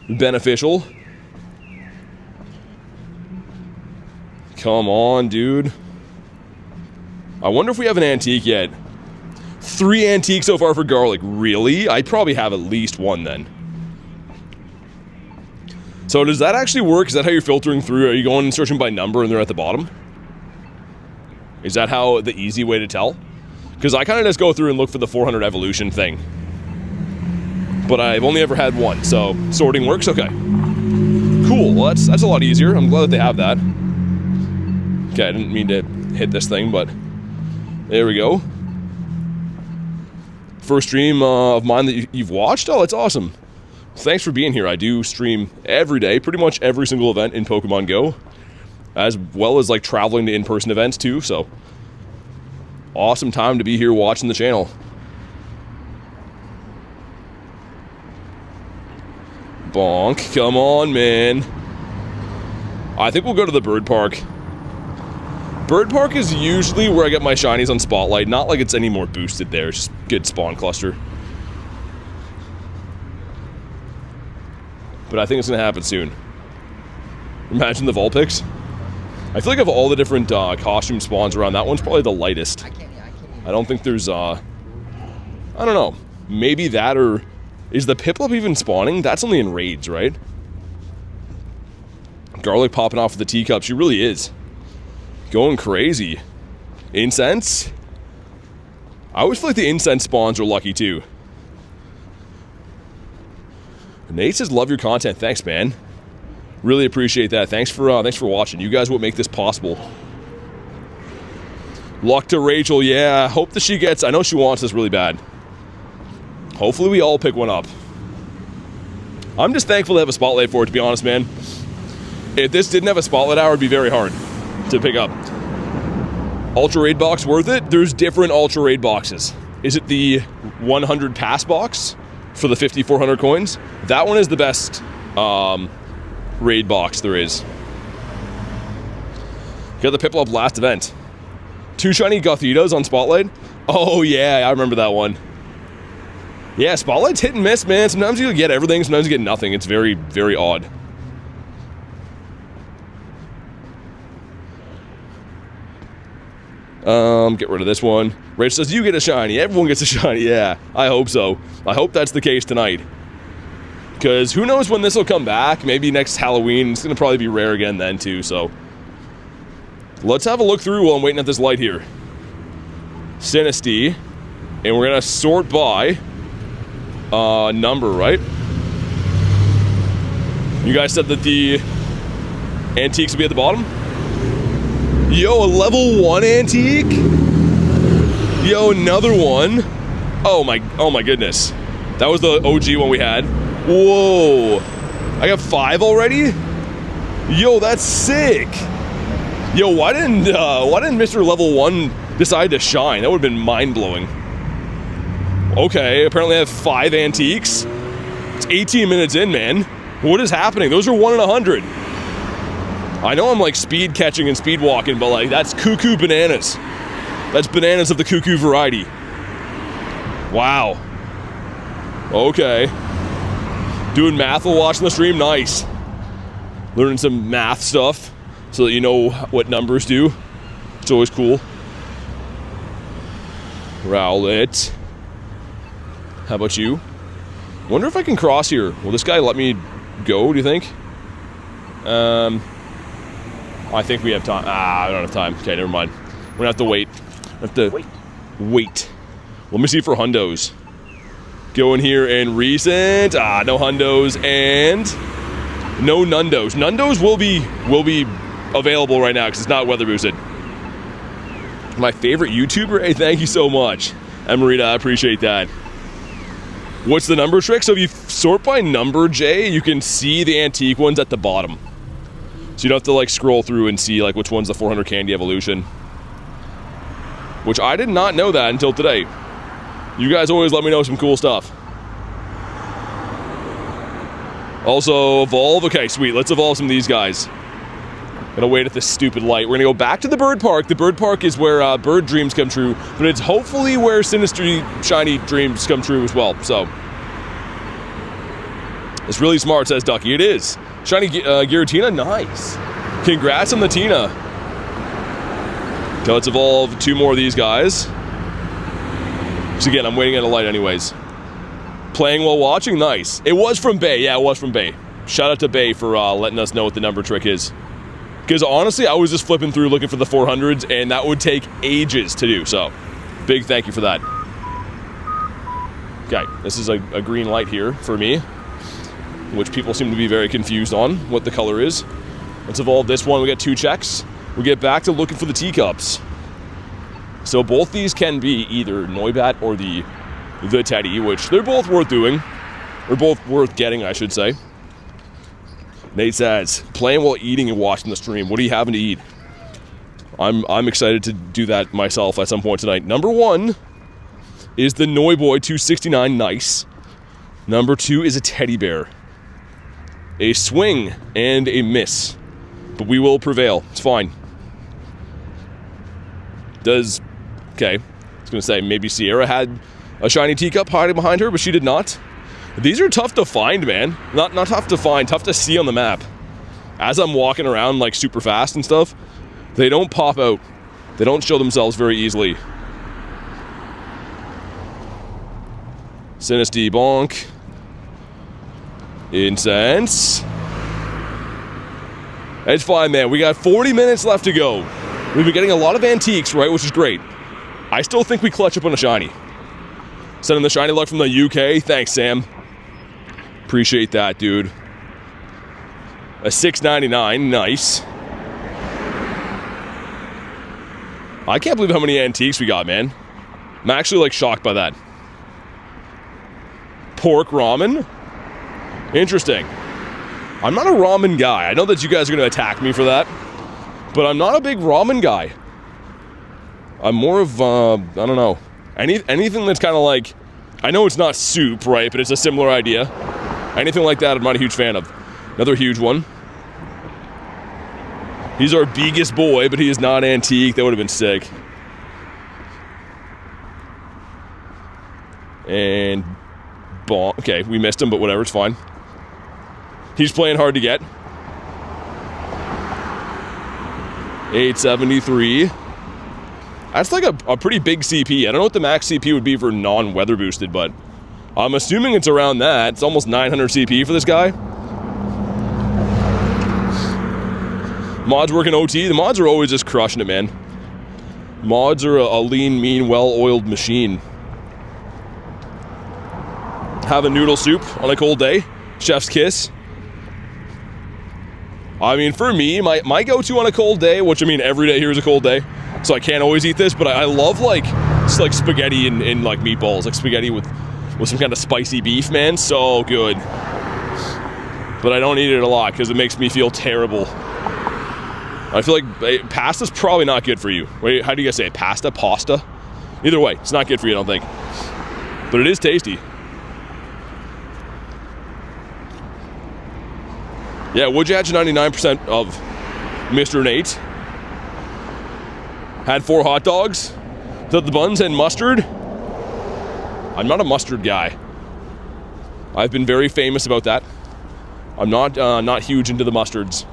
A: beneficial. Come on, dude. I wonder if we have an antique yet. 3 antiques so far for Garlic. Really? I'd probably have at least one then. So does that actually work? Is that how you're filtering through? Are you going and searching by number and they're at the bottom? Is that how the easy way to tell? Because I kind of just go through and look for the 400 evolution thing. But I've only ever had one, so sorting works? Okay. Cool, well that's a lot easier. I'm glad that they have that. Okay, I didn't mean to hit this thing, but there we go. First stream of mine that you've watched? Oh, that's awesome. Thanks for being here. I do stream every day, pretty much every single event in Pokemon GO, as well as like traveling to in-person events too, so awesome time to be here watching the channel. Bonk, come on, man. I think we'll go to the bird park. Bird park is usually where I get my shinies on Spotlight. Not like it's any more boosted there. It's just good spawn cluster. But I think it's going to happen soon. Imagine the Vulpix. I feel like of all the different costume spawns around, that one's probably the lightest. I don't think there's, I don't know. Maybe that, or is the Piplup even spawning? That's only in raids, right? Garlic popping off of the teacup. She really is. Going crazy. Incense? I always feel like the incense spawns are lucky too. Nate says, love your content. Thanks, man. Really appreciate that. Thanks for watching. You guys will make this possible. Luck to Rachel. Yeah, hope that she gets, I know she wants this really bad. Hopefully we all pick one up. I'm just thankful to have a spotlight for it, to be honest, man. If this didn't have a spotlight hour, it'd be very hard to pick up. Ultra Raid box worth it? There's different Ultra Raid boxes. Is it the 100 pass box for the 5,400 coins? That one is the best raid box there is. Got the Piplup last event. 2 shiny Gothitas on Spotlight? Oh yeah, I remember that one. Yeah, Spotlight's hit and miss, man. Sometimes you get everything, sometimes you get nothing. It's very, very odd. Get rid of this one. Rachel says, you get a shiny. Everyone gets a shiny. Yeah, I hope so. I hope that's the case tonight. Because who knows when this will come back. Maybe next Halloween. It's going to probably be rare again then too, so. Let's have a look through while I'm waiting at this light here. Sinistea. And we're going to sort by number, right? You guys said that the antiques will be at the bottom? Yo, a level 1 antique? Yo, another one. Oh my goodness. That was the OG one we had. Whoa. I got 5 already? Yo, that's sick. Yo, why didn't Mr. Level 1 decide to shine? That would have been mind-blowing. Okay, apparently I have 5 antiques. It's 18 minutes in, man. What is happening? Those are 1 in 100. I know I'm like speed catching and speed walking, but like that's cuckoo bananas. That's bananas of the cuckoo variety. Wow. Okay. Doing math while watching the stream, nice. Learning some math stuff so that you know what numbers do. It's always cool. Rowlet. How about you? Wonder if I can cross here. Will this guy let me go, do you think? I think we have time. I don't have time. Okay, never mind. We're gonna have to wait. Wait. Let me see for hundos. Go in here and recent. No hundos and no nundos. Nundos will be available right now because it's not weather boosted. My favorite YouTuber? Hey, thank you so much. Emerita, I appreciate that. What's the number trick? So if you sort by number, Jay, you can see the antique ones at the bottom. So you don't have to like scroll through and see like which one's the 400 candy evolution. Which I did not know that until today. You guys always let me know some cool stuff. Also, evolve. Okay, sweet. Let's evolve some of these guys. Gonna wait at this stupid light. We're gonna go back to the bird park. The bird park is where bird dreams come true, but it's hopefully where SINISTEA shiny dreams come true as well. So it's really smart, says Ducky. It is. Shiny Giratina, nice. Congrats on the Tina. Okay, let's evolve 2 more of these guys. So again, I'm waiting at a light anyways. Playing while watching, nice. It was from Bay, yeah, it was from Bay. Shout out to Bay for letting us know what the number trick is. Because honestly, I was just flipping through looking for the 400s, and that would take ages to do, so big thank you for that. Okay, this is a green light here for me, which people seem to be very confused on what the color is. Let's evolve this one. We get 2 checks. We get back to looking for the teacups. So both these can be either Noibat or the Teddy, which they're both worth doing. They're both worth getting, I should say. Nate says, playing while eating and watching the stream. What are you having to eat? I'm excited to do that myself at some point tonight. Number 1 is the Noiboy 269, nice. Number 2 is a teddy bear. A swing and a miss. But we will prevail. It's fine. Okay. I was going to say, maybe Sierra had a shiny teacup hiding behind her, but she did not. These are tough to find, man. Not tough to find, tough to see on the map. As I'm walking around like super fast and stuff, they don't pop out. They don't show themselves very easily. SINISTEA bonk. Incense. It's fine, man. We got 40 minutes left to go. We've been getting a lot of antiques, right, which is great. I still think we clutch up on a shiny. Sending the shiny luck from the UK. Thanks, Sam. Appreciate that, dude. A 699, nice. I can't believe how many antiques we got, man. I'm actually like shocked by that. Pork ramen? Interesting. I'm not a ramen guy. I know that you guys are going to attack me for that, but I'm not a big ramen guy. I'm more of, I don't know. Anything that's kind of like, I know it's not soup, right, but it's a similar idea. Anything like that, I'm not a huge fan of. Another huge one. He's our biggest boy, but he is not antique. That would have been sick. And bonk. Okay, we missed him, but whatever, it's fine. He's playing hard to get. 873. That's like a pretty big CP. I don't know what the max CP would be for non-weather boosted, but I'm assuming it's around that. It's almost 900 CP for this guy. Mods working OT. The mods are always just crushing it, man. Mods are a lean, mean, well-oiled machine. Have a noodle soup on a cold day. Chef's kiss. I mean, for me, my go-to on a cold day, which I mean every day here is a cold day, so I can't always eat this, but I love like spaghetti and like meatballs, like spaghetti with some kind of spicy beef, man. So good. But I don't eat it a lot because it makes me feel terrible. I feel like pasta's probably not good for you. Wait, how do you guys say it? Pasta? Pasta? Either way, it's not good for you, I don't think. But it is tasty. Yeah, would you add your 99% of Mr. Nate? Had 4 hot dogs, the buns and mustard. I'm not a mustard guy. I've been very famous about that. I'm not huge into the mustards.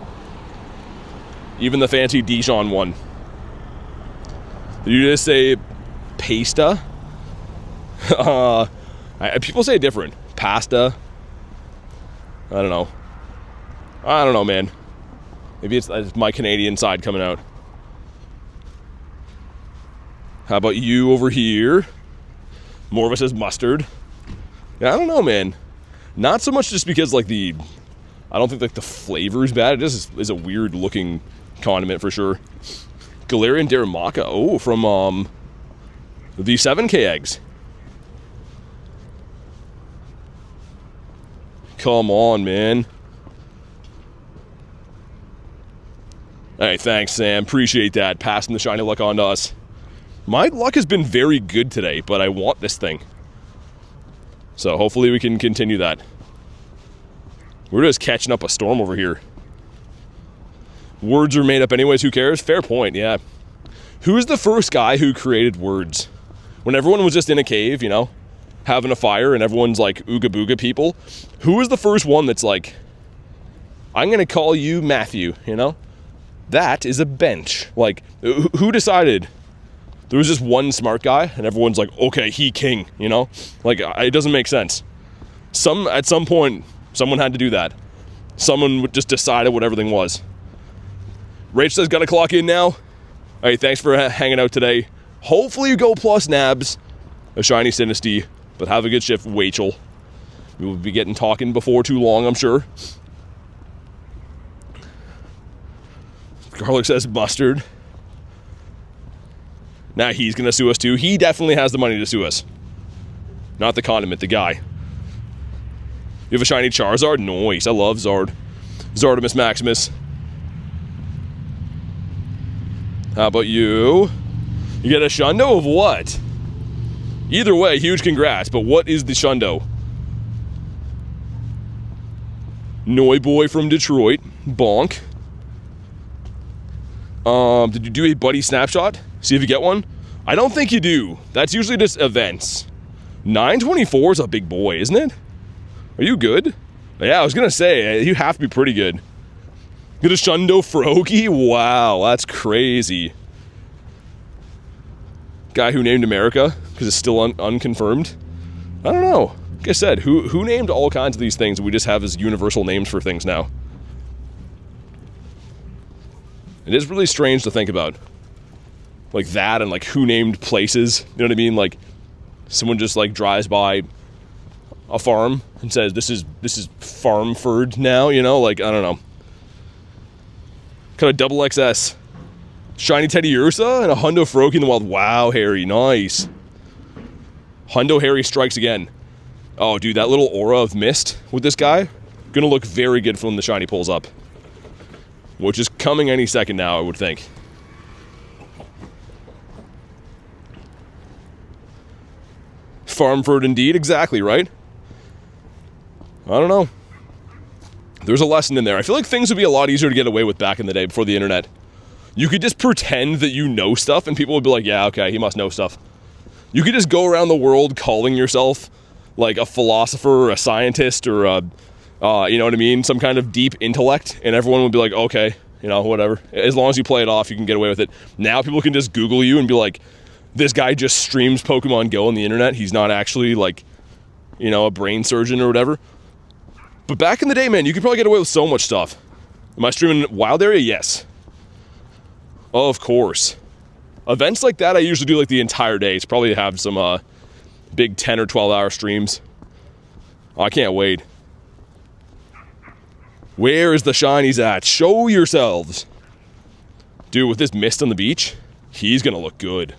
A: Even the fancy Dijon one. Did you just say pasta? People say it different. Pasta. I don't know, man. Maybe it's my Canadian side coming out. How about you over here? More of us says mustard. Yeah, I don't know, man. Not so much just because, like, I don't think, like, the flavor is bad. It just is a weird looking condiment for sure. Galarian Darumaka. Oh, from, the 7K eggs. Come on, man. Hey, thanks, Sam. Appreciate that. Passing the shiny luck on to us. My luck has been very good today, but I want this thing. So hopefully we can continue that. We're just catching up a storm over here. Words are made up anyways, who cares? Fair point, yeah. Who's the first guy who created words? When everyone was just in a cave, you know, having a fire and everyone's like ooga booga people. Who was the first one that's like, I'm gonna call you Matthew, you know? That is a bench. Like, who decided? There was just one smart guy and everyone's like, okay, he king, you know? Like, it doesn't make sense. At some point, someone had to do that. Someone just decided what everything was. Rach says, gotta clock in now. All right, thanks for hanging out today. Hopefully you go plus nabs, a shiny SINISTEA, but have a good shift, Rachel. We will be getting talking before too long, I'm sure. Garlic says mustard. Now he's gonna sue us too. He definitely has the money to sue us. Not the condiment, the guy. You have a shiny Charizard? Nice, I love Zard. Zardomus Maximus. How about you? You get a Shundo of what? Either way, huge congrats, but what is the Shundo? Noiboy from Detroit. Bonk. Did you do a buddy snapshot? See if you get one? I don't think you do. That's usually just events. 924 is a big boy, isn't it? Are you good? Yeah, I was gonna say, you have to be pretty good. Get a Shundo Froakie? Wow, that's crazy. Guy who named America, because it's still unconfirmed. I don't know. Like I said, who named all kinds of these things that we just have as universal names for things now? It is really strange to think about. Like that and like who named places, you know what I mean? Like someone just like drives by a farm and says, this is Farmford now, you know? Like, I don't know. Kind of double XS. Shiny Teddiursa and a Hundo Froakie in the wild. Wow, Harry, nice. Hundo Harry strikes again. Oh, dude, that little aura of mist with this guy, gonna look very good when the shiny pulls up. Which is coming any second now, I would think. Farmford indeed, exactly, right? I don't know. There's a lesson in there. I feel like things would be a lot easier to get away with back in the day before the internet. You could just pretend that you know stuff and people would be like, yeah, okay, he must know stuff. You could just go around the world calling yourself like a philosopher or a scientist or a, you know what I mean? Some kind of deep intellect, and everyone would be like, okay, you know, whatever. As long as you play it off, you can get away with it. Now people can just Google you and be like, this guy just streams Pokemon GO on the internet. He's not actually like, you know, a brain surgeon or whatever. But back in the day, man, you could probably get away with so much stuff. Am I streaming Wild Area? Yes. Of course. Events like that I usually do like the entire day. It's probably have some big 10 or 12 hour streams. Oh, I can't wait. Where is the shinies at? Show yourselves. Dude, with this mist on the beach, he's gonna look good.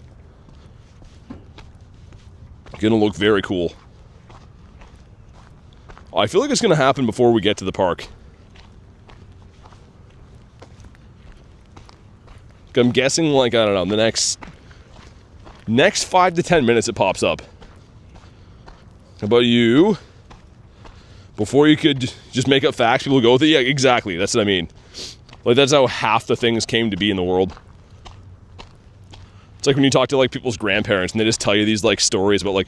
A: Gonna look very cool. I feel like it's gonna happen before we get to the park. I'm guessing, like, I don't know, the next 5 to 10 minutes it pops up. How about you? Before you could just make up facts, people go with it? Yeah, exactly, that's what I mean. Like, that's how half the things came to be in the world. It's like when you talk to, like, people's grandparents and they just tell you these, like, stories about, like,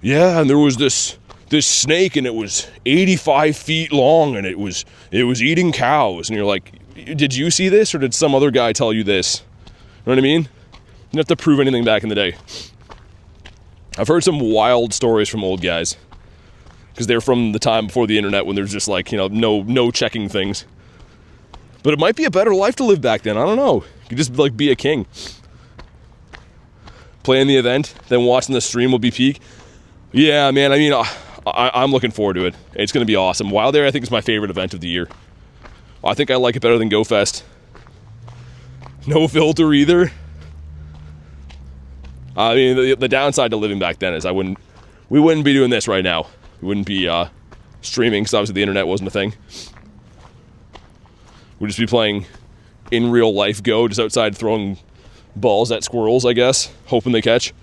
A: Yeah, and there was this snake, and it was 85 feet long, and it was eating cows. And you're like, did you see this, or did some other guy tell you this? You know what I mean? You don't have to prove anything back in the day. I've heard some wild stories from old guys, because they're from the time before the internet when there's just like, you know, no checking things. But it might be a better life to live back then. I don't know. You could just like be a king. Playing the event, then watching the stream will be peak. Yeah, man, I mean, I'm looking forward to it. It's going to be awesome. Wild Air, I think, is my favorite event of the year. I think I like it better than Go Fest. No filter either. I mean, the downside to living back then is we wouldn't be doing this right now. We wouldn't be streaming, because obviously the internet wasn't a thing. We'd just be playing in real life Go, just outside throwing balls at squirrels, I guess, hoping they catch.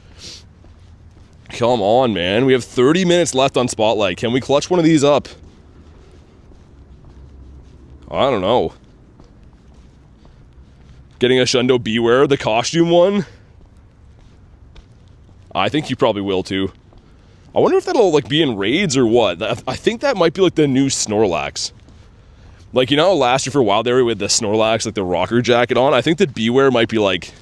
A: Come on, man. We have 30 minutes left on Spotlight. Can we clutch one of these up? I don't know. Getting a Shundo Beware, the costume one? I think you probably will too. I wonder if that'll like be in raids or what. I think that might be like the new Snorlax. Like, you know, last year for Wild Area with the Snorlax, like the rocker jacket on. I think that Beware might be like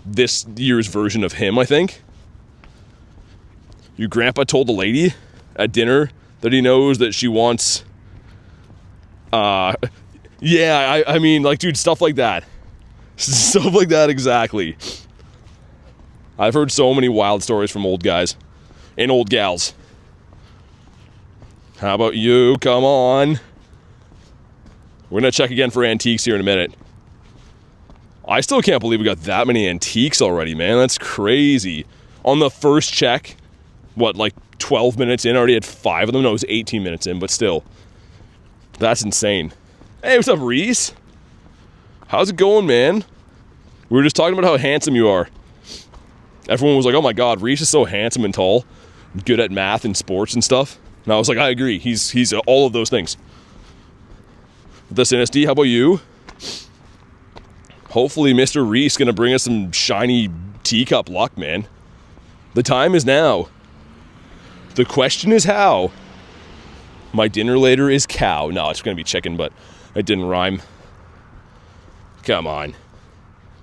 A: this year's version of him, I think. Your grandpa told a lady at dinner that he knows that she wants... yeah, I mean, like, dude, stuff like that. Stuff like that, exactly. I've heard so many wild stories from old guys. And old gals. How about you? Come on. We're gonna check again for antiques here in a minute. I still can't believe we got that many antiques already, man. That's crazy. On the first check, what, like 12 minutes in, I already had 5 of them. No, it was 18 minutes in, but still. That's insane. Hey, what's up, Reese? How's it going, man? We were just talking about how handsome you are. Everyone was like, oh my god, Reese is so handsome and tall. Good at math and sports and stuff. And I was like, I agree. He's all of those things. The SINISTEA, how about you? Hopefully Mr. Reese gonna bring us some shiny teacup luck, man. The time is now. The question is how. My dinner later is cow. No, it's gonna be chicken, but it didn't rhyme. Come on.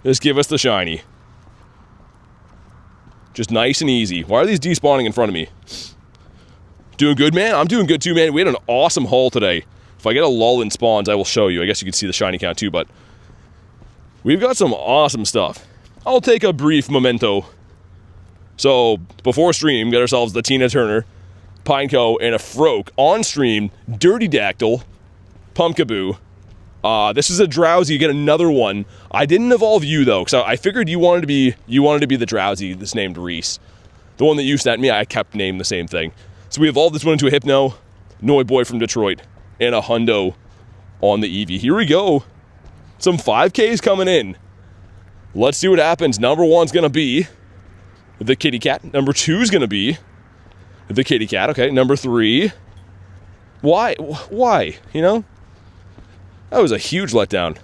A: Just give us the shiny. Just nice and easy. Why are these despawning in front of me? Doing good, man? I'm doing good too, man. We had an awesome haul today. If I get a lull in spawns, I will show you. I guess you can see the shiny count too, but we've got some awesome stuff. I'll take a brief memento. So, before stream, get ourselves the Tina Turner, Pineco, and a Froak. On stream, Dirty Dactyl, Pumpkaboo. This is a Drowsy. You get another one. I didn't evolve you though, because I figured you wanted to be the Drowsy that's named Reese. The one that you sent me, I kept naming the same thing. So we evolved this one into a Hypno, Noi Boy from Detroit, and a Hundo on the Eevee. Here we go. Some 5Ks coming in. Let's see what happens. Number 1's gonna be the kitty cat. Number 2's gonna be the kitty cat. Okay, number 3. Why? You know? That was a huge letdown.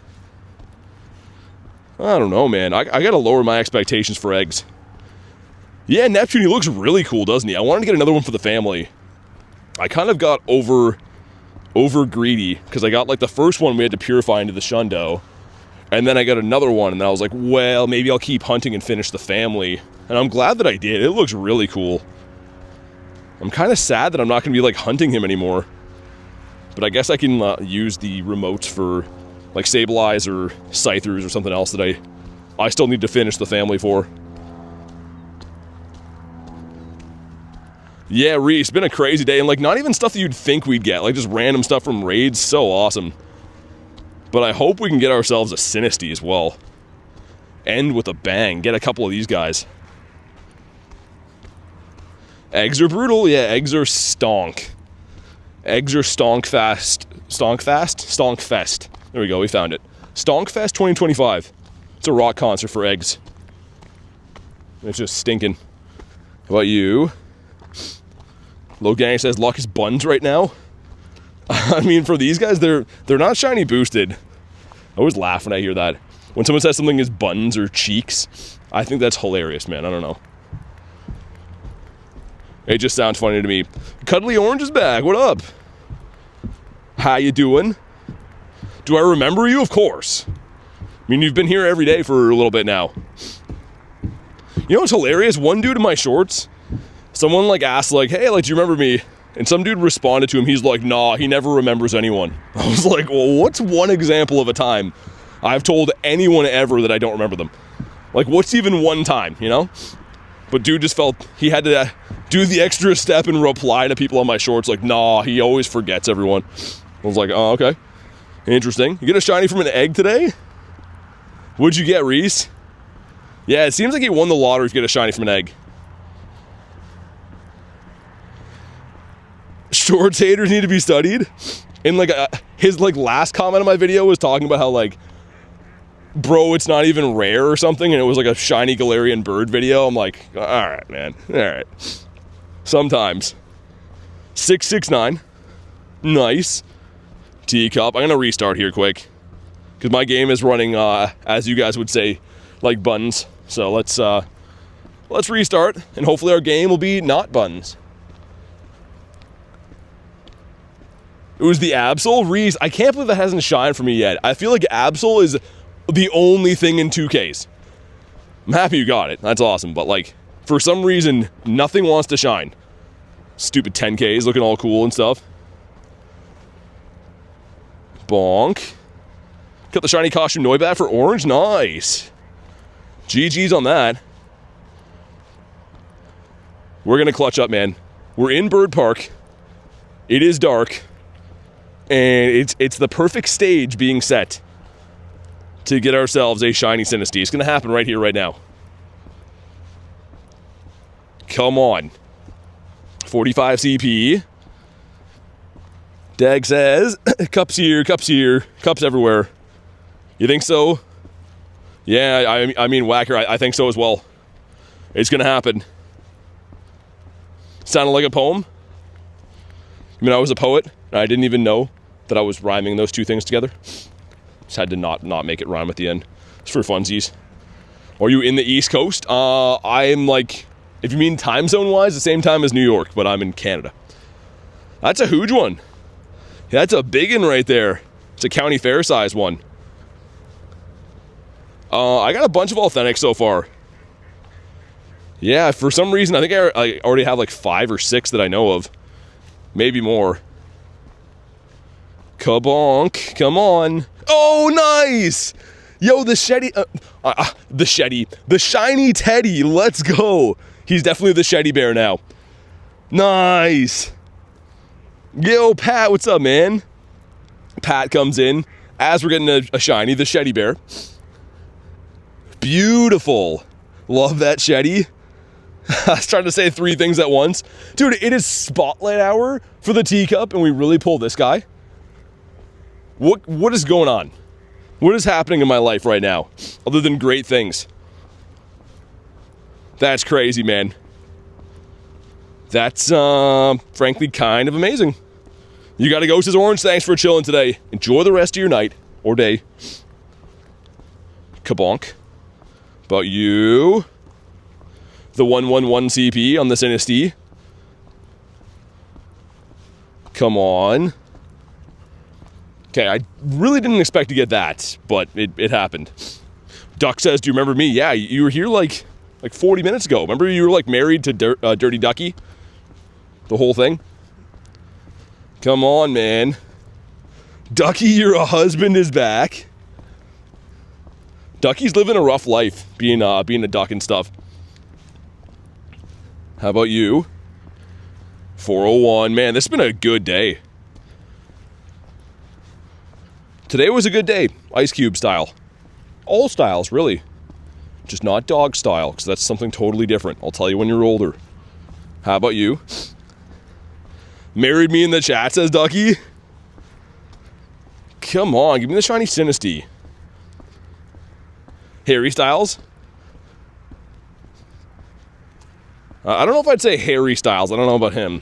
A: I don't know, man. I gotta lower my expectations for eggs. Yeah, Neptune, he looks really cool, doesn't he? I wanted to get another one for the family. I kind of got over greedy, because I got like the first one we had to purify into the Shundo, and then I got another one, and then I was like, well, maybe I'll keep hunting and finish the family. And I'm glad that I did. It looks really cool. I'm kind of sad that I'm not going to be like hunting him anymore. But I guess I can use the remotes for like Sableyes or Scythers or something else that I still need to finish the family for. Yeah, Reese, it's been a crazy day, and like not even stuff that you'd think we'd get, like just random stuff from raids. So awesome. But I hope we can get ourselves a SINISTEA as well. End with a bang. Get a couple of these guys. Eggs are brutal. Yeah, eggs are stonk. Eggs are stonkfest. Stonkfest. There we go, we found it. Stonkfest 2025. It's a rock concert for eggs. It's just stinking. How about you? Logang says luck is buns right now. I mean, for these guys, they're not shiny boosted. I always laugh when I hear that. When someone says something is buns or cheeks, I think that's hilarious, man. I don't know. It just sounds funny to me. Cuddly Orange is back. What up? How you doing? Do I remember you? Of course. I mean, you've been here every day for a little bit now. You know what's hilarious? One dude in my shorts, someone like asked like, hey, like, do you remember me? And some dude responded to him. He's like, nah, he never remembers anyone. I was like, well, what's one example of a time I've told anyone ever that I don't remember them? Like, what's even one time, you know? But dude just felt he had to do the extra step and reply to people on my shorts like, nah, he always forgets everyone. I was like, oh, okay. Interesting. You get a shiny from an egg today? What'd you get, Reese? Yeah, it seems like he won the lottery if you get a shiny from an egg. Shorts haters need to be studied. And like his like last comment on my video was talking about how like, bro, it's not even rare or something, and it was like a shiny Galarian bird video. I'm like, all right, man, all right. Sometimes. 669. Nice. Teacup. I'm gonna restart here quick because my game is running, as you guys would say, like buttons. So let's restart, and hopefully our game will be not buttons. It was the Absol. Reese, I can't believe that hasn't shined for me yet. I feel like Absol is the only thing in 2Ks. I'm happy you got it. That's awesome. But like, for some reason, nothing wants to shine. Stupid 10Ks looking all cool and stuff. Bonk. Got the shiny costume Noibat for orange. Nice. GG's on that. We're going to clutch up, man. We're in Bird Park. It is dark. And it's the perfect stage being set to get ourselves a shiny SINISTEA. It's going to happen right here, right now. Come on. 45 CP. Dag says, cups here, cups everywhere. You think so? Yeah, I mean, Whacker, I think so as well. It's going to happen. Sounded like a poem? I mean, I was a poet, and I didn't even know that I was rhyming those two things together. Just had to not make it rhyme at the end. It's for funsies. Are you in the East Coast? I'm like, if you mean time zone wise, the same time as New York, but I'm in Canada. That's a huge one. Yeah, that's a big one right there. It's a county fair size one. I got a bunch of authentics so far. Yeah, for some reason, I think I already have like 5 or 6 that I know of. Maybe more. Kabonk, come on. Oh, nice! Yo, the shiny Teddy, let's go. He's definitely the Sheddy Bear now. Nice. Yo, Pat, what's up, man? Pat comes in as we're getting a shiny, the Sheddy Bear. Beautiful. Love that Sheddy. I was trying to say 3 things at once. Dude, it is spotlight hour for the teacup, and we really pull this guy. What is going on? What is happening in my life right now, other than great things? That's crazy, man. That's, frankly, kind of amazing. You gotta go, says Orange. Thanks for chilling today. Enjoy the rest of your night or day. Kabonk. About you. The 111 CP on the SINISTEA. Come on. Okay, I really didn't expect to get that, but it happened. Duck says, do you remember me? Yeah, you were here like 40 minutes ago. Remember you were like married to Dirty Ducky? The whole thing? Come on, man. Ducky, your husband is back. Ducky's living a rough life, being a duck and stuff. How about you? 401. Man, this has been a good day. Today was a good day, Ice Cube style. All styles, really. Just not dog style, because that's something totally different. I'll tell you when you're older. How about you? Married me in the chat, says Ducky. Come on, give me the shiny SINISTEA. Harry Styles? I don't know if I'd say Harry Styles. I don't know about him.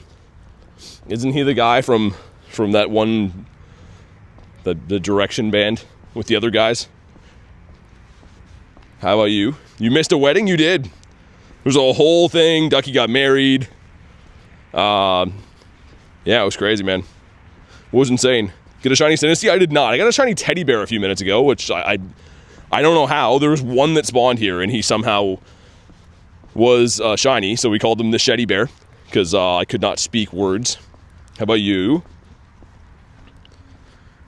A: Isn't he the guy from that one... The Direction band with the other guys? How about you? You missed a wedding? You did. There's a whole thing. Ducky got married. Yeah, it was crazy, man. It was insane. Get a shiny SINISTEA? I did not. I got a shiny teddy bear a few minutes ago, which I don't know how. There was one that spawned here, and he somehow was shiny, so we called him the Sheddy Bear, because I could not speak words. How about you?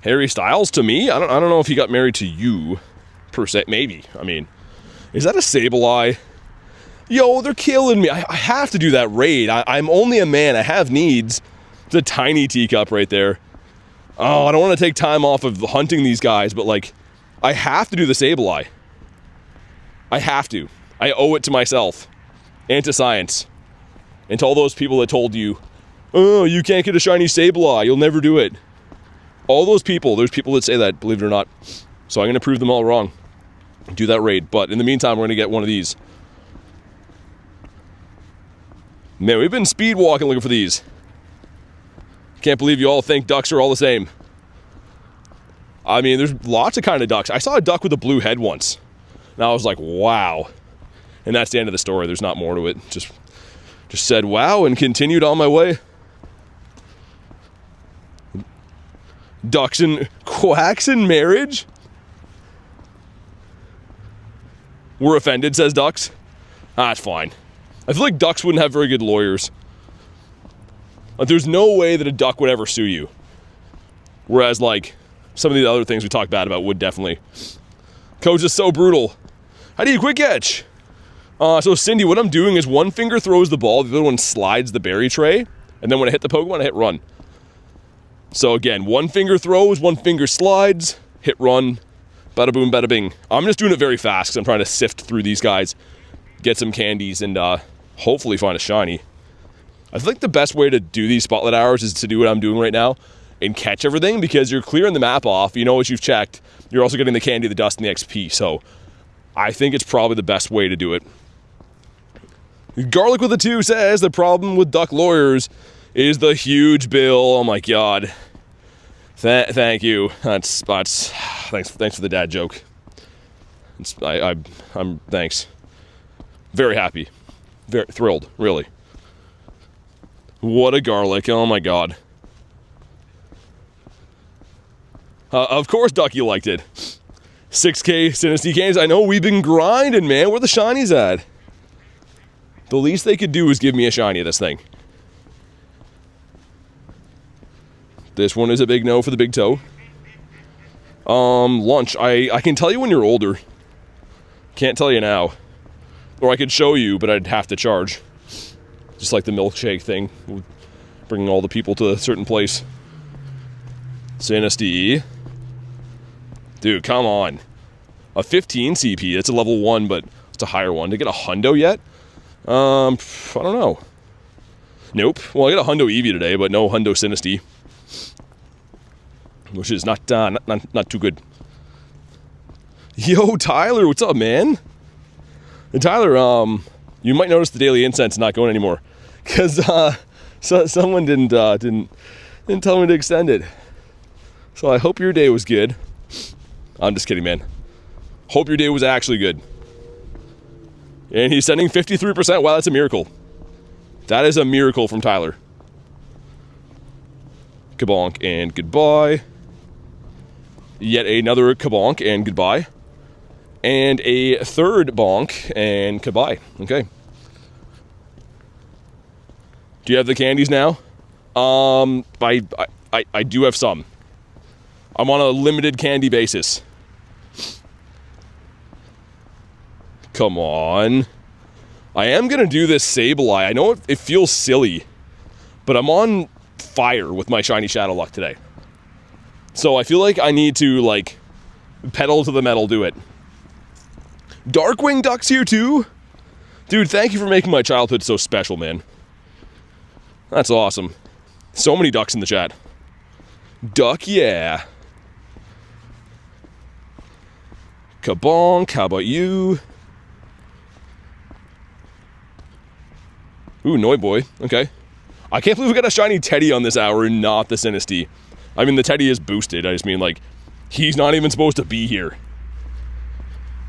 A: Harry Styles to me? I don't know if he got married to you, per se. Maybe. I mean, is that a Sableye? Yo, they're killing me. I have to do that raid. I'm only a man. I have needs. It's a tiny teacup right there. Oh, I don't want to take time off of hunting these guys, but, like, I have to do the Sableye. I have to. I owe it to myself. And to science. And to all those people that told you, oh, you can't get a shiny Sableye. You'll never do it. All those people, there's people that say that, believe it or not. So I'm going to prove them all wrong. Do that raid. But in the meantime, we're going to get one of these. Man, we've been speed walking looking for these. Can't believe you all think ducks are all the same. I mean, there's lots of kind of ducks. I saw a duck with a blue head once. And I was like, wow. And that's the end of the story. There's not more to it. Just said wow and continued on my way. Ducks and quacks in marriage? We're offended, says ducks. That's fine. I feel like ducks wouldn't have very good lawyers. Like, there's no way that a duck would ever sue you. Whereas, like, some of the other things we talked bad about would definitely. Coach is so brutal. How do you quick catch? So Cindy, what I'm doing is one finger throws the ball, the other one slides the berry tray, and then when I hit the Pokemon, I hit run. So again, one finger throws, one finger slides, hit run, bada boom, bada bing. I'm just doing it very fast because I'm trying to sift through these guys, get some candies, and hopefully find a shiny. I think the best way to do these spotlight hours is to do what I'm doing right now and catch everything, because you're clearing the map off, you know what you've checked, you're also getting the candy, the dust, and the XP, so I think it's probably the best way to do it. Garlic with a 2 says the problem with duck lawyers is the huge bill. Oh my god. Thank you. That's thanks for the dad joke. I'm thanks. Very happy. Very thrilled, really. What a garlic. Oh my god. Of course Ducky liked it. 6K SINISTEA games. I know we've been grinding, man. Where the shinies at? The least they could do is give me a shiny of this thing. This one is a big no for the big toe. Lunch. I can tell you when you're older. Can't tell you now. Or I could show you, but I'd have to charge. Just like the milkshake thing. Bringing all the people to a certain place. SINISTEA. Dude, come on. A 15 CP. That's a level 1, but it's a higher one. To get a hundo yet? I don't know. Nope. Well, I got a hundo Eevee today, but no hundo SINISTEA. Which is not too good. Yo, Tyler, what's up, man? And Tyler, you might notice the daily incense not going anymore, because someone didn't tell me to extend it. So I hope your day was good. I'm just kidding, man. Hope your day was actually good. And he's sending 53%. Wow, that's a miracle. That is a miracle from Tyler. Kabonk and goodbye. Yet another kabonk and goodbye. And a third bonk and goodbye. Okay. Do you have the candies now? I do have some. I'm on a limited candy basis. Come on. I am going to do this Sableye. I know it feels silly, but I'm on fire with my shiny Shadow Luck today. So I feel like I need to, like, pedal to the metal, do it. Darkwing Duck's here too? Dude, thank you for making my childhood so special, man. That's awesome. So many ducks in the chat. Duck, yeah. Kabonk, how about you? Ooh, Noiboy, okay. I can't believe we got a shiny Teddy on this hour and not the SINISTEA. I mean, the Teddy is boosted. I just mean, like, he's not even supposed to be here.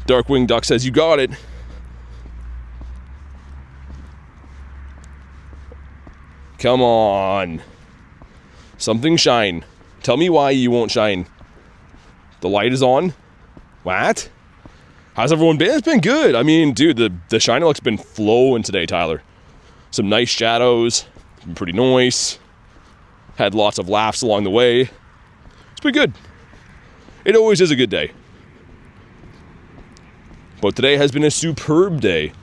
A: Darkwing Duck says, you got it. Come on. Something shine. Tell me why you won't shine. The light is on? What? How's everyone been? It's been good. I mean, dude, the shiny luck's been flowing today, Tyler. Some nice shadows. Been pretty nice. Had lots of laughs along the way. It's been good. It always is a good day. But today has been a superb day.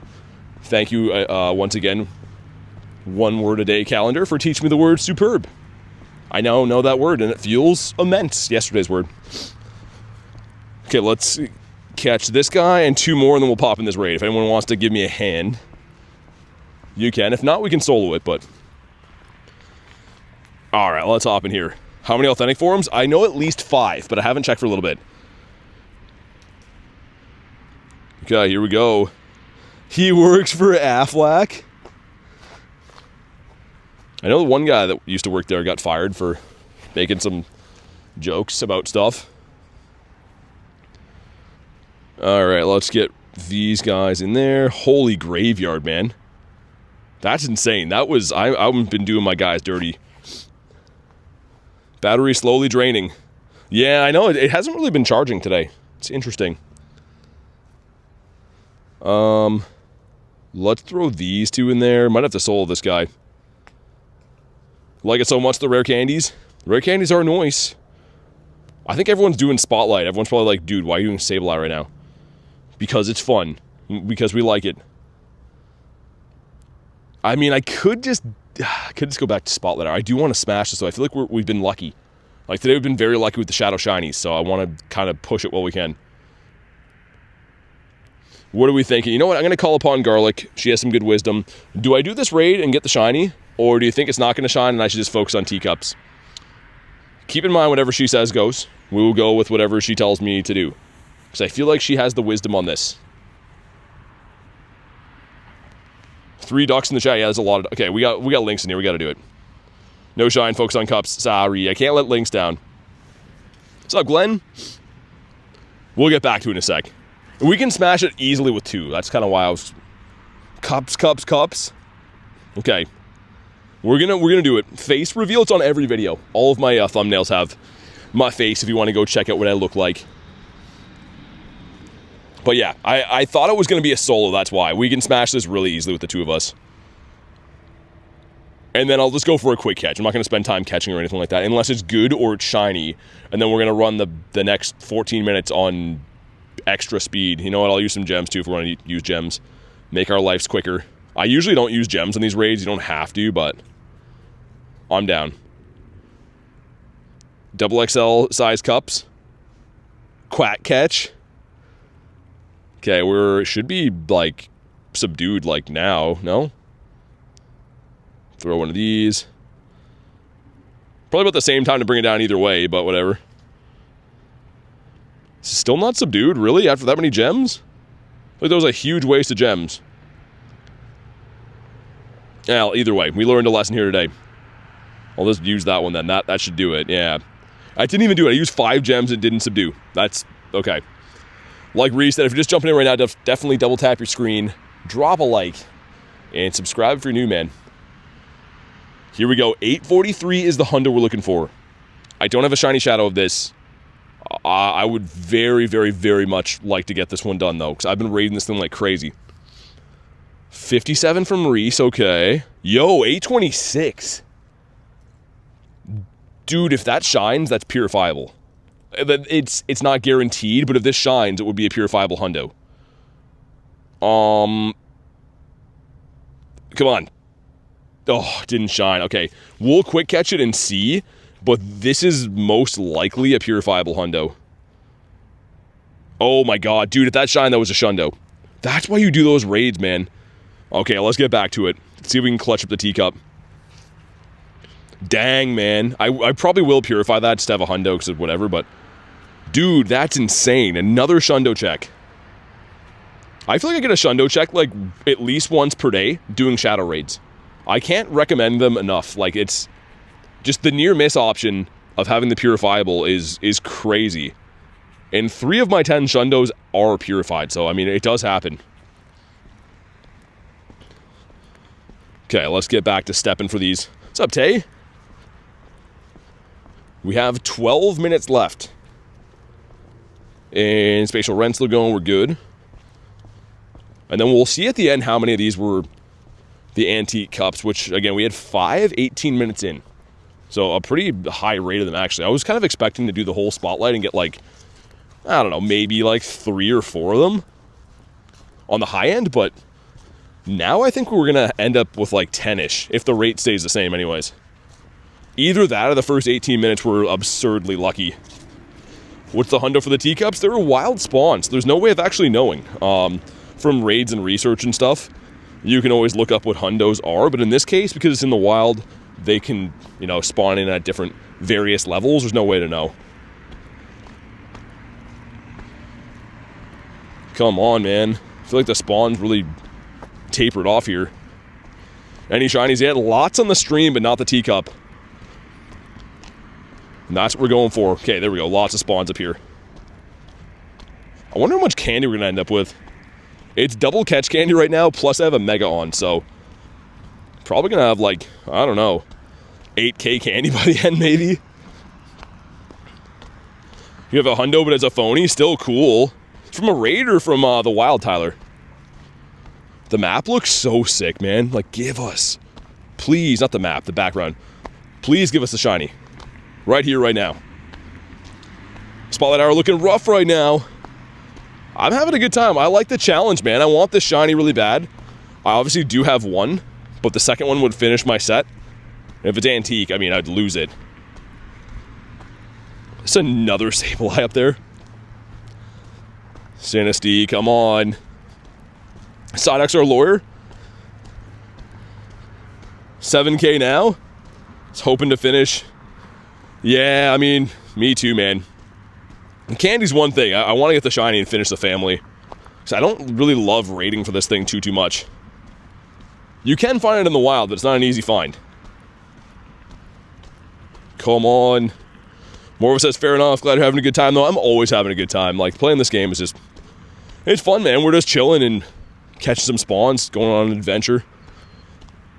A: Thank you once again, One Word a Day calendar, for teaching me the word superb. I now know that word and it feels immense. Yesterday's word. Okay, let's catch this guy and 2 more and then we'll pop in this raid. If anyone wants to give me a hand, you can. If not, we can solo it, but... Alright, let's hop in here. How many authentic forms? I know at least 5, but I haven't checked for a little bit. Okay, here we go. He works for Aflac. I know the one guy that used to work there got fired for making some jokes about stuff. Alright, let's get these guys in there. Holy graveyard, man. That's insane. That was... I've been doing my guys dirty. Battery slowly draining. Yeah, I know. It hasn't really been charging today. It's interesting. Let's throw these 2 in there. Might have to solo this guy. Like it so much, the rare candies. The rare candies are nice. I think everyone's doing Spotlight. Everyone's probably like, dude, why are you doing Sableye right now? Because it's fun. Because we like it. I mean, I could just go back to Spotlight. I do want to smash this, though. I feel like we've been lucky. Like, today we've been very lucky with the Shadow Shinies, so I want to kind of push it while we can. What are we thinking? You know what? I'm going to call upon Garlic. She has some good wisdom. Do I do this raid and get the shiny? Or do you think it's not going to shine and I should just focus on teacups? Keep in mind whatever she says goes. We will go with whatever she tells me to do. Because I feel like she has the wisdom on this. 3 ducks in the chat. Yeah, there's a lot of... Okay, we got links in here. We got to do it. No shine. Focus on cups. Sorry. I can't let links down. What's up, Glenn? We'll get back to it in a sec. We can smash it easily with 2. That's kind of why I was... Cups. Okay. We're gonna do it. Face reveal. It's on every video. All of my thumbnails have my face if you want to go check out what I look like. But yeah, I thought it was going to be a solo, that's why. We can smash this really easily with the 2 of us. And then I'll just go for a quick catch. I'm not going to spend time catching or anything like that, unless it's good or it's shiny. And then we're going to run the next 14 minutes on extra speed. You know what, I'll use some gems too if we want to use gems. Make our lives quicker. I usually don't use gems on these raids, you don't have to, but I'm down. Double XL size cups. Quack catch. Okay, should be, like, subdued, like, now, no? Throw one of these. Probably about the same time to bring it down either way, but whatever. Still not subdued, really, after that many gems? Like, that was a huge waste of gems. Yeah, either way, we learned a lesson here today. I'll just use that one then. That should do it, yeah. I didn't even do it. I used 5 gems and didn't subdue. That's okay. Like Reese said, if you're just jumping in right now, definitely double tap your screen, drop a like, and subscribe if you're new, man. Here we go. 843 is the hundo we're looking for. I don't have a shiny shadow of this. I would very, very, very much like to get this one done, though, because I've been raiding this thing like crazy. 57 from Reese, okay. Yo, 826. Dude, if that shines, that's purifiable. It's not guaranteed, but if this shines, it would be a purifiable hundo. Come on. Oh, didn't shine. Okay, we'll quick catch it and see, but this is most likely a purifiable hundo. Oh my god, dude, if that shined, that was a shundo. That's why you do those raids, man. Okay, let's get back to it. Let's see if we can clutch up the teacup. Dang, man. I probably will purify that just to have a hundo because of whatever, but... Dude, that's insane. Another shundo check. I feel like I get a shundo check, like, at least once per day doing shadow raids. I can't recommend them enough. Like, it's... Just the near-miss option of having the purifiable is crazy. And 3 of my 10 shundos are purified, so, I mean, it does happen. Okay, let's get back to stepping for these What's up, Tay? We have 12 minutes left. And Spatial Rentsler going, we're good. And then we'll see at the end how many of these were the antique cups, which, again, we had 5, 18 minutes in. So a pretty high rate of them, actually. I was kind of expecting to do the whole spotlight and get, like, I don't know, maybe like 3 or 4 of them on the high end, but now I think we're going to end up with like 10-ish, if the rate stays the same anyways. Either that or the first 18 minutes were absurdly lucky. What's the hundo for the teacups? They were wild spawns. There's no way of actually knowing. From raids and research and stuff, you can always look up what hundos are, but in this case, because it's in the wild, they can, you know, spawn in at different various levels. There's no way to know. Come on, man. I feel like the spawn's really tapered off here. Any shinies yet? Lots on the stream, but not the teacup. And that's what we're going for. Okay, there we go. Lots of spawns up here. I wonder how much candy we're going to end up with. It's double catch candy right now, plus I have a mega on, so probably going to have, like, I don't know, 8k candy by the end, maybe. You have a hundo, but it's a phony. Still cool. It's from a raid or from the wild, Tyler? The map looks so sick, man. Like, give us. Please, not the map, the background. Please give us a shiny. Right here, right now. Spotlight hour looking rough right now. I'm having a good time. I like the challenge, man. I want this shiny really bad. I obviously do have one, but the second one would finish my set. And if it's antique, I mean, I'd lose it. There's another Sableye up there. SINISTEA, come on. Sidex our lawyer. 7k now. It's hoping to finish. Yeah, I mean, me too, man. Candy's one thing. I want to get the shiny and finish the family. So I don't really love raiding for this thing too much. You can find it in the wild, but it's not an easy find. Come on. Morva says, fair enough. Glad you're having a good time, though. I'm always having a good time. Like, playing this game is just... It's fun, man. We're just chilling and catching some spawns, going on an adventure.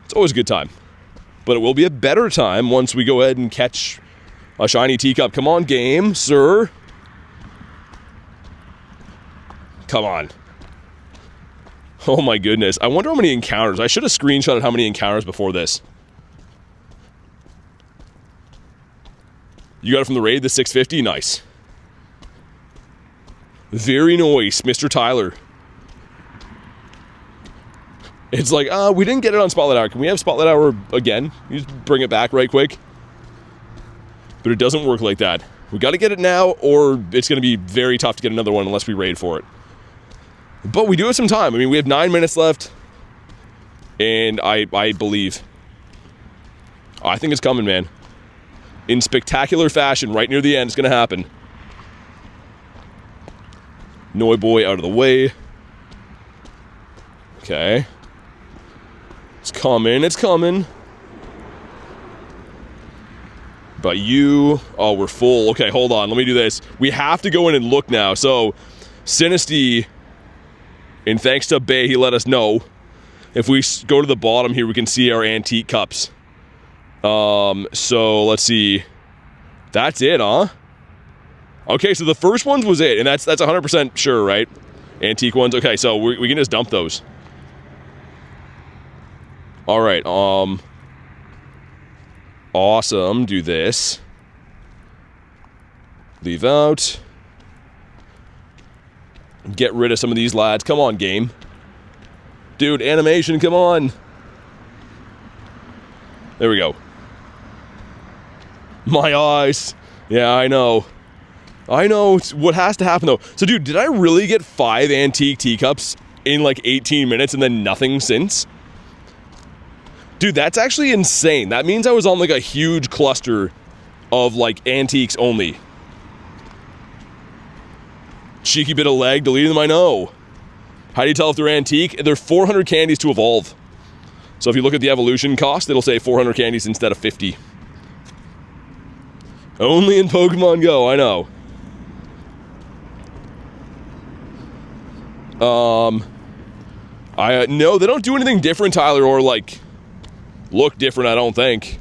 A: It's always a good time. But it will be a better time once we go ahead and catch a shiny teacup. Come on, game, sir. Come on. Oh my goodness. I wonder how many encounters. I should have screenshotted how many encounters before this. You got it from the raid, the 650? Nice. Very nice, Mr. Tyler. It's like, we didn't get it on Spotlight Hour. Can we have Spotlight Hour again? You just bring it back right quick. But it doesn't work like that. We got to get it now, or it's going to be very tough to get another one unless we raid for it. But we do have some time. I mean, we have 9 minutes left. And I believe. I think it's coming, man. In spectacular fashion, right near the end, it's going to happen. Noiboy out of the way. Okay. It's coming, it's coming. But you... Oh, we're full. Okay, hold on. Let me do this. We have to go in and look now. So, SINISTEA, and thanks to Bay, he let us know. If we go to the bottom here, we can see our antique cups. So, let's see. That's it, huh? Okay, so the first ones was it, and that's 100% sure, right? Antique ones. Okay, so we can just dump those. All right, awesome. Do this. Leave out. Get rid of some of these lads. Come on, game. Dude, animation, come on. There we go. My eyes. Yeah, I know. I know what has to happen, though. So, dude, did I really get 5 antique teacups in, like, 18 minutes and then nothing since? Dude, that's actually insane. That means I was on, like, a huge cluster of, like, antiques only. Cheeky bit of lag, deleting them, I know. How do you tell if they're antique? They're 400 candies to evolve. So if you look at the evolution cost, it'll say 400 candies instead of 50. Only in Pokemon GO, I know. No, they don't do anything different, Tyler, or, like, look different, I don't think.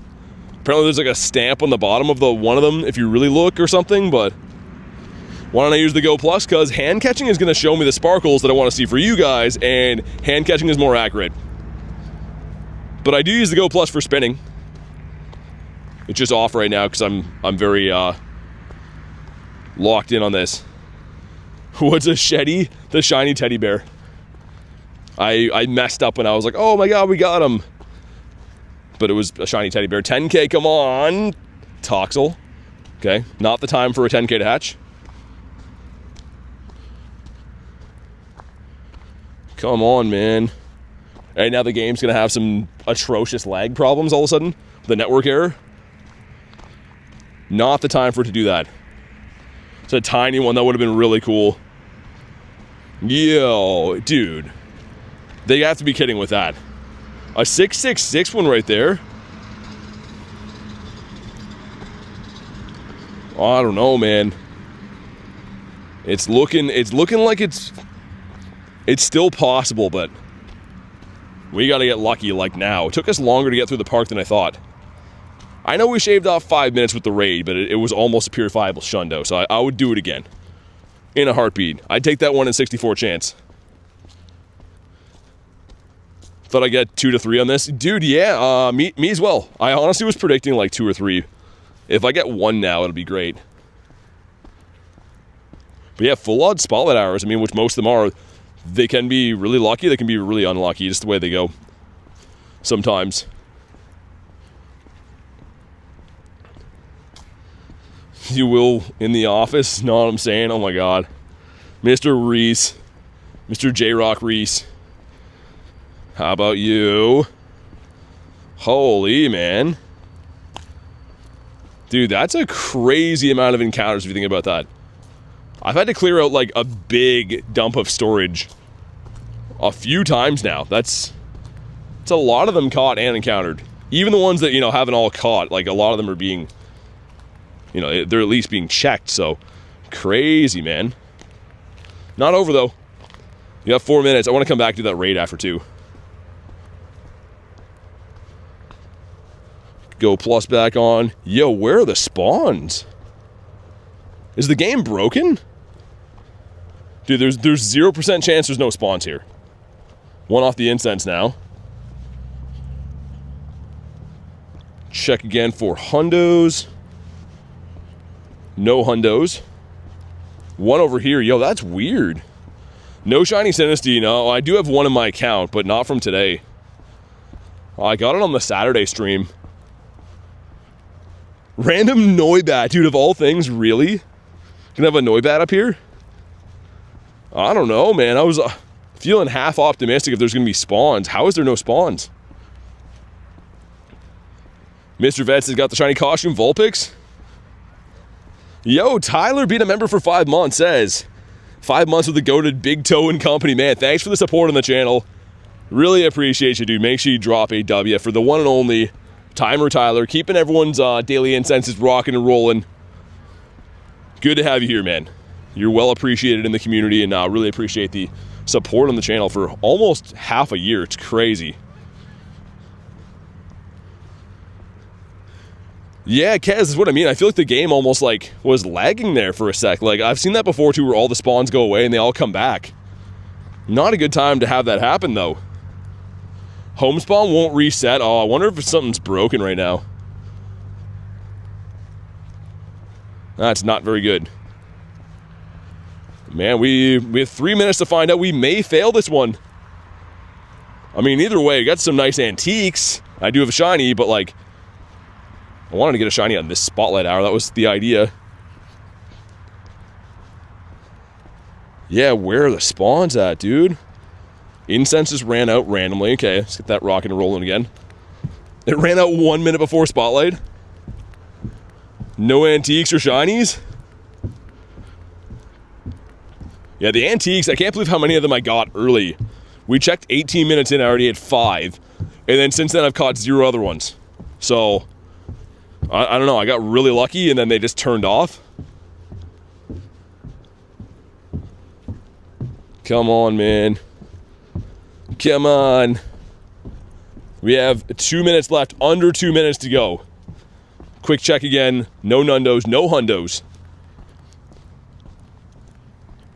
A: Apparently there's like a stamp on the bottom of the one of them if you really look or something, but why don't I use the Go Plus? Because hand catching is going to show me the sparkles that I want to see for you guys, and hand catching is more accurate. But I do use the Go Plus for spinning. It's just off right now because I'm very locked in on this. What's a Shetty? The shiny teddy bear. I messed up when I was like, oh my god, we got him. But it was a shiny teddy bear. 10k, come on. Toxel. Okay, not the time for a 10k to hatch. Come on, man. And now the game's gonna have some atrocious lag problems all of a sudden. The network error. Not the time for it to do that. It's a tiny one that would have been really cool. Yo, dude. They have to be kidding with that. A 666 one right there. Oh, I don't know, man. It's looking like it's still possible, but we got to get lucky like now. It took us longer to get through the park than I thought. I know we shaved off 5 minutes with the raid, but it was almost a purifiable shundo, so I would do it again. In a heartbeat. I'd take that 1 in 64 chance. Thought I'd get 2 to 3 on this. Dude, yeah, me as well. I honestly was predicting like 2 or 3. If I get 1 now, it'll be great. But yeah, full odd spotlight hours, I mean, which most of them are, they can be really lucky, they can be really unlucky, just the way they go. Sometimes. You will in the office, know what I'm saying? Oh my god. Mr. Reese. Mr. J-Rock Reese. How about you? Holy, man. Dude, that's a crazy amount of encounters if you think about that. I've had to clear out like a big dump of storage a few times now. It's a lot of them caught and encountered. Even the ones that, you know, haven't all caught, like a lot of them are being, you know, they're at least being checked, so crazy, man. Not over, though. You have 4 minutes. I want to come back to that raid after 2. Go Plus back on. Yo, where are the spawns? Is the game broken? Dude, there's 0% chance there's no spawns here. 1 off the incense now. Check again for hundos. No hundos. 1 over here. Yo, that's weird. No shiny SINISTEA. No, I do have 1 in my account, but not from today. I got it on the Saturday stream. Random Noibat. Dude, of all things, really? Can I have a Noibat up here? I don't know, man. I was feeling half optimistic if there's going to be spawns. How is there no spawns? Mr. Vets has got the shiny costume Vulpix. Yo, Tyler being a member for 5 months says, 5 months with the goated Big Toe and Company. Man, thanks for the support on the channel. Really appreciate you, dude. Make sure you drop a W for the one and only Timer Tyler, keeping everyone's daily incenses rocking and rolling. Good to have you here, man. You're well appreciated in the community, and really appreciate the support on the channel for almost half a year. It's crazy. Yeah, Kez, is what I mean. I feel like the game almost like was lagging there for a sec. Like, I've seen that before too, where all the spawns go away and they all come back. Not a good time to have that happen, though. Home spawn won't reset. Oh, I wonder if something's broken right now. That's not very good. Man, we have 3 minutes to find out. We may fail this one. I mean, either way, we got some nice antiques. I do have a shiny, but like, I wanted to get a shiny on this spotlight hour. That was the idea. Yeah, where are the spawns at, dude? Incense just ran out randomly. Okay, let's get that rocking and rolling again. It ran out 1 minute before spotlight. No antiques or shinies? Yeah, the antiques, I can't believe how many of them I got early. We checked 18 minutes in, I already had 5. And then since then, I've caught 0 other ones. So, I don't know, I got really lucky and then they just turned off. Come on, man. Come on. We have 2 minutes left, under 2 minutes to go. Quick check again. No nundos, no hundos.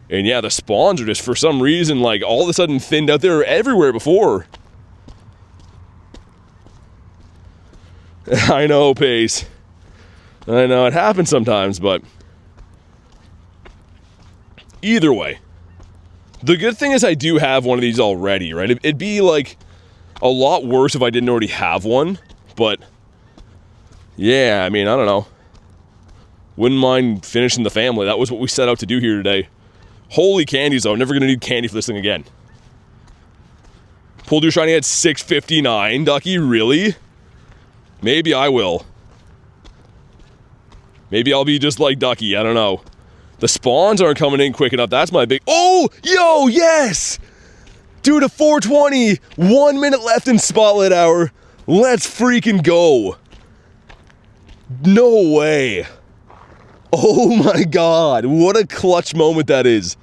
A: And yeah, the spawns are just, for some reason, like, all of a sudden thinned out. They were everywhere before. I know, Pace. I know, it happens sometimes, but... Either way. The good thing is I do have one of these already, right? It'd be, like, a lot worse if I didn't already have one. But... yeah, I mean, I don't know. Wouldn't mind finishing the family. That was what we set out to do here today. Holy candies, though. I'm never going to need candy for this thing again. Pulled your shiny at 659, Ducky? Really? Maybe I will. Maybe I'll be just like Ducky. I don't know. The spawns aren't coming in quick enough. That's my big... oh! Yo, yes! Dude, a 420. 1 minute left in Spotlight Hour. Let's freaking go. No way. Oh my god. What a clutch moment that is.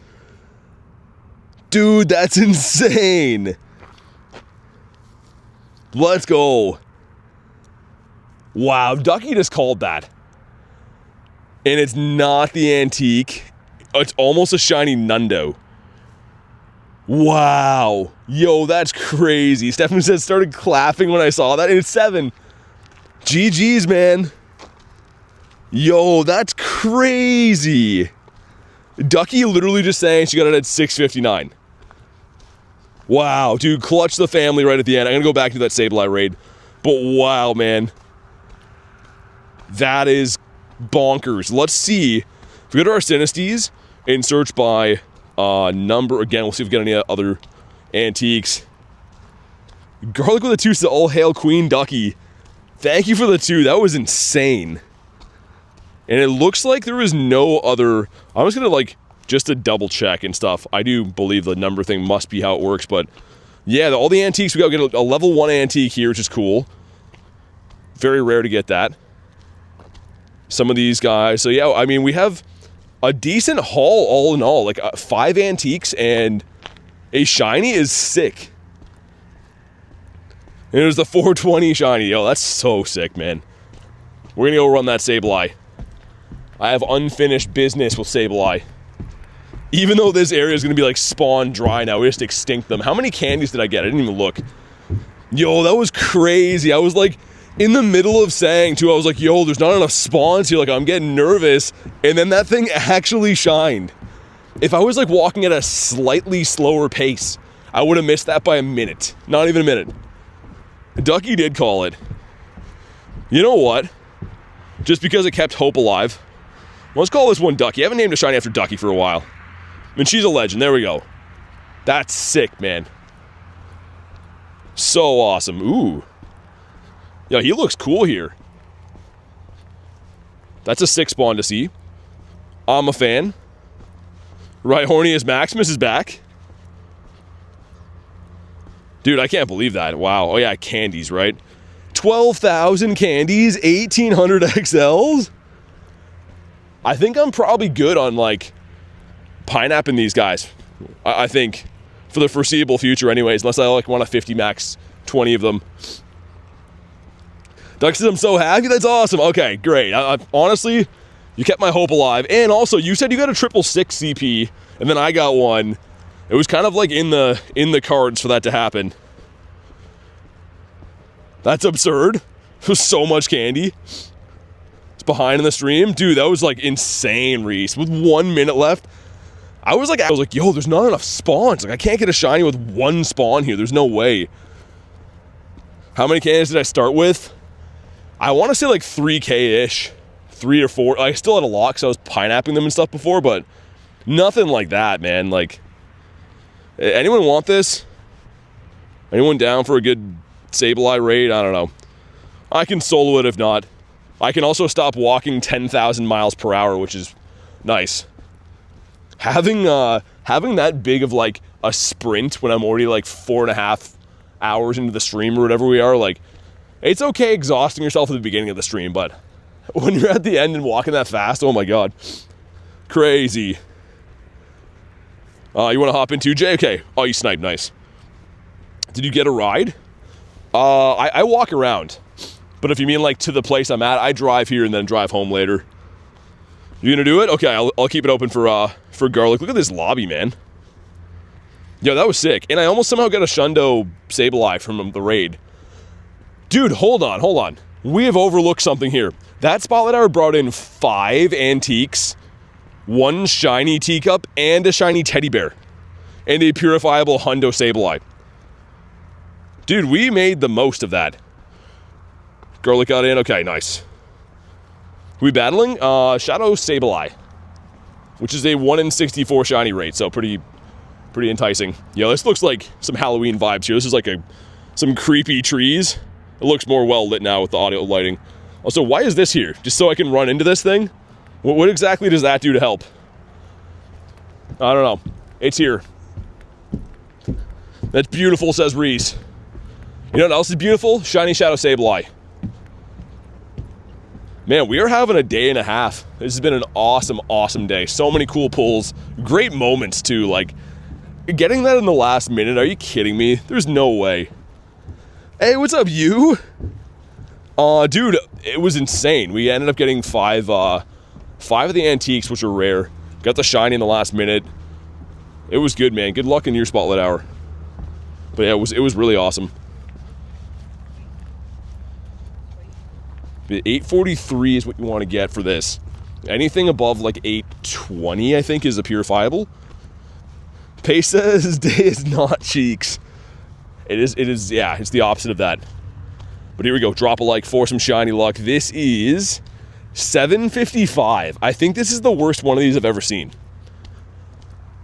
A: Dude, that's insane. Let's go. Wow, Ducky just called that. And it's not the antique. It's almost a shiny Nundo. Wow. Yo, that's crazy. Stephanie said started clapping when I saw that. And it's 7. GG's, man. Yo, that's crazy. Ducky literally just saying she got it at 659. Wow, dude, clutch the family right at the end. I'm going to go back to that Sableye raid. But wow, man. That is bonkers. Let's see. If we go to our Sinistes and search by number, again, we'll see if we get any other antiques. Garlic with a 2 says, all hail Queen Ducky. Thank you for the 2. That was insane. And it looks like there is no other... I'm just going to, like, just to double check and stuff. I do believe the number thing must be how it works, but... yeah, all the antiques, we got to get a level 1 antique here, which is cool. Very rare to get that. Some of these guys. So, yeah, I mean, we have a decent haul all in all. Like, 5 antiques and a shiny is sick. And it was the 420 shiny. Yo, that's so sick, man. We're going to go run that Sableye. I have unfinished business with Sableye. Even though this area is going to be like spawn dry now, we just extinct them. How many candies did I get? I didn't even look. Yo, that was crazy. I was like in the middle of saying too, I was like, yo, there's not enough spawns here. Like, I'm getting nervous. And then that thing actually shined. If I was like walking at a slightly slower pace, I would have missed that by a minute. Not even a minute. Ducky did call it. You know what? Just because it kept hope alive. Let's call this one Ducky. I haven't named a shiny after Ducky for a while. I mean, she's a legend. There we go. That's sick, man. So awesome. Ooh. Yeah, he looks cool here. That's a sick spawn to see. I'm a fan. Rhyhornius Maximus is back. Dude, I can't believe that. Wow. Oh, yeah, candies, right? 12,000 candies, 1,800 XLs. I think I'm probably good on, like, pineapping these guys. I think for the foreseeable future anyways, unless I, like, want a 50 max 20 of them. Duck says, I'm so happy. That's awesome. Okay, great. Honestly, you kept my hope alive. And also, you said you got a 666 CP, and then I got one. It was kind of like in the cards for that to happen. That's absurd. It was so much candy. It's behind in the stream. Dude, that was like insane, Reese. With 1 minute left, I was like, yo, there's not enough spawns. Like, I can't get a shiny with 1 spawn here. There's no way. How many candies did I start with? I want to say like 3K-ish. 3 or 4. I still had a lot because I was pineapping them and stuff before, but nothing like that, man. Like, anyone want this? Anyone down for a good Sableye raid? I don't know. I can solo it if not. I can also stop walking 10,000 miles per hour, which is nice. Having that big of like a sprint when I'm already like 4.5 hours into the stream or whatever we are, like, it's okay exhausting yourself at the beginning of the stream, but when you're at the end and walking that fast, oh my god. Crazy. You want to hop in too, Jay? Okay. Oh, you sniped. Nice. Did you get a ride? I walk around. But if you mean like to the place I'm at, I drive here and then drive home later. You gonna do it? Okay, I'll keep it open for garlic. Look at this lobby, man. Yo, that was sick. And I almost somehow got a Shundo Sableye from the raid. Dude, hold on. We have overlooked something here. That Spotlight Hour brought in 5 antiques, 1 shiny teacup, and a shiny teddy bear. And a purifiable Hundo Sableye. Dude, we made the most of that. Garlic got in. Okay, nice. We battling? Shadow Sableye, which is a 1 in 64 shiny rate, so pretty enticing. Yeah, this looks like some Halloween vibes here. This is like some creepy trees. It looks more well lit now with the audio lighting. Also, why is this here? Just so I can run into this thing? What exactly does that do to help? I don't know. It's here. That's beautiful, says Reese. You know what else is beautiful? Shiny Shadow Sableye. Man, we are having a day and a half. This has been an awesome, awesome day. So many cool pulls. Great moments, too. Like, getting that in the last minute, are you kidding me? There's no way. Hey, what's up, you? Dude, it was insane. We ended up getting 5 of the antiques, which are rare. Got the shiny in the last minute. It was good, man. Good luck in your Spotlight Hour. But yeah, it was really awesome. 843 is what you want to get for this. Anything above like 820, I think, is a purifiable. Pesa's day is not cheeks. It is, yeah, it's the opposite of that. But here we go, drop a like for some shiny luck. This is 755. I think this is the worst one of these I've ever seen.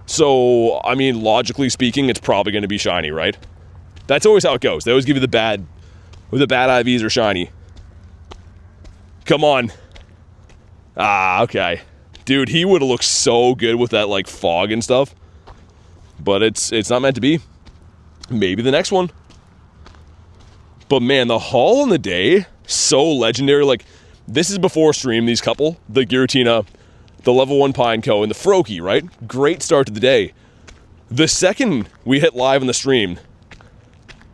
A: So, I mean, logically speaking, it's probably going to be shiny, right? That's always how it goes. They always give you the bad IVs are shiny. Come on. Ah, okay. Dude, he would have looked so good with that, like, fog and stuff. But it's not meant to be. Maybe the next one. But, man, the haul on the day, so legendary. Like, this is before stream, these couple. The Giratina, the level 1 Pineco, and the Froakie, right? Great start to the day. The second we hit live on the stream,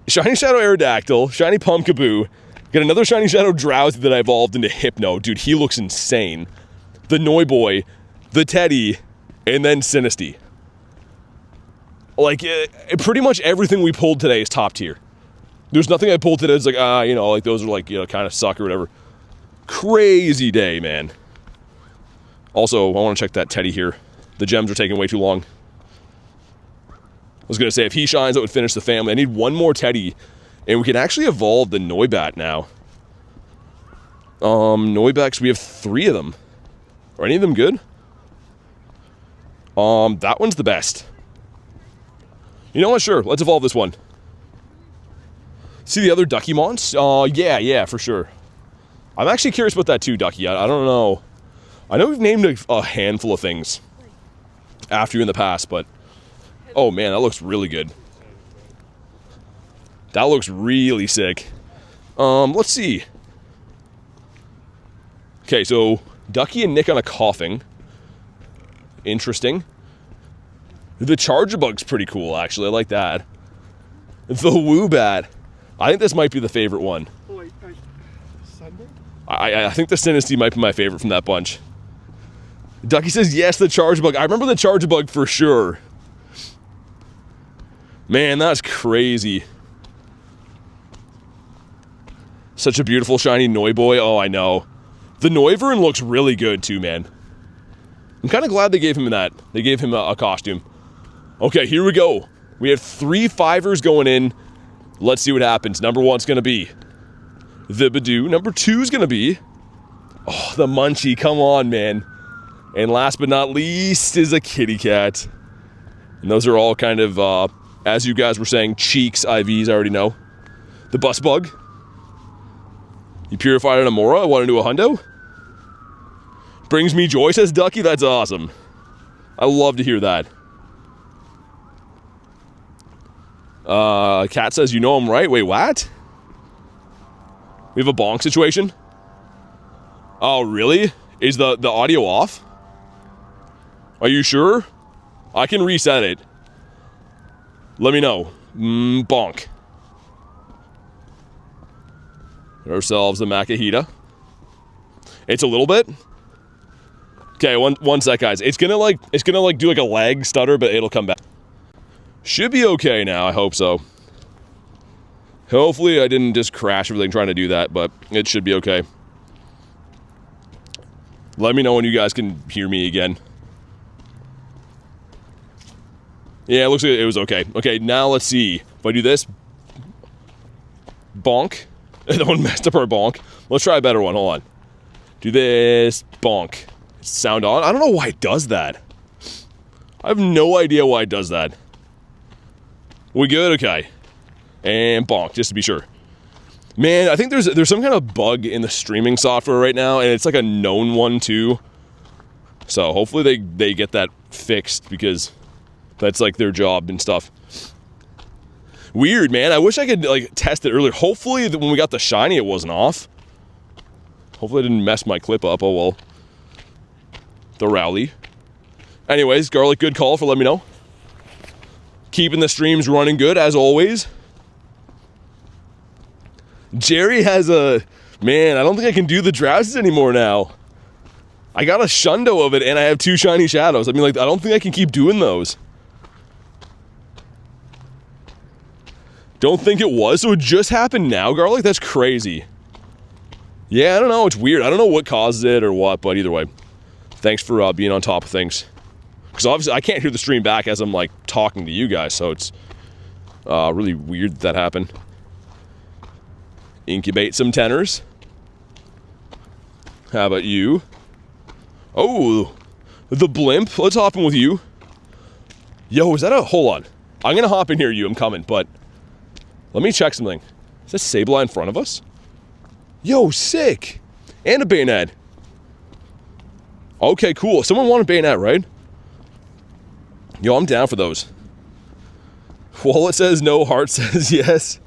A: Shiny Shadow Aerodactyl, Shiny Pumpkaboo, got another Shiny Shadow Drowsy that I evolved into Hypno. Dude, he looks insane. The Noiboy, the Teddy, and then SINISTEA. Like, pretty much everything we pulled today is top tier. There's nothing I pulled today that's like, you know, like those are like, you know, kind of suck or whatever. Crazy day, man. Also, I want to check that Teddy here. The gems are taking way too long. I was going to say, if he shines, that would finish the family. I need one more Teddy. And we can actually evolve the Noibat now. Noibats, we have 3 of them. Are any of them good? That one's the best. You know what? Sure, let's evolve this one. See the other Duckymons? Yeah, for sure. I'm actually curious about that too, Ducky. I don't know. I know we've named a handful of things after you in the past, but... Oh man, that looks really good. That looks really sick. Let's see. Okay, so Ducky and Nick on a coughing. Interesting. The Charjabug's pretty cool, actually. I like that. The Woobat. I think this might be the favorite one.
C: Oh, wait, Sunday?
A: I think the SINISTEA might be my favorite from that bunch. Ducky says, yes, the Charjabug. I remember the Charjabug for sure. Man, that's crazy. Such a beautiful shiny Noiboy. Oh, I know. The Noivern looks really good too, man. I'm kind of glad they gave him that. They gave him a costume. Okay, here we go. We have 3 5ers going in. Let's see what happens. Number 1's going to be the Badoo. Number 2's going to be... Oh, the Munchie. Come on, man. And last but not least is a kitty cat. And those are all kind of, as you guys were saying, cheeks, IVs, I already know. The Bus Bug. You purified an Amora? I want to do a hundo? Brings me joy, says Ducky. That's awesome. I love to hear that. Cat says, you know I'm right. Wait, what? We have a bonk situation? Oh, really? Is the audio off? Are you sure? I can reset it. Let me know. Bonk. Get ourselves the Makahita. It's a little bit. Okay, one sec, guys. It's gonna do like a lag stutter, but it'll come back. Should be okay now. I hope so. Hopefully, I didn't just crash everything trying to do that, but it should be okay. Let me know when you guys can hear me again. Yeah, it looks like it was okay. Okay, now let's see. If I do this, bonk. That one messed up our bonk. Let's try a better one. Hold on. Do this, bonk. Sound on? I don't know why it does that. I have no idea why it does that. We good? Okay. And bonk, just to be sure. Man, I think there's some kind of bug in the streaming software right now, and it's like a known one too. So hopefully they get that fixed, because that's like their job and stuff. Weird, man. I wish I could like test it earlier. Hopefully when we got the shiny it wasn't off. Hopefully I didn't mess my clip up. Oh well. The rally. Anyways, Garlic, good call for letting me know. Keeping the streams running good as always. Jerry has a... Man, I don't think I can do the drowses anymore now. I got a shundo of it and I have 2 shiny shadows. I mean, like, I don't think I can keep doing those. Don't think it was, so it just happened now, Garlic? That's crazy. Yeah, I don't know, it's weird. I don't know what causes it or what, but either way. Thanks for being on top of things. Because obviously I can't hear the stream back as I'm, like, talking to you guys, so it's really weird that happened. Incubate some tenors. How about you? Oh, the blimp. Let's hop in with you. Yo, is that a... Hold on. I'm going to hop in here, you. I'm coming, but... Let me check something. Is that Sableye in front of us? Yo, sick. And a bayonet. Okay, cool. Someone wanted bayonet, right? Yo, I'm down for those. Wallet says no, heart says yes.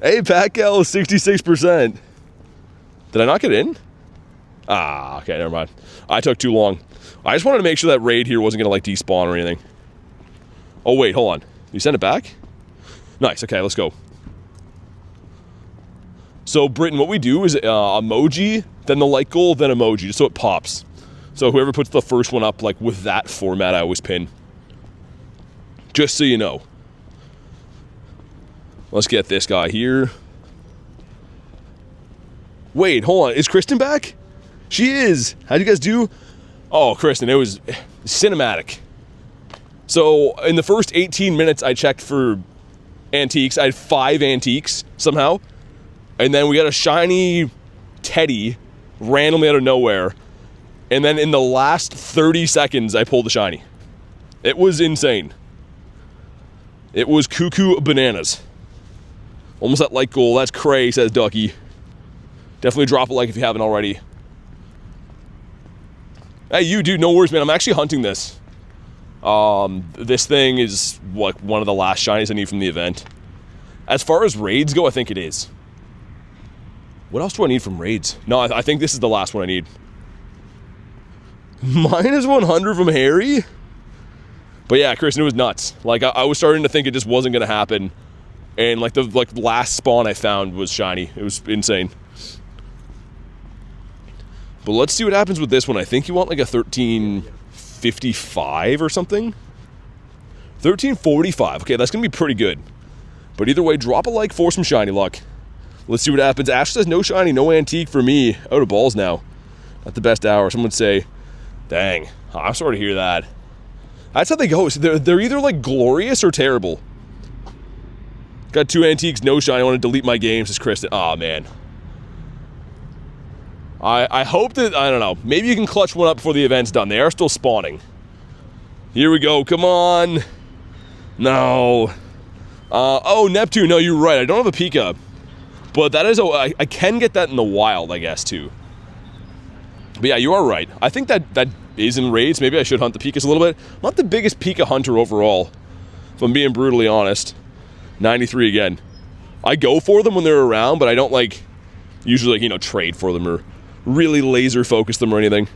A: Hey, Pat-Gal is 66%. Did I not get in? Ah, okay, never mind. I took too long. I just wanted to make sure that raid here wasn't going to, like, despawn or anything. Oh, wait, hold on. You send it back? Nice, okay, let's go. So, Britton, what we do is emoji, then the like goal, then emoji, just so it pops. So whoever puts the first one up, like, with that format, I always pin. Just so you know. Let's get this guy here. Wait, hold on. Is Kristen back? She is. How'd you guys do? Oh, Kristen, it was cinematic. So, in the first 18 minutes, I checked for antiques. I had 5 antiques, somehow. And then we got a shiny Teddy, randomly out of nowhere. And then in the last 30 seconds, I pulled the shiny. It was insane. It was cuckoo bananas. Almost that like goal. That's cray, says Ducky. Definitely drop a like if you haven't already. Hey, you, dude, no worries, man. I'm actually hunting this. This thing is, like, one of the last shinies I need from the event. As far as raids go, I think it is. What else do I need from raids? No, I think this is the last one I need. Minus 100 from Harry? But yeah, Kristen, it was nuts. Like, I was starting to think it just wasn't going to happen. And, like, the last spawn I found was shiny. It was insane. But let's see what happens with this one. I think you want, like, a 1355 or something? 1345. Okay, that's going to be pretty good. But either way, drop a like for some shiny luck. Let's see what happens. Ash says no shiny, no antique for me. Out of balls now. Not the best hour. Someone would say, dang, I'm sorry to hear that. That's how they go. So they're either, like, glorious or terrible. Got 2 antiques, no shiny. I want to delete my game, says Kristen. Aw, man. I hope that, I don't know, maybe you can clutch one up before the event's done. They are still spawning. Here we go, come on. No. Oh, Neptune, no, you're right. I don't have a Pika. But that is, I can get that in the wild, I guess, too. But yeah, you are right. I think that is in raids. Maybe I should hunt the Pikas a little bit. I'm not the biggest Pika hunter overall, if I'm being brutally honest. 93 again. I go for them when they're around, but I don't, like, usually, like, you know, trade for them or really laser focus them or anything.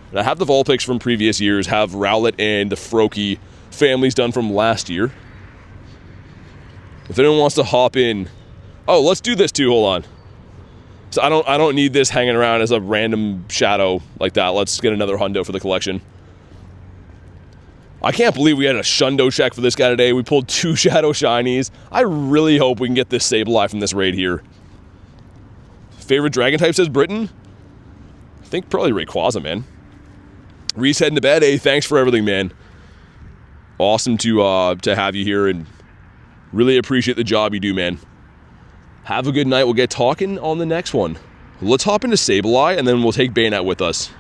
A: And I have the Vulpix from previous years, have Rowlet and the Froakie families done from last year. If anyone wants to hop in, Oh, let's do this too, hold on. So I don't need this hanging around as a random shadow like that. Let's get another hundo for the collection. I can't believe we had a shundo check for this guy today. We pulled 2 shadow shinies. I really hope we can get this Sableye from this raid here. Favorite dragon type, says Britain? I think probably Rayquaza, man. Reese heading to bed. Hey, thanks for everything, man. Awesome to have you here, and really appreciate the job you do, man. Have a good night. We'll get talking on the next one. Let's hop into Sableye, and then we'll take Bayonet with us.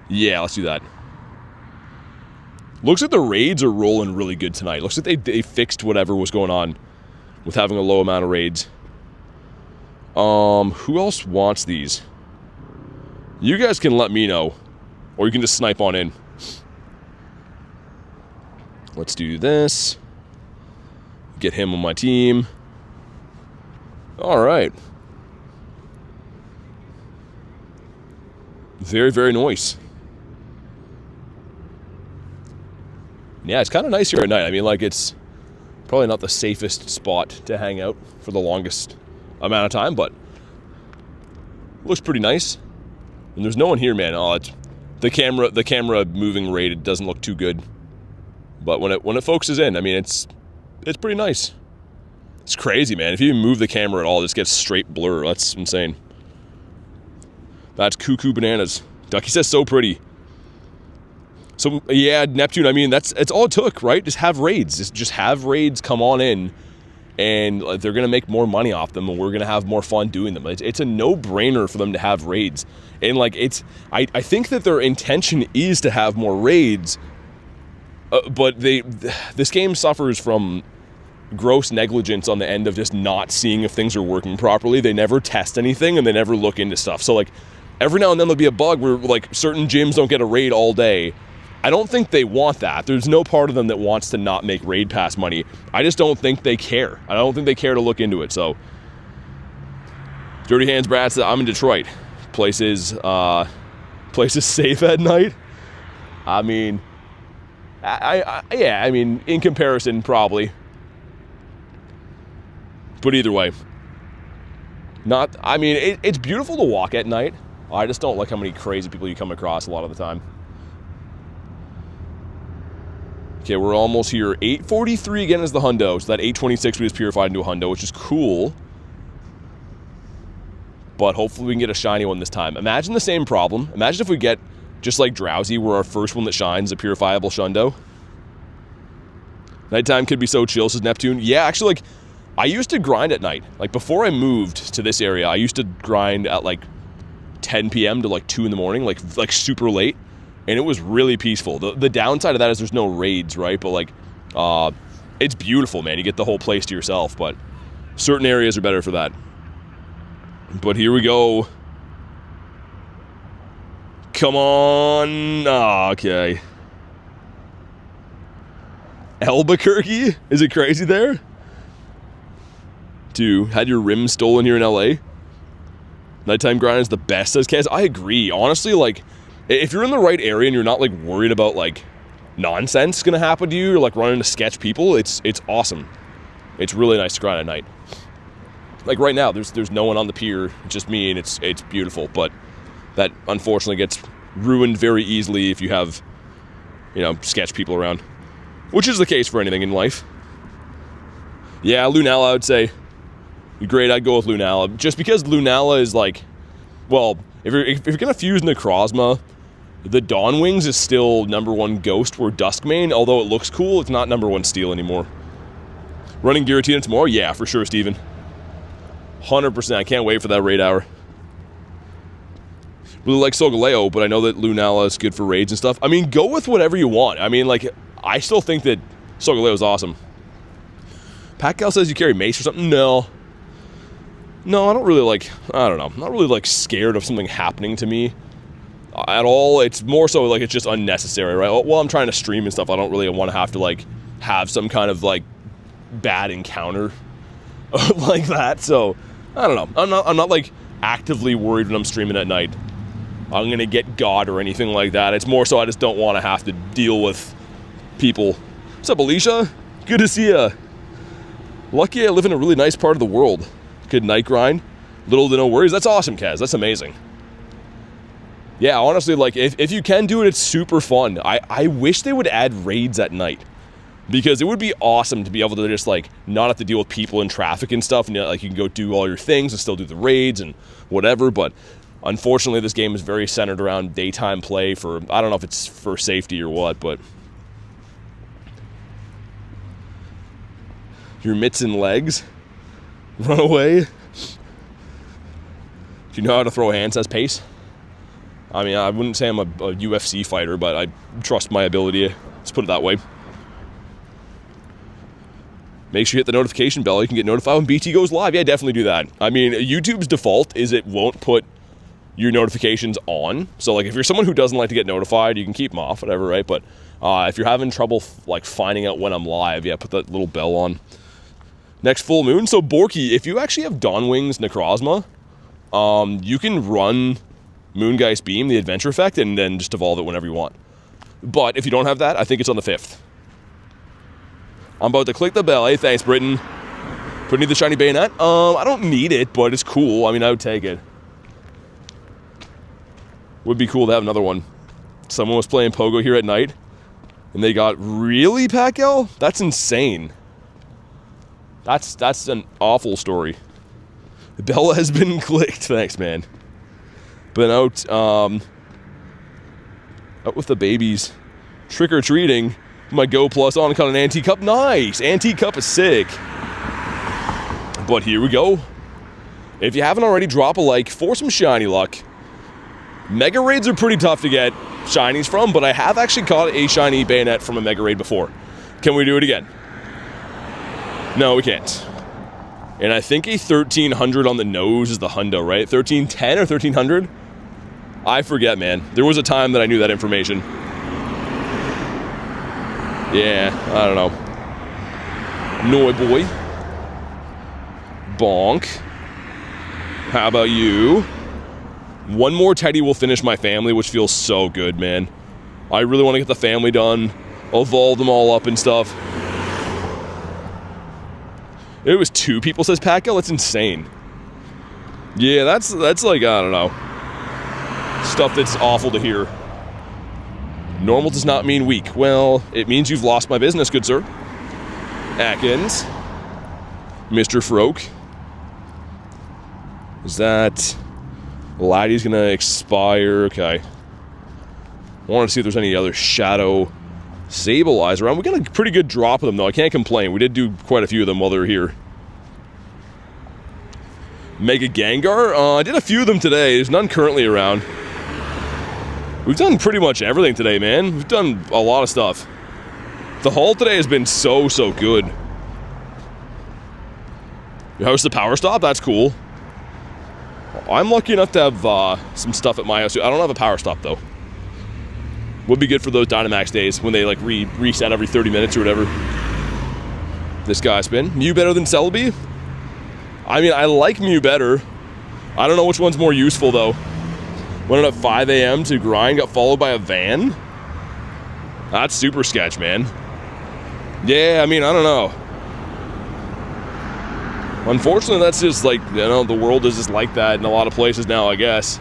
A: Yeah, let's do that. Looks like the raids are rolling really good tonight. Looks like they fixed whatever was going on with having a low amount of raids. Who else wants these? You guys can let me know, or you can just snipe on in. Let's do this. Get him on my team. All right. Very, very nice. Yeah, it's kind of nice here at night. I mean, like, it's probably not the safest spot to hang out for the longest amount of time, but looks pretty nice. And there's no one here, man. Oh, it's the camera moving rate. It doesn't look too good, but when it focuses in, I mean, it's pretty nice. It's crazy, man. If you even move the camera at all, it just gets straight blur. That's insane. That's cuckoo bananas. Ducky says so pretty. So, yeah, Neptune, I mean, that's all it took, right? Just have raids. Just have raids come on in, and they're going to make more money off them, and we're going to have more fun doing them. It's a no-brainer for them to have raids. And, like, I think that their intention is to have more raids, but this game suffers from gross negligence on the end of just not seeing if things are working properly. They never test anything, and they never look into stuff. So, like, every now and then there'll be a bug where, like, certain gyms don't get a raid all day. I don't think they want that. There's no part of them that wants to not make raid pass money. I just don't think they care. I don't think they care to look into it. So, Dirty Hands Brad said, I'm in Detroit. Place is safe at night. I mean, yeah, I mean, in comparison, probably. But either way, I mean, it's beautiful to walk at night. I just don't like how many crazy people you come across a lot of the time. Okay, we're almost here. 843 again is the hundo. So that 826 we just purified into a hundo, which is cool. But hopefully we can get a shiny one this time. Imagine the same problem. Imagine if we get, just like Drowsy, where our first one that shines, a purifiable shundo. Nighttime could be so chill, says Neptune. Yeah, actually, like, I used to grind at night. Like, before I moved to this area, I used to grind at, like, 10 p.m. to, like, 2 in the morning, like super late. And it was really peaceful. The downside of that is there's no raids, right? But, like, it's beautiful, man. You get the whole place to yourself, but certain areas are better for that. But here we go. Come on. Oh, okay. Albuquerque? Is it crazy there? Dude, had your rims stolen here in LA? Nighttime grind is the best, says Kaz. I agree. Honestly, like, if you're in the right area and you're not, like, worried about, like, nonsense gonna happen to you or, like, running into sketch people, it's awesome. It's really nice to grind at night. Like, right now, there's no one on the pier, just me, and it's beautiful. But that, unfortunately, gets ruined very easily if you have, you know, sketch people around. Which is the case for anything in life. Yeah, Lunala, I would say. Great, I'd go with Lunala. Just because Lunala is, like, well, if you're gonna fuse Necrozma, the Dawn Wings is still #1 Ghost or Duskmane, although it looks cool, it's not #1 Steel anymore. Running Giratina tomorrow? Yeah, for sure, Steven. 100%, I can't wait for that raid hour. Really like Solgaleo, but I know that Lunala is good for raids and stuff. I mean, go with whatever you want. I mean, like, I still think that Solgaleo is awesome. Pacquiao says you carry mace or something? No, I don't really, like, I don't know. I'm not really, like, scared of something happening to me at all. It's more so, like, it's just unnecessary, right? While I'm trying to stream and stuff, I don't really want to have to, like, have some kind of, like, bad encounter like that. So, I don't know. I'm not, like, actively worried when I'm streaming at night I'm going to get God or anything like that. It's more so I just don't want to have to deal with people. What's up, Alicia? Good to see ya. Lucky I live in a really nice part of the world. Good night grind. Little to no worries. That's awesome, Kaz. That's amazing. Yeah, honestly, like, if you can do it, it's super fun. I wish they would add raids at night. Because it would be awesome to be able to just, like, not have to deal with people and traffic and stuff. And, like, you can go do all your things and still do the raids and whatever. But, unfortunately, this game is very centered around daytime play for... I don't know if it's for safety or what, but... Your mitts and legs. Run away. Do you know how to throw hands as pace? I mean, I wouldn't say I'm a UFC fighter, but I trust my ability. Let's put it that way. Make sure you hit the notification bell. You can get notified when BT goes live. Yeah, definitely do that. I mean, YouTube's default is it won't put your notifications on. So, like, if you're someone who doesn't like to get notified, you can keep them off, whatever, right? But if you're having trouble, like, finding out when I'm live, yeah, put that little bell on. Next full moon. So, Borky, if you actually have Dawnwing's Necrozma, you can run Moongeist Beam, the adventure effect, and then just evolve it whenever you want. But if you don't have that, I think it's on the 5th. I'm about to click the bell. Hey, thanks, Britton. Putting the shiny bayonet. I don't need it, but it's cool. I mean, I would take it. Would be cool to have another one. Someone was playing Pogo here at night, and they got really Pacquiao? That's insane. That's an awful story. The bell has been clicked. Thanks, man. Been out with the babies. Trick-or-treating. My Go Plus on called an Antique Cup. Nice! Antique Cup is sick. But here we go. If you haven't already, drop a like for some shiny luck. Mega Raids are pretty tough to get shinies from, but I have actually caught a shiny bayonet from a Mega Raid before. Can we do it again? No, we can't. And I think a 1300 on the nose is the hundo, right? 1310 or 1300? I forget, man. There was a time that I knew that information. Yeah, I don't know. Noi boy. Bonk. How about you? One more Teddy will finish my family, which feels so good, man. I really want to get the family done. Evolve them all up and stuff. It was 2 people, says Pacquiao? That's insane. Yeah, that's like, I don't know. Stuff that's awful to hear. Normal does not mean weak. Well, it means you've lost my business, good sir. Atkins. Mr. Froke. Is that... Laddie's gonna expire. Okay. I want to see if there's any other Shadow Sable Eyes around. We got a pretty good drop of them, though. I can't complain. We did do quite a few of them while they were here. Mega Gengar? I did a few of them today. There's none currently around. We've done pretty much everything today, man. We've done a lot of stuff. The haul today has been so good. Your house, the power stop? That's cool. I'm lucky enough to have some stuff at my house too. I don't have a power stop, though. Would be good for those Dynamax days when they, like, reset every 30 minutes or whatever. This guy's been. Mew better than Celebi? I mean, I like Mew better. I don't know which one's more useful, though. Went out at 5 a.m. to grind, got followed by a van? That's super sketch, man. Yeah, I mean, I don't know. Unfortunately, that's just, like, you know, the world is just like that in a lot of places now, I guess.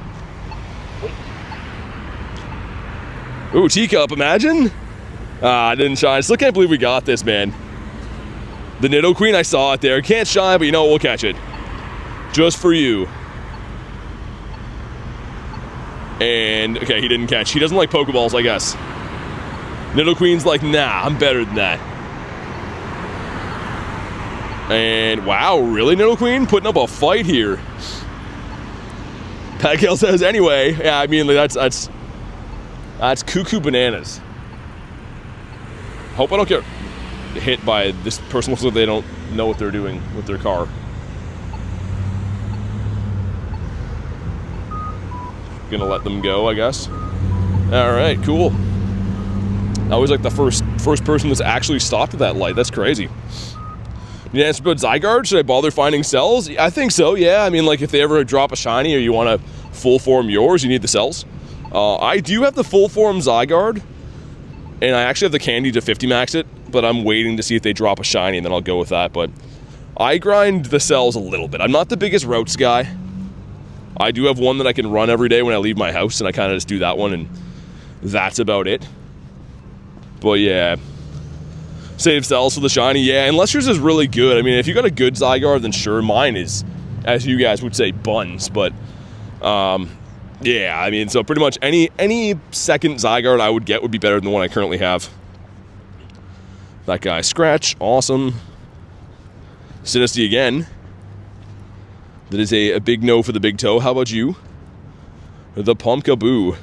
A: Ooh, teacup, imagine? I didn't shine. I still can't believe we got this, man. The Nidoqueen, I saw it there. Can't shine, but you know what? We'll catch it. Just for you. And, okay, he didn't catch. He doesn't like Pokeballs, I guess. Nidoqueen's like, nah, I'm better than that. And, wow, really, Nidoqueen? Putting up a fight here. Pacquiao says, anyway. Yeah, I mean, that's cuckoo bananas. Hope I don't get hit by this person. Looks like they don't know what they're doing with their car. Gonna let them go, I guess. All right, cool. I was like the first person that's actually stopped at that light. That's crazy. You answer about Zygarde? Should I bother finding cells? I think so, yeah. I mean, like, if they ever drop a shiny or you want to full form yours, you need the cells. I do have the full form Zygarde, and I actually have the candy to 50 max it, but I'm waiting to see if they drop a shiny, and then I'll go with that. But I grind the cells a little bit. I'm not the biggest routes guy. I do have one that I can run every day when I leave my house, and I kind of just do that one, and that's about it. But yeah, save cells for the shiny. Yeah, unless yours is really good. I mean, if you got a good Zygarde, then sure, mine is, as you guys would say, buns. But yeah, I mean, so pretty much any second Zygarde I would get would be better than the one I currently have. That guy, Scratch, awesome. SINISTEA again. That is a big no for the big toe. How about you? The Pumpkaboo.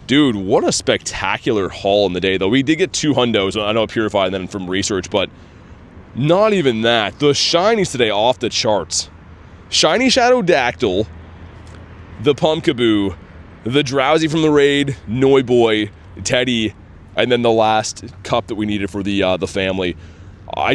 A: Dude, what a spectacular haul in the day, though. We did get 2 hundos. I know Purified and then from research, but not even that. The shinies today off the charts. Shiny Shadowdactyl, the Pumpkaboo, the Drowsy from the raid, Noiboy, Teddy, and then the last cup that we needed for the family.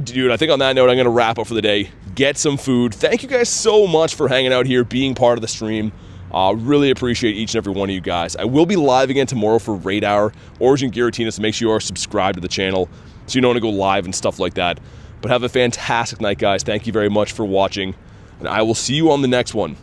A: Dude, I think on that note, I'm going to wrap up for the day. Get some food. Thank you guys so much for hanging out here, being part of the stream. Really appreciate each and every one of you guys. I will be live again tomorrow for Raid Hour, Origin Giratina, so make sure you are subscribed to the channel so you know when to go live and stuff like that. But have a fantastic night, guys. Thank you very much for watching, and I will see you on the next one.